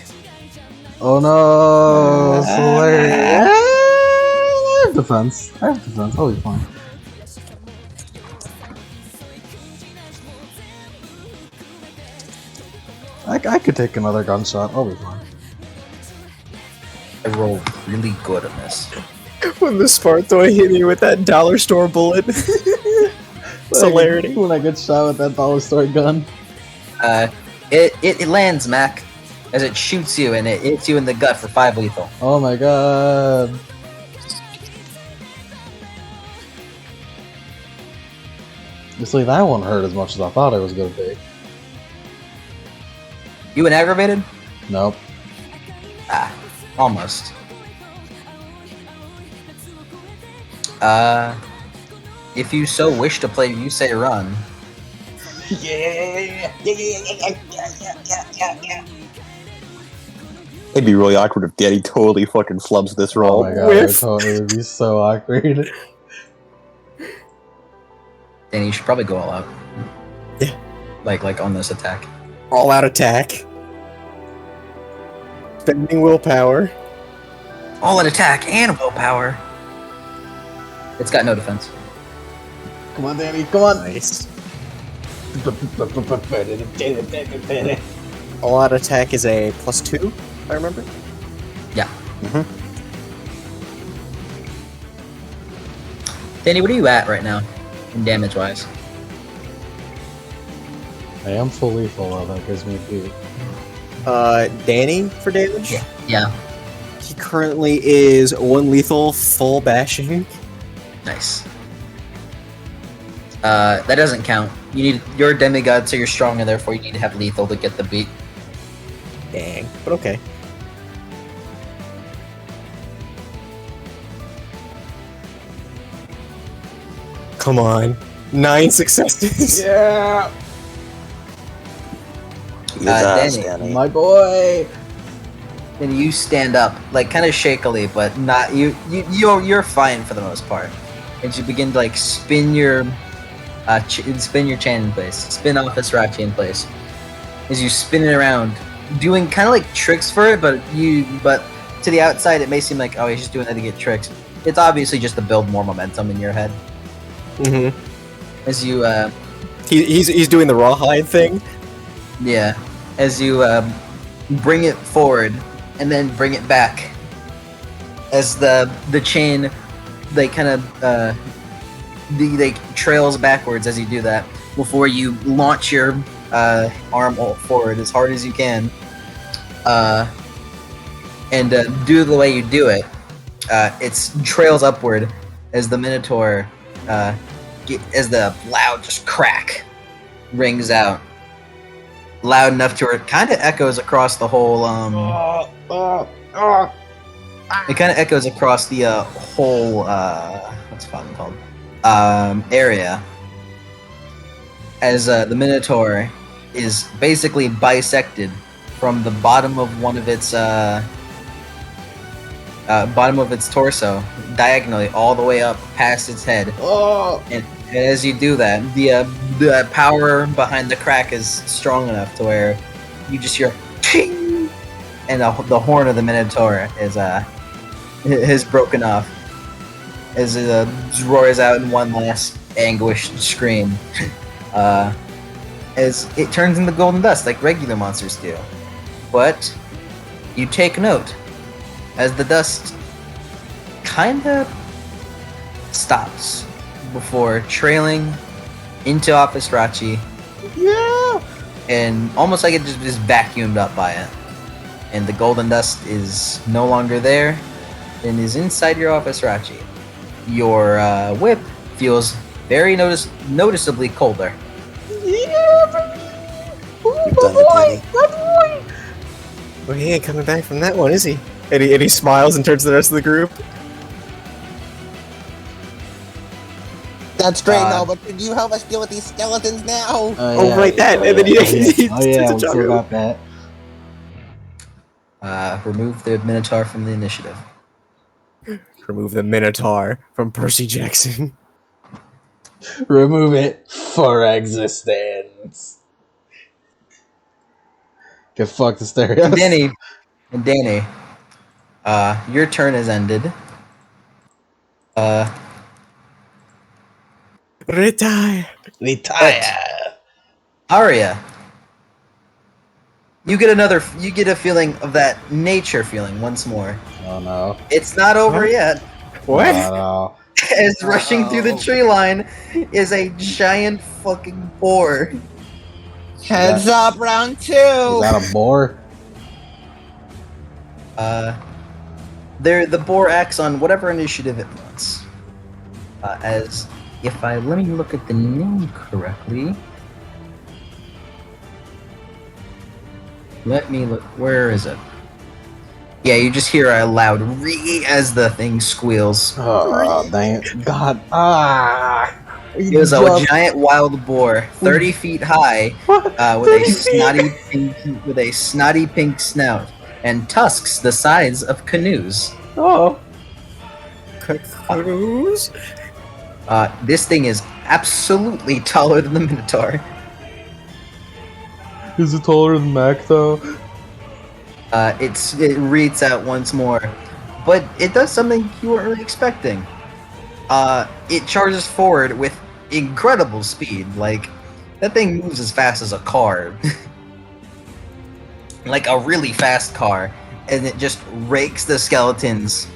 Oh no! It's hilarious. I have defense. I'll be fine. I could take another gunshot. I'll be fine. I rolled really good on this. When the Spartoi hit you with that dollar store bullet. Celerity. When I get shot with that dollar store gun. It lands, Mac, as it shoots you and it hits you in the gut for 5 lethal. Oh my god. Honestly, that one hurt as much as I thought it was gonna be. You an aggravated? Nope. Almost. If you so wish to play You Say Run. It'd be really awkward if Daddy totally fucking flubs this Oh roll. my god, it would be so awkward. Danny, you should probably go all out. Yeah. Like on this attack. All out attack. Spending willpower. all out attack and willpower. It's got no defense. Come on, Danny. Come on. Nice. All out attack is a +2, if I remember. Yeah. Danny, what are you at right now, in damage-wise? I am fully full of that gives me a 2. Danny for damage? Yeah. He currently is 1 lethal, full bashing. Nice. That doesn't count. You're a demigod, so you're stronger, therefore you need to have lethal to get the beat. Dang, but okay. Come on. 9 successes. Yeah, Danny. my boy. Then you stand up, like kind of shakily, but not you're fine for the most part. And you begin to like spin your chain in place, spin off this Rachi in place. As you spin it around, doing kind of like tricks for it, but to the outside it may seem like, oh, he's just doing that to get tricks. It's obviously just to build more momentum in your head. Mm-hmm. As you he's doing the rawhide thing. Yeah, as you bring it forward and then bring it back, as the chain, they kind of trails backwards as you do that before you launch your arm forward as hard as you can, and do the way you do it. It trails upward as the Minotaur, as the loud just crack rings out. Loud enough to where it kind of echoes across the whole it kind of echoes across the whole what's it called area, as the Minotaur is basically bisected from the bottom of one of its bottom of its torso diagonally all the way up past its head. And as you do that, the power behind the crack is strong enough to where you just hear ting, and the horn of the Minotaur is broken off as it roars out in one last anguished scream, as it turns into golden dust like regular monsters do. But you take note as the dust kinda stops before trailing into Office Rachi. Yeah. And almost like it just is vacuumed up by it. And the golden dust is no longer there and is inside your Office Rachi. Your whip feels very noticeably colder. Yeah, You've done it, Danny. Well, he ain't coming back from that one, is he? And he smiles and turns to the rest of the group. That's great, no, but could you help us deal with these skeletons now? Oh, right, that. And then he we turns to still Jocko. got that. Remove the Minotaur from the initiative. Remove the Minotaur from Percy Jackson. Remove it for existence. Get fucked, Hysteria. And Danny, your turn has ended. Retire. Arya, you get a feeling of that nature feeling once more. Oh no. It's not over yet. What? Oh, As rushing through the tree line is a giant fucking boar. Heads up, round 2. no. Is that a boar? The boar acts on whatever initiative it wants. Let me look at the name correctly. Let me look. Where is it? Yeah, you just hear a loud "ree" as the thing squeals. Oh, dang it. God. It was a giant wild boar, 30 feet high, with a snotty pink snout and tusks the size of canoes. Oh. Canoes? This thing is absolutely taller than the Minotaur. Is it taller than Mac, though? It reads out once more. but it does something you weren't really expecting. It charges forward with incredible speed. Like, that thing moves as fast as a car. Like a really fast car. And it just rakes the skeletons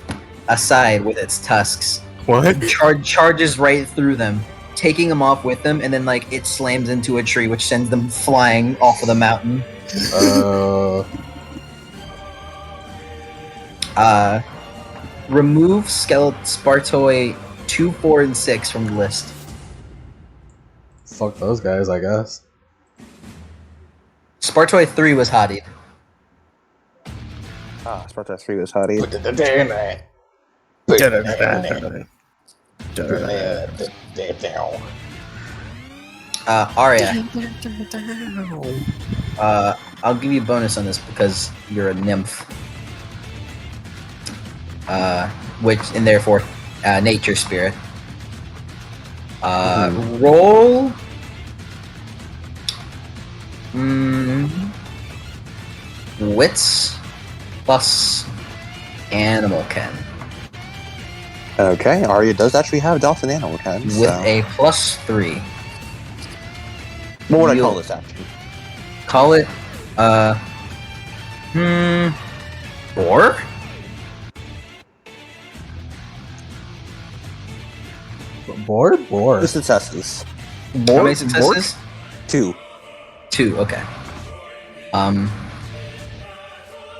aside with its tusks. What? Charges right through them, taking them off with them, and then like it slams into a tree, which sends them flying off of the mountain. Remove Spartoi 2, 4, and 6 from the list. Fuck those guys, I guess. Spartoi 3 was Hadied. Sparta 3 was Hottie. Arya. I'll give you a bonus on this because you're a nymph. Which, and therefore, nature spirit. Roll. Wits plus animal ken. Okay, Arya does actually have Dolphin Animal Ken. With a +3. What would I call this action? Call it, boar? Boar? Two successes. How many successes? 2. 2, okay.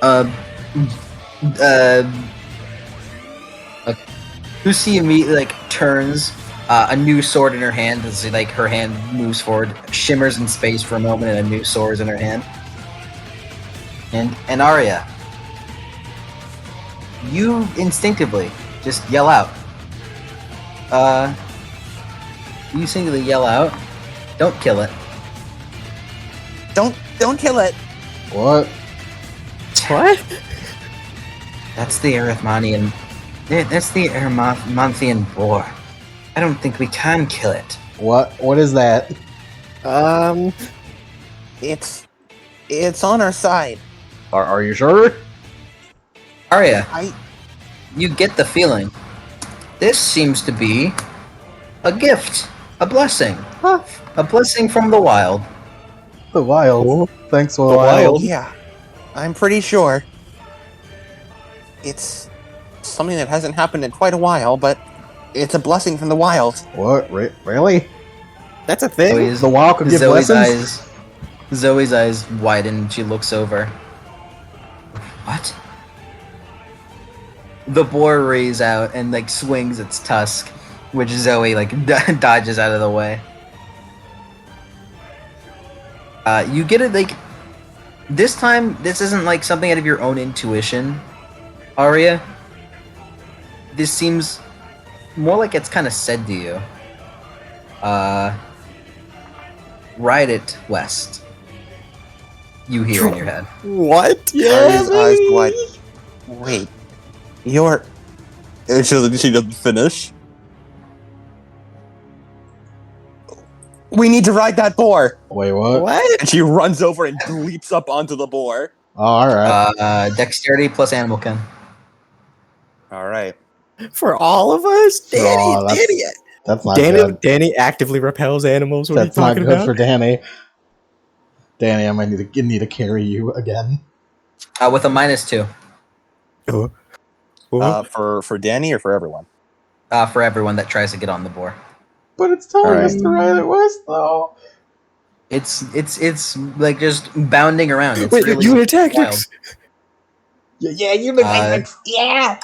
Okay. Lucy immediately turns a new sword in her hand as like her hand moves forward, shimmers in space for a moment, and a new sword is in her hand. And Arya, you instinctively just yell out. You instinctively yell out, "Don't kill it." Don't kill it. What? What? That's the Arithmanian. That's the Eremonthian boar. I don't think we can kill it. What is that? It's on our side. Are you sure? Arya, you get the feeling. This seems to be a gift, a blessing. Huh. A blessing from the wild. The wild. Thanks for the wild. Yeah, I'm pretty sure. It's something that hasn't happened in quite a while, but it's a blessing from the wild. What? Really? That's a thing. The wild could give blessings? Zoe's eyes widen. She looks over. What? The boar rays out and swings its tusk, which Zoe dodges out of the way. You get it this time. This isn't something out of your own intuition, Arya. This seems more like it's kind of said to you. Ride it west. You hear in your head. What? Arya's eyes wide. Wait, you're. She doesn't finish. We need to ride that boar. Wait, what? What? And she runs over and leaps up onto the boar. Oh, alright. Dexterity plus animal ken. All right. For all of us? Danny, That's not good. Danny actively repels animals. What That's are you not talking good about? for Danny. Danny, I might need to carry you again. With a -2. For Danny or for everyone? For everyone that tries to get on the boar. But it's telling us to ride it west, though. It's just bounding around. It's Wait, really unit wild. tactics. Yeah, unit tactics. Yeah.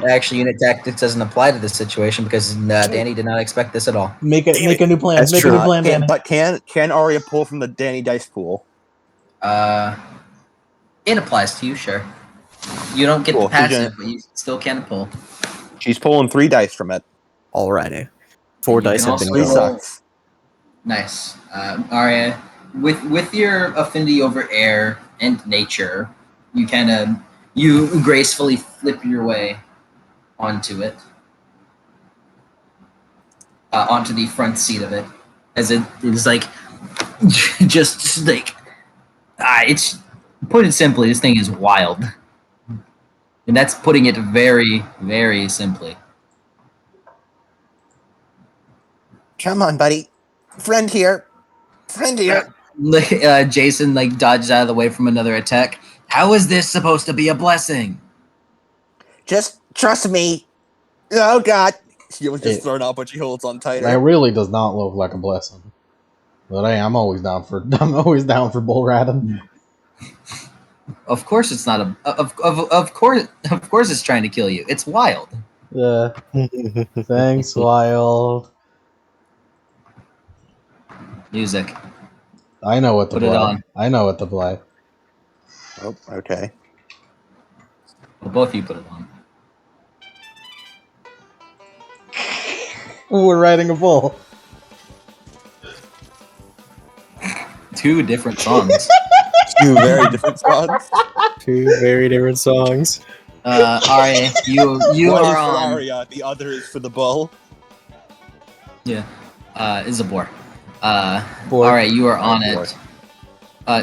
Actually, unit tactics doesn't apply to this situation because Danny did not expect this at all. Make a new plan. That's Make true. a new plan, Danny. But can Arya pull from the Danny dice pool? It applies to you, sure. You don't get Cool. the passive, but you still can pull. She's pulling 3 dice from it. Alrighty. 4 You dice can have been also Three rolled. roll- sucks. Nice. Arya, with your affinity over air and nature, you gracefully flip your way onto it. Onto the front seat of it. As it is it's put it simply, this thing is wild. And that's putting it very, very simply. Come on, buddy. Friend here. Friend here. Jason dodges out of the way from another attack. How is this supposed to be a blessing? Just trust me. Oh God. She was just thrown out, but she holds on tighter. That really does not look like a blessing. But hey, I'm always down for bull riding. Of course, it's not a. Of course, it's trying to kill you. It's wild. Yeah. Thanks, Wild. Music. I know what to Put play. it on. I know what to play. Oh, okay. Well, both of you put it on. We're riding a bull. 2 different songs. 2 very different songs. 2 very different songs. Arya, you One are is for on. Arya, the other is for the bull. Yeah. Is a boar. Alright, you are on it.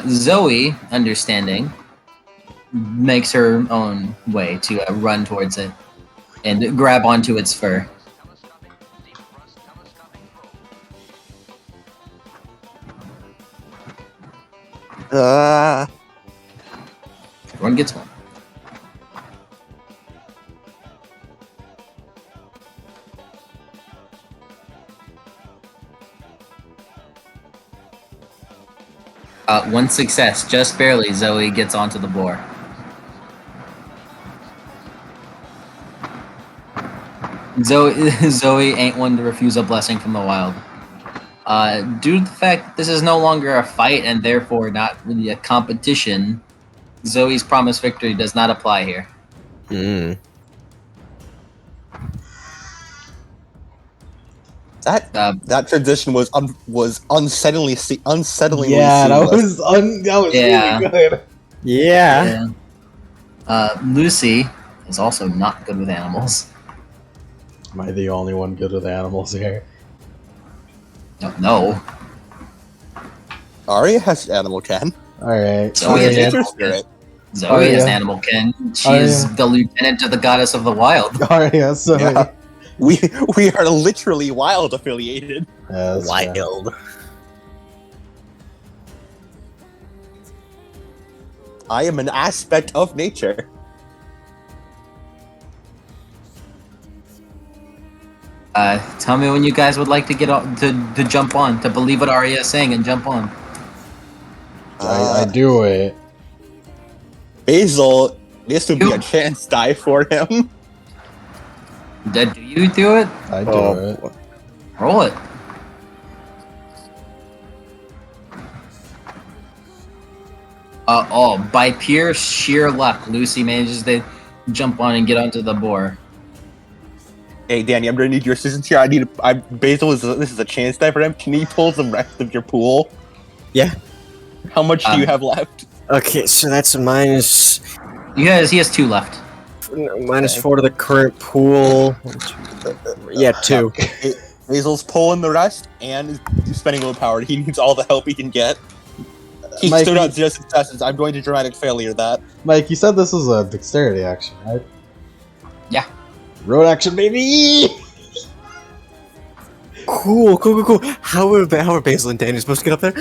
Zoe, understanding, makes her own way to run towards it and grab onto its fur. Everyone gets one. One success, just barely. Zoe gets onto the boar. Zoe ain't one to refuse a blessing from the wild. Due to the fact that this is no longer a fight and therefore not really a competition, Zoe's promised victory does not apply here. That transition was unsettlingly Yeah, seamless. that was Yeah. really good. Yeah. Lucy is also not good with animals. Am I the only one good with animals here? No. Arya has animal ken. Alright. Zoe has Nature animal spirit. Zoe is Arya. an animal kin. She is the lieutenant of the goddess of the wild. Arya, so Yeah. We are literally wild affiliated. Yeah, that's fair. Wild. I am an aspect of nature. Tell me when you guys would like to get on to jump on, to believe what Arya is saying and jump on. I do it. Basil, this would be a chance die for him. Do you do it? I do it. Roll it. By pure sheer luck, Lucy manages to jump on and get onto the boar. Hey, Danny, I'm gonna need your assistance here. Basil this is a chance die for him. Can you pull the rest of your pool? Yeah. How much do you have left? Okay, so that's a minus. He has 2 left. Minus 4 to the current pool. Yeah, 2. Basil's pulling the rest and is spending willpower. He needs all the help he can get. He Mike, stood out 0 successes. I'm going to dramatic failure that. Mike, you said this was a dexterity action, right? Yeah. Road action, baby! Cool. How are Basil and Danny supposed to get up there?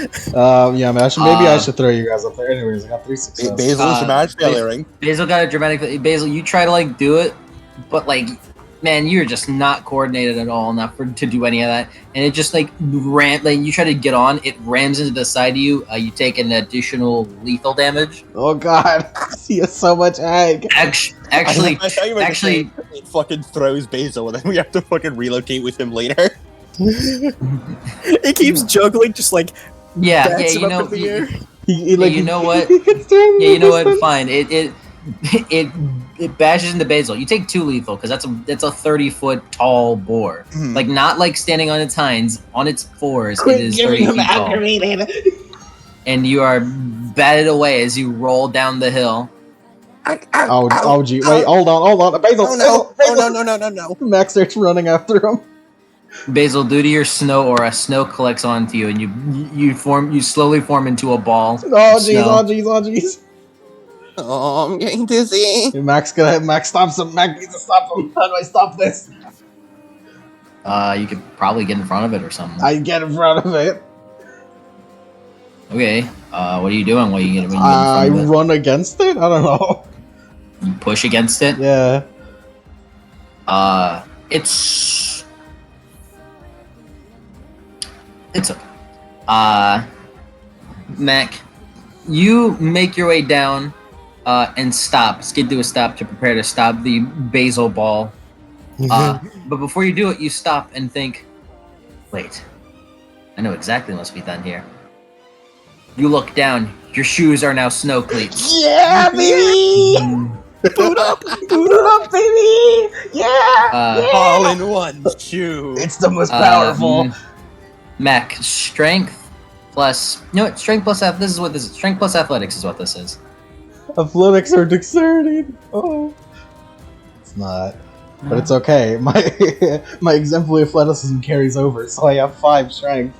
Yeah, I should throw you guys up there. Anyways, I got 3 successes. Basil is dramatic failuring. Basil got a dramatic. Basil, you try to do it, but man, you're just not coordinated at all enough to do any of that, and it just you try to get on, it rams into the side of you. You take an additional lethal damage. Oh god, he has so much egg. Actually, it fucking throws Basil, and then we have to fucking relocate with him later. It keeps juggling, just yeah, bats you it know, up in the air. you know what? You know what? Fine. It bashes into Basil. You take 2 lethal because that's a 30-foot tall boar. Not standing on its hinds, on its 4s. It is 30 feet tall. And you are batted away as you roll down the hill. Oh, gee, wait, hold on, Basil. No. Max starts running after him. Basil, due to your snow aura, snow collects onto you, and you slowly form into a ball. Oh jeez. Oh, I'm getting dizzy. Hey, Max stops him. Max needs to stop him. How do I stop this? You could probably get in front of it or something. I get in front of it. Okay. What are you doing when you get in front I of it? run against it? I don't know. You push against it? Yeah. It's okay. Mac, you make your way down and skid to a stop to prepare to stop the basil ball. But before you do it, you stop and think, wait, I know exactly what must be done here. You look down, your shoes are now snow cleats. Yeah, baby! Boot up, baby! Yeah! All in one shoe. It's the most powerful. Mac, strength plus... You know what? Strength plus... This is what this is. Strength plus athletics is what this is. Athletics or dexterity? Oh. It's not. But it's okay. My exemplary athleticism carries over, so I have 5 strength.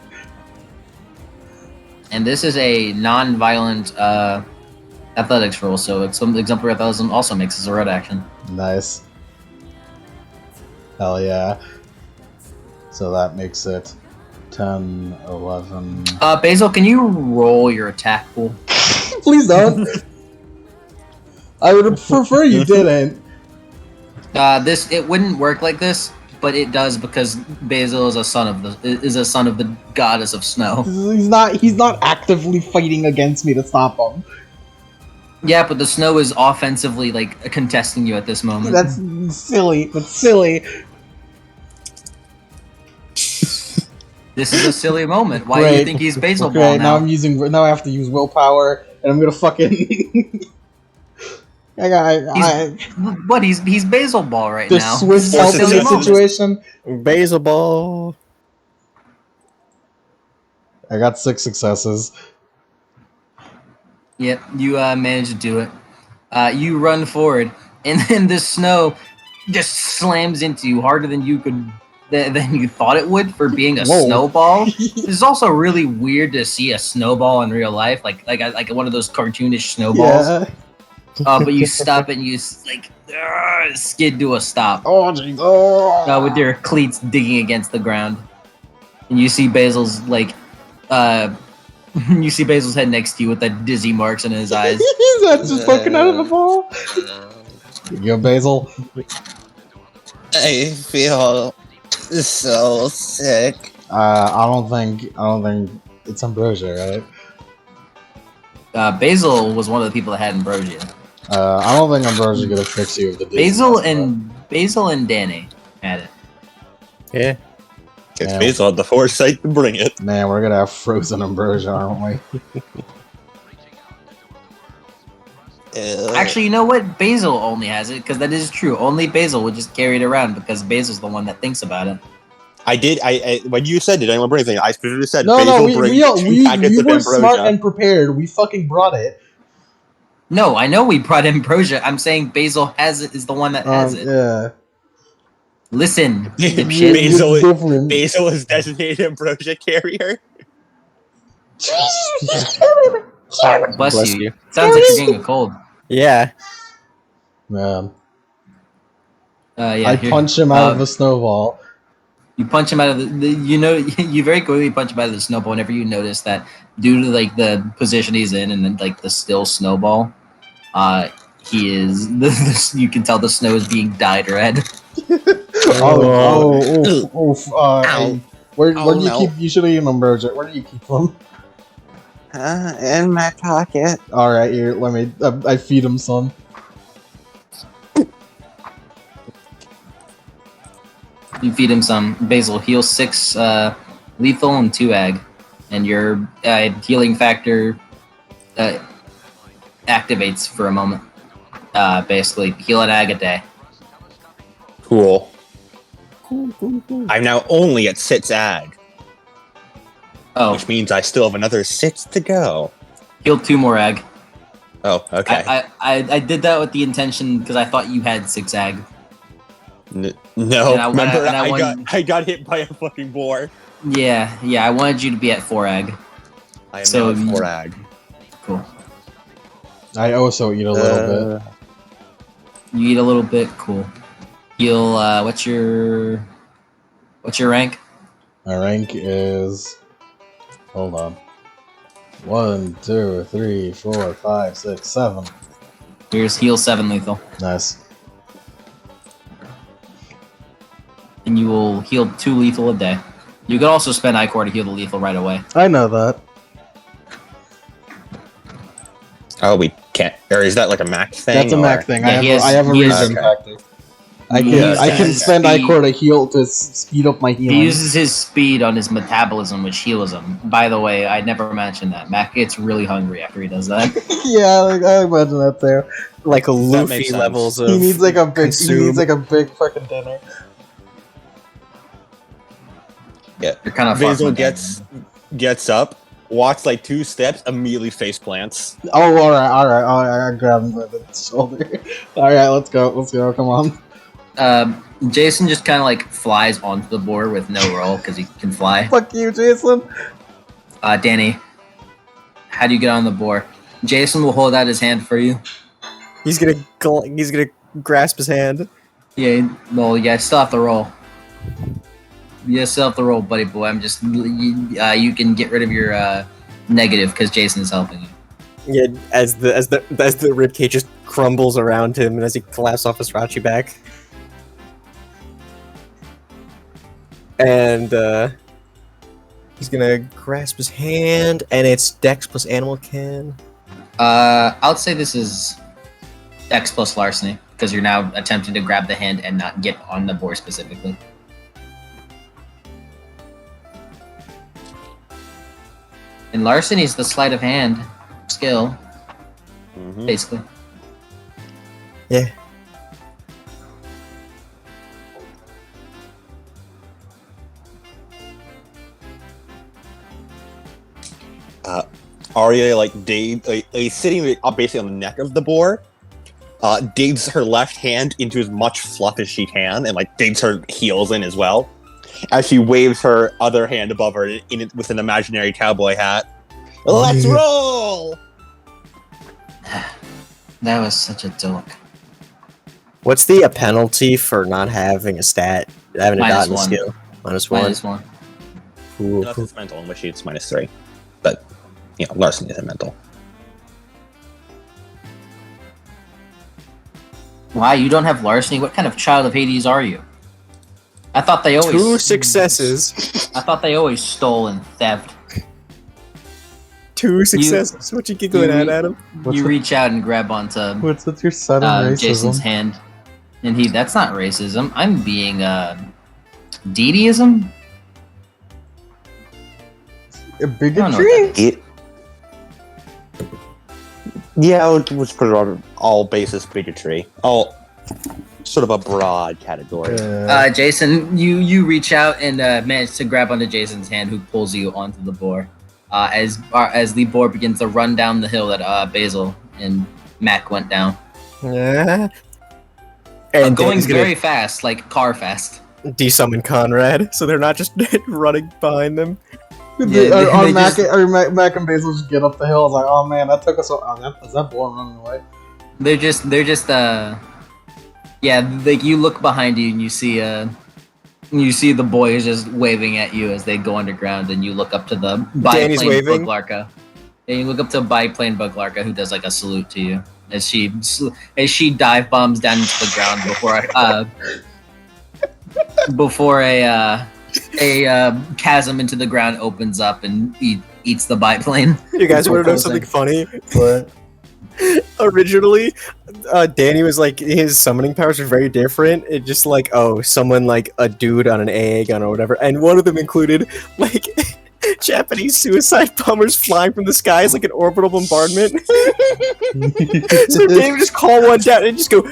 And this is a non-violent athletics roll, so some exemplary athleticism also makes this a red action. Nice. Hell yeah. So that makes it 10, 11... Basil, can you roll your attack pool? Please don't! I would prefer you didn't. It wouldn't work like this, but it does because Basil is a son of the goddess of snow. He's not actively fighting against me to stop him. Yeah, but the snow is offensively contesting you at this moment. That's silly. That's silly. This is a silly moment. Why do you think he's Basil Ball Great. now? Now I have to use willpower, and I'm gonna fucking. He's Basil Ball right the now. Swiss help in this situation. Basil ball. I got 6 successes. Yep, you managed to do it. You run forward, and then the snow just slams into you harder than you thought it would for being a snowball. It's also really weird to see a snowball in real life, like one of those cartoonish snowballs. Yeah. But you stop and you skid to a stop. Oh jeez. With your cleats digging against the ground, and you see Basil's you see Basil's head next to you with that dizzy marks in his eyes. His head's just poking out of the ball. You go, Basil. I feel so sick. I don't think it's ambrosia, right? Basil was one of the people that had ambrosia. I don't think ambrosia gonna fix you with the Basil and Danny had it. Yeah. Because Basil had the foresight to bring it. Man, we're gonna have frozen ambrosia, aren't we? Actually, you know what? Basil only has it, because that is true. Only Basil would just carry it around, because Basil's the one that thinks about it. I did. When you said it, I didn't bring anything. I specifically said No, Basil brings 2 packets we of were ambrosia. smart and prepared. We fucking brought it. No, I know we brought ambrosia. I'm saying Basil is the one that has it. Yeah. Listen, dipshit. Basil is designated ambrosia carrier. Bless you. Sounds like you're getting a cold. Yeah. Man. Yeah, I punch him out of the snowball. You punch him out of you very quickly punch him out of the snowball whenever you notice that due to the position he's in and then the still snowball, he is you can tell the snow is being dyed red. Where do you keep? You should have eaten ambrosia. Where do you keep them? In my pocket. All right, here. Let me. I feed him some. You feed him some. Basil heals 6 lethal and 2 ag, and your healing factor activates for a moment. Basically, heal an ag a day. Cool. I'm now only at 6 ag. Oh, Which means I still have another 6 to go. heal 2 more ag. Oh, okay. I did that with the intention because I thought you had 6 ag. No, remember I got hit by a fucking boar. Yeah, I wanted you to be at 4 ag. I am now at 4 ag. Cool. I also eat a little bit. You eat a little bit, cool. You'll what's your rank? My rank is, hold on, 1, 2, 3, 4, 5, 6, 7. Here's heal 7 lethal. Nice. And you will heal 2 lethal a day. You could also spend Ichor to heal the lethal right away. I know that. Oh, we can't. Or is that like a Mac thing? That's a Mac thing. Yeah, I have a reason factor. I can spend Ichor to heal to speed up my healing. He uses his speed on his metabolism, which heals him. By the way, I never mentioned that. Mac gets really hungry after he does that. Yeah, like, I imagine that too. Like a makes Luffy sense. levels of He needs like a big. consume. He needs like a big fucking dinner. Yeah. You're kind of Basil gets up, walks like 2 steps, immediately face plants. Oh, all right. I grab him by the shoulder. All right, let's go. Come on. Jason just kind of like flies onto the board with no roll because he can fly. Fuck you, Jason. Danny, how do you get on the board? Jason will hold out his hand for you. He's gonna grasp his hand. Yeah, well, yeah, still have to roll. You still have to roll, buddy boy. I'm just you can get rid of your negative because Jason's helping you. Yeah, as the ribcage just crumbles around him, and as he collapses off his Sriracha back, and he's gonna grasp his hand, and it's Dex plus Animal Can. I'll say this is Dex plus larceny because you're now attempting to grab the hand and not get on the board specifically. And larceny is the sleight of hand skill, basically. Yeah. Arya, like Dave, sitting up basically on the neck of the boar, digs her left hand into as much fluff as she can, and like digs her heels in as well, as she waves her other hand above her with an imaginary cowboy hat. Let's roll! That was such a joke. What's the penalty for not having a stat, having a dot in a -1. skill? -1. -1. Cool. Unless it's mental, in which case it's -3. But, you know, larceny isn't mental. Why, you don't have larceny? What kind of child of Hades are you? I thought they always 2 successes. I thought they always stole and theft. 2 successes. What you giggling at, Adam? You reach out and grab onto What's with your sudden racism? Jason's hand, and that's not racism. I'm being dedeism. A bigotry? Yeah, it was pretty all basis bigotry. All sort of a broad category. Jason, you reach out and manage to grab onto Jason's hand, who pulls you onto the boar. As the boar begins to run down the hill that Basil and Mac went down. Yeah. And Going Danny's gonna very fast, like car fast. desummon Conrad, so they're not just running behind them. Mac and Basil just get up the hill. I was like, oh man, that took us. Is that boar running away? They're just yeah, like you look behind you and you see the boys just waving at you as they go underground, and you look up to the Danny's biplane waving? Buglarka. And you look up to biplane Buglarka, who does like a salute to you as she dive bombs down into the ground before a chasm into the ground opens up and eats the biplane. You guys want to know something funny? But Originally, Danny was like, his summoning powers were very different. It just like, someone like a dude on an AA gun or whatever, and one of them included like Japanese suicide bombers flying from the skies like an orbital bombardment. So Danny would just call one down and just go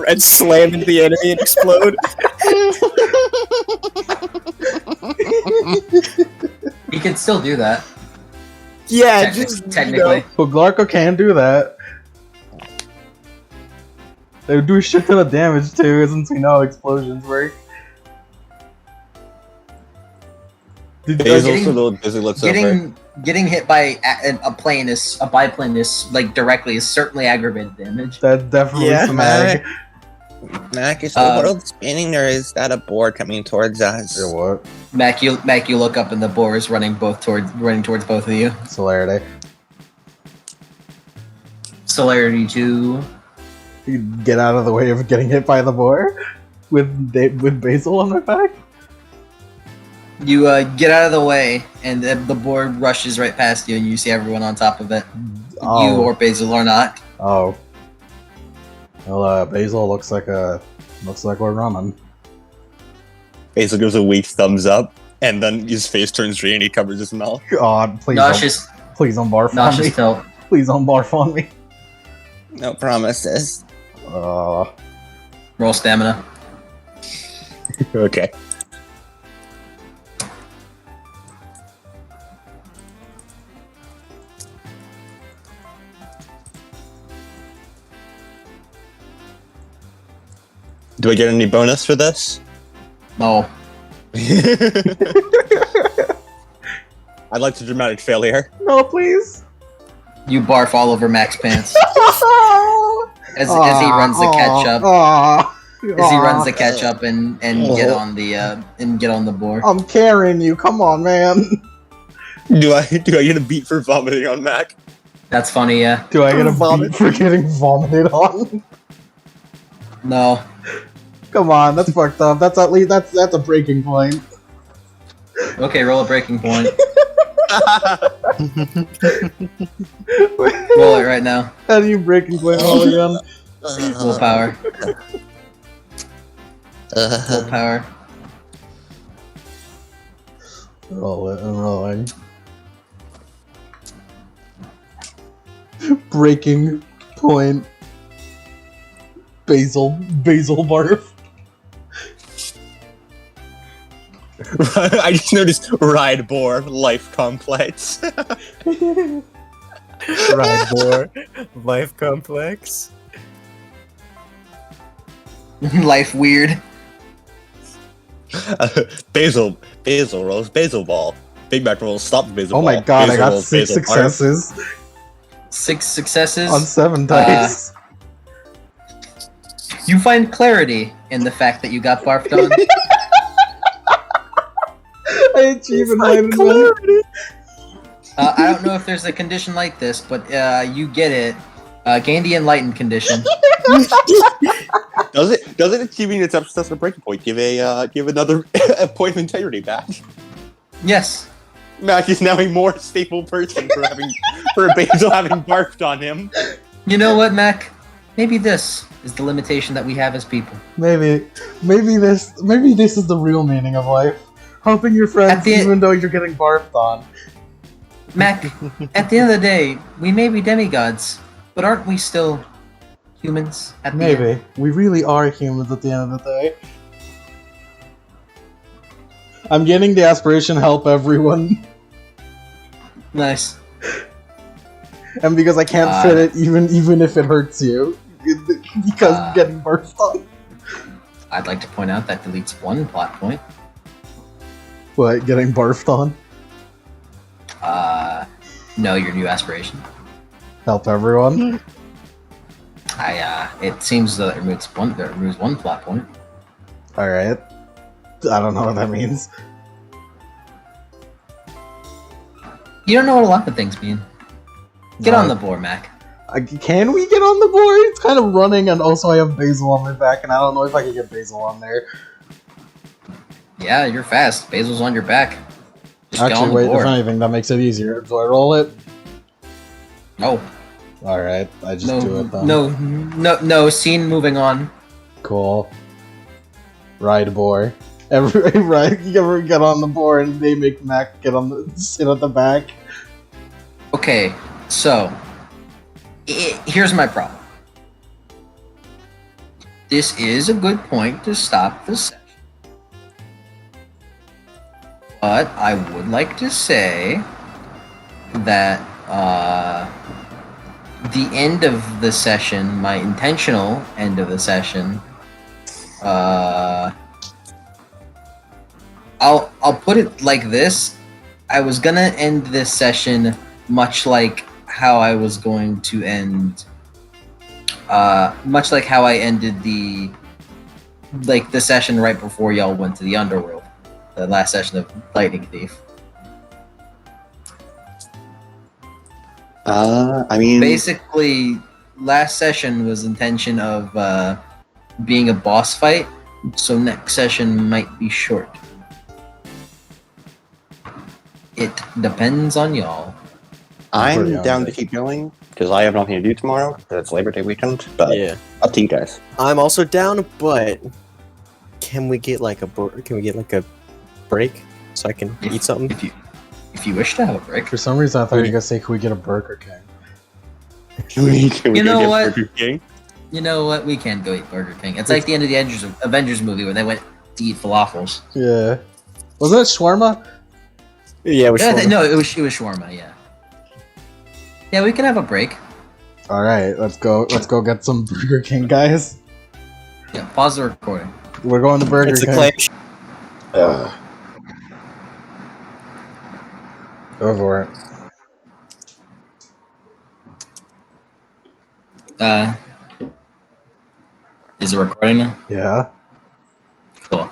and slam into the enemy and explode. He can still do that. Yeah, Technically. Buglarka can do that. They would do a shit ton of damage too, since we know how explosions work. Basil sort of busy looks over. getting hit by a biplane is like directly is certainly aggravated damage. That's definitely Yeah. some ag. Mac, is the world spinning, or is that a board coming towards us? Yeah, what? Mac, you look up and the boar is running towards both of you. Celerity. Celerity 2. You get out of the way of getting hit by the boar with Basil on their back. You get out of the way, and the boar rushes right past you, and you see everyone on top of it. You or Basil or not. Oh. Well, Basil looks like we're running. Basil gives a weak thumbs up, and then his face turns green and he covers his mouth. God, please don't barf on me. Nauseous tilt. Please don't barf on me. No promises. Roll stamina. Okay. Do I get any bonus for this? No. I'd like to dramatic failure. No, please. You barf all over Mac's pants as he runs the ketchup. As he runs the ketchup and get on the board. I'm carrying you. Come on, man. Do I get a beat for vomiting on Mac? That's funny, yeah. Do I get a vomit for getting vomited on? No. Come on, that's fucked up. That's at least that's a breaking point. Okay, roll a breaking point. Roll it right now. How do you breaking point roll again? Willpower. Willpower. Roll it. I'm rolling. Breaking point. Basil barf. I just noticed ride boar life complex. Ride boar, life complex. Life weird. Basil rolls basil ball. Big Mac rolls stop basil Oh ball. my god, Basil I got rolls 6 basil barf. successes 6 successes. on 7 dice. You find clarity in the fact that you got barfed on. I achieve enlightenment. I don't know if there's a condition like this, but you get it. Gain the enlightened condition. Does it achieving its successful breaking point give another a point of integrity back? Yes. Mac is now a more stable person for Basil having barfed on him. You know what, Mac? Maybe this is the limitation that we have as people. Maybe this is the real meaning of life. Helping your friends even though you're getting barfed on. Mac, at the end of the day, we may be demigods, but aren't we still humans at the end? Maybe. We really are humans at the end of the day. I'm getting the aspiration help everyone. Nice. And because I can't fit it even if it hurts you. Because I'm getting barfed on. I'd like to point out that deletes one plot point. What, getting barfed on? No, your new aspiration. Help everyone? It seems that it removes one plot point. Alright. I don't know what that means. You don't know what a lot of things mean. Get on the board, Mac. Can we get on the board? It's kind of running, and also I have Basil on my back, and I don't know if I can get Basil on there. Yeah, you're fast. Basil's on your back. Just get on Actually, the wait, board. if anything, that makes it easier. Do I roll it? No. Alright, I just do it then. No, scene moving on. Cool. Ride boar. You ever get on the board and they make Mac sit at the back? Okay, so here's my problem. This is a good point to stop the session. But I would like to say that the end of the session, my intentional end of the session, I'll put it like this. I was gonna end this session much like how I was going to end, much like how I ended the session right before y'all went to the underworld, the last session of Lightning Thief. I mean, Basically, last session was intention of being a boss fight, so next session might be short. It depends on y'all. I'm down to keep going because I have nothing to do tomorrow because it's Labor Day weekend. But Yeah, up to you guys. I'm also down, but can we get like a break so I can eat something? If you wish to have a break. For some reason, I thought you were gonna say, "Can we get a Burger King?" Can we You know go get what? Burger King? You know what? We can go eat Burger King. It's like the end of the Avengers movie where they went to eat falafels. Yeah. Was that shawarma? Yeah, which one? No, it was shawarma. Yeah. Yeah, we can have a break. All right, let's go. Let's go get some Burger King, guys. Yeah, pause the recording. We're going to Burger It's a King. clam. Go for it. Is it recording now? Yeah. Cool.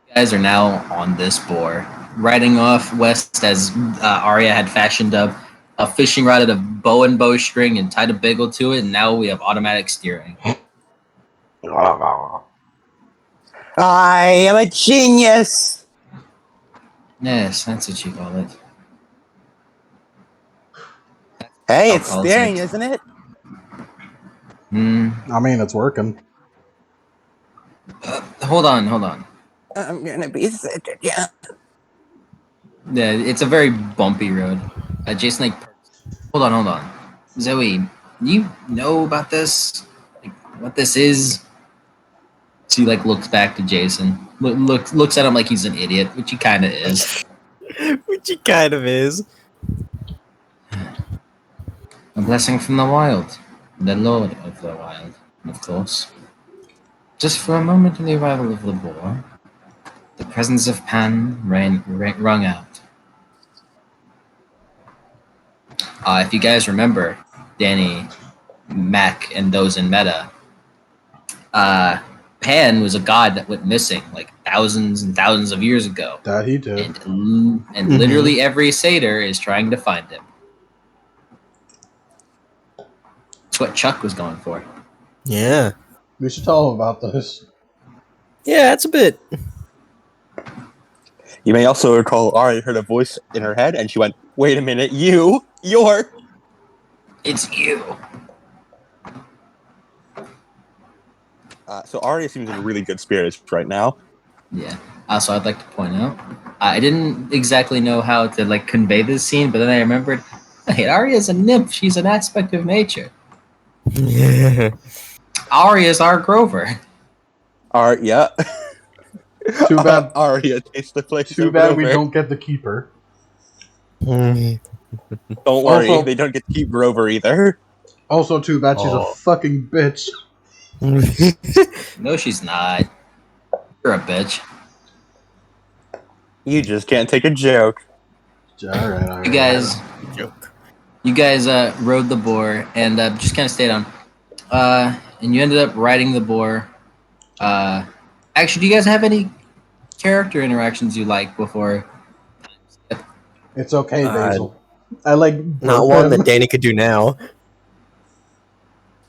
You guys are now on this boar, riding off west as Arya had fashioned up a fishing rod out of bow and bowstring and tied a bagel to it, and now we have automatic steering. I am a genius. Yes, that's what you call it. Hey, I'll it's call it steering, six. isn't it? I mean, it's working. Hold on. I'm gonna be sick again. Yeah, it's a very bumpy road. Jason, hold on. Zoe, you know about this? Like, what this is? She looks back to Jason, looks at him like he's an idiot, which he kind of is. Which he kind of is. A blessing from the wild, the Lord of the Wild, of course. Just for a moment in the arrival of the boar, the presence of Pan rung out. If you guys remember, Danny, Mac, and those in Meta, Pan was a god that went missing like thousands and thousands of years ago. That he did. And literally every satyr is trying to find him. That's what Chuck was going for. Yeah. We should tell him about this. Yeah, that's a bit. You may also recall Ari heard a voice in her head, and she went, "Wait a minute, you're." It's you. So Arya seems in really good spirits right now. Yeah. Also, I'd like to point out, I didn't exactly know how to convey this scene, but then I remembered, hey, Arya's a nymph. She's an aspect of nature. Arya's our Grover. Yeah. Too bad. Arya takes the place. Too bad we don't get the keeper. Don't worry, Also- they don't get to keep Grover either. Also, too bad she's a fucking bitch. No, she's not. You're a bitch. You just can't take a joke. All right. You guys, Joke. rode the boar and just kind of stayed on. And you ended up riding the boar. Actually, do you guys have any character interactions you like before? It's okay, Basil. I like Not burp one him. that Danny could do now.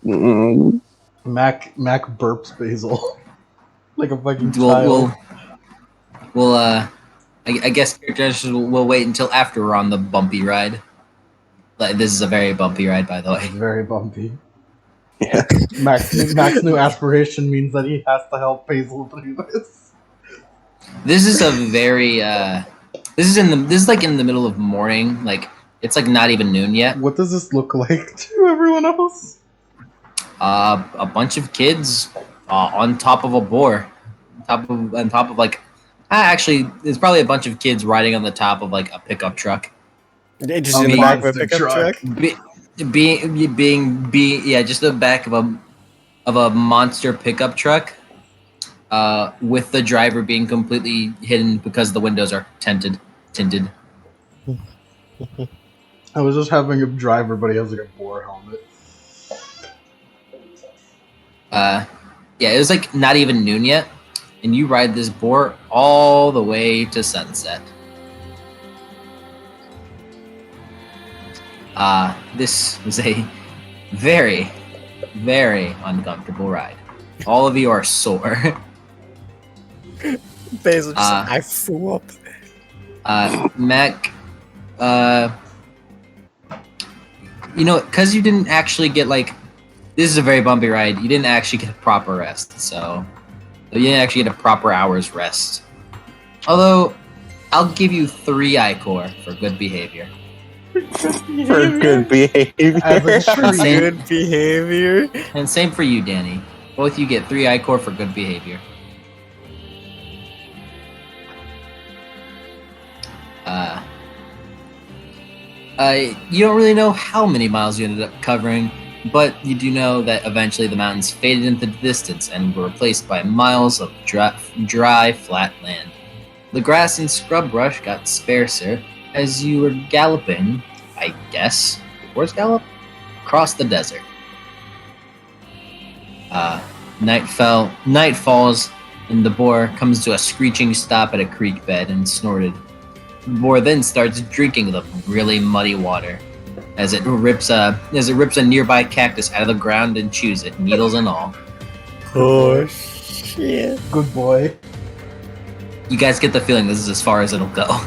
Mm-mm. Mac burps Basil like a fucking child. I guess characters will wait until after we're on the bumpy ride. This is a very bumpy ride, by the way. It's very bumpy. Yeah. Mac's new aspiration means that he has to help Basil through this. This is a very this is like in the middle of morning. It's not even noon yet. What does this look like to everyone else? A bunch of kids on top of a boar, on top of actually, there's probably a bunch of kids riding on the top of a pickup truck. Just in the back of a pickup truck. Being just the back of a monster pickup truck. with the driver being completely hidden because the windows are tinted. I was just having a driver, but he has like a boar helmet. Yeah, it was like not even noon yet, and you ride this boar all the way to sunset. This was a very, very uncomfortable ride. All of you are sore. Basil just I flew up. Mac, you know, because you didn't actually get like, this is a very bumpy ride. You didn't actually get a proper rest, so you didn't actually get a proper hour's rest. Although, I'll give you 3 ichor for good behavior. For good behavior. Good behavior. And same for you, Danny. Both you get 3 ichor for good behavior. You don't really know how many miles you ended up covering, but you do know that eventually the mountains faded into the distance and were replaced by miles of dry, flat land. The grass and scrub brush got sparser as you were galloping, I guess, horse gallop, across the desert. Night falls, and the boar comes to a screeching stop at a creek bed and snorted. The boar then starts drinking the really muddy water as it rips a nearby cactus out of the ground and chews it, needles and all. Oh shit! Good boy. You guys get the feeling this is as far as it'll go.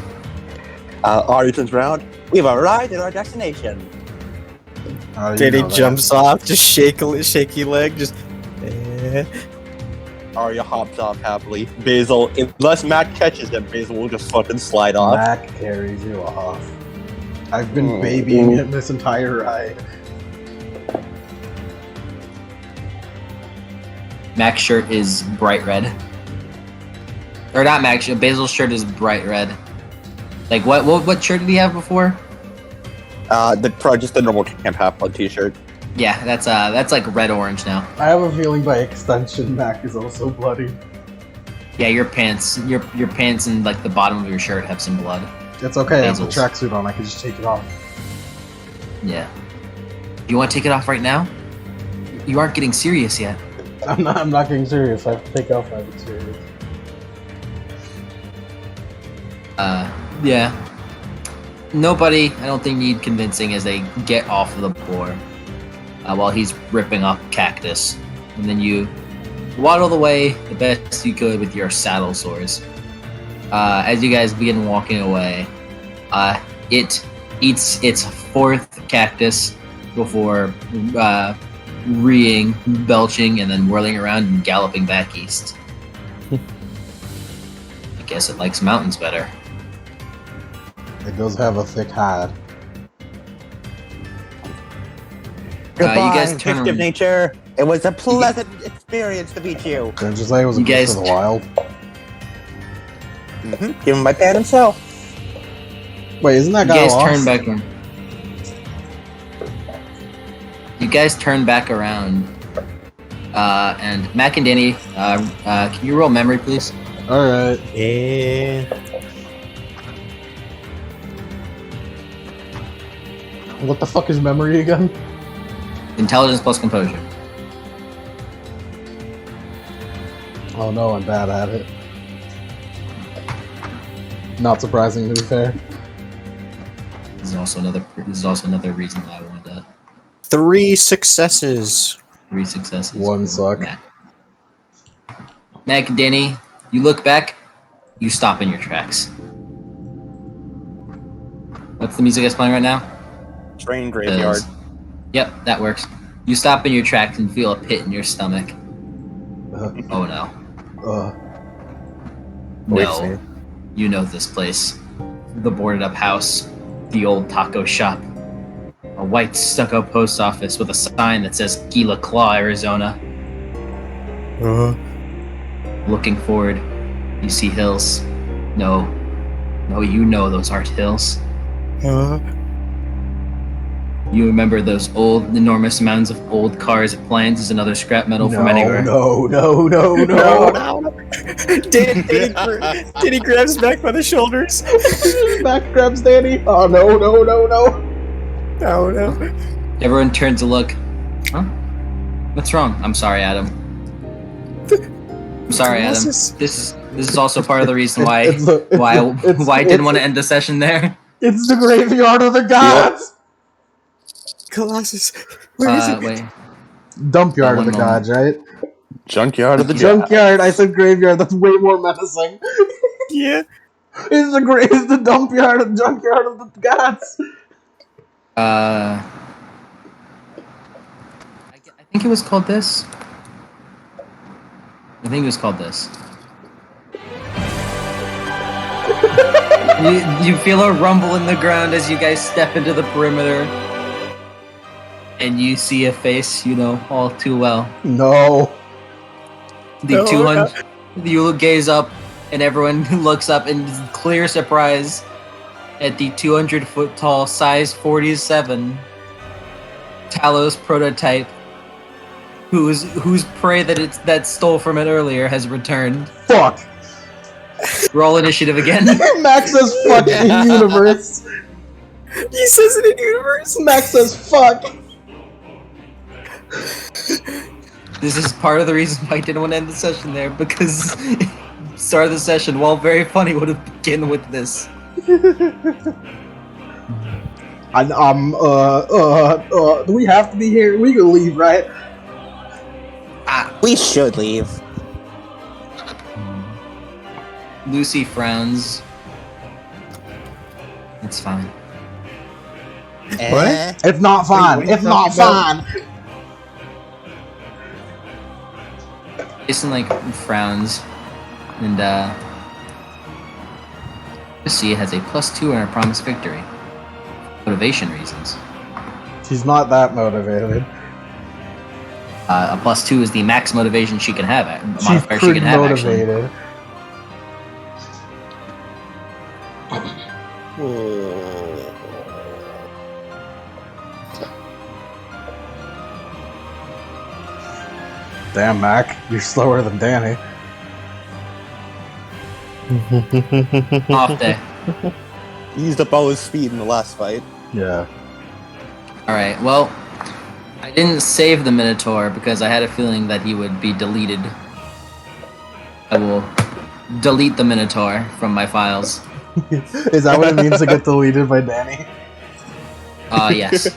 Artie turns around. We've arrived at our destination. Danny jumps off, just shaky leg, just. Arya hops off happily. Basil, unless Matt catches him, Basil will just fucking slide off. Mac carries you off. I've been babying him this entire ride. Mac's shirt is bright red. Or not Mac's shirt, Basil's shirt is bright red. Like what shirt did he have before? Just the normal Camp Half Blood t-shirt. Yeah, that's like red orange now. I have a feeling by extension Mac is also bloody. Yeah, your pants and like the bottom of your shirt have some blood. It's okay, I have a Basil's. tracksuit on, I can just take it off. Yeah. You want to take it off right now? You aren't getting serious yet. I'm not getting serious, I have to take off if I get serious. Yeah. Nobody, I don't think, need convincing as they get off of the boar while he's ripping up cactus. And then you waddle away the best you could with your saddle sores. As you guys begin walking away, it eats its 4th cactus before reeing, belching, and then whirling around and galloping back east. I guess it likes mountains better. It does have a thick hide. Goodbye, you guys turn gift of nature. It was a pleasant experience to meet you. Can I just say it was a You gift guys- of the wild? Give him my pad himself. Wait, isn't that You guy guys lost? turn back around. You guys turn back around, and Mac and Danny, can you roll memory, please? Alright. Yeah. What the fuck is memory again? Intelligence plus composure. Oh no, I'm bad at it. Not surprising, to be fair. This is also another reason why I wanted to 3 successes. 3 successes. One suck. Mac and Danny, you look back, you stop in your tracks. What's the music that's playing right now? Train graveyard. Yep, that works. You stop in your tracks and feel a pit in your stomach. Oh no. No. You know this place. The boarded up house. The old taco shop. A white stucco post office with a sign that says Gila Claw, Arizona. Looking forward, you see hills. No, you know those aren't hills. You remember those old, enormous mounds of old cars, appliances, and other scrap metal from anywhere. No. Danny grabs back by the shoulders. Back grabs Danny. Oh no. Oh no. Everyone turns to look. Huh? What's wrong? I'm sorry, Adam. I'm sorry, Adam. This is also part of the reason why I didn't want to end the session there. It's the graveyard of the gods. Colossus. Where is it? Wait. Dump yard of One the moment. gods, right? Junkyard of the Junkyard. I said graveyard. That's way more menacing. Yeah. It's the dump yard and junkyard of the gods. I think it was called this. I think it was called this. you feel a rumble in the ground as you guys step into the perimeter, and you see a face you know all too well. No. The 200. You gaze up, and everyone looks up in clear surprise at the 200-foot tall, size 47 Talos prototype, whose prey that stole from it earlier has returned. Fuck. Roll initiative again. Max says fuck in universe. He says it in universe. Max says fuck. This is part of the reason why I didn't want to end the session there, because start of the session, while very funny, would have begun with this. Do we have to be here? We can leave, right? We should leave. Lucy frowns. It's fine. What? It's not fine. It's not fine. Jason frowns, and Lucy has a +2 and a promised victory. Motivation reasons. She's not that motivated. A +2 is the max motivation she can have. She's pretty motivated. Damn, Mac, you're slower than Danny. Off day. He used up all his speed in the last fight. Yeah. Alright, well, I didn't save the Minotaur because I had a feeling that he would be deleted. I will delete the Minotaur from my files. Is that what it means to get deleted by Danny? Yes.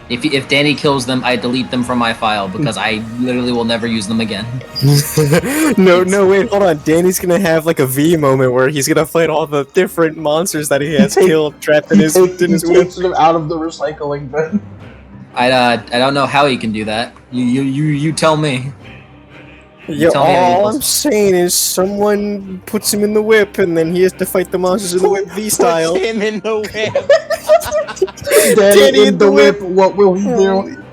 If Danny kills them, I delete them from my file because I literally will never use them again. No, wait, hold on. Danny's gonna have a V moment where he's gonna fight all the different monsters that he has killed, trapped in his whip. Takes them out of the recycling bin. I don't know how he can do that. You tell me. Yeah, all I'm saying is someone puts him in the whip, and then he has to fight the monsters in the whip V style. Puts him in the whip. Danny in the whip. What will he do?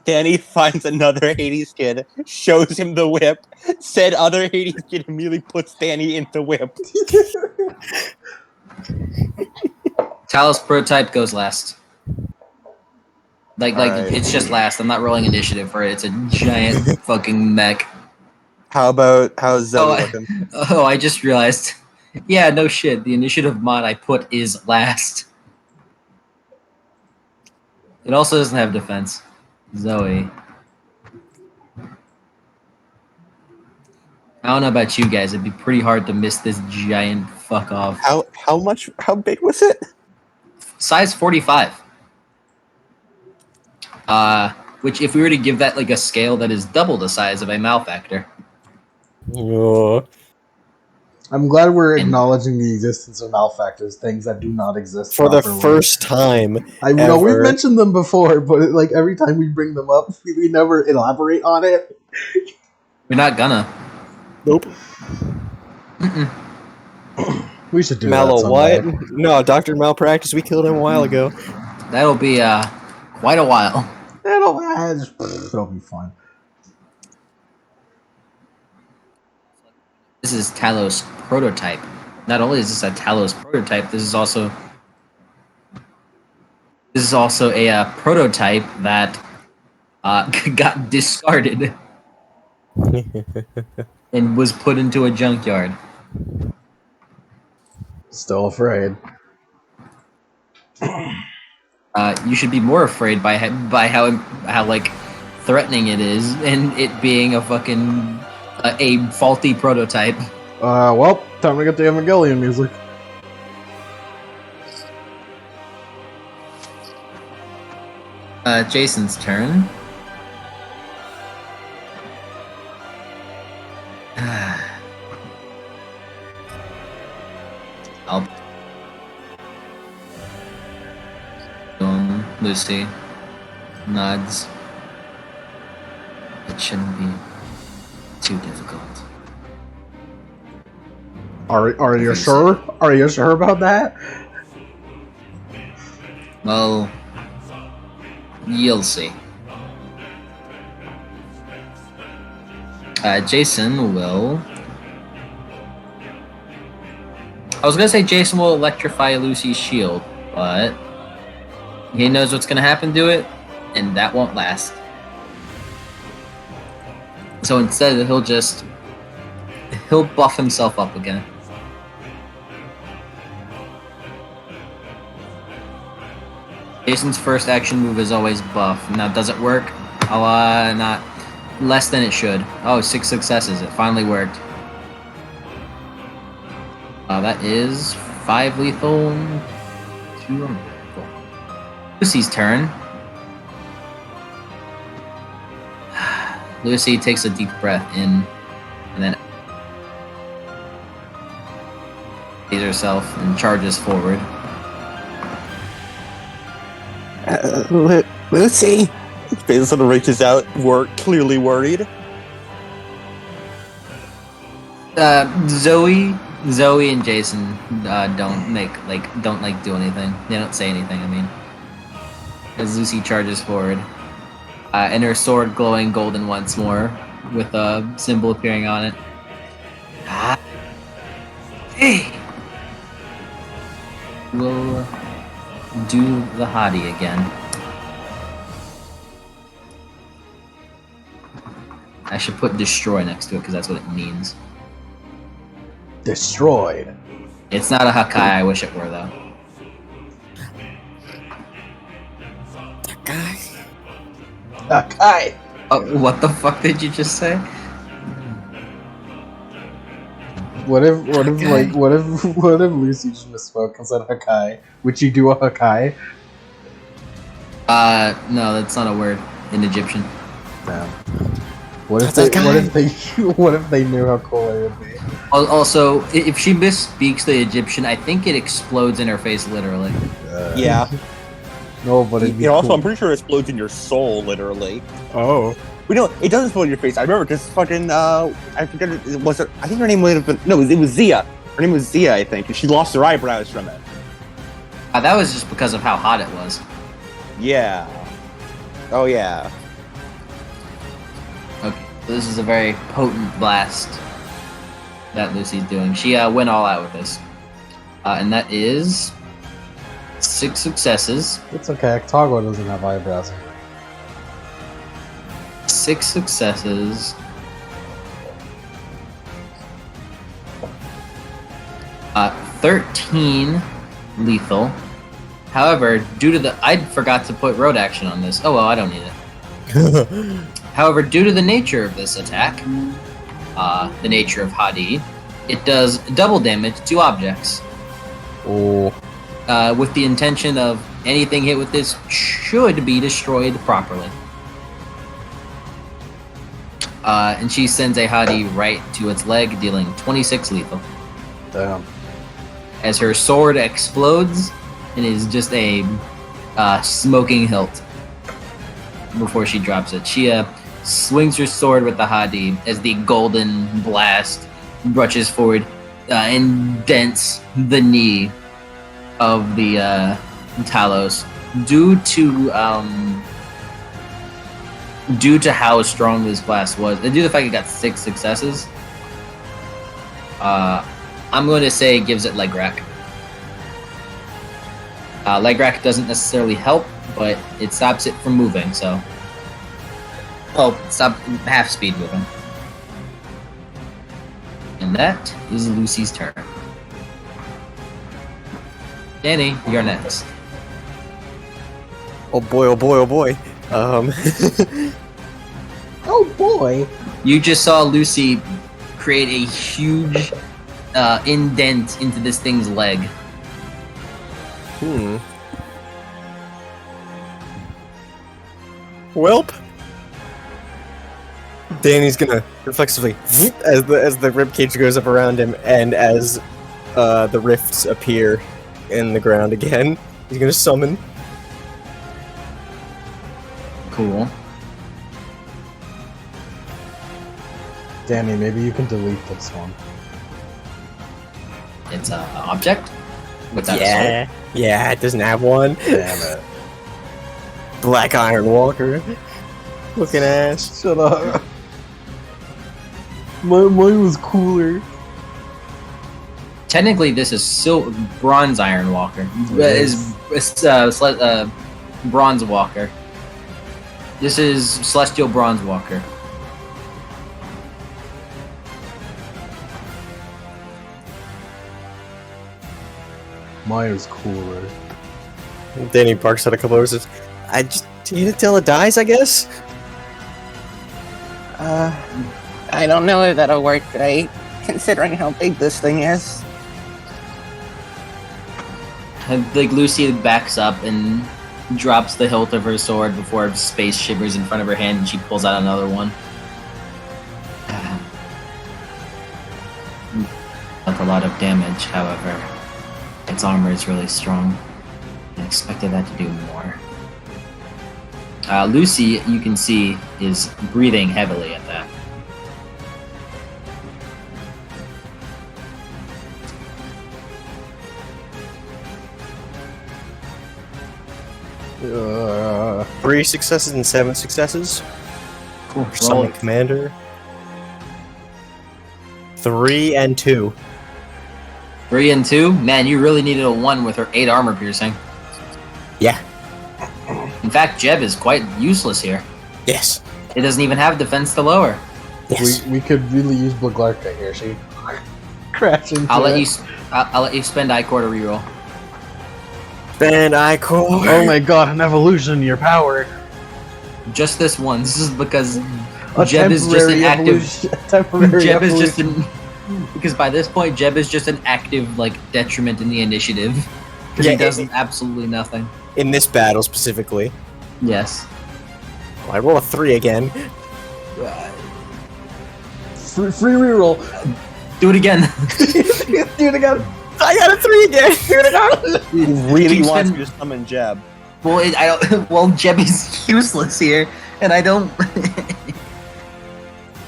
Danny finds another Hades kid, shows him the whip. Said other Hades kid immediately puts Danny in the whip. Talos prototype goes last. Alright. It's just last. I'm not rolling initiative for it. It's a giant fucking mech. How's Zoe looking? Oh, I just realized. Yeah, no shit. The initiative mod I put is last. It also doesn't have defense. Zoe. I don't know about you guys. It'd be pretty hard to miss this giant fuck off. How big was it? Size 45. Which if we were to give that a scale, that is double the size of a malfactor. Oh. I'm glad we're acknowledging the existence of malfactors, things that do not exist For properly. the first time. I know we've mentioned them before, but every time we bring them up, we never elaborate on it. We're not gonna. Nope. We should do Mallow, that what? someday. No, Dr. Malpractice, we killed him a while ago. That'll be quite a while. It'll be fun. This is Talos prototype. not only is this a Talos prototype, this is also a prototype that got discarded and was put into a junkyard. Still afraid. You should be more afraid by how like threatening it is, and it being a fucking a faulty prototype. Well, time to get the Evangelion music. Jason's turn. I'll Lucy nods. It shouldn't be too difficult. Are you sure? Are you sure about that? Well, you'll see. Jason will. I was gonna say Jason will electrify Lucy's shield, but he knows what's gonna happen to it, and that won't last. So instead, he'll buff himself up again. Jason's first action move is always buff. Now, does it work? Not less than it should. Oh, 6 successes. It finally worked. That is 5 lethal, 2 unbreakable. Lucy's turn. Lucy takes a deep breath in, and then sees herself and charges forward. Lucy! Face sort of reaches out, clearly worried. Zoe and Jason don't do anything. They don't say anything. I mean, as Lucy charges forward, and her sword glowing golden once more, with a symbol appearing on it. Hey, we'll do the hottie again. I should put destroy next to it because that's what it means. Destroyed. It's not a Hakai, I wish it were though. Hakai. Oh, what the fuck did you just say? What if Lucy just misspoke and said Hakai? Would you do a Hakai? No, that's not a word in Egyptian. Damn. What if they knew how cool it would be? Also, if she misspeaks the Egyptian, I think it explodes in her face literally. Yeah. No, but it'd be Also, cool. I'm pretty sure it explodes in your soul, literally. Oh. We know it doesn't explode in your face. I remember because fucking I forget was it. I think her name would have been it was Zia. Her name was Zia, I think, and she lost her eyebrows from it. That was just because of how hot it was. Yeah. Oh yeah. Okay, so this is a very potent blast that Lucy's doing. She went all out with this, and that is 6 successes. It's okay. Octago doesn't have eyebrows. 6 successes. 13 lethal. However, due to I forgot to put road action on this. Oh well, I don't need it. However, due to the nature of this attack, the nature of Hadi, it does double damage to objects. Oh. With the intention of anything hit with this should be destroyed properly. And she sends a Hadi right to its leg, dealing 26 lethal. Damn. As her sword explodes and is just a smoking hilt before she drops it. She swings her sword with the Hadi as the golden blast brushes forward and dents the knee of the Talos. Due to how strong this blast was, and due to the fact it got 6 successes, I'm going to say it gives it leg rack. Leg rack doesn't necessarily help, but it stops it from moving, so... Oh, stop half speed moving. And that is Lucy's turn. Danny, you're next. Oh boy, oh boy, oh boy. Oh boy! You just saw Lucy create a huge indent into this thing's leg. Welp. Danny's gonna reflexively, as the ribcage goes up around him, and as the rifts appear in the ground again, he's gonna summon. Cool. Danny, maybe you can delete this one. It's an object? Without a sword? Yeah, it doesn't have one. Damn it. Black Iron Walker. Looking ass. Shut up. Mine was cooler. Technically, this is Bronze Iron Walker. It's Bronze Walker. This is Celestial Bronze Walker. Mine was cooler. Danny barks at a couple hours. I just need to tell it dies, I guess. I don't know if that'll work right, considering how big this thing is. Like Lucy backs up and drops the hilt of her sword before space shivers in front of her hand, and she pulls out another one. Not a lot of damage, however. Its armor is really strong. I expected that to do more. Lucy, you can see, is breathing heavily at that. Three successes and 7 successes. Cool. Summon Commander. 3 and 2. 3 and 2? Man, you really needed a 1 with her 8 armor piercing. Yeah. In fact, Jeb is quite useless here. Yes. It doesn't even have defense to lower. Yes. We could really use Blaglarka here. She crashed into I'll let it. I'll let you spend Icor to reroll. Spend Icor. Oh my god, an evolution in your power. Just this one. This is because A Jeb is just an temporary active. evolution- temporary Jeb is just evolution. because by this point Jeb is just an active detriment in the initiative because Yeah, he does absolutely nothing. In this battle specifically. Yes. Well, I roll a 3 again. Free reroll. Do it again. Do it again. I got a 3 again. Do it again. He really Keep wants spin- me to summon Jeb. Well, I don't. Well, Jeb is useless here, and I don't.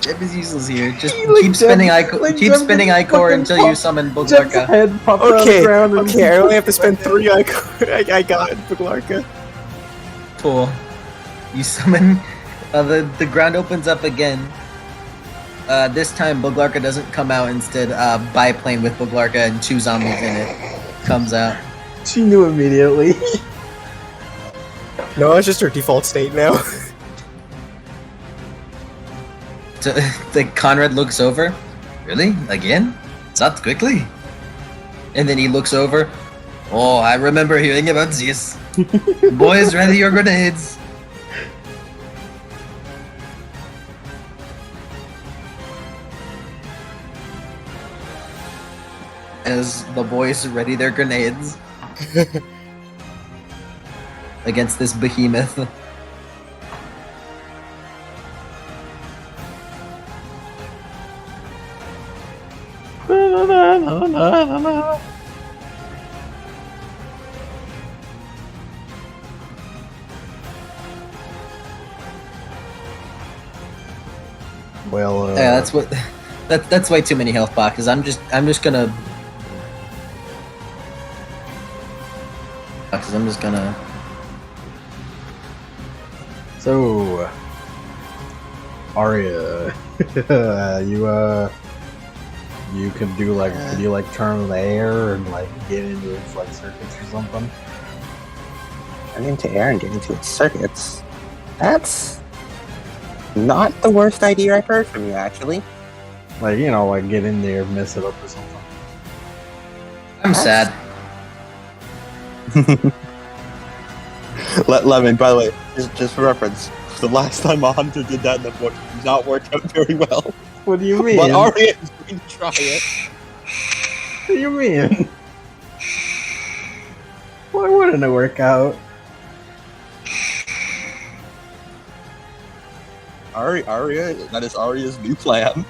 Jeb is useless here. Just Like keep spinning Jeb- Icor. like keep Jeb spinning just Icor fucking until you pop- summon Jeb's Bulgarka. head popped out of Okay, the ground. and- okay, I only have to spend 3 Icor. I got Buglarka. Cool. You summon. The ground opens up again. This time Bulgarka doesn't come out. Instead, biplane with Bulgarka and 2 zombies in it comes out. She knew immediately. No, it's just her default state now. So, Conrad looks over. Really? Again? Not quickly? And then he looks over. Oh, I remember hearing about this. Boys, ready your grenades. As the boys ready their grenades against this behemoth. Well, Yeah, that's what. That's way too many health boxes. I'm just gonna. I'm just gonna. So, Arya, you You could do like, could you like turn in the air and like get into its like circuits or something? Turn into air and get into its circuits. That's not the worst idea I've heard from you, actually. Like, you know, like get in there, mess it up or something. I'm sad. Lemon, by the way, just for reference, the last time a hunter did that in the book did not work out very well. What do you mean? But Arya is going to try it. What do you mean? Why wouldn't it work out? Arya, that is Arya's new plan.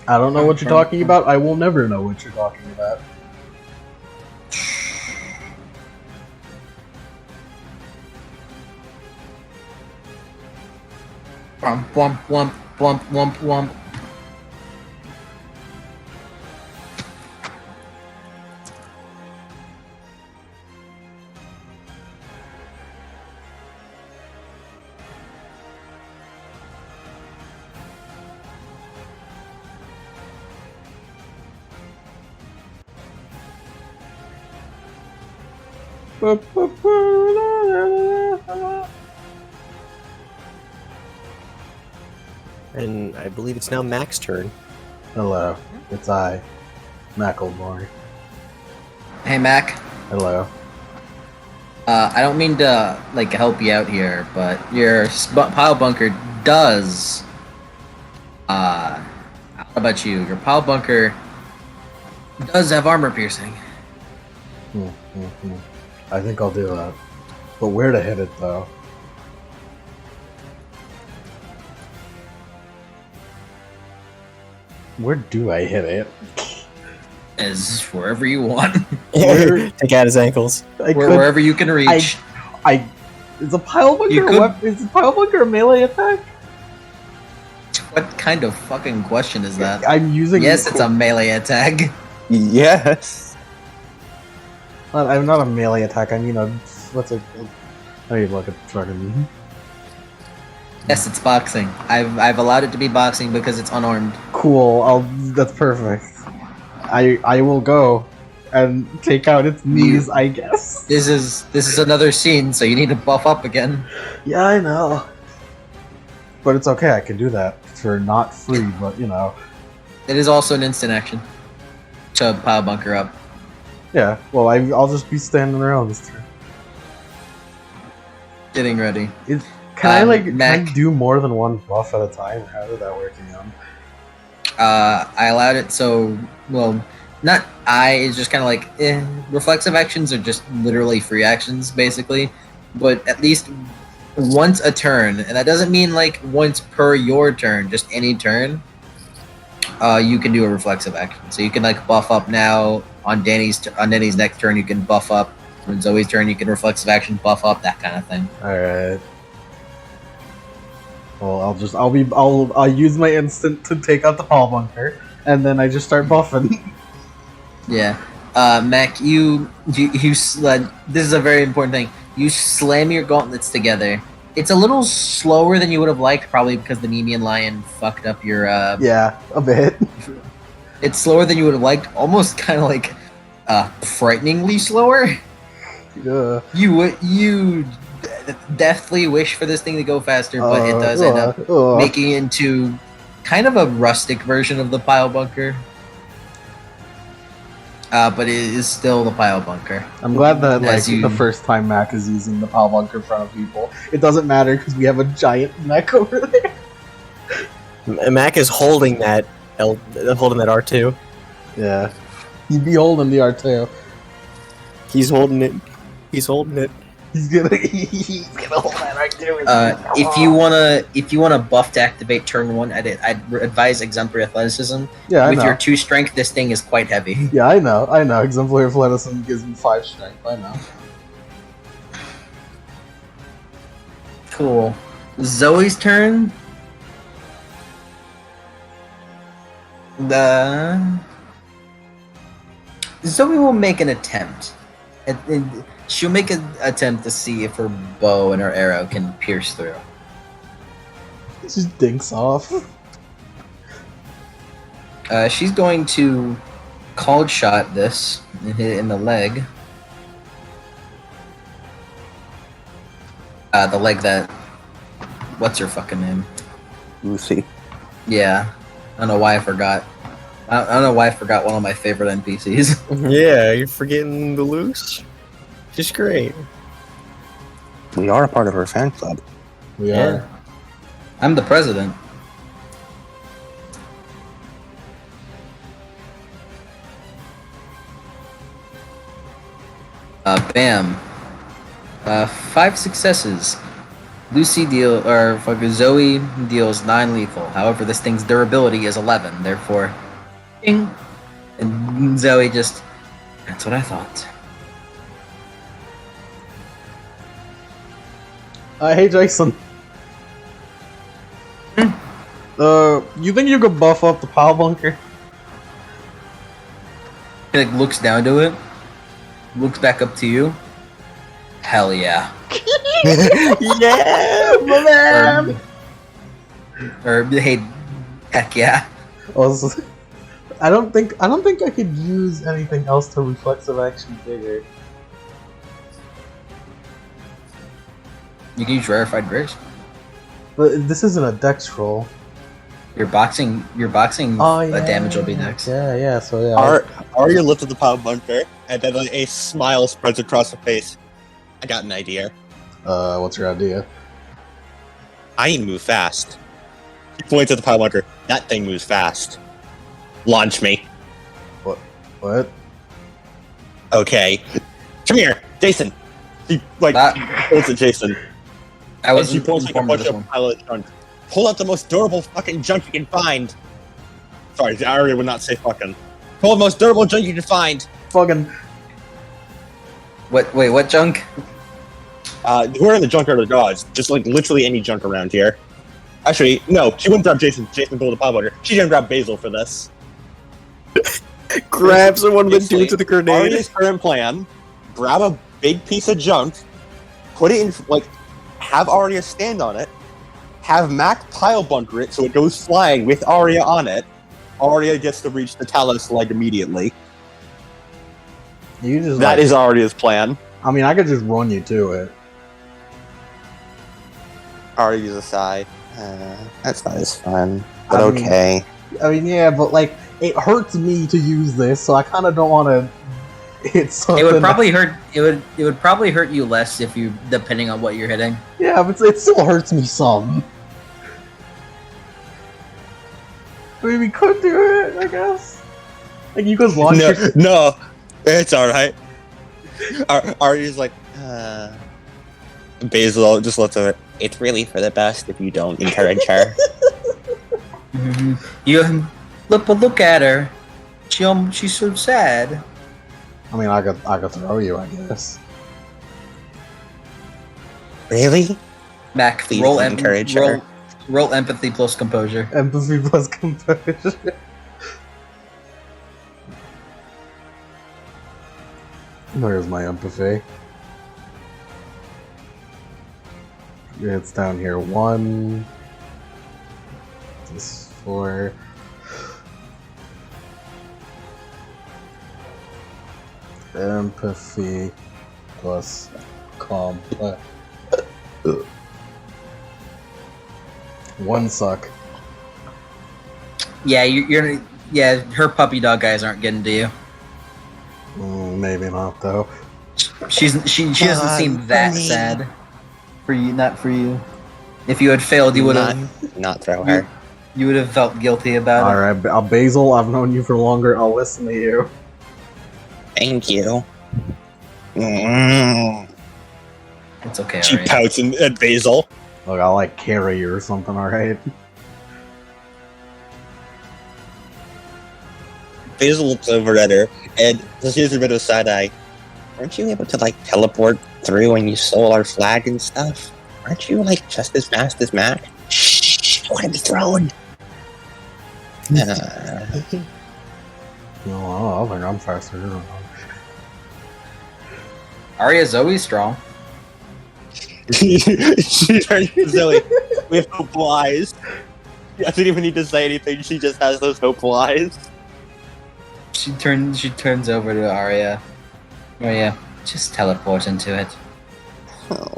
I don't know what you're talking about. I will never know what you're talking about. Womp womp womp womp womp womp. And I believe it's now Mac's turn. Hello, it's I, Macklemore. Hey Mac. Hello. I don't mean to like help you out here, but your pile bunker does. How about you? Your pile bunker does have armor piercing. I think I'll do that. But where to hit it though? Where do I hit it? Is wherever you want. Take out his ankles. Wherever you can reach. Is a pile bunker a melee attack? What kind of fucking question is that? I'm using. Yes, it's a melee attack. Yes. I'm not a melee attack. I mean, what's it? I need to look at fucking. Yes, it's boxing. I've allowed it to be boxing because it's unarmed. Cool. That's perfect. I will go and take out its knees. I guess. This is another scene, so you need to buff up again. Yeah, I know. But it's okay. I can do that for not free. But you know. It is also an instant action to pile bunker up. Yeah. Well, I'll just be standing around this turn. Getting ready. Can I Mac, do more than one buff at a time? How did that work again? I allowed it so not it's just kind of like reflexive actions are just literally free actions basically, but at least once a turn, and that doesn't mean like once per your turn, just any turn. You can do a reflexive action, so you can like buff up now on Danny's next turn. You can buff up on Zoe's turn. You can reflexive action buff up, that kind of thing. All right. Well, I'll use my instant to take out the pile bunker, and then I just start buffing. Yeah, Mac, this is a very important thing. You slam your gauntlets together. It's a little slower than you would have liked, probably because the Nemean Lion fucked up your. Yeah, a bit. It's slower than you would have liked, almost kind of like, frighteningly slower. Yeah. You definitely wish for this thing to go faster, but it does end up making it into kind of a rustic version of the pile bunker. But it is still the pile bunker. I'm glad that the first time Mac is using the pile bunker in front of people, it doesn't matter because we have a giant mech over there. Mac is holding that R2. Yeah, he'd be holding the R2. He's holding it. He's holding it. He's gonna hold that R2. If you wanna buff to activate turn 1, I'd advise exemplary athleticism. Yeah, with your 2 strength, this thing is quite heavy. Yeah, I know. Exemplary athleticism gives me 5 strength. I know. Cool. Zoe's turn. Zoe will make an attempt. She'll make an attempt to see if her bow and her arrow can pierce through. Just dinks off. She's going to cold shot this and hit it in the leg. The leg that... What's her fucking name? Lucy. Yeah. I don't know why I forgot. I don't know why I forgot one of my favorite NPCs. Yeah, you're forgetting the loose. Just great. We are a part of her fan club. We are. I'm the president. Bam. 5 successes. Lucy Zoe deals 9 lethal. However, this thing's durability is 11. Therefore, ding. And Zoe just... That's what I thought. Hey, Jason. You think you could buff up the power bunker? He like looks down to it, looks back up to you. Hell yeah. Yeah, my man. Or hey, heck yeah. Also, I don't think I could use anything else to reflexive action bigger. You can use rarefied grace. But this isn't a dex roll. Your boxing damage will be next. Yeah, so yeah. Arya lifted the power bunker, and then like, a smile spreads across her face. I got an idea. What's your idea? I need to move fast. She points at the power bunker. That thing moves fast. Launch me. What? Okay. Come here, Jason. She points at Jason. And she pulls like a bunch of pilot junk. Pull out the most durable fucking junk you can find. Sorry, Arya would not say fucking. Pull the most durable junk you can find. Fucking. Wait, what junk? We're in the junkyard of the gods. Just like literally any junk around here. Actually, no, she wouldn't grab Jason. Jason pulled the power bunker. She's gonna grab Basil for this. Grabs one of the dudes with the grenade. Arya's current plan: grab a big piece of junk, put it in, like, have Arya stand on it, have Mac pile bunker it so it goes flying with Arya on it. Arya gets to reach the Talos leg immediately. You just That is Arya's plan. I mean, I could just run you to it. Arya's aside. That's not as fun, but I mean, okay. I mean, yeah, but like, it hurts me to use this, so I kind of don't want to hit something. It would probably hurt. It would probably hurt you less if you, depending on what you're hitting. Yeah, but it still hurts me some. I mean, we could do it, I guess. Like, you could launch it. No, it's alright. Arya's like, Basil just looks at it. It's really for the best if you don't encourage her. You look at her. She's so sad. I mean, I could throw you, I guess. Really? Mac, Please roll encourage her. Roll empathy plus composure. Empathy plus composure. Where's my empathy? Yeah, it's down here. 1. This 4. Empathy plus complex. 1 suck. Yeah, yeah. Her puppy dog guys aren't getting to you. Maybe not though. She doesn't seem that sad. For you, not for you. If you had failed, you would have not throw her. You would have felt guilty about it. All right, Basil. I've known you for longer. I'll listen to you. Thank you. It's okay. She pouts at Basil. Look, I'll like carry you or something. All right. Basil looks over at her and just gives her a bit of a side eye. Weren't you able to like teleport through when you stole our flag and stuff? Aren't you like just as fast as Mac? Shh! I want to be thrown. No, I think I'm faster. Arya's always strong. She turns to Zoe. with hopeful eyes. She doesn't even need to say anything. She just has those hopeful eyes. She turns over to Arya. Arya, just teleport into it. Oh.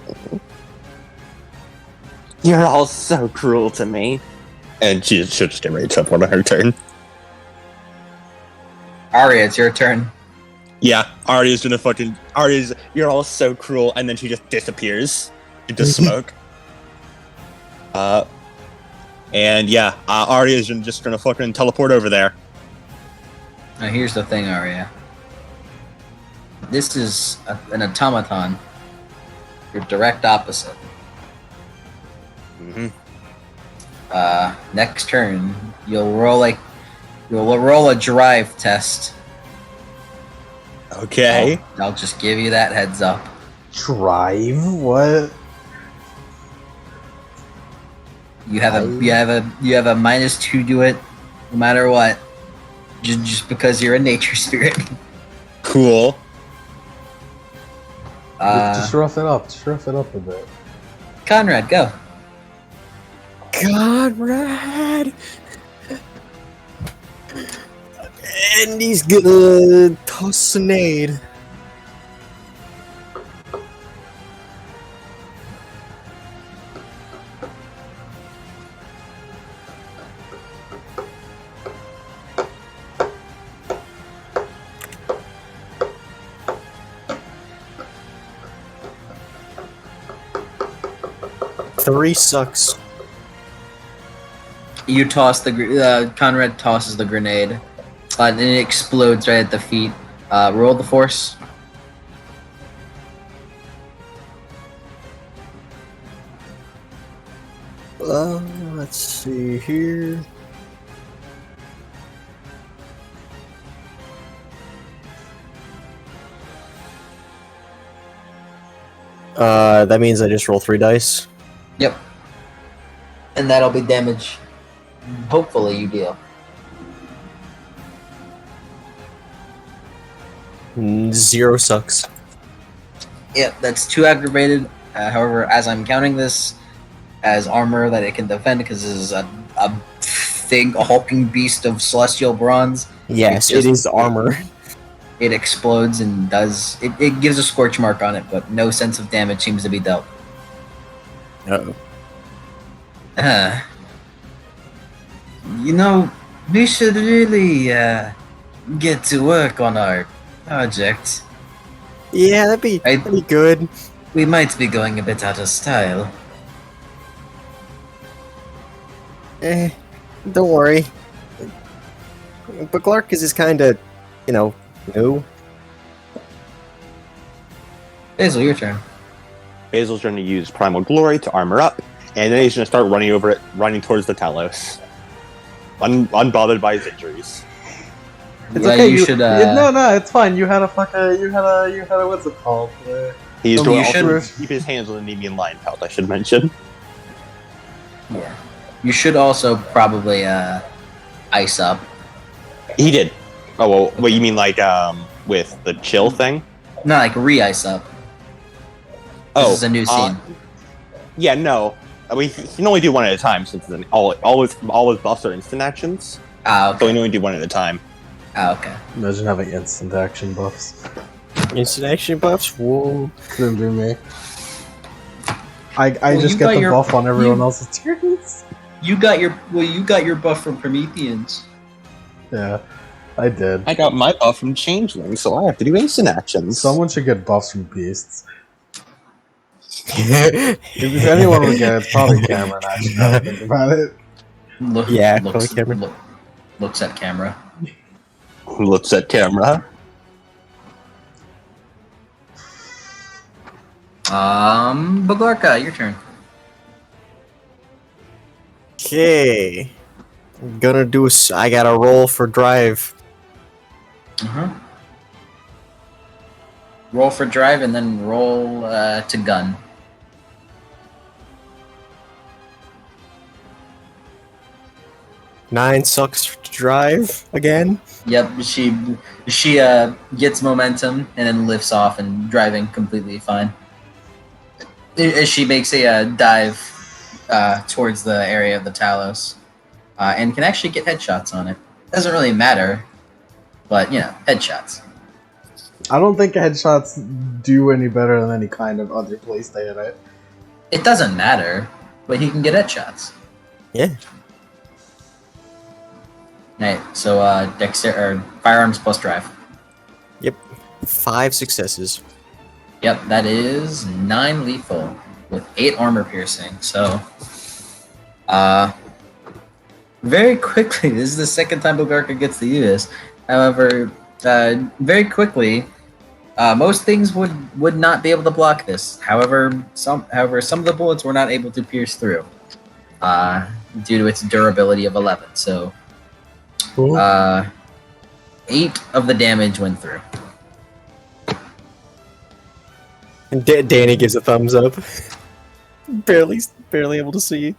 You're all so cruel to me. And she'll just get ready to teleport on her turn. Arya, it's your turn. Yeah, Arya's, you're all so cruel, and then she just disappears into smoke. And yeah, Arya's just gonna fucking teleport over there. Now here's the thing, Arya. This is an automaton. Your direct opposite. Mm-hmm. Next turn, you'll roll a drive test. Okay. I'll just give you that heads up. Drive? What? You have a -2 to it, no matter what. Just because you're a nature spirit. Cool. Just rough it up. Just rough it up a bit. Conrad, go. Conrad! And he's gonna toss a nade. Three sucks. You toss Conrad tosses the grenade, and it explodes right at the feet. Roll the force. Let's see here. That means I just roll 3 dice. Yep. And that'll be damage. Hopefully you deal. 0 sucks. Yep, that's 2 aggravated. However, as I'm counting this as armor that it can defend, because this is a hulking beast of celestial bronze. Yes, it is armor. It explodes and does... It gives a scorch mark on it, but no sense of damage seems to be dealt. Uh-oh. You know, we should really get to work on our project. Yeah, that'd be good. We might be going a bit out of style. Don't worry. But Clark is kind of, new. Basil, your turn. Basil's going to use Primal Glory to armor up, and then he's going to start running towards the Talos. Unbothered by his injuries. It's Yeah, okay. you should, No, it's fine. You had a what's it called? He's Oh, going you to should- keep his hands on the Nemean Lion Pelt, I should mention. Yeah. You should also probably ice up. He did. Oh, well, what you mean, like, with the chill thing? Not like re-ice up. This is a new scene. Yeah, no. I mean, he can only do one at a time since all his buffs are instant actions. Ah, So he okay. can only do one at a time. Ah, okay. Imagine having instant action buffs. Instant action buffs? Whoa. Couldn't be me. I Well, just you get got the your- buff on everyone you- else's turns. You got your buff from Prometheans. Yeah, I did. I got my buff from Changeling, so I have to do instant actions. Someone should get buffs from beasts. If anyone would get it, it's probably Cameron. Actually, now that I think about it. Yeah, looks, probably Cameron. looks at camera. Looks at camera. Baglarka, your turn. Okay. I'm gonna do I gotta roll for drive. Roll for drive and then roll to gun. Nine sucks to drive again. Yep, she gets momentum and then lifts off and driving completely fine. As she makes a dive towards the area of the Talos, and can actually get headshots on it. Doesn't really matter, but headshots. I don't think headshots do any better than any kind of other place they hit it. It doesn't matter, but he can get headshots. Yeah. Right. So firearms plus drive. 5 successes. Yep, that is 9 lethal with 8 armor piercing. So, very quickly, this is the second time Bogarka gets to use this. However, very quickly, most things would not be able to block this. However, some of the bullets were not able to pierce through, due to its durability of 11. So, 8 of the damage went through. And Danny gives a thumbs up. barely able to see.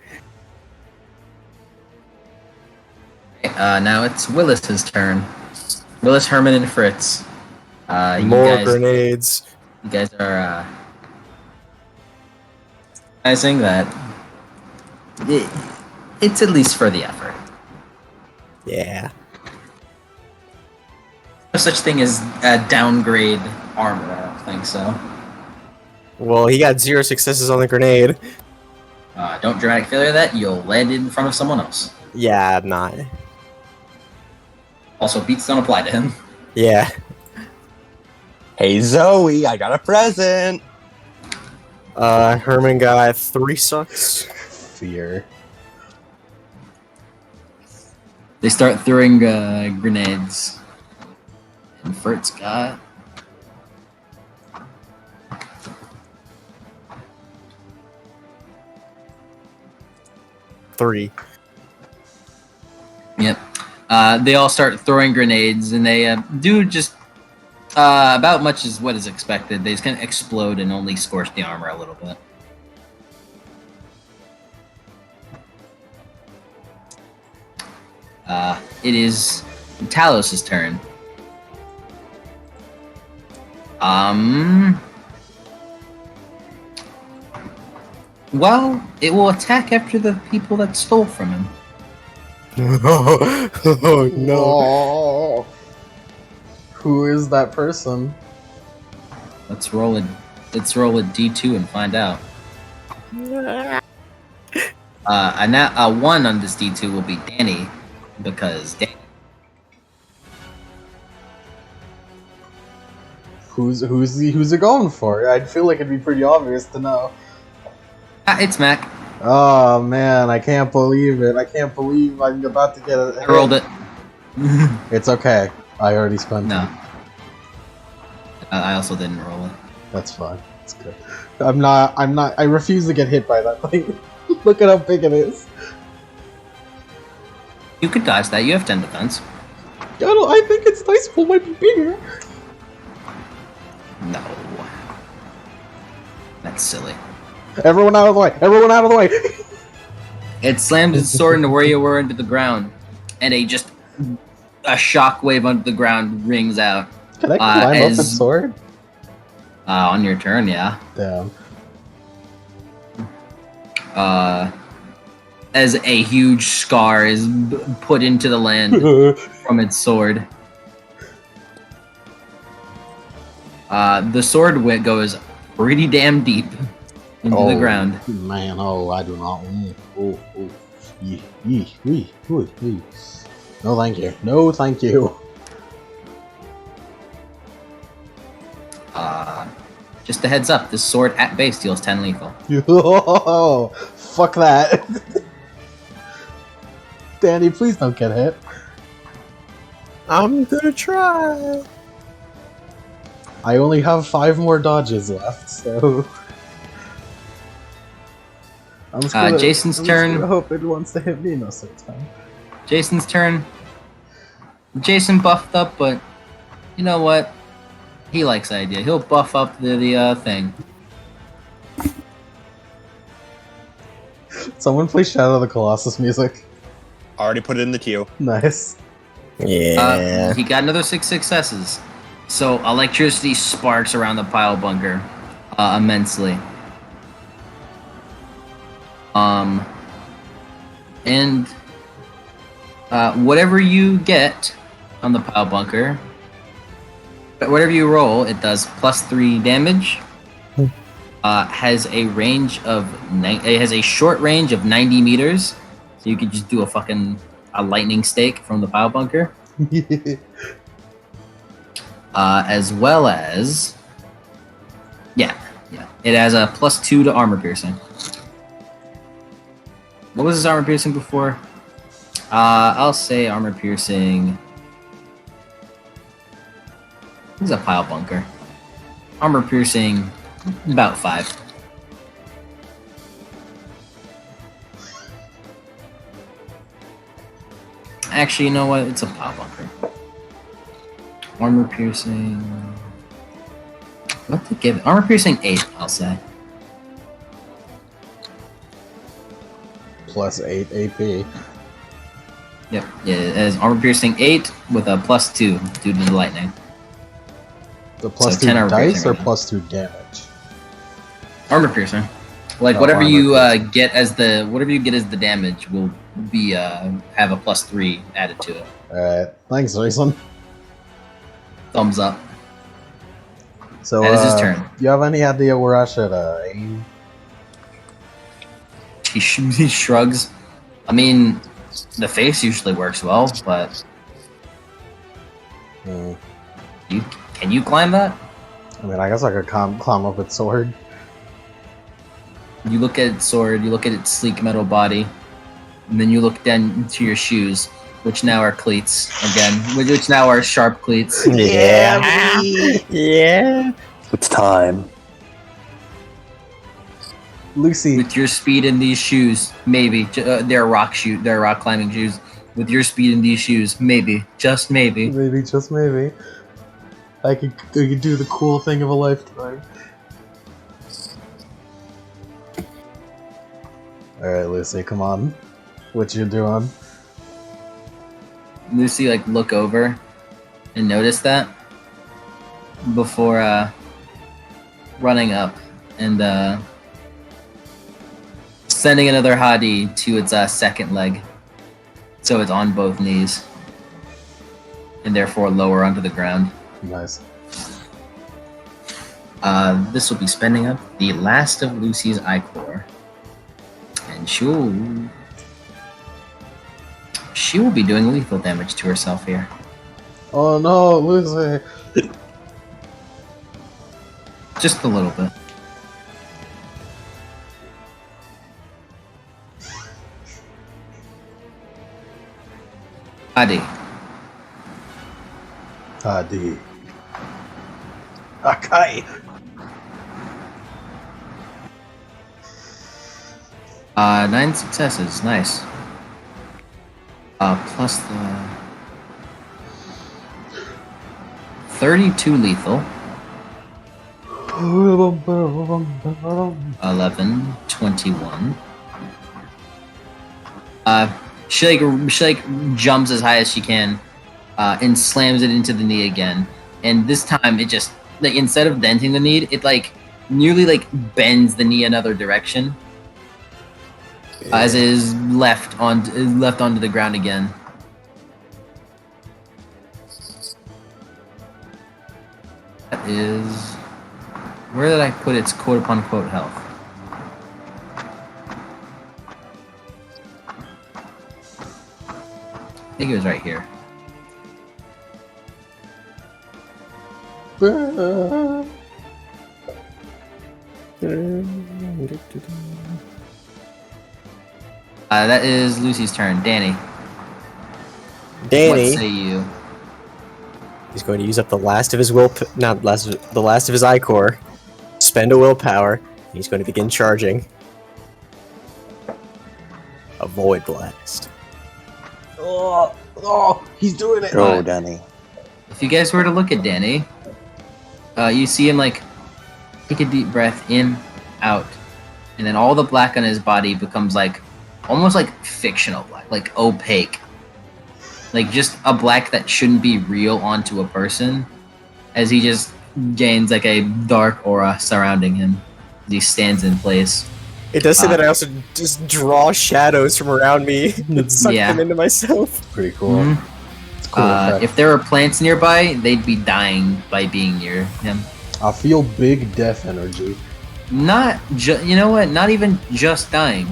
Now it's Willis's turn. Willis, Herman, and Fritz. More grenades. You guys are realizing that it's at least for the effort. Yeah. No such thing as downgrade armor. I don't think so. Well, he got 0 successes on the grenade. Don't dramatic failure that, you'll land in front of someone else. Yeah, I'm not. Also, beats don't apply to him. Yeah. Hey Zoe, I got a present. Herman got 3 sucks. Fear. They start throwing grenades. And Fritz got... Three. Yep. They all start throwing grenades, and they do just about much as what is expected. They just kind of explode and only scorch the armor a little bit. It is Talos' turn. Well, it will attack after the people that stole from him. Oh no. Oh. Who is that person? Let's roll a D2 and find out. A 1 on this D2 will be Danny, because Danny. Who's it going for? I feel like it'd be pretty obvious to know. It's Mac. Oh man, I can't believe it. I can't believe I'm about to get a I rolled it. It's okay. I already spent No. it. I also didn't roll it. That's fine. It's good. I refuse to get hit by that thing. Look at how big it is. You could dodge that. You have 10 defense. I think its dice pool might be bigger. No. That's silly. Everyone out of the way! Everyone out of the way! It slammed its sword into where you were into the ground, and a shockwave under the ground rings out. Can I climb up its sword? On your turn, yeah. Damn. As a huge scar is put into the land from its sword. The sword wit goes pretty damn deep into the ground. Man, I do not. No, thank you. No, thank you. Just a heads up, this sword at base deals 10 lethal. Oh, fuck that. Danny, please don't get hit. I'm gonna try. I only have 5 more dodges left, so... Jason's turn. I hope it wants to hit me most of the time. Jason's turn. Jason buffed up, but you know what? He likes the idea. He'll buff up the thing. Someone play Shadow of the Colossus music. Already put it in the queue. Nice. Yeah. He got another 6 successes. So electricity sparks around the pile bunker immensely. And whatever you get on the pile bunker, whatever you roll, it does +3 damage. Has a range of it has a short range of 90 meters, so you could just do a lightning stake from the pile bunker. As well as, yeah, it has a +2 to armor piercing. What was his armor piercing before? I'll say armor piercing. This is a pile bunker. Armor piercing, about 5. Actually, you know what? It's a pile bunker. Armor piercing. What to give it? Armor piercing 8, I'll say. +8 AP. Yep. Yeah, it has armor piercing 8 with a +2 due to the lightning. The +2 10 armor dice piercing or right now. +2 damage? Armor piercing. Like Oh, whatever armor you piercing. get as the damage will be have a +3 added to it. Alright, thanks, Jason. Thumbs up. So, That is his turn. you have any idea where I should aim? He shrugs. I mean, the face usually works well, but Hmm. can you climb that? I mean, I guess I could climb up its sword. You look at its sword, you look at its sleek metal body, and then you look down into your shoes, which now are cleats again, which now are sharp cleats. Yeah. Yeah. It's time. Lucy, With your speed in these shoes, maybe they're rock climbing shoes. With your speed in these shoes, maybe, just maybe. maybe, just maybe, I could do the cool thing of a lifetime. Alright, Lucy, come on. What you doing? Lucy look over and notice that before running up and sending another hottie to its second leg, so it's on both knees and therefore lower onto the ground. Nice. This will be spending up the last of Lucy's ichor, and she will be doing lethal damage to herself here. Oh no, Lucy! Just a little bit. Adi. Adi. Okay. 9 successes, nice. Plus the 32 lethal. 11, 21. She jumps as high as she can, and slams it into the knee again. And this time, it just instead of denting the knee, it nearly bends the knee another direction, as it is left onto the ground again. That is, where did I put its quote unquote health? I think it was right here. That is Lucy's turn. Danny. What say Danny you? is going to use up the last of his the last of his ichor, spend a willpower, and he's going to begin charging. A void blast. Oh, he's doing it! Go, Danny. If you guys were to look at Danny, you see him take a deep breath in, out, and then all the black on his body becomes almost fictional black, opaque. Just a black that shouldn't be real onto a person, as he just gains a dark aura surrounding him as he stands in place. It does say that I also just draw shadows from around me and suck them into myself. Pretty cool. Mm-hmm. It's cool. Effect. If there were plants nearby, they'd be dying by being near him. I feel big death energy. You know what? Not even just dying.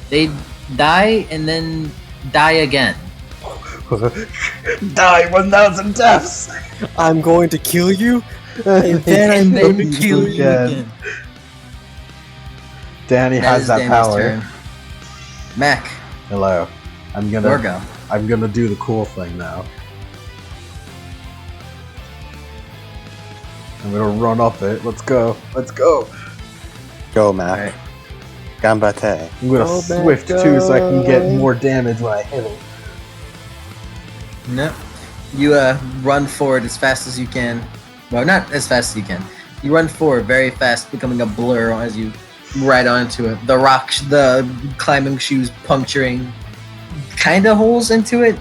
They'd die and then die again. Die 1,000 deaths! I'm going to kill you, and then I'm going to kill you again. Danny has that Danny's power. turn. Mac. Hello. I'm gonna do the cool thing now. I'm gonna run up it. Let's go. Let's go. Go, Mac. Right. Gambate. I'm gonna swift too so I can get more damage when I hit it. No. You run forward as fast as you can. Well, not as fast as you can. You run forward very fast, becoming a blur as you ride onto it. The rocks, the climbing shoes puncturing kind of holes into it.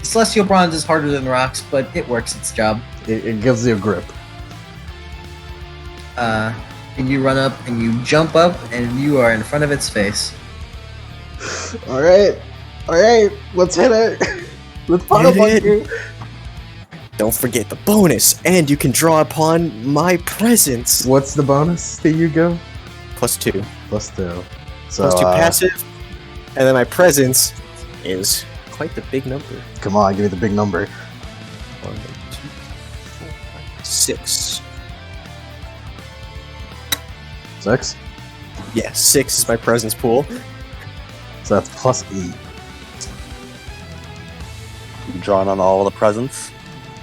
Celestial bronze is harder than rocks, but it works its job. It gives you a grip. And you run up and you jump up and you are in front of its face. Alright, let's hit it. Let's put it. Don't forget the bonus, and you can draw upon my presence. What's the bonus that you give? +2. +2. So, +2 passive, and then my presence is quite the big number. Come on, give me the big number. 1, 2, 4, 5, 6. 6? Yeah, 6 is my presence pool. So that's +8. You drawing on all the presents?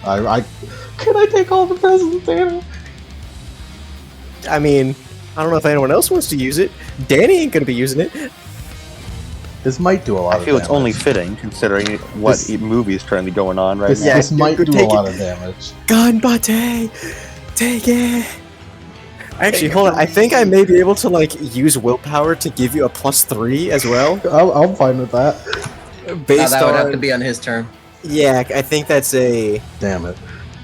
Can I take all the presents, Danny? I mean, I don't know if anyone else wants to use it. Danny ain't gonna be using it. This might do a lot of damage. I feel it's only fitting, considering what movie is currently going on right now. This might do a take lot of damage. Gunbate! Take it! Actually, hold on. I think I may be able to, use willpower to give you a +3 as well. I'm fine with that. Based that would on... have to be on his turn. Yeah, I think that's a... Damn it.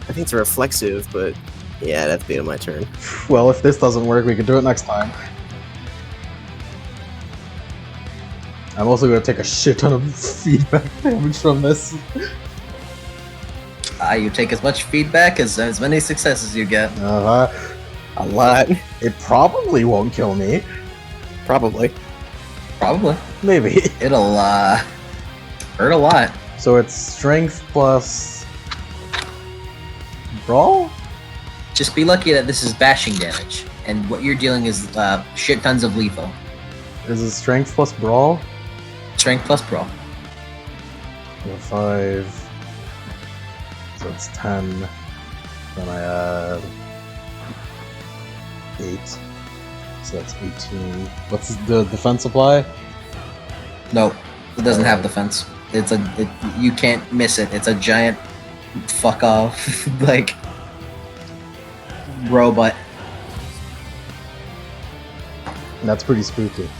I think it's a reflexive, but... Yeah, that'd be on my turn. Well, if this doesn't work, we can do it next time. I'm also going to take a shit ton of feedback damage from this. You take as much feedback as many successes you get. A lot. It probably won't kill me. Probably. Probably. Maybe. It'll hurt a lot. So it's strength plus... Brawl? Just be lucky that this is bashing damage, and what you're dealing is shit tons of lethal. Is it strength plus brawl? Strength plus brawl. 5. So it's 10. Then I add 8. So that's 18. What's the defense supply? No, it doesn't have defense. You can't miss it. It's a giant fuck off robot. That's pretty spooky.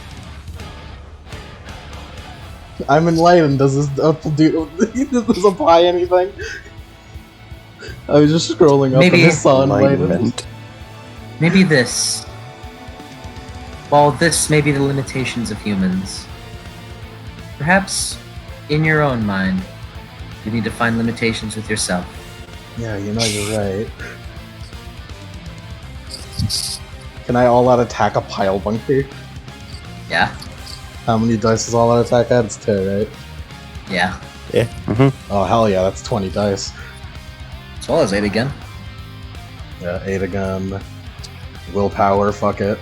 I'm enlightened. Does this apply anything? I was just scrolling up and I saw enlightenment. Maybe this. While this may be the limitations of humans, perhaps in your own mind, you need to find limitations with yourself. Yeah, you're right. Can I all-out attack a pile bunker? Yeah? How many dice does all-out attack add? It's 2, right? Yeah. Yeah. Mm-hmm. Oh, hell yeah, that's 20 dice. As well as 8 again. Yeah, 8 again. Willpower, fuck it.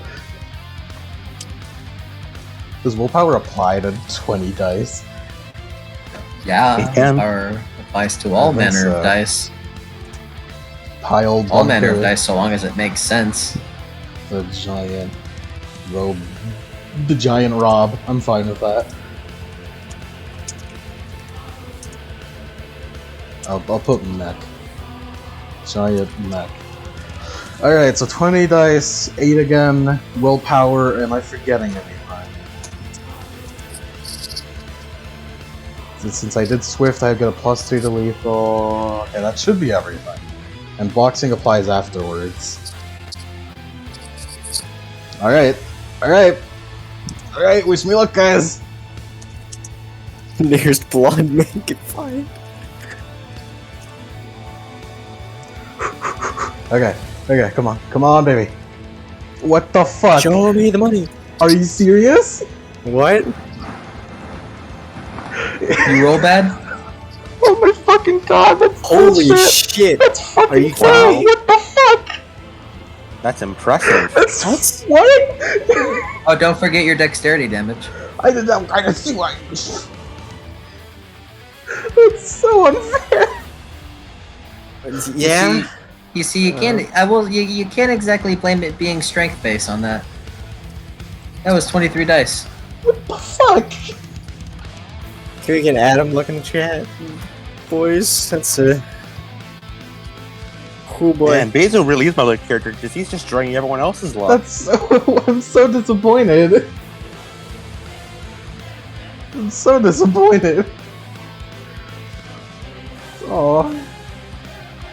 Does willpower apply to 20 dice? Yeah, power applies to all manner of dice. Pile bunker. All manner of dice, so long as it makes sense. The giant robe. The giant rob. I'm fine with that. I'll put mech. Giant mech. Alright, so 20 dice, 8 again, willpower, am I forgetting anything? Since I did Swift, I get a +3 to lethal. Okay, that should be everything. And boxing applies afterwards. Alright. Alright, wish me luck, guys. Nearest blonde man can find. Okay, come on, baby. What the fuck? Show me the money. Are you serious? What? You roll bad? Oh my fucking god, that's Holy bullshit. shit! That's fucking Are you crazy. kidding me? What the fuck? That's impressive. That's what? Oh, don't forget your dexterity damage. I did not kind of see why. It's so unfair. Yeah. You see, you can't. You can't exactly blame it being strength based on that. That was 23 dice. What the fuck? Can we get Adam look in the chat? Boys, that's a... Oh boy. Man, Basil really is my other character because he's just draining everyone else's luck. That's so... I'm so disappointed. I'm so disappointed. Oh.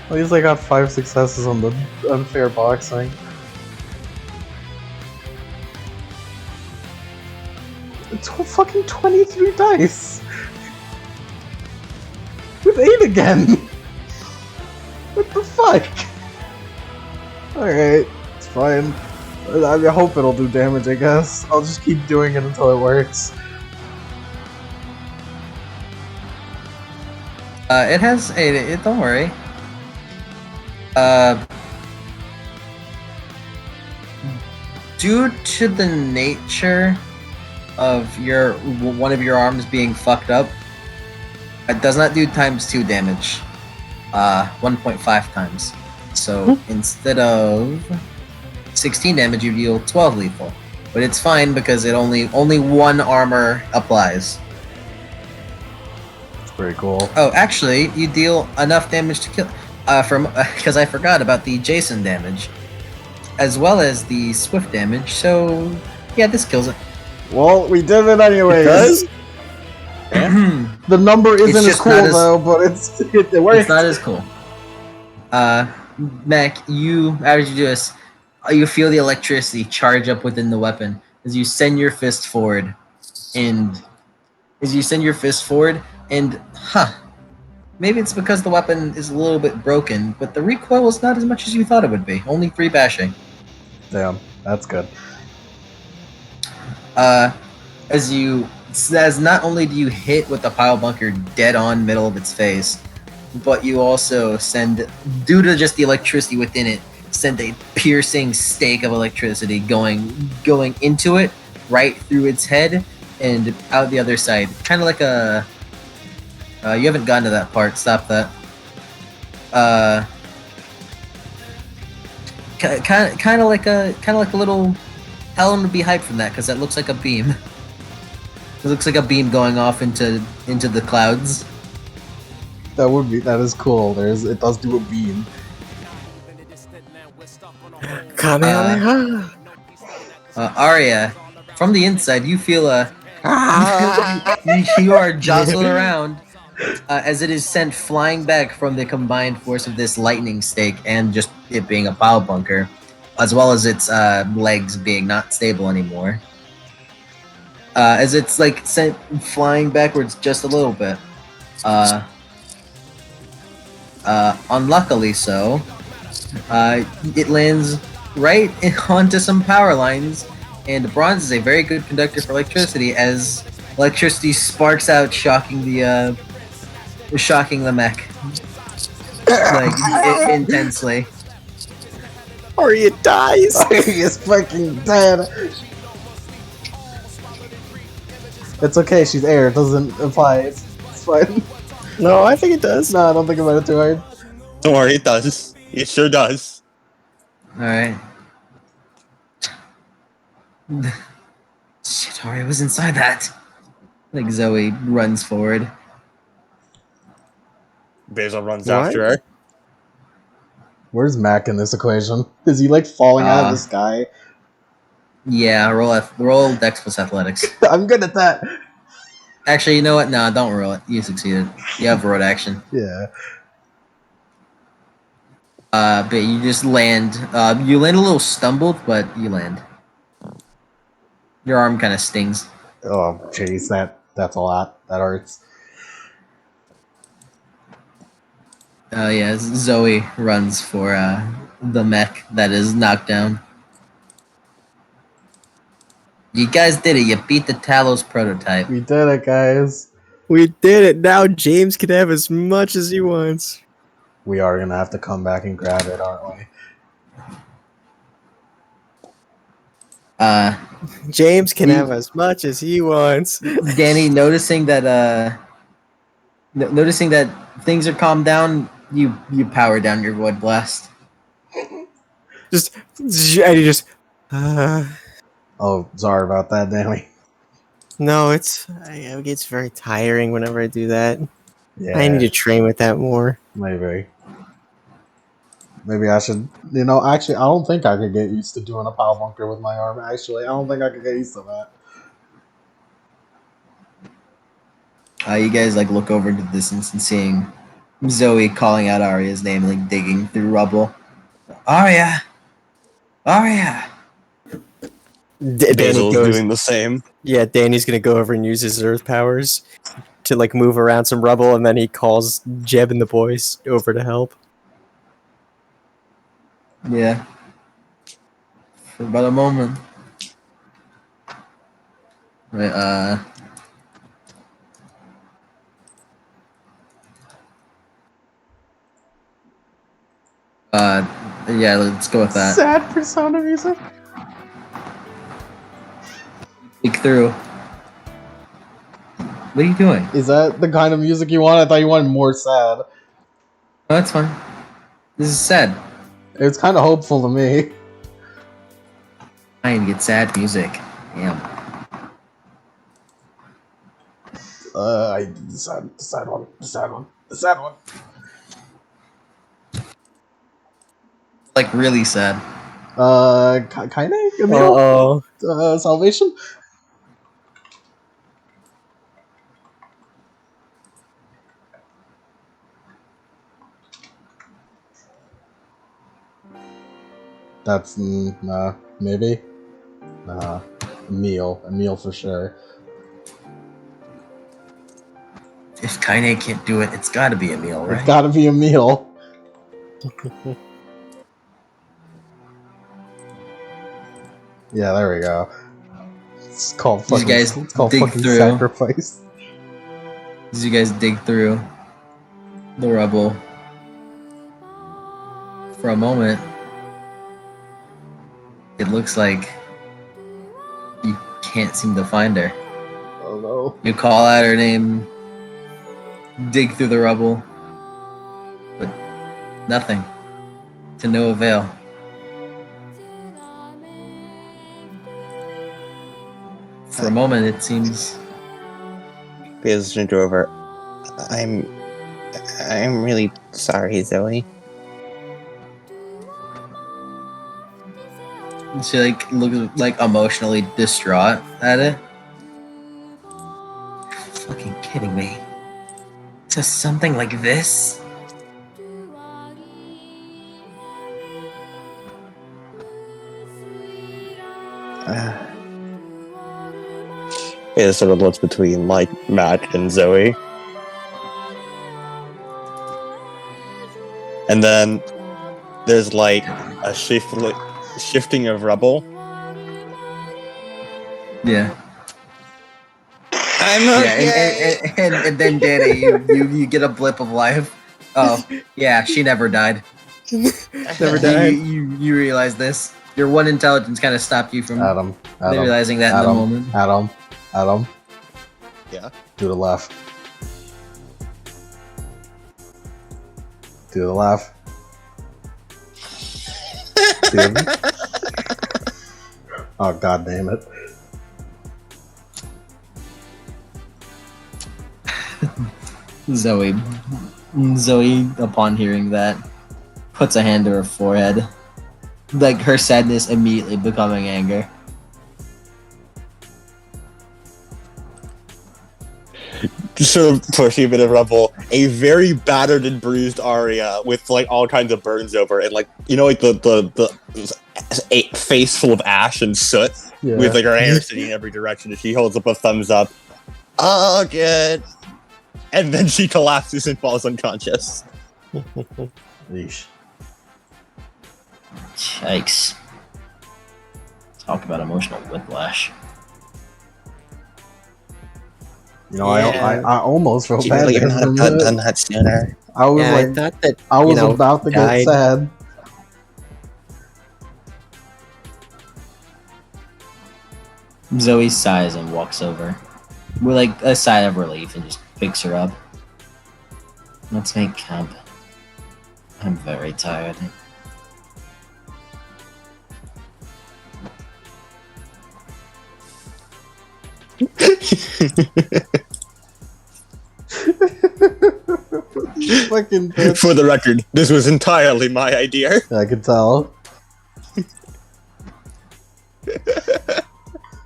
At least I got 5 successes on the unfair boxing. It's fucking 23 dice! With 8 again! What the fuck? Alright, it's fine. I hope it'll do damage, I guess. I'll just keep doing it until it works. It has a. Don't worry. Due to the nature of one of your arms being fucked up, it does not do ×2 damage. 1.5 times. So instead of 16 damage, you deal 12 lethal. But it's fine because it only one armor applies. It's pretty cool. Oh, actually, you deal enough damage to kill. Because I forgot about the Jason damage, as well as the Swift damage. So yeah, this kills it. Well, we did it anyways. It does? The number isn't as just cool not as- though, but it works. It's not as cool. Mac, as you do this, you feel the electricity charge up within the weapon as you send your fist forward, and maybe it's because the weapon is a little bit broken, but the recoil is not as much as you thought it would be. Only 3 bashing. Damn, that's good. As not only do you hit with the pile bunker dead on middle of its face, but you also send, due to just the electricity within it, send a piercing stake of electricity going into it, right through its head and out the other side. Kind of like a. You haven't gotten to that part. Stop that. Kind of like a little. Helen would be hyped from that because that looks like a beam. It looks like a beam going off into the clouds. That is cool. It does do a beam. Kamehameha. Arya, from the inside, you feel you are jostled around as it is sent flying back from the combined force of this lightning stake and just it being a pile bunker, as well as its legs being not stable anymore. As it's like sent flying backwards just a little bit. Unluckily so, it lands right onto some power lines, and bronze is a very good conductor for electricity as electricity sparks out, shocking the mech like intensely. Arya dies. He is fucking dead. It's okay, she's air, it doesn't apply. It's fine. No, I think it does. No, I don't think about it too hard. Don't worry, it does. It sure does. Alright. Shit, Arya was inside that. Like Zoe runs forward. Basil runs What? after her. Where's Mac in this equation? Is he like falling out of the sky? Yeah, roll Dex plus Athletics. I'm good at that. Actually, you know what? No, don't roll it. You succeeded. You have road action. Yeah. But you just land. You land a little stumbled, but you land. Your arm kind of stings. Oh, jeez, that's a lot. That hurts. Yeah, Zoe runs for the mech that is knocked down. You guys did it. You beat the Talos prototype. We did it, guys. We did it. Now James can have as much as he wants. We are gonna have to come back and grab it, aren't we? James can have as much as he wants. Danny, noticing that things are calmed down, you power down your void blast. Just and he just. Oh, sorry about that, Danny. No, it's very tiring whenever I do that. Yeah, I need to train with that more. maybe. Maybe I should, actually, I don't think I could get used to doing a power bunker with my arm, actually. I don't think I could get used to that. You guys like look over into the distance and seeing Zoe calling out Arya's name, like digging through rubble. Arya! Arya! Basil's doing the same. Yeah, Danny's gonna go over and use his earth powers to like move around some rubble, and then he calls Jeb and the boys over to help. Yeah. For about a moment. Right, yeah, let's go with that. Sad Persona music. Peek through. What are you doing? Is that the kind of music you want? I thought you wanted more sad. Oh, that's fine. This is sad. It's kind of hopeful to me. I need to get sad music. Damn. The sad one. Like really sad. Kind of? Salvation? That's, maybe? A meal for sure. If Kaine can't do it, it's gotta be a meal, right? It's gotta be a meal. Yeah, there we go. It's called fucking, it's called fucking sacrifice. As you guys dig through the rubble, for a moment, it looks like you can't seem to find her. Oh no. You call out her name, dig through the rubble, but nothing. To no avail. For a moment, it seems. Basil's turned over. I'm really sorry, Zoe. She like looks like emotionally distraught at it. You're fucking kidding me. To something like this? It sort of looks between like Matt and Zoe. And then there's like a shifting of rubble. Yeah. I'm okay. Yeah, and then Danny, you get a blip of life. Oh, yeah, she never died. Never died. You realize this. Your one intelligence kind of stopped you from realizing that in the moment. Adam. Yeah. To the left. To the left. Oh, god damn it. Zoe, upon hearing that, puts a hand to her forehead. Like her sadness immediately becoming anger. Sort of pushing a bit of rubble, a very battered and bruised Arya with like all kinds of burns over, and like like the a face full of ash and soot Yeah. with like her hair sitting in every direction, and she holds up a thumbs up. Oh, good. And then she collapses and falls unconscious. Yeesh. Yikes. Talk about emotional whiplash. You know, I almost felt She bad really there not for a have minute. done that sooner. I was Yeah, like, I thought that I was you know, about to get died. sad. Zoe sighs and walks over with like a sigh of relief and just picks her up. Let's make camp. I'm very tired. Fucking bitch. For the record, this was entirely my idea. I could tell.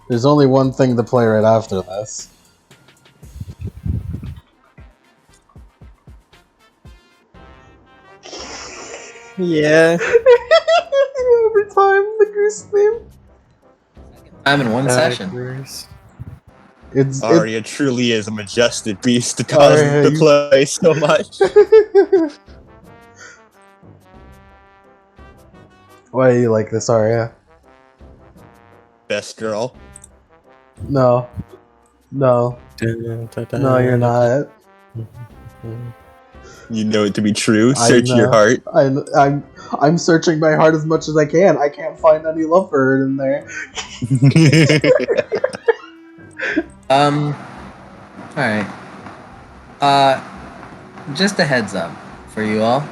There's only one thing to play right after this. Yeah. Every time the goose theme. I'm in one session. It's Arya truly is a majestic beast to cause Arya, the you- play so much. Why do you like this, Arya? Best girl. No. No. No, you're not. You know it to be true. I Search your know. heart. I'm searching my heart as much as I can. I can't find any love for her in there. Alright. Just a heads up for you all.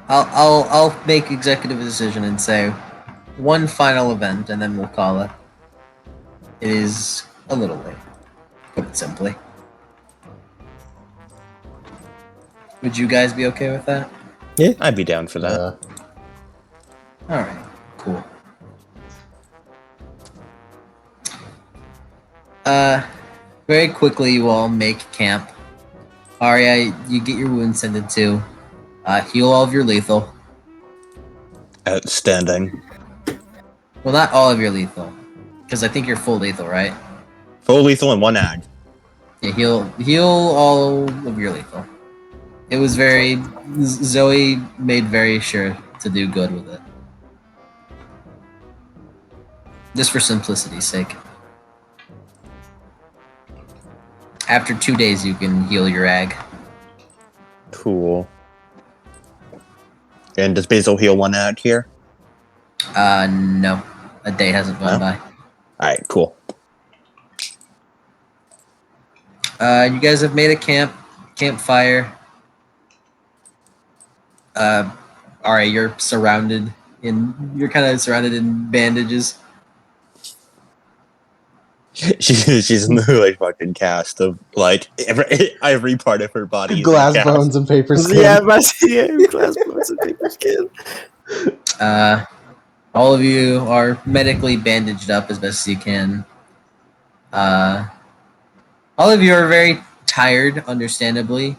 I'll make executive decision and say one final event and then we'll call it. It is a little late, put it simply. Would you guys be okay with that? I'd be down for that. Alright, cool. Very quickly you all make camp. Arya, you get your wounds tended to. Heal all of your lethal. Outstanding. Well, not all of your lethal. Because I think you're full lethal, right? Full lethal and one ag. Yeah, heal all of your lethal. It was very... Zoe made very sure to do good with it. Just for simplicity's sake. After 2 days, you can heal your ag. Cool. And does Basil heal one ag here? No. A day hasn't gone by. Alright, cool. You guys have made a campfire. Alright, you're kind of surrounded in bandages. She's in the like fucking cast of like every part of her body. Is Glass in a cast. bones and paper skin. Yeah, glass bones and paper skin. All of you are medically bandaged up as best as you can. All of you are very tired, understandably.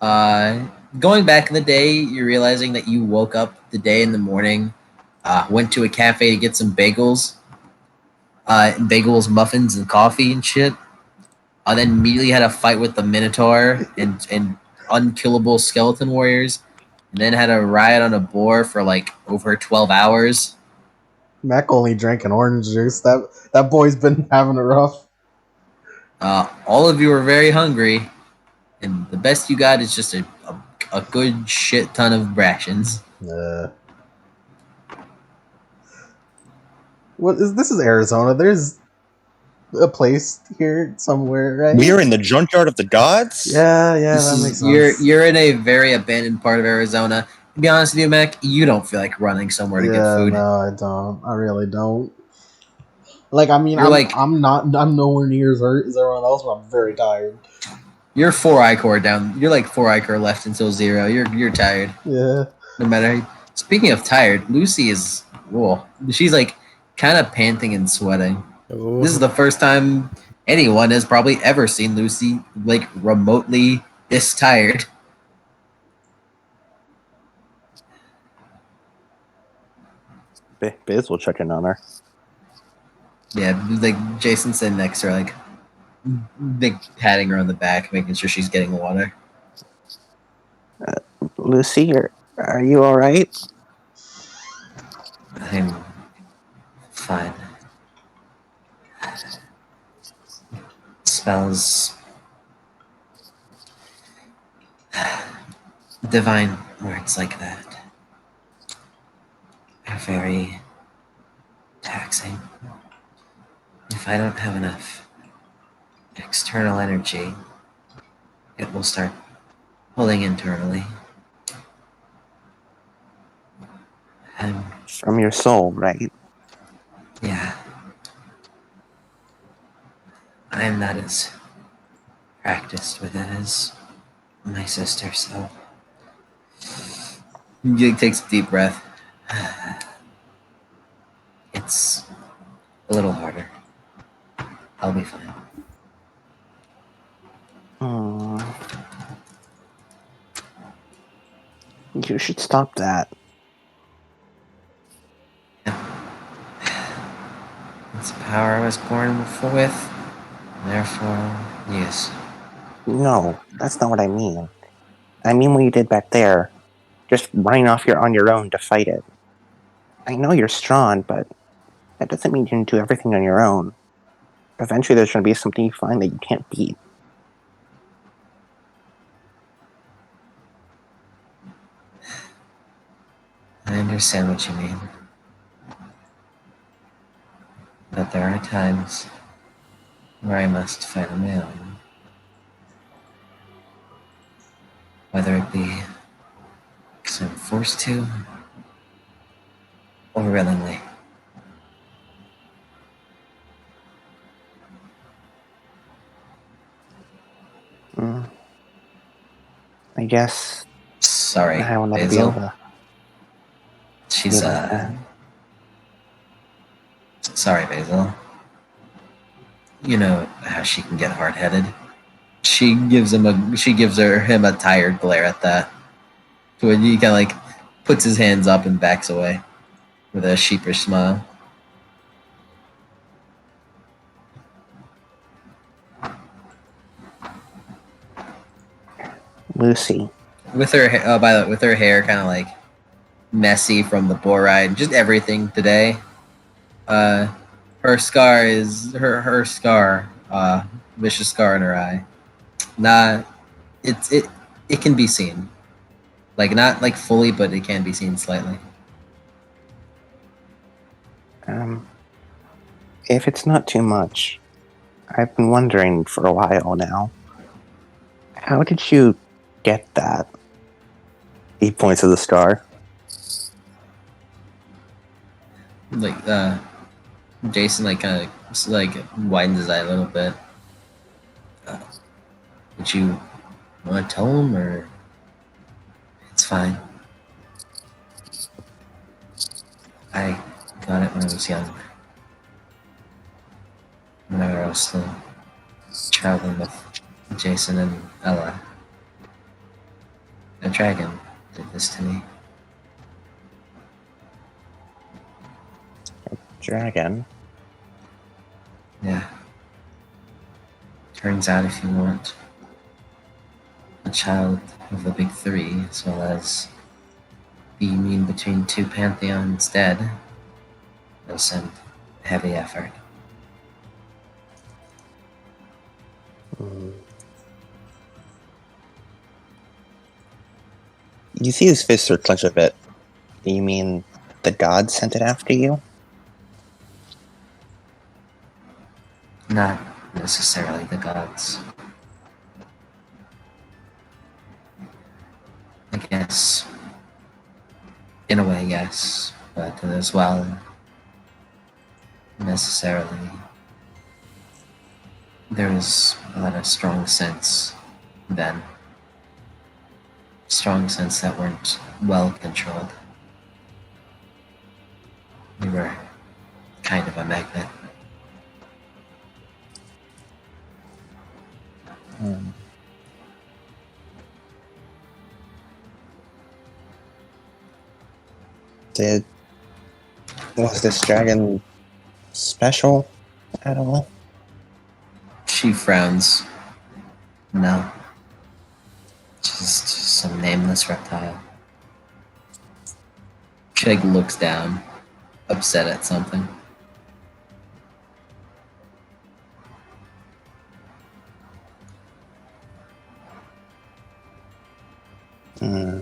Going back in the day, you're realizing that you woke up the day in the morning, went to a cafe to get some bagels, muffins, and coffee and shit. Then immediately had a fight with the Minotaur and unkillable skeleton warriors, and then had a riot on a boar for like over 12 hours. Mac only drank an orange juice. That boy's been having it rough. All of you are very hungry, and the best you got is just a good shit ton of rations. This is Arizona. There's a place here somewhere, right? We are in the junkyard of the gods? Yeah, that makes sense. You're in a very abandoned part of Arizona. To be honest with you, Mac, you don't feel like running somewhere to get food. No, I don't. I really don't. Like, I mean, You're I'm nowhere near as hurt as everyone else, but I'm very tired. You're 4 ichor down. You're like 4 ichor left until 0. You're tired. Yeah. No matter. Speaking of tired, Lucy is. Whoa. She's like kind of panting and sweating. Ooh. This is the first time anyone has probably ever seen Lucy like remotely this tired. Biz will check in on her. Yeah, like Jason's sitting next to her, like big patting her on the back, making sure she's getting water. Lucy, are you all right? I'm fine. Smells divine words like that are very taxing. If I don't have enough external energy, it will start pulling internally. And From your soul, right? yeah, I am not as practiced with it as my sister, so. Jake takes a deep breath. It's a little harder. I'll be fine. You should stop that. It's a power I was born with. Therefore, yes. No, that's not what I mean. I mean what you did back there. Just running off on your own to fight it. I know you're strong, but that doesn't mean you can do everything on your own. Eventually there's going to be something you find that you can't beat. I understand what you mean. But there are times where I must fight on my own. Whether it be because I'm forced to, or willingly. I guess Sorry, I will never be able Basil. to She's, be like that. Sorry, Basil. You know how she can get hard-headed. She gives him a tired glare at that. When he kind of like puts his hands up and backs away with a sheepish smile. Lucy. With her, with her hair kind of like messy from the bull ride, just everything today. Her scar is her scar, vicious scar in her eye. Not, it can be seen, like not like fully, but it can be seen slightly. If it's not too much, I've been wondering for a while now. How did you get that? He points to the scar. Like Jason like kind of like widens his eye a little bit. Would you want to tell him, or it's fine? I got it when I was young. Whenever I was still traveling with Jason and Ella. A dragon did this to me. Dragon? Yeah. Turns out if you want a child of the big three, as well as be in between two pantheons dead, it'll send heavy effort. You see his fists are clenched a bit. You mean the gods sent it after you? Not necessarily the gods. I guess, in a way, yes, but as well, necessarily, there was a lot of strong sense then. Strong sense that weren't well controlled. We were kind of a magnet. Did Was this dragon special at all? She frowns. No. Just some nameless reptile. She like looks down, upset at something. Hmm.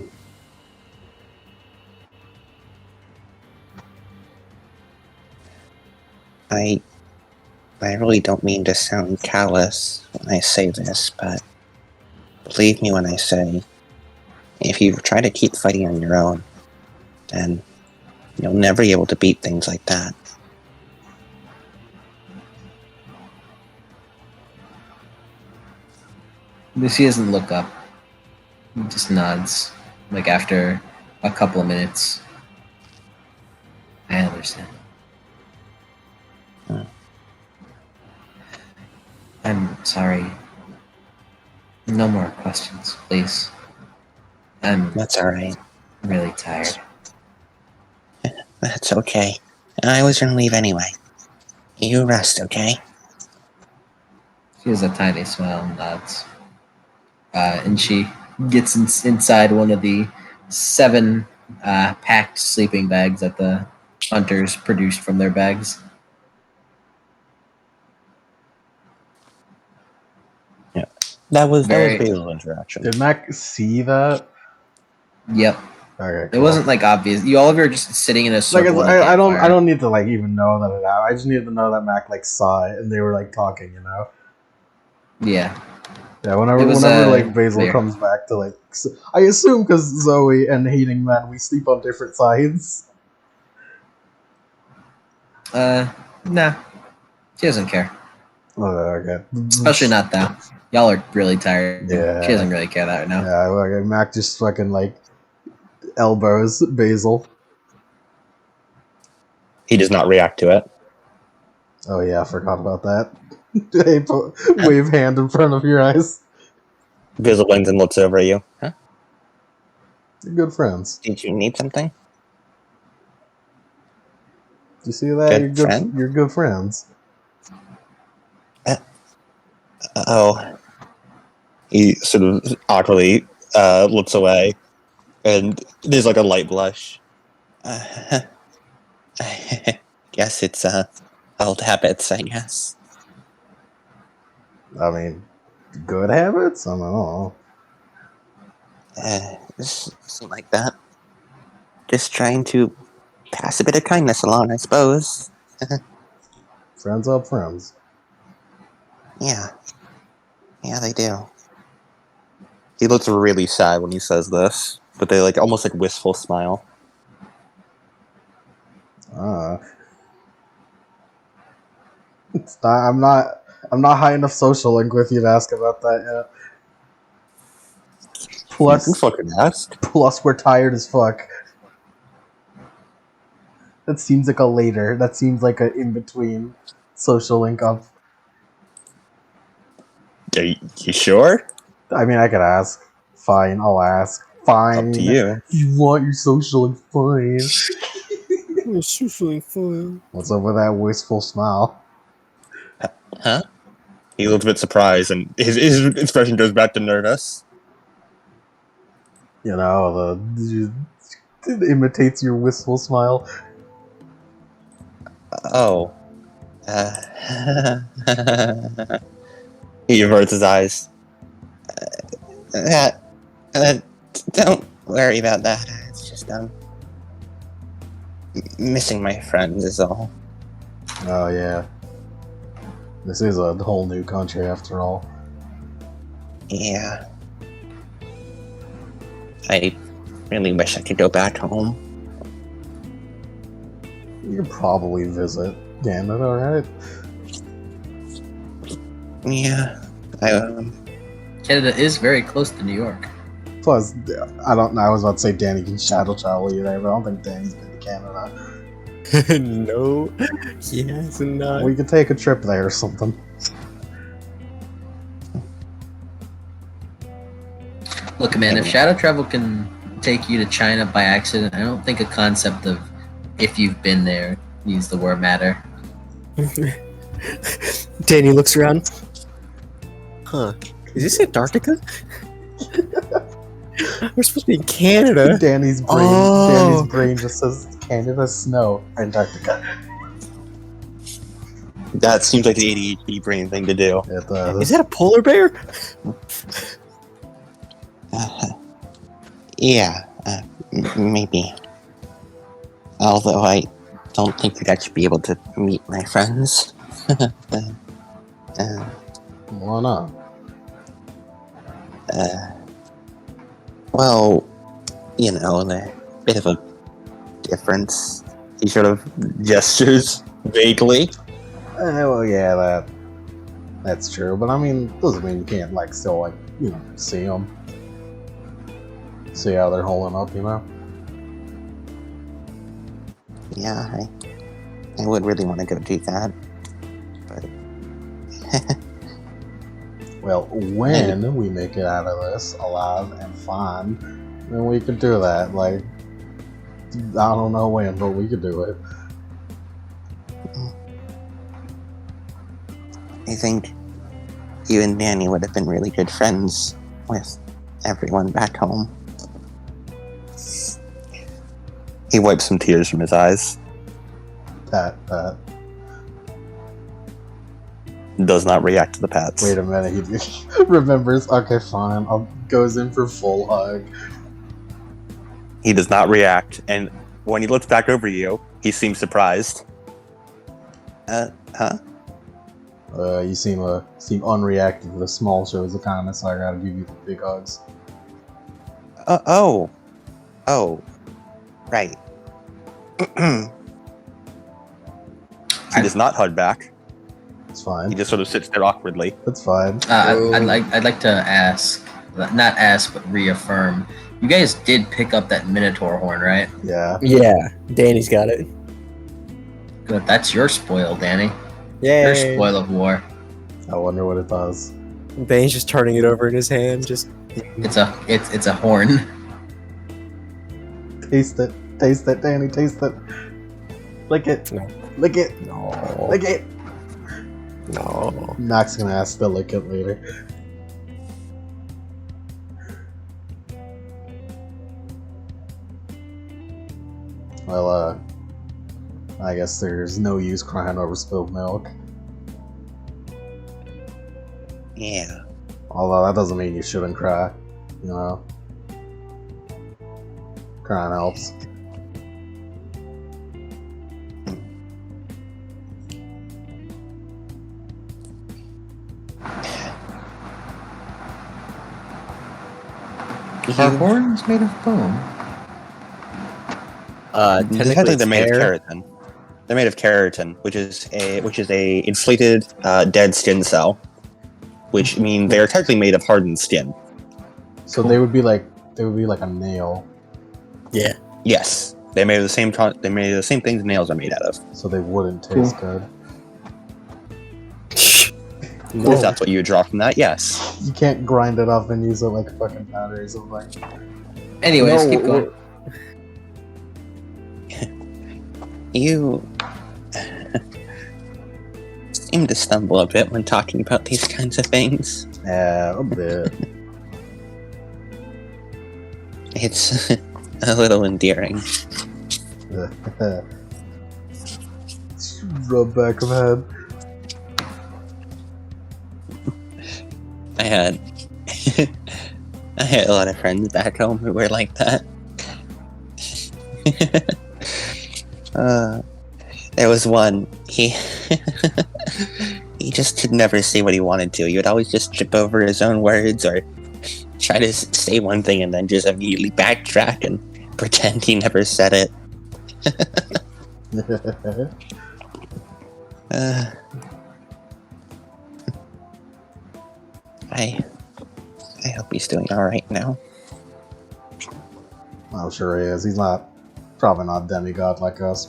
I really don't mean to sound callous when I say this, but believe me when I say, if you try to keep fighting on your own, then you'll never be able to beat things like that. Lucy doesn't look up. He just nods. Like after a couple of minutes. I understand. Hmm. I'm sorry. No more questions, please. I'm That's alright. really tired. That's okay. I was gonna leave anyway. You rest, okay? She has a tiny smile and nods. And she gets inside one of the 7 packed sleeping bags that the hunters produced from their bags. That was Very- Basil's interaction. Did Mac see that? Yep. Okay, It cool. wasn't like obvious. You all of you are just sitting in a like circle. on a I don't campfire. need to like even know that it happened. I just needed to know that Mac like saw it and they were like talking, you know. Yeah. Yeah, whenever It was, like Basil clear. comes back to like, I assume because Zoe and Hating Man, we sleep on different sides. Nah. She doesn't care. Oh, okay. Especially not now. Y'all are really tired. Yeah. She doesn't really care that right now. Yeah, okay, Mac just fucking like elbows Basil. He does not react to it. Oh yeah, I forgot about that. Hey, wave hand in front of your eyes. Basil blinks and looks over at you. Huh? You're good friends. Did you need something? You see that? Good friend? You're good friends. Oh. He sort of awkwardly looks away, and there's like a light blush. Guess it's old habits, I guess. I mean, good habits? I don't know. Something like that. Just trying to pass a bit of kindness along, I suppose. Friends up friends. Yeah. Yeah, they do. He looks really sad when he says this, but they like almost like wistful smile. It's not, I'm not high enough social link with you to ask about that yet. You can fucking ask. Plus we're tired as fuck. That seems like a later. That seems like an in-between social link up. Are you sure? I mean, I could ask. Fine, I'll ask. Fine. Up to you. If you want your social link, fine. What's up with that wistful smile? Huh? He looks a bit surprised, and his expression goes back to nervous. You know, it imitates your wistful smile. Oh. He averts his eyes. Don't worry about that. It's just, missing my friends is all. Oh, yeah. This is a whole new country after all. Yeah. I really wish I could go back home. You could probably visit Canada, right? Yeah. Canada is very close to New York. Plus, I don't know. I was about to say Danny can shadow travel you there, but I don't think Danny's been to Canada. No, he has not. We could take a trip there or something. Look, man, if shadow travel can take you to China by accident, I don't think a concept of if you've been there, use the word matter. Danny looks around. Huh. Is this Antarctica? We're supposed to be in Canada. Danny's brain just says Canada, snow, Antarctica. That seems like the ADHD brain thing to do. It does. Is that a polar bear? Yeah, maybe. Although I don't think you'd actually be able to meet my friends. Why not? Well, you know, a bit of a difference. He sort of gestures vaguely. Well, yeah, that's true. But I mean, doesn't mean you can't still see them, see how they're holding up, you know. Yeah, I would really want to go do that, but Well, when we make it out of this alive and fine, then we could do that. I don't know when, but we could do it. I think you and Danny would have been really good friends with everyone back home. He wipes some tears from his eyes. Pat. Does not react to the pats. Wait a minute, he remembers. Okay, fine. Goes in for full hug. He does not react, and when he looks back over you, he seems surprised. Huh? You seem unreactive to the small shows of kindness, so I gotta give you the big hugs. Oh, right. He does not hug back. It's fine. He just sort of sits there awkwardly. That's fine. I'd like to ask, not ask, but reaffirm. You guys did pick up that Minotaur horn, right? Yeah. Yeah, Danny's got it. Good. That's your spoil, Danny. Yeah. Your spoil of war. I wonder what it does. Danny's just turning it over in his hand. Just It's a horn. Taste it, Danny. Taste it. Lick it. No. Lick it. no, Lick it. no. Knox gonna ask to lick it later. Well, I guess there's no use crying over spilled milk. Yeah. Although that doesn't mean you shouldn't cry, you know. Crying helps. Are horns made of bone? Technically, they're made of keratin. They're made of keratin, which is a inflated dead skin cell, which means they are technically made of hardened skin. So they would be like a nail. Yeah. Yes, they made of the same. They made of the same things nails are made out of. So they wouldn't taste good. If that's what you would draw from that, yes. You can't grind it up and use it like fucking powder or something. Anyways, No, keep going. You seem to stumble a bit when talking about these kinds of things. Yeah, a bit. It's a little endearing. Rub back of head. I had a lot of friends back home who were like that. There was one. He just could never say what he wanted to. He would always just trip over his own words or try to say one thing and then just immediately backtrack and pretend he never said it. I hope he's doing all right now. I'm sure he is. He's probably not demigod like us.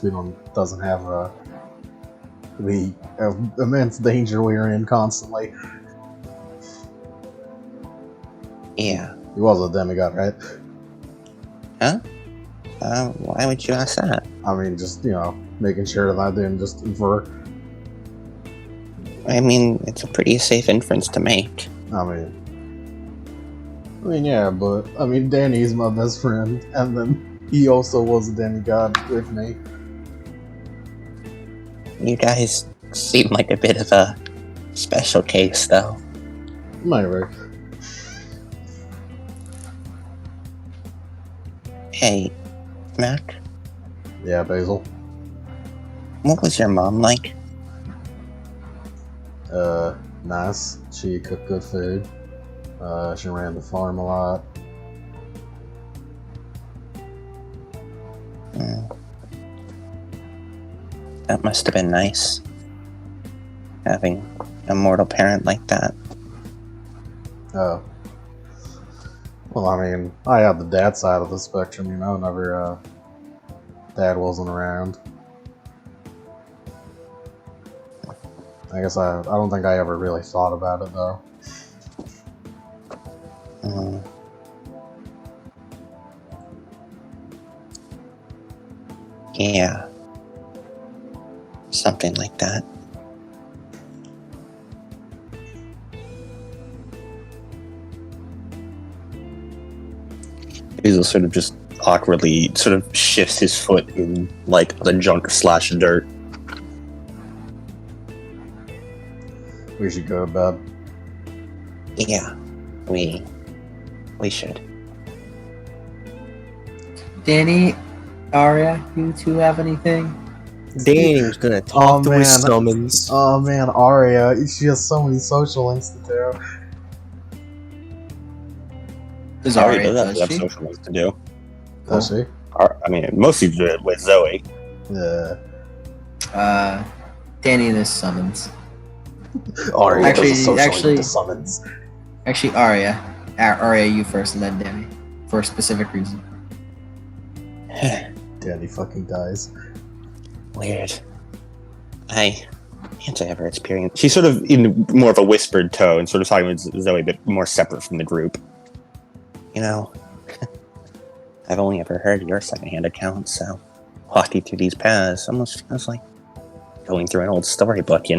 Doesn't have the immense danger we're in constantly. Yeah. He was a demigod, right? Huh? Why would you ask that? I mean, just, making sure that I didn't just infer. I mean, it's a pretty safe inference to make. I mean, yeah, but, Danny's my best friend, and then he also was a demigod with me. You guys seem like a bit of a special case, though. Maybe. Hey, Mac, Yeah, Basil. what was your mom like? Nice. She cooked good food. She ran the farm a lot. That must have been nice. Having a mortal parent like that. Oh. Well, I had the dad side of the spectrum, whenever, dad wasn't around. I guess I don't think I ever really thought about it, though. Yeah. Something like that. Basil sort of just awkwardly sort of shifts his foot in, like, the junk/dirt. We should go to bed. Yeah, we should. Danny, Arya, you two have anything? Danny was gonna talk to his man. summons. Oh man, Arya, she has so many social links to do. Does Arya Arya, does does have she? social things to do. Does she? Mostly with Zoe. Yeah. Danny, this summons. Arya Actually- does a social actually- link to summons. Actually, Arya. Arya, you first, and then Danny. For a specific reason. Danny fucking dies. Weird. I can't say ever experienced. She's sort of in more of a whispered tone, sort of talking with Zoe, a bit more separate from the group. I've only ever heard your secondhand account, so walking through these paths almost feels like going through an old storybook,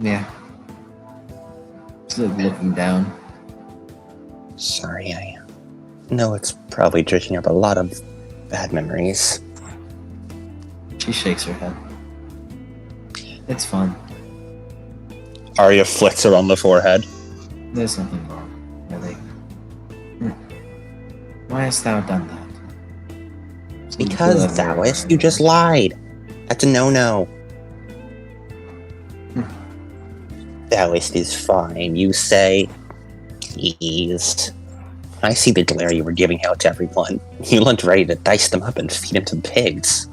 Yeah. Just looking down. Sorry, I know it's probably dredging up a lot of bad memories. She shakes her head. It's fun. Arya flicks her on the forehead. There's nothing wrong, really. Why hast thou done that? Because, Thowist, you just lied. That's a no-no. Thowist is fine, you say. Please. I see the glare you were giving out to everyone. You looked ready to dice them up and feed them to the pigs.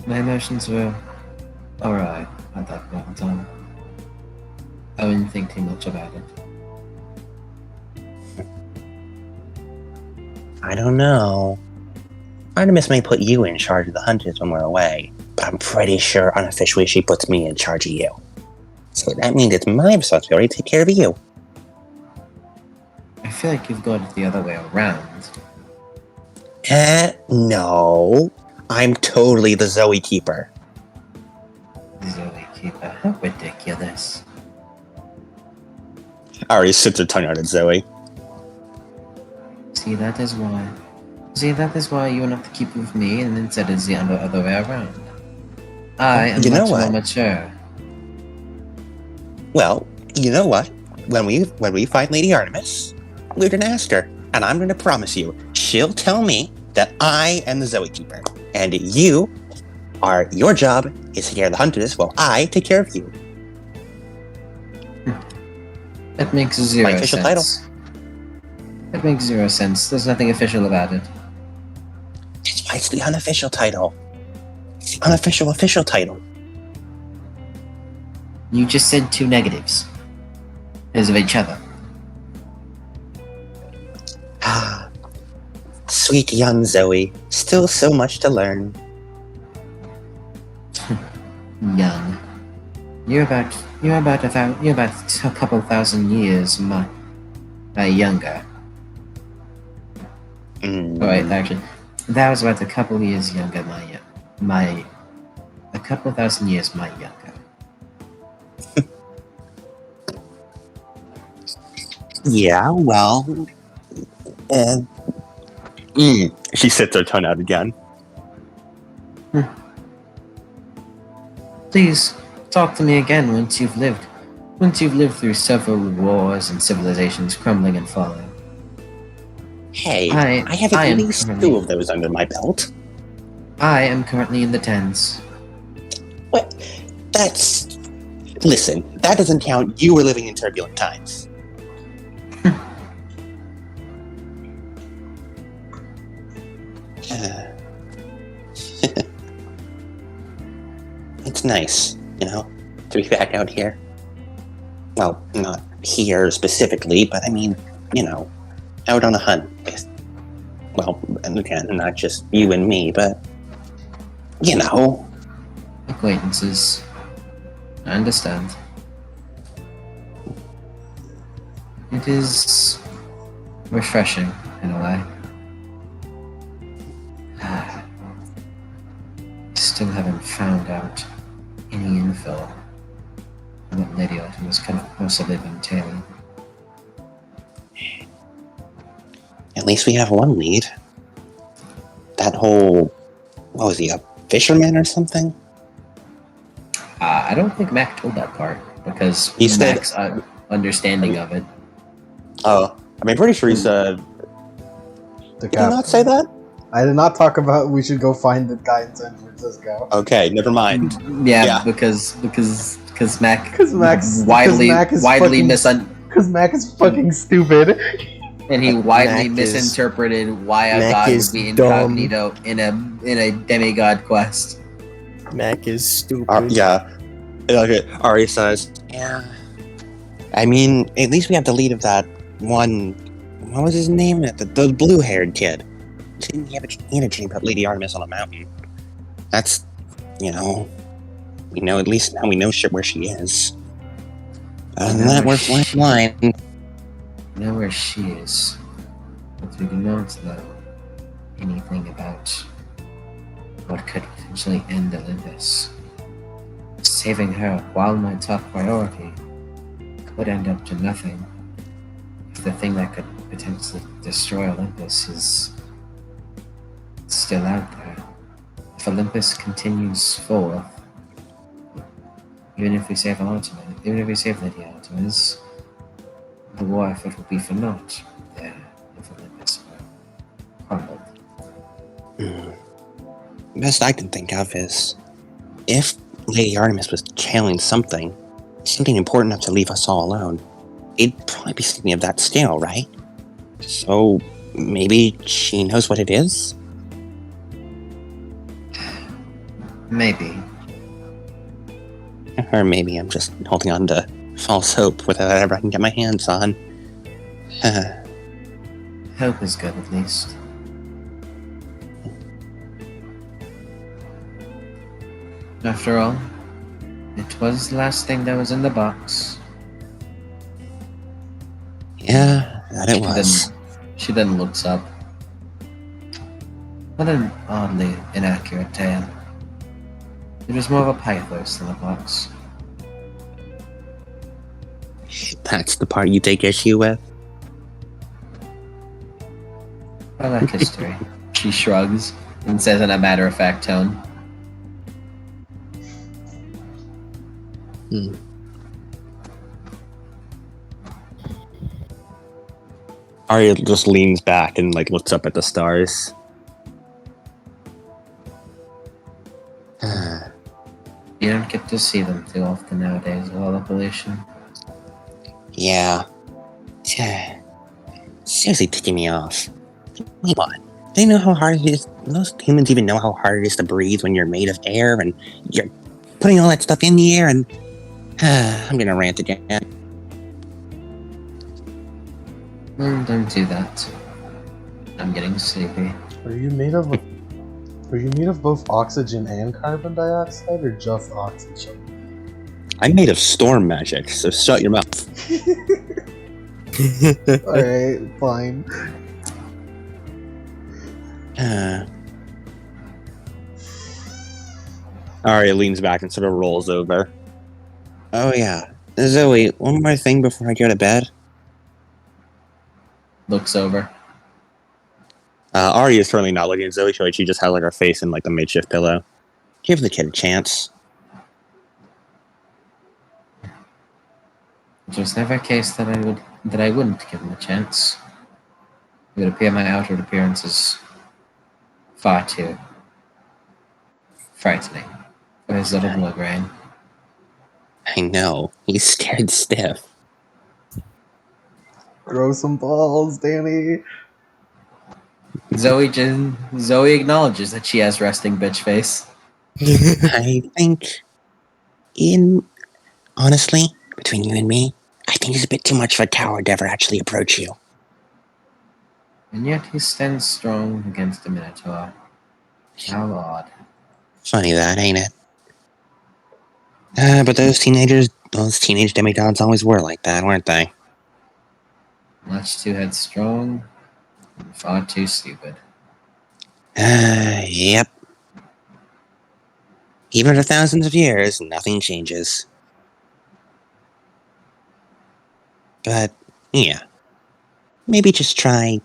My emotions were alright at that point in time. I wouldn't think too much about it. I don't know. Artemis may put you in charge of the hunters when we're away, but I'm pretty sure unofficially she puts me in charge of you. So that means it's my responsibility to take care of you. I feel like you've got it the other way around. No. I'm totally the Zoe Keeper. Zoe Keeper, how ridiculous. Ari sits her tongue out at Zoe. See, that is why you're not the keeper with me, and instead it's the other way around. I am You know much more what? mature. Well, you know what? When we find Lady Artemis, we're gonna ask her, and I'm gonna promise you, she'll tell me that I am the Zoe Keeper, and your job is to take care of the hunters while I take care of you. That makes zero My official sense. That makes zero sense. There's nothing official about it. That's why it's the unofficial title. It's the unofficial official title. You just said two negatives. As of each other. Ah, sweet young Zoe. Still so much to learn. Young. You're about a couple thousand years younger. Oh, wait, actually, that was about a couple years younger. A couple thousand years my younger. Yeah, well, she sits her tongue out again. Please talk to me again once you've lived through several wars and civilizations crumbling and falling. Hey, I have at least 2 of those under my belt. I am currently in the 10s. What? Listen, that doesn't count. You were living in turbulent times. It's nice, to be back out here. Well, not here specifically, but I mean, out on a hunt. Well, and again, not just you and me, but, Acquaintances. I understand. It is refreshing, in a way. Still haven't found out any info on what Lady Artemis could have possibly been tailing. At least we have one lead. That whole... What was he, a fisherman or something? I don't think Mac told that part, because He said- Mac's understanding of it. Oh, pretty sure he said... The Did he not say that? I did not talk about we should go find the guy in San Francisco. Okay, never mind. Yeah. because Mac Because widely Because Mac is fucking stupid. and he widely Mac is- misinterpreted why a Mac god is would be dumb. incognito in a demigod quest. Mac is stupid. Yeah. Okay, Ari says, yeah. At least we have the lead of that one... What was his name? The blue-haired kid. Didn't he have a chain about Lady Artemis on a mountain? That's, we know at least now we know where she is. Other than that, we're flying. We know where she is, but we do not know anything about what could potentially end Olympus. Saving her, while my top priority, could end up to nothing if the thing that could potentially destroy Olympus is still out there. If Olympus continues forth, even if we save Lady Artemis, the war effort will be for naught there if Olympus were crumbled. Best I can think of is, if Lady Artemis was channeling something important enough to leave us all alone, it'd probably be something of that scale, right? So, maybe she knows what it is? Maybe. Or maybe I'm just holding on to false hope with whatever I can get my hands on. Hope is good, at least. After all, it was the last thing that was in the box. Yeah, that it was. She then looks up. What an oddly inaccurate tale. It was more of a pathos than a box. That's the part you take issue with? I like history. She shrugs and says in a matter-of-fact tone. Arya just leans back and looks up at the stars. You don't get to see them too often nowadays with all the pollution. Yeah. Seriously ticking me off. Come on. They know how hard it is. Most humans even know how hard it is to breathe when you're made of air and you're putting all that stuff in the air and... I'm gonna rant again. Don't do that. I'm getting sleepy. Are you made of both oxygen and carbon dioxide, or just oxygen? I'm made of storm magic, so shut your mouth. Alright, fine. Arya leans back and sort of rolls over. Oh yeah. Zoe, one more thing before I go to bed. Looks over. Arya's currently not looking at Zoe, so she just has like her face in like the makeshift pillow. Give the kid a chance. It was never a case that I wouldn't give him a chance. It would appear my outward appearance is far too frightening for his little blood rain. I know. He's scared stiff. Grow some balls, Danny. Zoe acknowledges that she has resting bitch face. I think honestly, between you and me, I think he's a bit too much of a coward to ever actually approach you. And yet he stands strong against a minotaur. How odd. Funny that, ain't it? But those teenage demigods always were like that, weren't they? Much too headstrong and far too stupid. Yep. Even after thousands of years, nothing changes. But, yeah. Maybe just try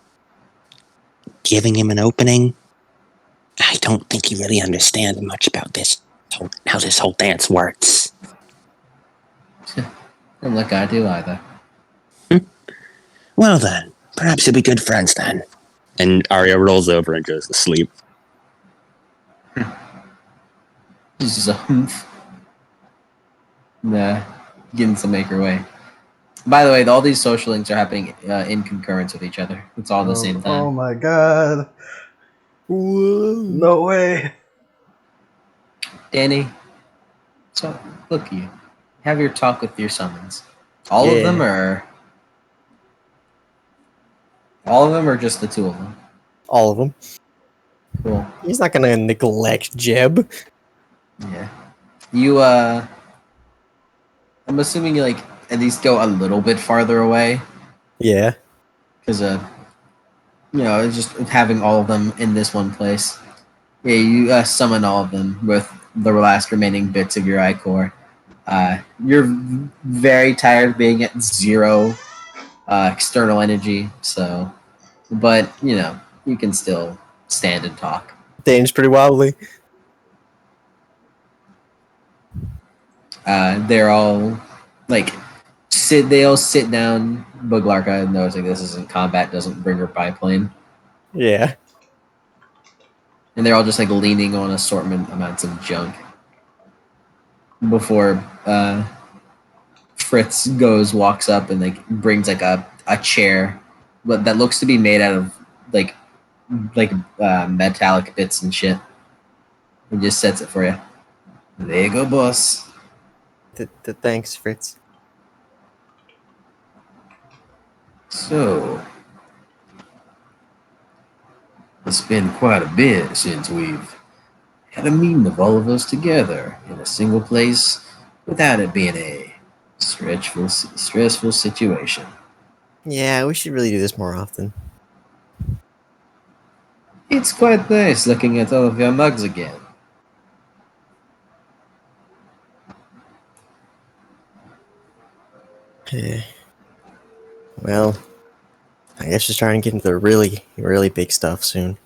giving him an opening. I don't think he really understands much about how this whole dance works. Not like I do either. Well then, perhaps you'll be good friends then. And Arya rolls over and goes to sleep. This is a humph. Nah, begins to make her way. By the way, all these social links are happening in concurrence with each other. It's all at the same time. Oh my god. Whoa. No way. Danny, so look, you have your talk with your summons. All of them, or just the two of them? All of them. Cool. He's not gonna neglect Jeb. Yeah. You I'm assuming you like at least go a little bit farther away. Yeah. Because it's just having all of them in this one place. Yeah, you summon all of them with the last remaining bits of your ichor. You're very tired of being at 0 external energy, so but you can still stand and talk. Dane's pretty wobbly. They're all they all sit down. Buglarka knows this isn't combat, doesn't bring her biplane. Yeah. And they're all just leaning on assortment amounts of junk. Before Fritz walks up and brings a chair, but that looks to be made out of metallic bits and shit. And just sets it for you. There you go, boss. Thanks, Fritz. So, it's been quite a bit since we've had a meeting of all of us together in a single place without it being a stressful situation. Yeah, we should really do this more often. It's quite nice looking at all of your mugs again. Well, I guess just try and get into the really, really big stuff soon.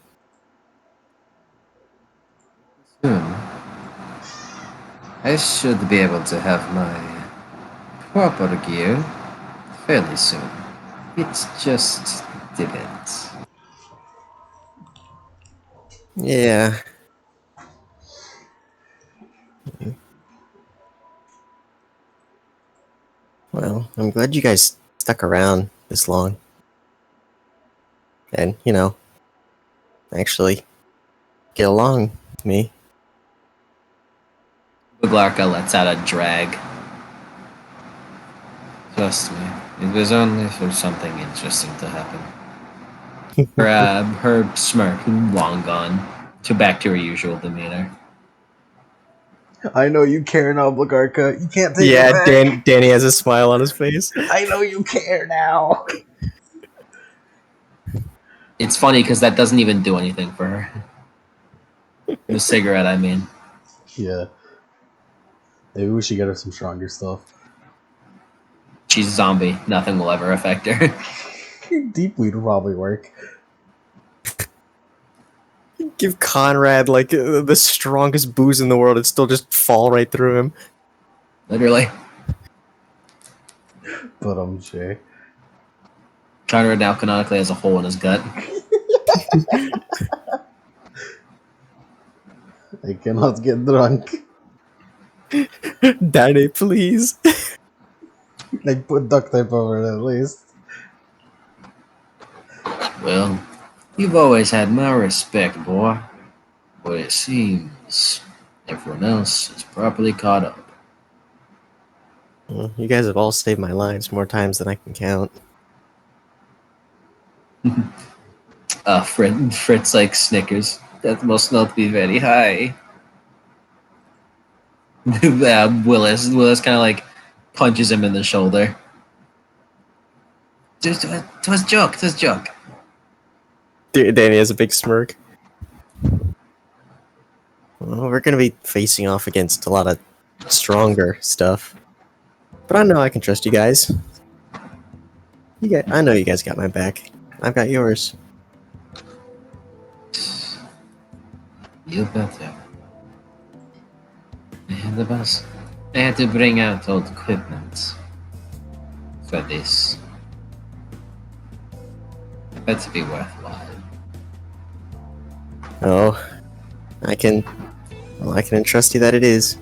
Soon, I should be able to have my proper gear fairly soon. It just depends. Yeah. Well, I'm glad you guys stuck around this long. And, actually get along with me. Buglarka lets out a drag. Trust me, it was only for something interesting to happen. Her smirk long gone, back to her usual demeanor. I know you care now, Blagarka. You can't take it Yeah, back. Danny has a smile on his face. I know you care now. It's funny because that doesn't even do anything for her. The cigarette, I mean. Yeah. Maybe we should get her some stronger stuff. She's a zombie. Nothing will ever affect her. Deep weed will probably work. Give Conrad like the strongest booze in the world, it'd still just fall right through him. Literally. But Jay. Conrad now canonically has a hole in his gut. I cannot get drunk. Danny, please. Like, put duct tape over it at least. Well, you've always had my respect, boy. But it seems everyone else is properly caught up. Well, you guys have all saved my lives more times than I can count. Fritz like snickers. That must not be very high. Willis kind of like punches him in the shoulder. It was a joke. It was a joke. Danny has a big smirk. Well, we're gonna be facing off against a lot of stronger stuff. But I know I can trust you guys. I know you guys got my back. I've got yours. You better. I had to bring out old equipment for this. It better be worthwhile. Oh, I can entrust you that it is.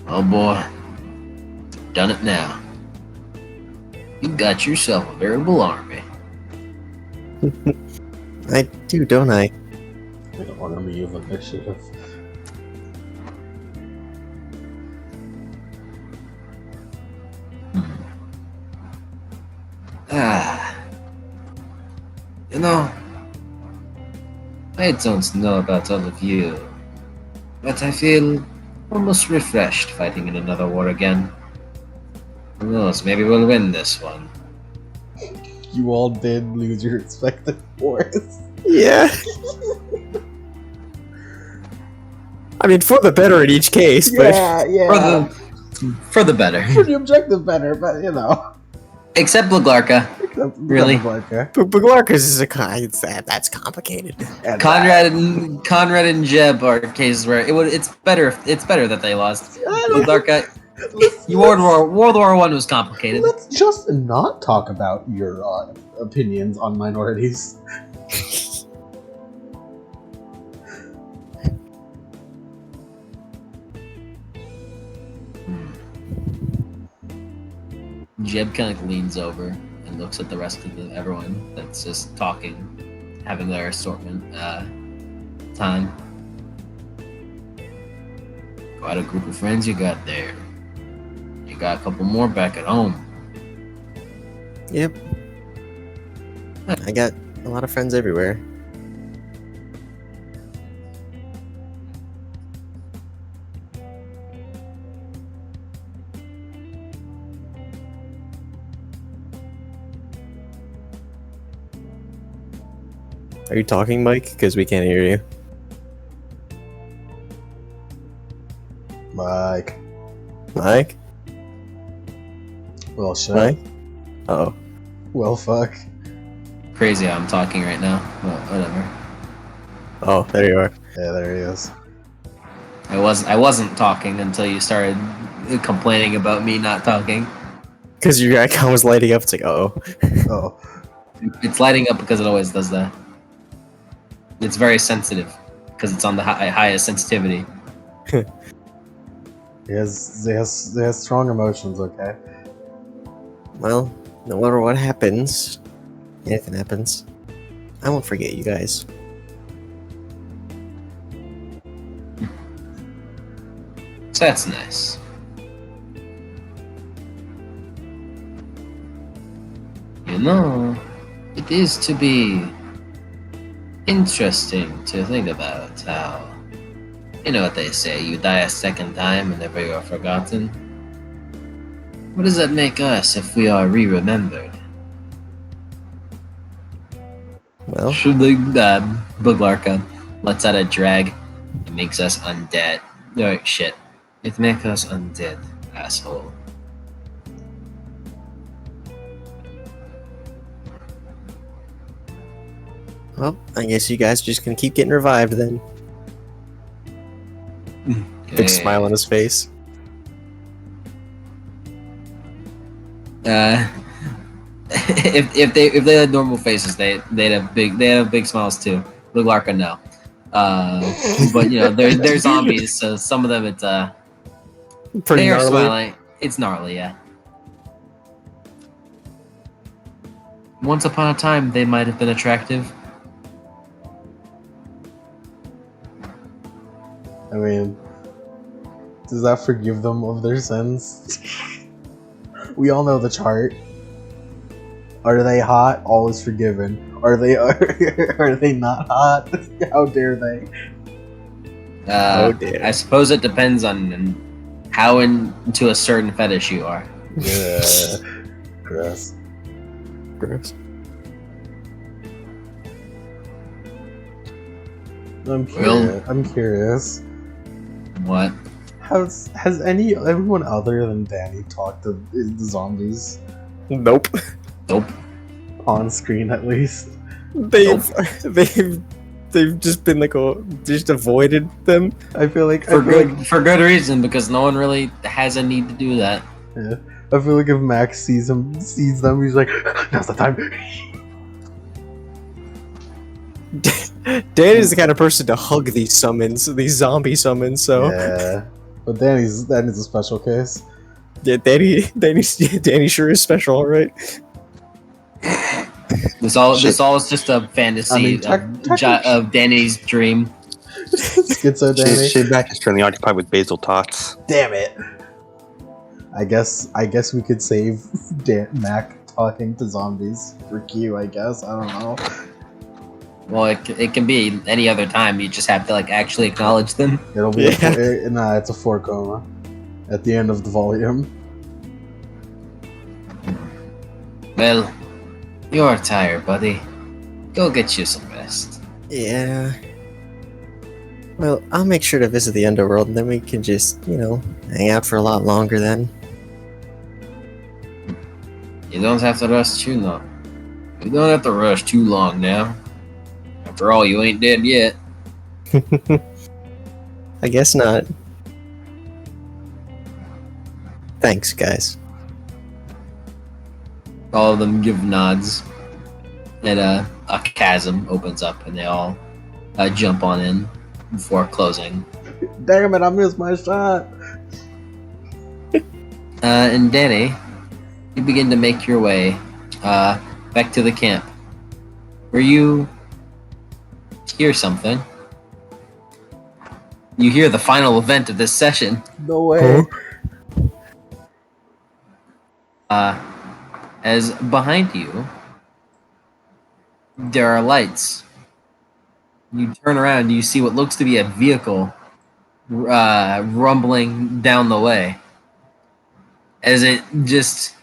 Oh boy, done it now. You got yourself a veritable army. I do, don't I? I don't want to leave initiative. You know, I don't know about all of you, but I feel almost refreshed fighting in another war again. Who knows, maybe we'll win this one. You all did lose your respective wars. Yeah. I mean, for the better in each case, but Yeah. For the better. For the objective better, but you know. Except Blaglarka. Really? but Glarkas is that's complicated. And Conrad and Jeb are cases where it's better that they lost. Blaglarka, World War I was complicated. Let's just not talk about your opinions on minorities. Jeb kind of leans over and looks at the rest of everyone that's just talking, having their assortment time. Quite a group of friends you got there. You got a couple more back at home. Yep. I got a lot of friends everywhere. Are you talking, Mike? Because we can't hear you. Mike. Mike? Well, shit. Mike? Oh. Well, fuck. Crazy how I'm talking right now. Well, whatever. Oh, there you are. Yeah, there he is. I wasn't talking until you started complaining about me not talking. Because your icon was lighting up. It's like, oh. Oh. It's lighting up because it always does that. It's very sensitive because it's on the highest sensitivity. He has strong emotions, okay? Well, no matter what happens, anything happens, I won't forget you guys. So that's nice. You know, it is to be Interesting to think about how, you know what they say, you die a second time and never you are forgotten. What does that make us if we are re-remembered? Well, Should the Buglarka lets out a drag. It makes us undead. No shit. It makes us undead, asshole. well, I guess you guys are just gonna keep getting revived then. Big smile on his face. If they had normal faces, they'd have big smiles too. Buglarka no. But you know they're zombies, so some of them it's Pretty they are gnarly. smiling. It's gnarly, yeah. Once upon a time, they might have been attractive. I mean, does that forgive them of their sins? We all know the chart. Are they hot? All is forgiven. Are they not hot? How dare they? Oh, dear. I suppose it depends on how into a certain fetish you are. Yeah. Gross. Gross. I'm curious. What? Has everyone other than Danny talked to the zombies Nope. Nope. on screen at least? They've just been like just avoided them. I feel like For good reason, because no one really has a need to do that. Yeah. I feel like if Max sees them, he's like, now's the time. Dan is the kind of person to hug these zombie summons. So Yeah, but Danny's a special case. yeah, Danny sure is special, all right? This all is just a fantasy of Danny's dream. Schizo Danny. Shit back is currently occupied with basil tots. Damn it. I guess we could save Mac talking to zombies for Q. I guess I don't know. Well, it can be any other time. You just have to like actually acknowledge them. It'll be it's a 4 coma at the end of the volume. Well, you're tired, buddy. Go get you some rest. Yeah. Well, I'll make sure to visit the underworld, and then we can just, hang out for a lot longer then. You don't have to rush too long. You don't have to rush too long now. After all, you ain't dead yet. I guess not. Thanks, guys. All of them give nods. And a chasm opens up, and they all jump on in before closing. Damn it! I missed my shot. And Danny, you begin to make your way back to the camp, where you hear something. You hear the final event of this session. No way. As behind you, there are lights. You turn around and you see what looks to be a vehicle rumbling down the way. As it's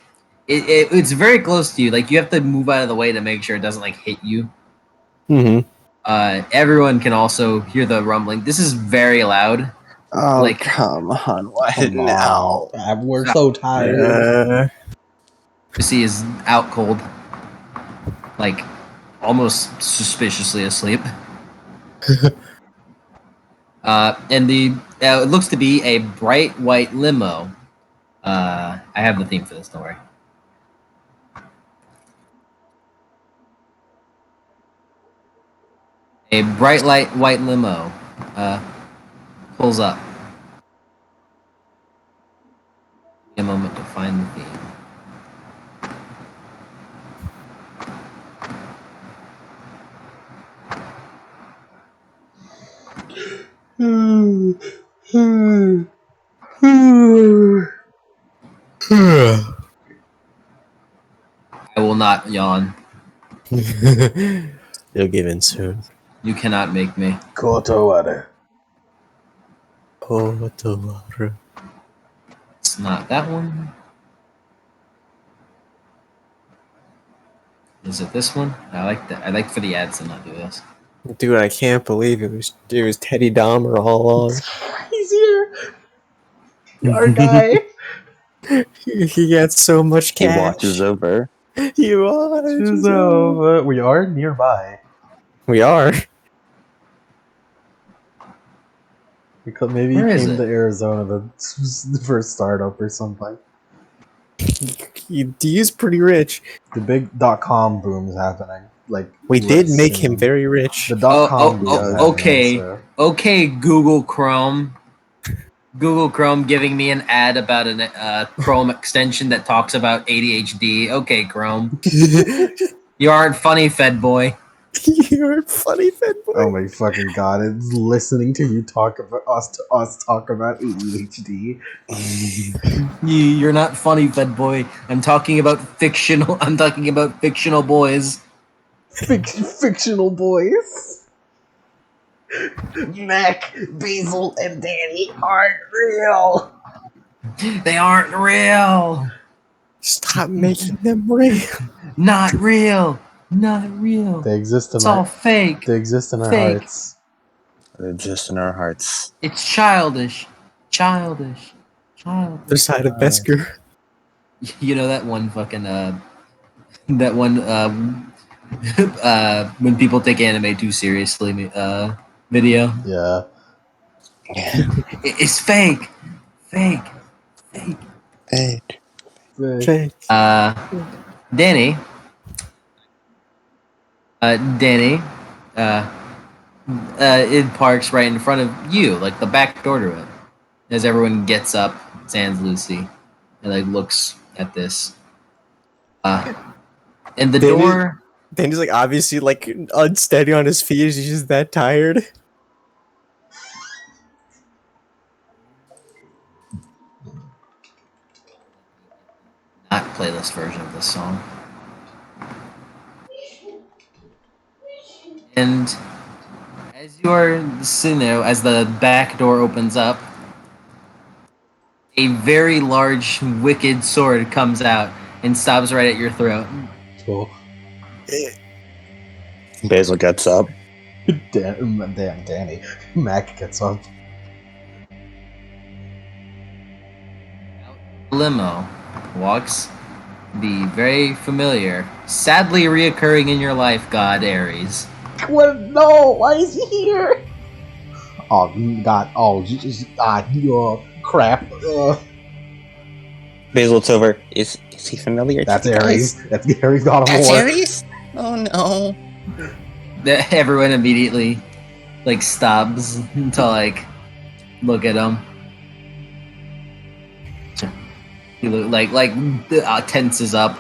very close to you. Like, you have to move out of the way to make sure it doesn't like hit you. Mm-hmm. Everyone can also hear the rumbling. This is very loud. Oh, Like, come on. What Come now? on. We're so tired. you see is out cold. Like, almost suspiciously asleep. And it looks to be a bright white limo. I have the theme for this, don't worry. A bright light white limo pulls up. Give me a moment to find the theme. I will not yawn. You'll give in soon. You cannot make me. Kotowaru. Kotowaru. It's not that one. Is it this one? I like that. I like for the ads to not do this. Dude, I can't believe it was Teddy Dahmer all along. He's here. Our guy. He got so much He cash. watches over. He watches over. over. We are nearby. We are. Because maybe Where he is came it? to Arizona for a startup or something. He's pretty rich. The big .com boom is happening. Like We did make soon. him very rich. The .com boom is happening. Okay. So. Okay, Google Chrome. Google Chrome giving me an ad about a Chrome extension that talks about ADHD. Okay, Chrome. You aren't funny, Fed boy. You're funny, Fed boy. Oh my fucking god! It's listening to you talk about us talk about ADHD. You're not funny, Fed boy. I'm talking about fictional. I'm talking about fictional boys. Fictional boys. Mac, Basil, and Danny aren't real. They aren't real. Stop making them real. Not real. Not real. They exist in It's our. all fake. They exist in our Fake. hearts. They're just in our hearts. It's childish. Childish. Childish. Other side of Besker. You know that one fucking that one when people take anime too seriously video. Yeah. It's fake. Fake. Fake. Fake. Fake. Danny. It parks right in front of you, like the back door to it. As everyone gets up, sans Lucy, and like looks at this. And the Danny- door. Danny's like obviously like unsteady on his feet. He's just that tired. Not playlist version of this song. And as you're sitting there, as the back door opens up, a very large, wicked sword comes out and stops right at your throat. Cool. Basil gets up. Damn, Danny. Mac gets up. Limo walks the very familiar, sadly reoccurring in your life god Ares. What? No! Why is he here? Oh god! Oh, crap! Basil looks over. Is he familiar? That's to you Ares. guys? That's Ares. God of That's War. Ares? Oh no. Everyone immediately like stops to like look at him. He look like tenses up.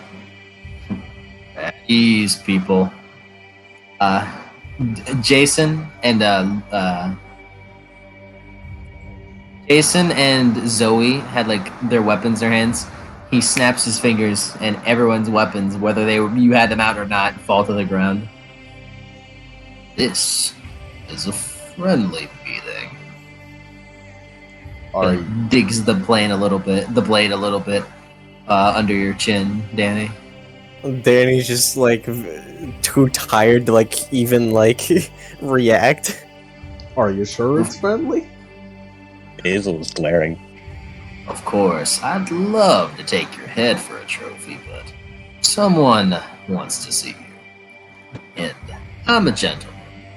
These people. Jason and Zoe had like their weapons in their hands. He snaps his fingers, and everyone's weapons, whether you had them out or not, fall to the ground. This is a friendly meeting. Are Digs the blade a little bit under your chin, Danny. Danny's just like too tired to like even like react. you sure it's friendly? Basil was glaring. Of course, I'd love to take your head for a trophy, but someone wants to see you. And I'm a gentleman.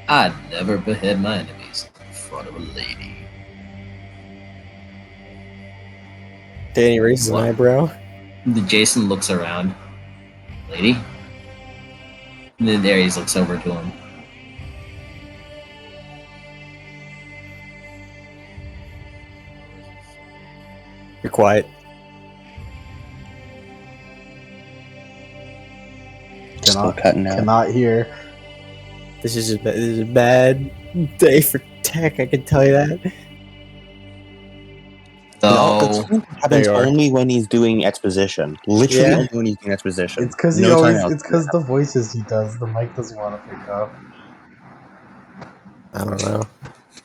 I'd never behead my enemies in front of a lady. Danny raises an What? eyebrow. Jason looks around. Lady? And then Ares looks over to him. You're quiet. Still cutting out. Cannot hear. This is a bad day for tech. I can tell you that. So, Happens They are. only when he's doing exposition. Literally Yeah. only when he's doing exposition. It's because No time else. It's because the voices he does. The mic doesn't want to pick up. I don't know.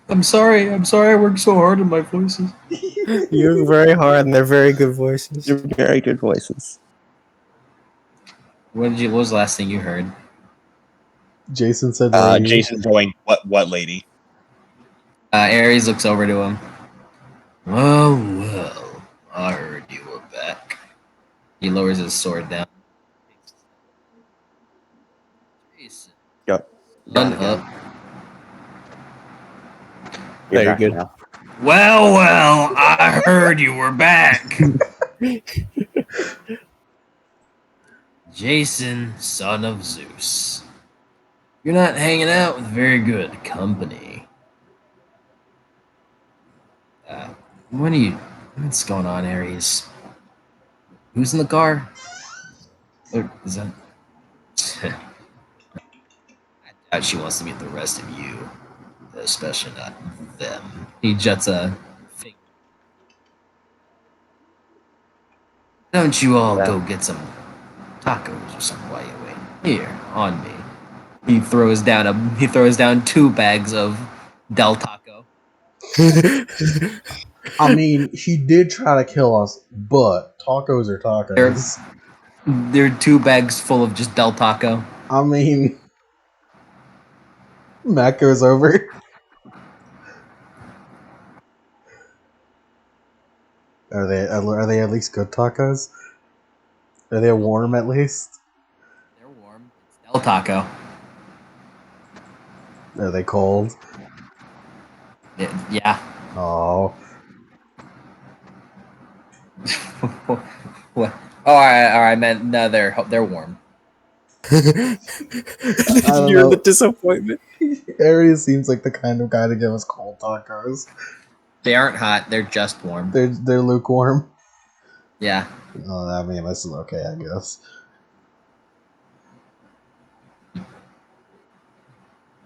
I'm sorry. I worked so hard on my voices. You're very hard, and they're very good voices. They're very good voices. What was the last thing you heard? Jason said lady. Jason going, what lady? Ares looks over to him. Well, I heard you were back. He lowers his sword down. Jason, Yep. son Down again. up. You're Very back good. now. Well, I heard you were back. Jason, son of Zeus. You're not hanging out with very good company. What's going on, Ares? Who's in the car? Or is that... I doubt she wants to meet the rest of you. Especially not them. He juts a fake. Don't you all go get some tacos or something while you wait. Here, on me. He throws down 2 bags of Del Taco. I mean, he did try to kill us, but tacos are tacos. They're 2 bags full of just Del Taco. I mean, Matt goes over. Are they at least good tacos? Are they warm at least? They're warm. It's Del Taco. Are they cold? Yeah. Oh. What? Oh, all right, man. No, they're warm. You're know. the disappointment. Aries seems like the kind of guy to give us cold tacos. They aren't hot. They're just warm. They're lukewarm. Yeah. Oh, I mean, this is okay, I guess.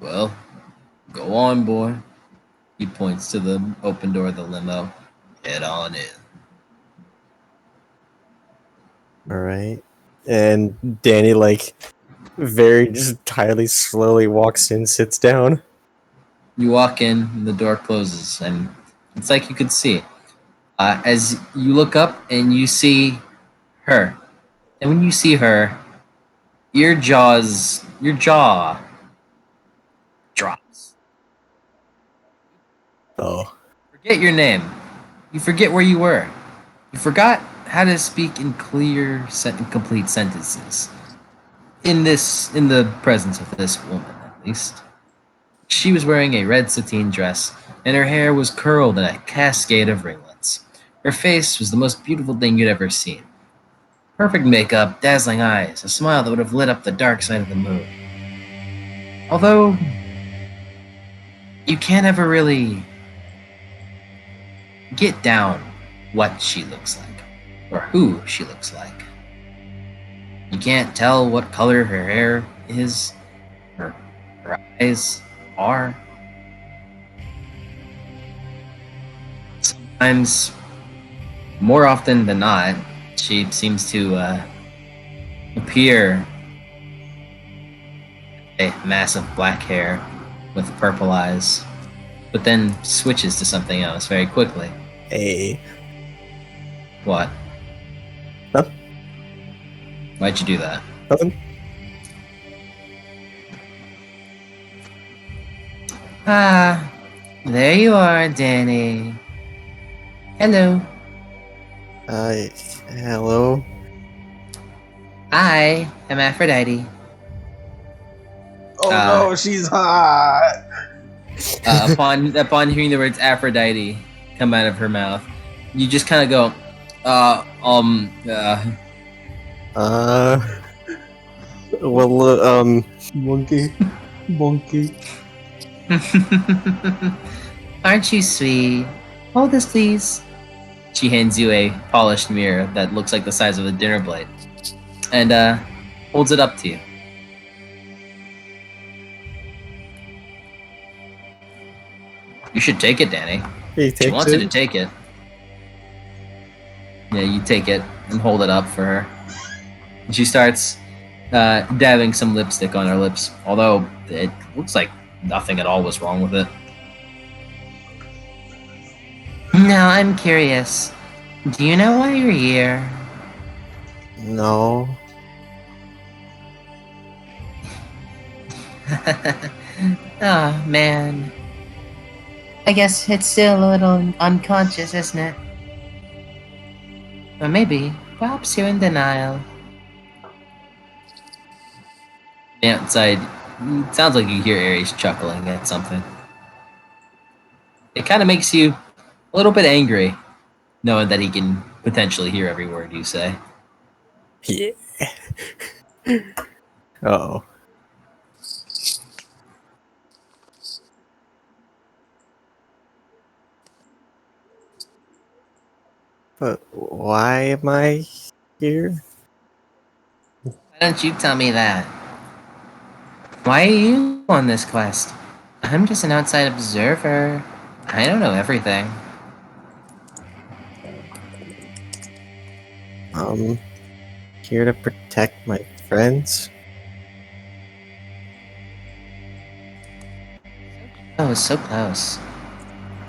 Well, go on, boy. He points to the open door of the limo. Head on in. All right. And Danny, like, very just entirely slowly walks in, sits down. You walk in, and the door closes, and it's like you could see. As you look up and you see her. And when you see her, your jaw drops. Oh. Forget your name. You forget where you were. You forgot how to speak in clear, complete sentences. In the presence of this woman, at least. She was wearing a red sateen dress, and her hair was curled in a cascade of ringlets. Her face was the most beautiful thing you'd ever seen. Perfect makeup, dazzling eyes, a smile that would have lit up the dark side of the moon. Although, you can't ever really get down what she looks like, or who she looks like. You can't tell what color her hair is, or her eyes are. Sometimes, more often than not, she seems to appear a mass of black hair with purple eyes, but then switches to something else very quickly. Hey. What? Huh? Why'd you do that? Nothing. Ah, there you are, Danny. Hello. Hello. I am Aphrodite. Oh no, she's hot! Upon hearing the words Aphrodite come out of her mouth, you just kind of go, Monkey. Aren't you sweet? Hold this, please. She hands you a polished mirror that looks like the size of a dinner plate, and holds it up to you. You should take it, Danny. She wants you to take it. Yeah, you take it and hold it up for her. And she starts dabbing some lipstick on her lips, although it looks like nothing at all was wrong with it. Now I'm curious. Do you know why you're here? No. Oh, man. I guess it's still a little unconscious, isn't it? Or maybe, perhaps you're in denial. Outside, it sounds like you hear Aries chuckling at something. It kind of makes you a little bit angry, knowing that he can potentially hear every word you say. Yeah. Oh. But why am I here? Why don't you tell me that? Why are you on this quest? I'm just an outside observer. I don't know everything. Here to protect my friends? Oh, so close.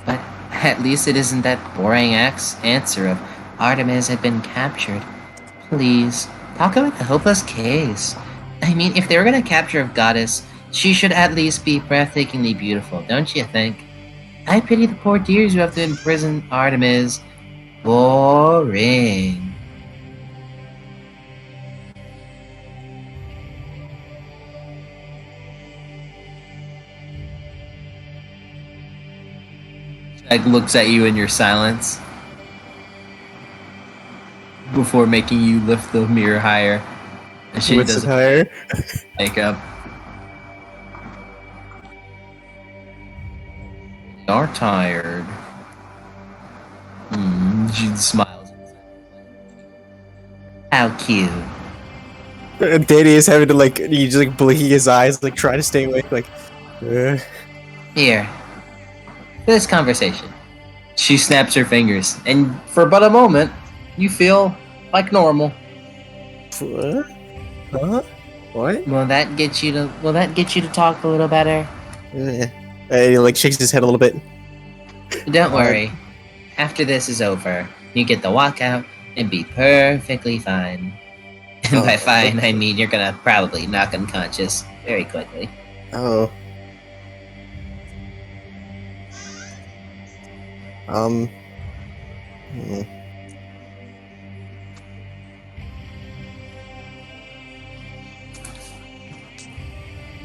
But at least it isn't that boring answer of Artemis had been captured. Please, talk about the hopeless case. I mean, if they were gonna capture a goddess, she should at least be breathtakingly beautiful, don't you think? I pity the poor dears who have to imprison Artemis. Boring. Like looks at you in your silence before making you lift the mirror higher. And she What's does it higher? makeup. They are tired. She smiles. How cute. Danny is having to he's like blinking his eyes, like trying to stay awake, like. Here. For this conversation. She snaps her fingers, and for but a moment, you feel like normal. What? Huh? What? Will that get you to talk a little better? He like shakes his head a little bit. Don't worry. After this is over, you get to walk out and be perfectly fine. And by fine, I mean you're gonna probably knock unconscious very quickly. Oh. Hmm.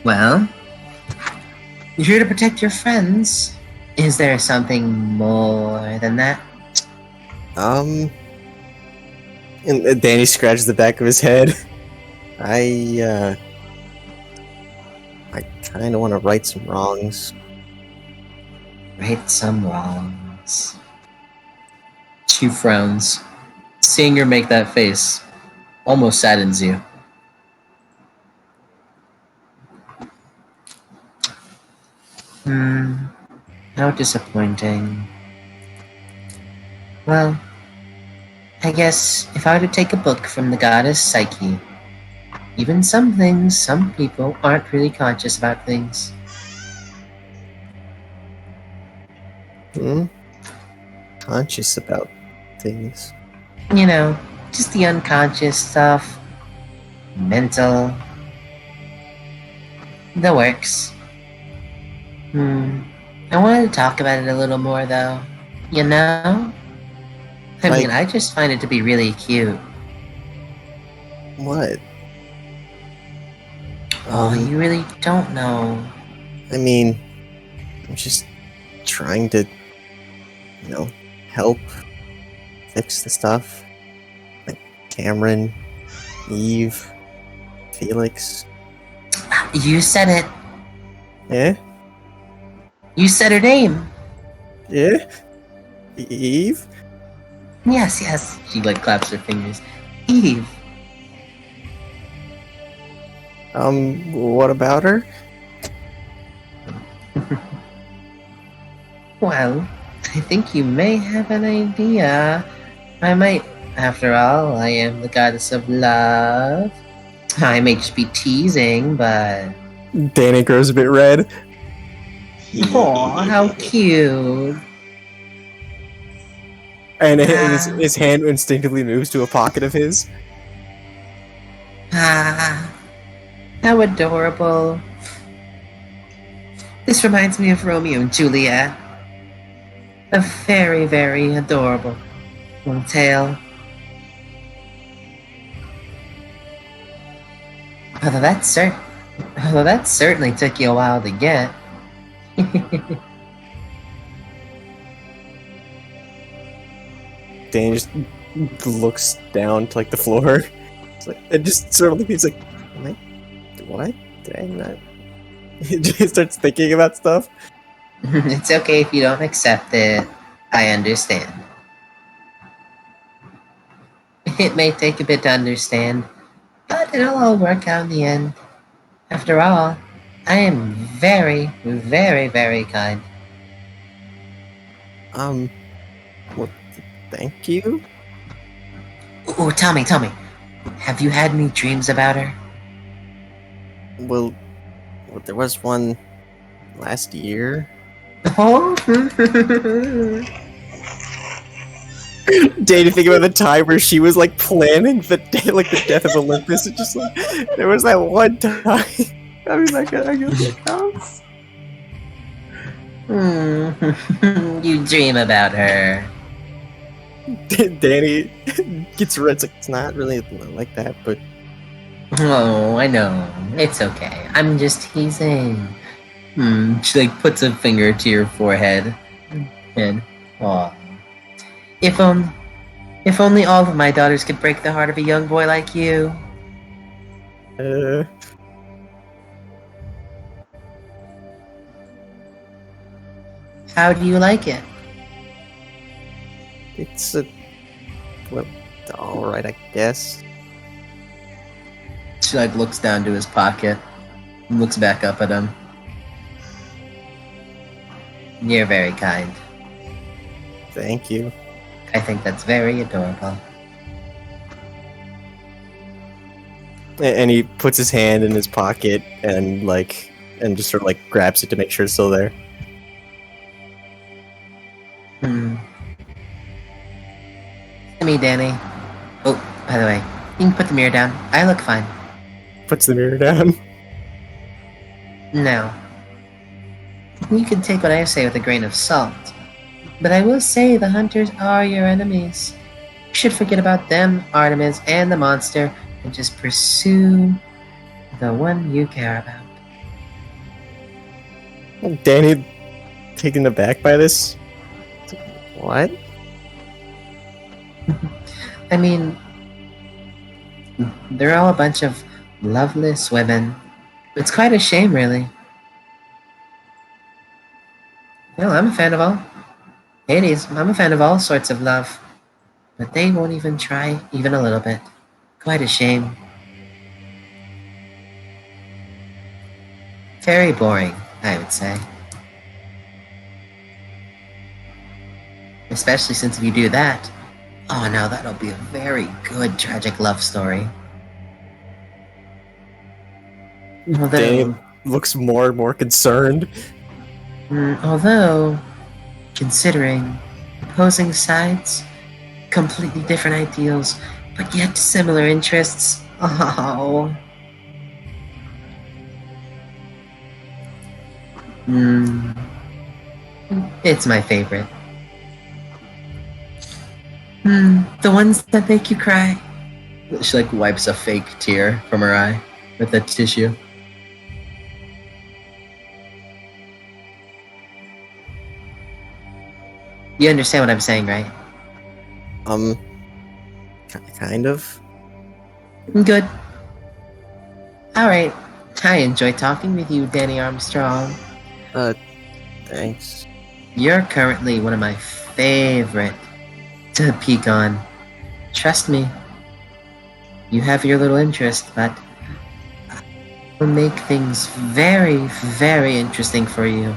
Well, you're here to protect your friends. Is there something more than that? And Danny scratches the back of his head. I kind of want to right some wrongs. Right some wrongs. She frowns. Seeing her make that face almost saddens you. How disappointing. Well, I guess if I were to take a book from the goddess Psyche, even some people aren't really conscious about things. Conscious about things. You know, just the unconscious stuff. Mental. The works. I wanted to talk about it a little more, though. You know? I mean, I just find it to be really cute. What? Oh, you really don't know. I mean, I'm just trying to, help fix the stuff. Like Cameron, Eve, Felix. You said it. Yeah? You said her name. Yeah? Eve? Yes. She claps her fingers. Eve. What about her? Well, I think you may have an idea. I might. After all, I am the goddess of love. I may just be teasing, but... Danny grows a bit red. Aw, how cute. And his hand instinctively moves to a pocket of his. Ah, how adorable. This reminds me of Romeo and Juliet. A very, very adorable little tale. Although that certainly took you a while to get. Danny just looks down to like the floor. It's like, and just sort of he's like, what? Did I not? He just starts thinking about stuff. It's okay if you don't accept it. I understand. It may take a bit to understand, but it'll all work out in the end. After all, I am very, very, very kind. Well, thank you. Oh, tell me. Have you had any dreams about her? Well, there was one last year. Oh? Danny, think about the time where she was like planning the day, like the death of Olympus. It just like there was that one time. I mean, I guess it counts. You dream about her. Danny gets red. It's like it's not really like that, but Oh, I know. It's okay. I'm just teasing. She like puts a finger to your forehead. And aw. If only all of my daughters could break the heart of a young boy like you. How do you like it? it's well, all right, I guess. She like looks down to his pocket, and looks back up at him. You're very kind. Thank you. I think that's very adorable. And he puts his hand in his pocket and just sort of like grabs it to make sure it's still there. To me, Danny. Oh, by the way, you can put the mirror down. I look fine. Puts the mirror down. Now, you can take what I say with a grain of salt, but I will say the hunters are your enemies. You should forget about them, Artemis, and the monster, and just pursue the one you care about. Danny, taken aback by this. What? I mean, they're all a bunch of loveless women. It's quite a shame, really. Well, I'm a fan of all. Hades, I'm a fan of all sorts of love. But they won't even try, even a little bit. Quite a shame. Very boring, I would say. Especially since if you do that, oh no, that'll be a very good tragic love story. Danny looks more and more concerned. Although, considering opposing sides, completely different ideals, but yet similar interests, oh. It's my favorite. The ones that make you cry. She like wipes a fake tear from her eye with a tissue. You understand what I'm saying, right? Kind of. Good. Alright. I enjoyed talking with you, Danny Armstrong. Thanks. You're currently one of my favorite to peek on. Trust me. You have your little interest, but I'll make things very, very interesting for you.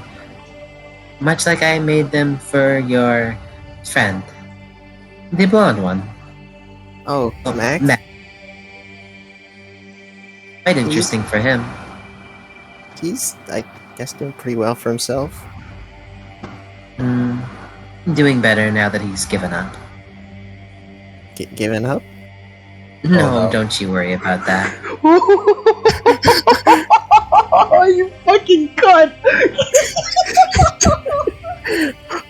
Much like I made them for your friend. The blonde one. Oh, Mac? Quite interesting for him. He's, I guess doing pretty well for himself. Doing better now that he's given up. Given up? No, no. don't you worry about that. Oh, you fucking cunt!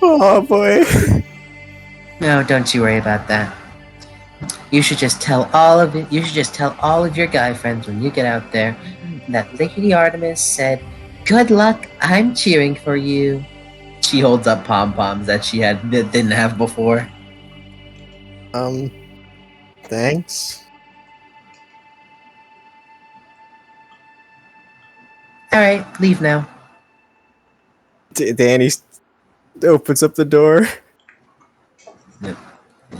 Oh boy. No, don't you worry about that. You should just tell all of it. You should just tell all of your guy friends when you get out there that Lady Artemis said, "Good luck. I'm cheering for you." She holds up pom poms that didn't have before. Thanks. All right, leave now. Danny opens up the door.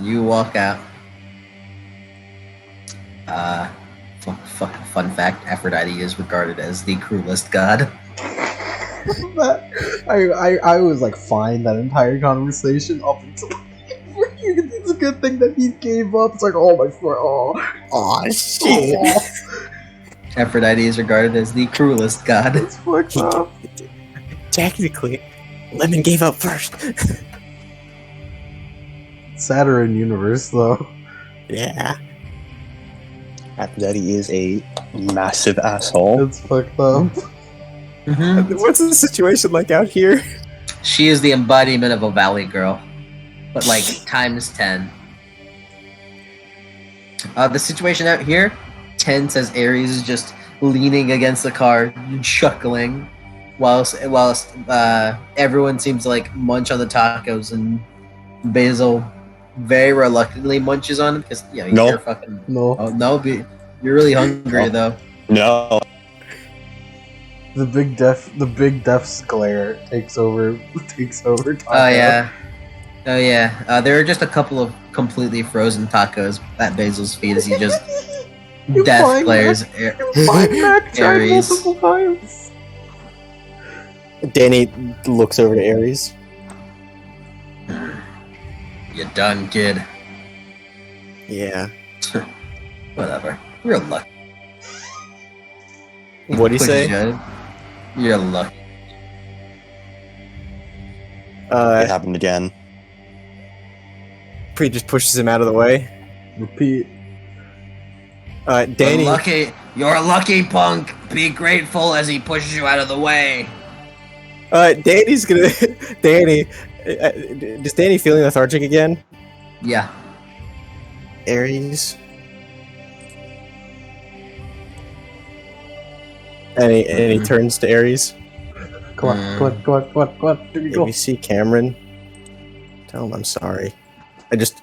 You walk out. Fun fact: Aphrodite is regarded as the cruelest god. I was like fine that entire conversation up until it's a good thing that he gave up. It's like, oh my friend, Oh shit. Aphrodite is regarded as the cruelest god. It's fucked up. Technically, Lemon gave up first. Saturn universe though. Yeah. Aphrodite is a massive asshole. It's fucked up. What's the situation like out here? She is the embodiment of a valley girl, but like times 10. The situation out here, tense as Ares is just leaning against the car, chuckling, whilst everyone seems to like munch on the tacos, and Basil very reluctantly munches on them because you're fucking No. Oh no, you're really hungry though. No. The big death's glare takes over. Taco. Oh yeah. There are just a couple of completely frozen tacos at Basil's feet as he just You death find glares Mac tried Ares. multiple times. Danny looks over to Ares. You done, kid. Yeah. Whatever. You're lucky. What'd he say? You're lucky. It happened again. Pre just pushes him out of the way. Repeat. Danny. You're lucky, punk. Be grateful as he pushes you out of the way. Danny's gonna. Danny. Is Danny feeling lethargic again? Yeah. Ares. And he turns to Ares. Come on. Here we If go. you see Cameron, tell him I'm sorry. I just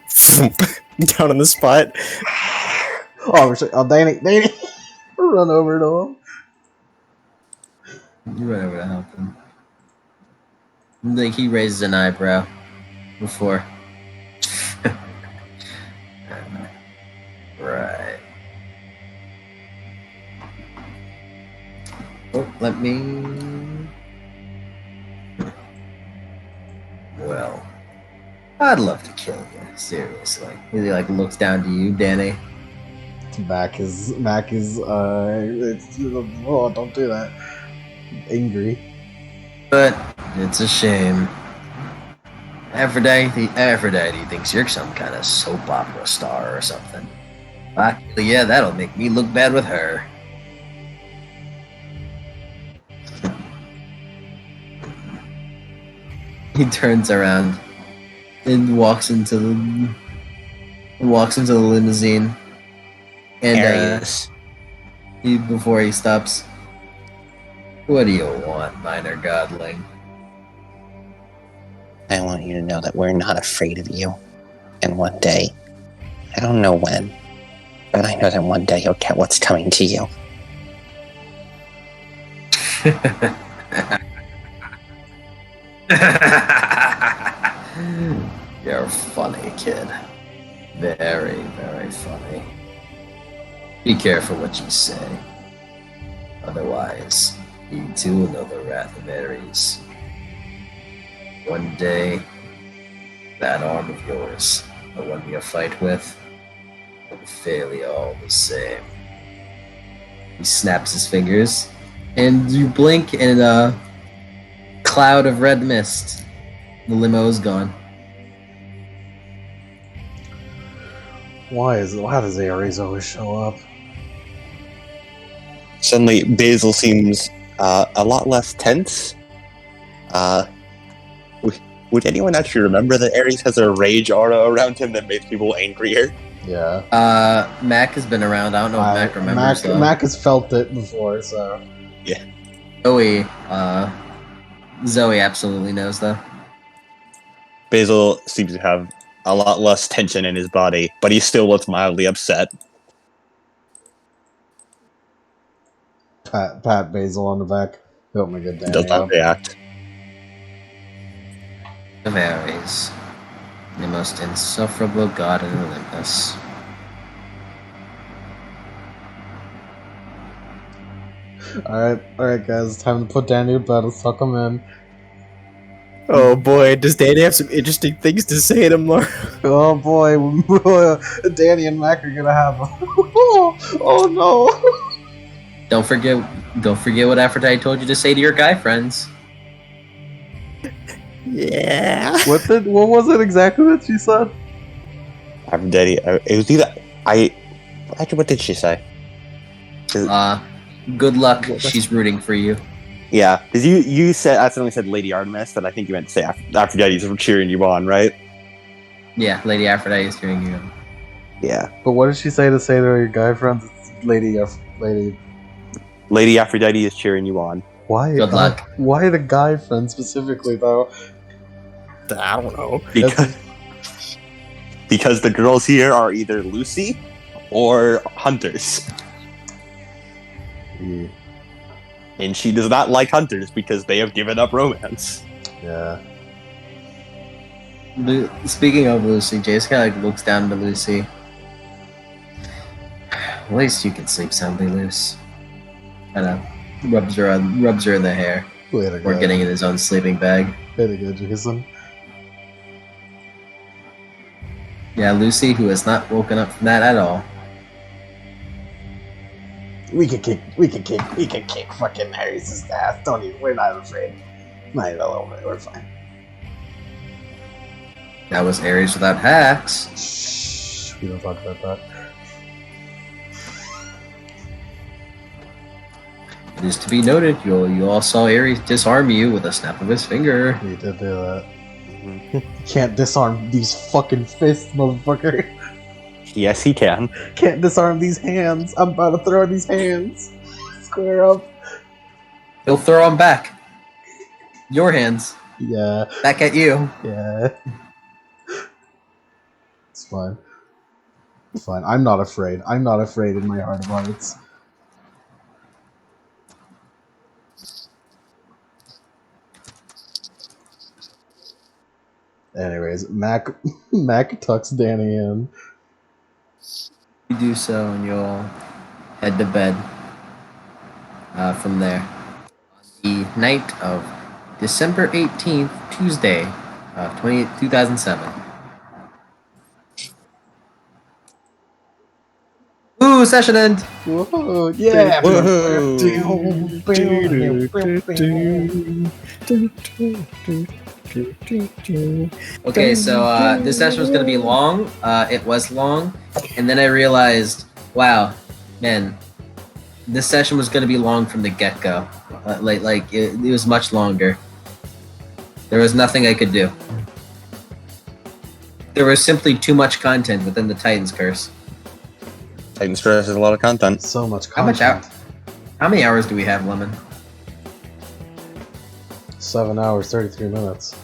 down on the spot. Oh, Danny. Run over to him. You run over to help him. Like he raises an eyebrow before. Right. Oh, let me. Well, I'd love to kill you. Seriously. He like looks down to you, Danny. Mac is oh, don't do that. Angry. But it's a shame. Aphrodite thinks you're some kind of soap opera star or something. Actually, yeah, that'll make me look bad with her. He turns around and walks into the limousine. And before he stops, what do you want, minor godling? I want you to know that we're not afraid of you. And one day, I don't know when, but I know that one day you'll get what's coming to you. You're funny, kid. Very, very funny. Be careful what you say. Otherwise, you too will know the wrath of Ares. One day, that arm of yours, the one you fight with, will fail you all the same. He snaps his fingers, and you blink, and cloud of red mist. The limo's gone. Why does Ares always show up? Suddenly, Basil seems a lot less tense. Would anyone actually remember that Ares has a rage aura around him that makes people angrier? Yeah. Mac has been around. I don't know if Mac remembers though. Mac has felt it before, so Yeah. Zoe absolutely knows though. Basil seems to have a lot less tension in his body, but he still looks mildly upset. pat Basil on the back. Help me get He does Danny not up. react. Of Ares, the most insufferable god in Olympus. Alright, guys, it's time to put Danny to bed. Let's tuck him in. Oh boy, does Danny have some interesting things to say tomorrow? Oh boy, Danny and Mac are gonna have. Oh no! Don't forget what Aphrodite told you to say to your guy friends. Yeah. What was it exactly that she said? Aphrodite, it was either actually, what did she say? Good luck. She's rooting for you. Yeah, because you accidentally said Lady Artemis, and I think you meant to say Aphrodite's cheering you on, right? Yeah, Lady Aphrodite is cheering you on. Yeah. But what did she say to her guy friends? It's Lady. Lady Aphrodite is cheering you on. Why? Good luck. Why the guy friends specifically, though? I don't know. Because the girls here are either Lucy or hunters. Yeah. And she does not like hunters because they have given up romance. Yeah. Speaking of Lucy, Jace kind of looks down to Lucy. At least you can sleep soundly, Luce. Kind of rubs her in the hair. Way to Or go. getting in his own sleeping bag. Way to go, Jason. Yeah, Lucy, who has not woken up from that at all. We can kick fucking Ares' ass. We're not afraid. Not even a little bit, we're fine. That was Ares without hacks. Shh, we don't talk about that. It is to be noted, you all saw Ares disarm you with a snap of his finger. We did do that. You can't disarm these fucking fists, motherfucker. Yes, he can. Can't disarm these hands. I'm about to throw these hands. Square up. He'll throw them back. Your hands. Yeah. Back at you. Yeah. It's fine. It's fine. I'm not afraid. I'm not afraid in my heart of hearts. Anyways, Mac tucks Danny in. You do so, and you'll head to bed from there. The night of December 18th, Tuesday, 2007. Ooh, session end! Whoa, yeah! Okay, so this session was going to be long. It was long. And then I realized, wow, man, this session was going to be long from the get-go. It was much longer. There was nothing I could do. There was simply too much content within the Titan's Curse. Titan's Curse has a lot of content. So much How much content. How many hours do we have, Lemon? 7 hours, 33 minutes.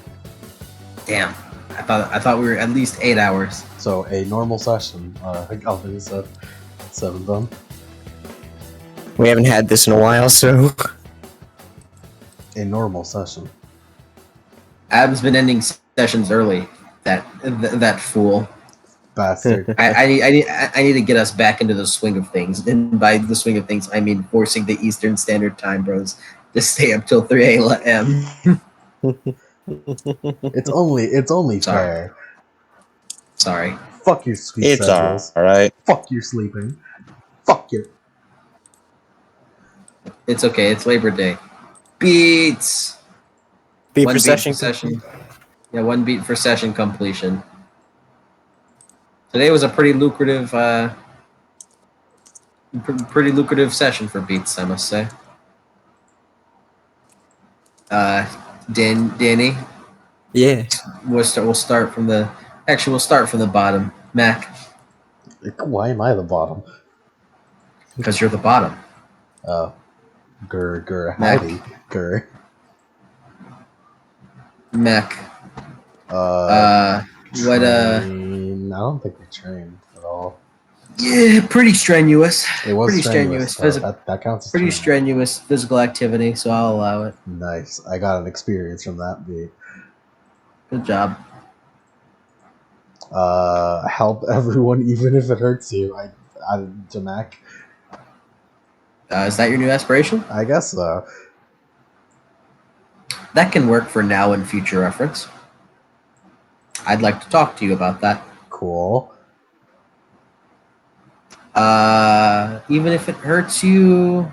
Damn. I thought we were at least 8 hours. So a normal session. I'll do this at 7 done. We haven't had this in a while, so A normal session. Ab's been ending sessions early. That fool. Bastard. I need to get us back into the swing of things. And by the swing of things, I mean forcing the Eastern Standard Time bros to stay up till 3 a.m. It's only Sorry. fair. Sorry. Fuck your sleep It's schedules. alright. Fuck your sleeping. Fuck you. It's okay. It's Labor Day. Beats. Beat One for beat session. for session. Yeah, 1 beat for session completion. Today was a pretty lucrative, session for beats, I must say. Danny, Yeah. we'll start from the bottom. Mac, Why am I the bottom? because you're the bottom. Gur, Mac. howdy, Gur. Mac. What? Train. I don't think we trained at all. Yeah, pretty strenuous. It was pretty strenuous. That counts as pretty training. strenuous physical activity, so I'll allow it. Nice. I got an experience from that beat. Good job. Help everyone, even if it hurts you. I to Mac. Is that your new aspiration? I guess so. That can work for now and future reference. I'd like to talk to you about that. Cool. Even if it hurts you.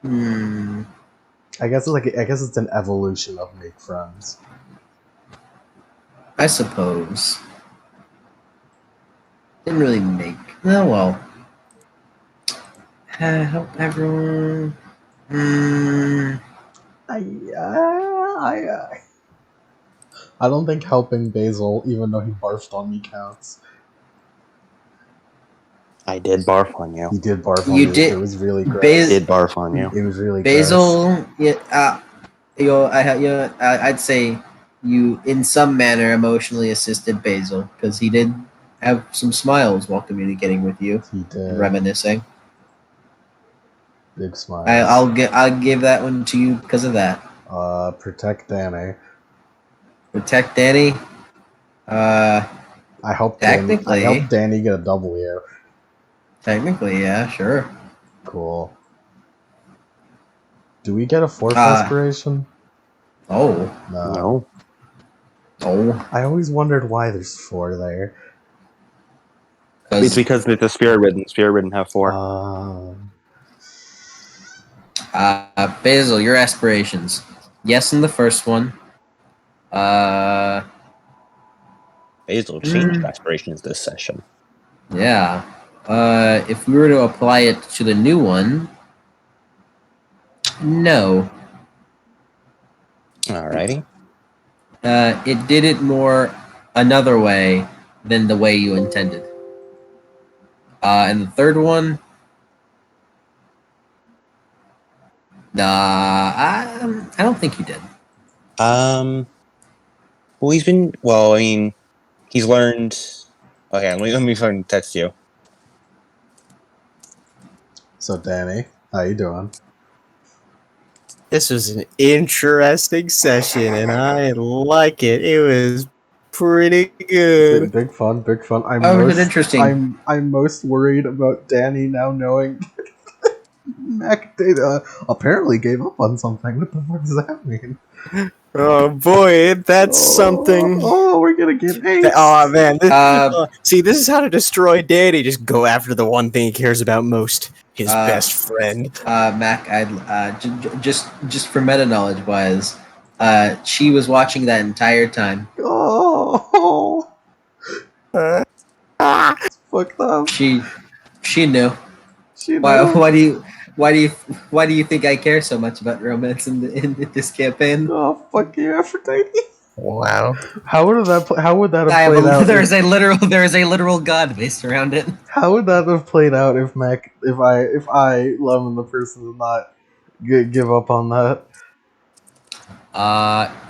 I guess it's an evolution of make friends. I suppose. Didn't really make. Oh well. Help everyone. I don't think helping Basil, even though he barfed on me, counts. I did barf on you. He did barf on You me. did- It was really gross. Did barf on you. It was really Basil, yeah, I'd say you, in some manner, emotionally assisted Basil because he did have some smiles while communicating with you, gross. He did. and reminiscing. Big smile. I'll give that one to you because of that. Protect Danny. Protect Danny. I helped Technically. Danny get a W. Technically, yeah, sure. Cool. Do we get a fourth Uh, aspiration? Oh, No. oh, I always wondered why there's 4 there. It's because it's a spirit ridden. Spirit ridden have 4. Basil, your aspirations. Yes, in the first one. Basil changed aspirations this session. Yeah. If we were to apply it to the new one, no. Alrighty. It did it more another way than the way you intended. And the third one, I don't think you did. Well, he's been. Well, I mean, he's learned. Okay, let me fucking text you. So Danny, how you doing? This was an interesting session, and I like it. It was pretty good. Big fun, big fun. Was it interesting? I'm most worried about Danny now knowing Mac apparently gave up on something. What the fuck does that mean? Oh boy, that's something. Oh, we're gonna get angst. Oh man, see, this is how to destroy Danny. Just go after the one thing he cares about most: his best friend. Mac, I'd just for meta knowledge wise, she was watching that entire time. Oh, it's fucked up. She knew. She Why do you think I care so much about romance in this campaign? Oh, fuck you, Aphrodite. Wow. How would that have played out? There is a literal god based around it. How would that have played out if I loving the person did not give up on that?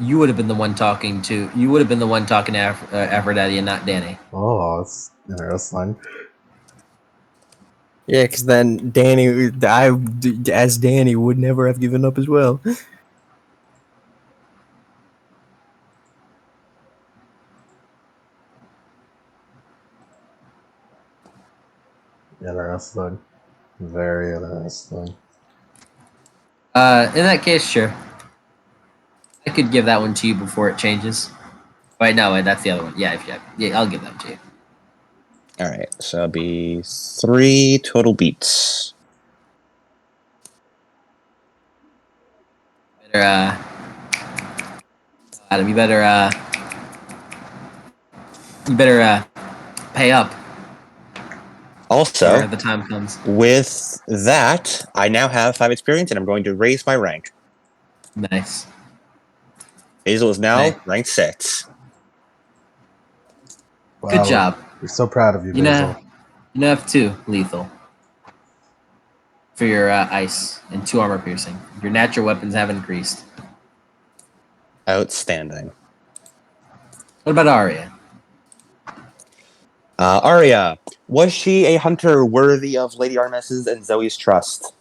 You would have been the one talking to. You would have been the one talking to Aphrodite and not Danny. Oh, that's interesting. Yeah, because then Danny, as Danny, would never have given up as well. Interesting. Very interesting. In that case, sure. I could give that one to you before it changes. Wait, no, that's the other one. Yeah, I'll give that to you. Alright, so it'll be 3 total beats. Better Adam, you better pay up Also, where the time comes. with that, I now have 5 experience, and I'm going to raise my rank. Nice. Basil is now Hey. rank 6. Wow, Good job. We're so proud of you, You Basil. you now have 2 lethal for your ice and 2 armor piercing. Your natural weapons have increased. Outstanding. What about Arya? Arya, was she a hunter worthy of Lady Artemis's and Zoe's trust?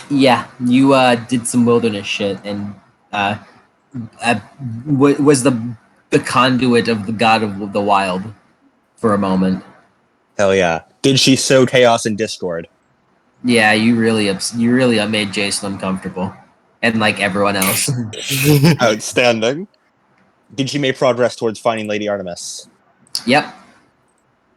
Yeah, you did some wilderness shit and was the conduit of the god of the wild for a moment. Hell yeah. Did she sow chaos and discord? Yeah, you really made Jason uncomfortable, and like everyone else. Outstanding. Did she make progress towards finding Lady Artemis? Yep,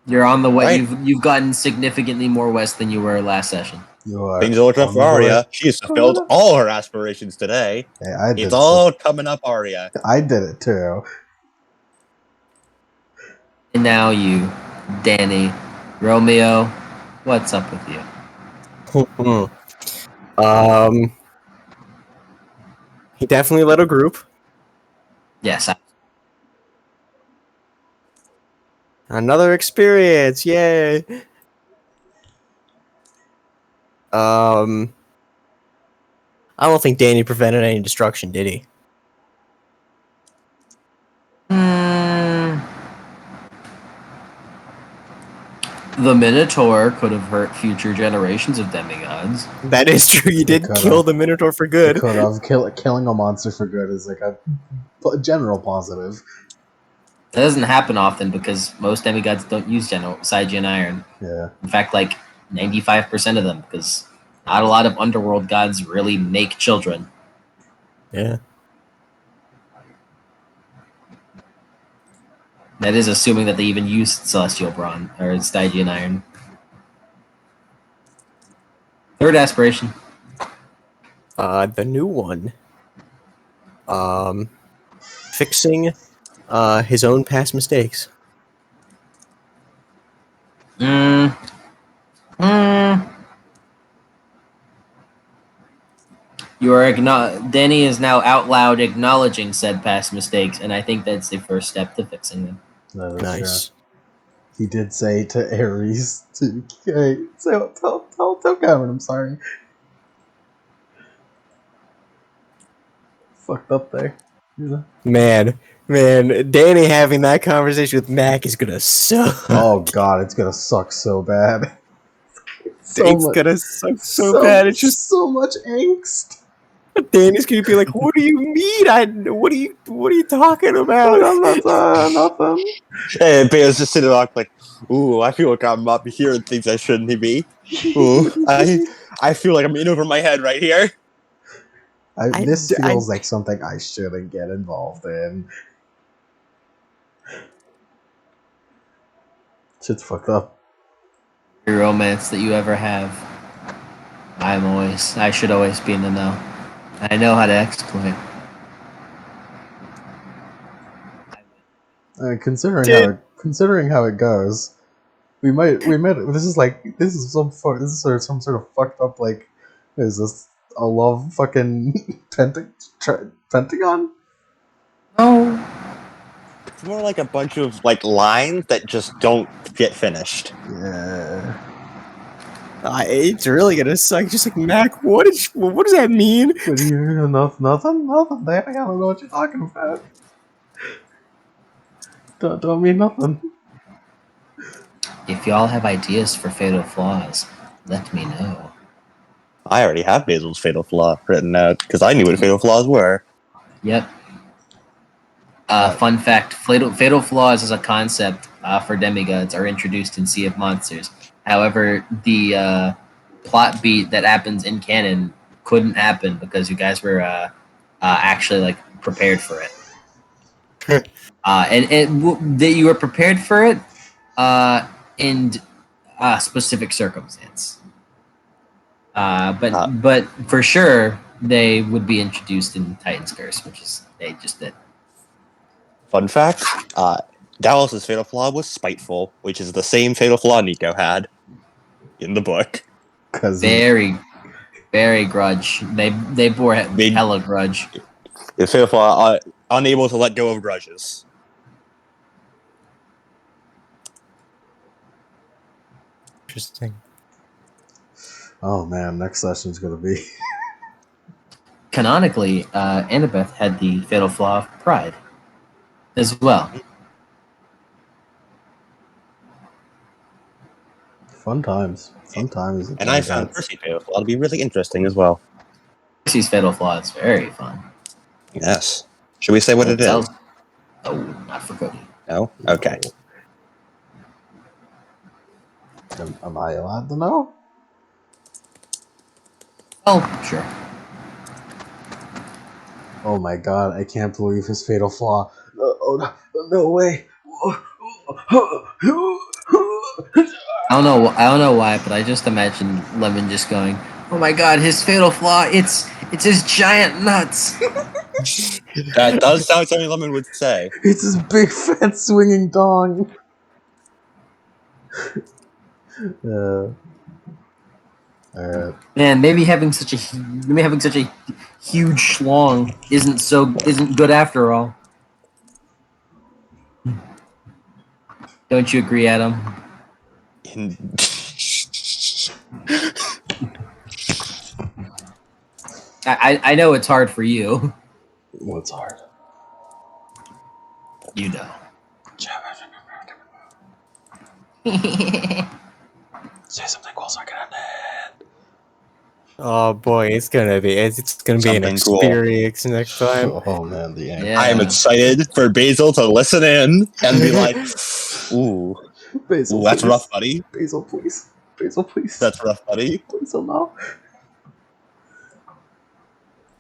you're on the way. Right. You've gotten significantly more west than you were last session. You are Things are looking up on for the way. Arya. She has fulfilled all her aspirations today. Hey, I did It's all coming up, Arya. I did it too. And now you, Danny, Romeo, what's up with you? He definitely led a group. Yes, Another experience, yay! I don't think Danny prevented any destruction, did he? the Minotaur could have hurt future generations of demigods. That is true. You did could've. kill the Minotaur for good. Could have killing a monster for good is like a general positive. That doesn't happen often because most demigods don't use Stygian iron. Yeah. In fact, like 95% of them, because not a lot of underworld gods really make children. Yeah. That is assuming that they even use celestial bronze or Stygian iron. Third aspiration. The new one. Fixing his own past mistakes. Danny is now out loud acknowledging said past mistakes, and I think that's the first step to fixing them. That is Nice. true. He did say to Ares to tell Cameron I'm sorry. Fucked up there. Man, Danny having that conversation with Mac is gonna suck. Oh god, it's gonna suck so bad. It's gonna suck so bad. It's just so much angst. Danny's gonna be like, "What do you mean? What are you talking about?" Nothing. Hey, Bail's just sitting back like, ooh, I feel like I'm up hearing things I shouldn't be. Ooh, I feel like I'm in over my head right here. This feels like something I shouldn't get involved in. Shit's fucked up. Every romance that you ever have, I should always be in the know. I know how to exploit. Considering how it goes, we might. This is some sort of fucked up like. Is this a love fucking pentagon? Oh. It's more like a bunch of like lines that just don't get finished. Yeah. It's really gonna suck. Just like Mac, what does that mean? Nothing. Danny, I don't know what you're talking about. Don't mean nothing. If y'all have ideas for fatal flaws, let me know. I already have Basil's fatal flaw written out because I knew what fatal flaws were. Yep. Fun fact: fatal flaws as a concept for demigods are introduced in Sea of Monsters. However, the plot beat that happens in canon couldn't happen because you guys were actually like prepared for it, that you were prepared for it in specific circumstance. But for sure they would be introduced in Titan's Curse, which is they just did. Fun fact, Dallas's fatal flaw was spiteful, which is the same fatal flaw Nico had in the book. Very grudge. They bore hella grudge. The fatal flaw, unable to let go of grudges. Interesting. Oh man, next session's gonna be. Canonically, Annabeth had the fatal flaw of pride as well. Fun times. Fun times. And I found Percy's fatal flaw to be really interesting as well. Percy's fatal flaw is very fun. Yes. Should we say what it is? Oh, not for Cody. No? Okay. Am I allowed to know? Oh, sure. Oh my god, I can't believe his fatal flaw. No way. I don't know why, but I just imagine Lemon just going, "Oh my god, his fatal flaw! It's his giant nuts." That does sound something Lemon would say. It's his big fat swinging dong. Man, maybe having such a huge schlong isn't good after all. Don't you agree, Adam? I know it's hard for you. What's hard? You know. Say something cool so I can end it. Oh boy, it's gonna be an Something experience next time. Oh man, the end. Yeah. I am excited for Basil to listen in and be like, ooh, Basil, ooh, that's please. rough, buddy. Basil, please. Basil, please. That's rough, buddy. Basil, no.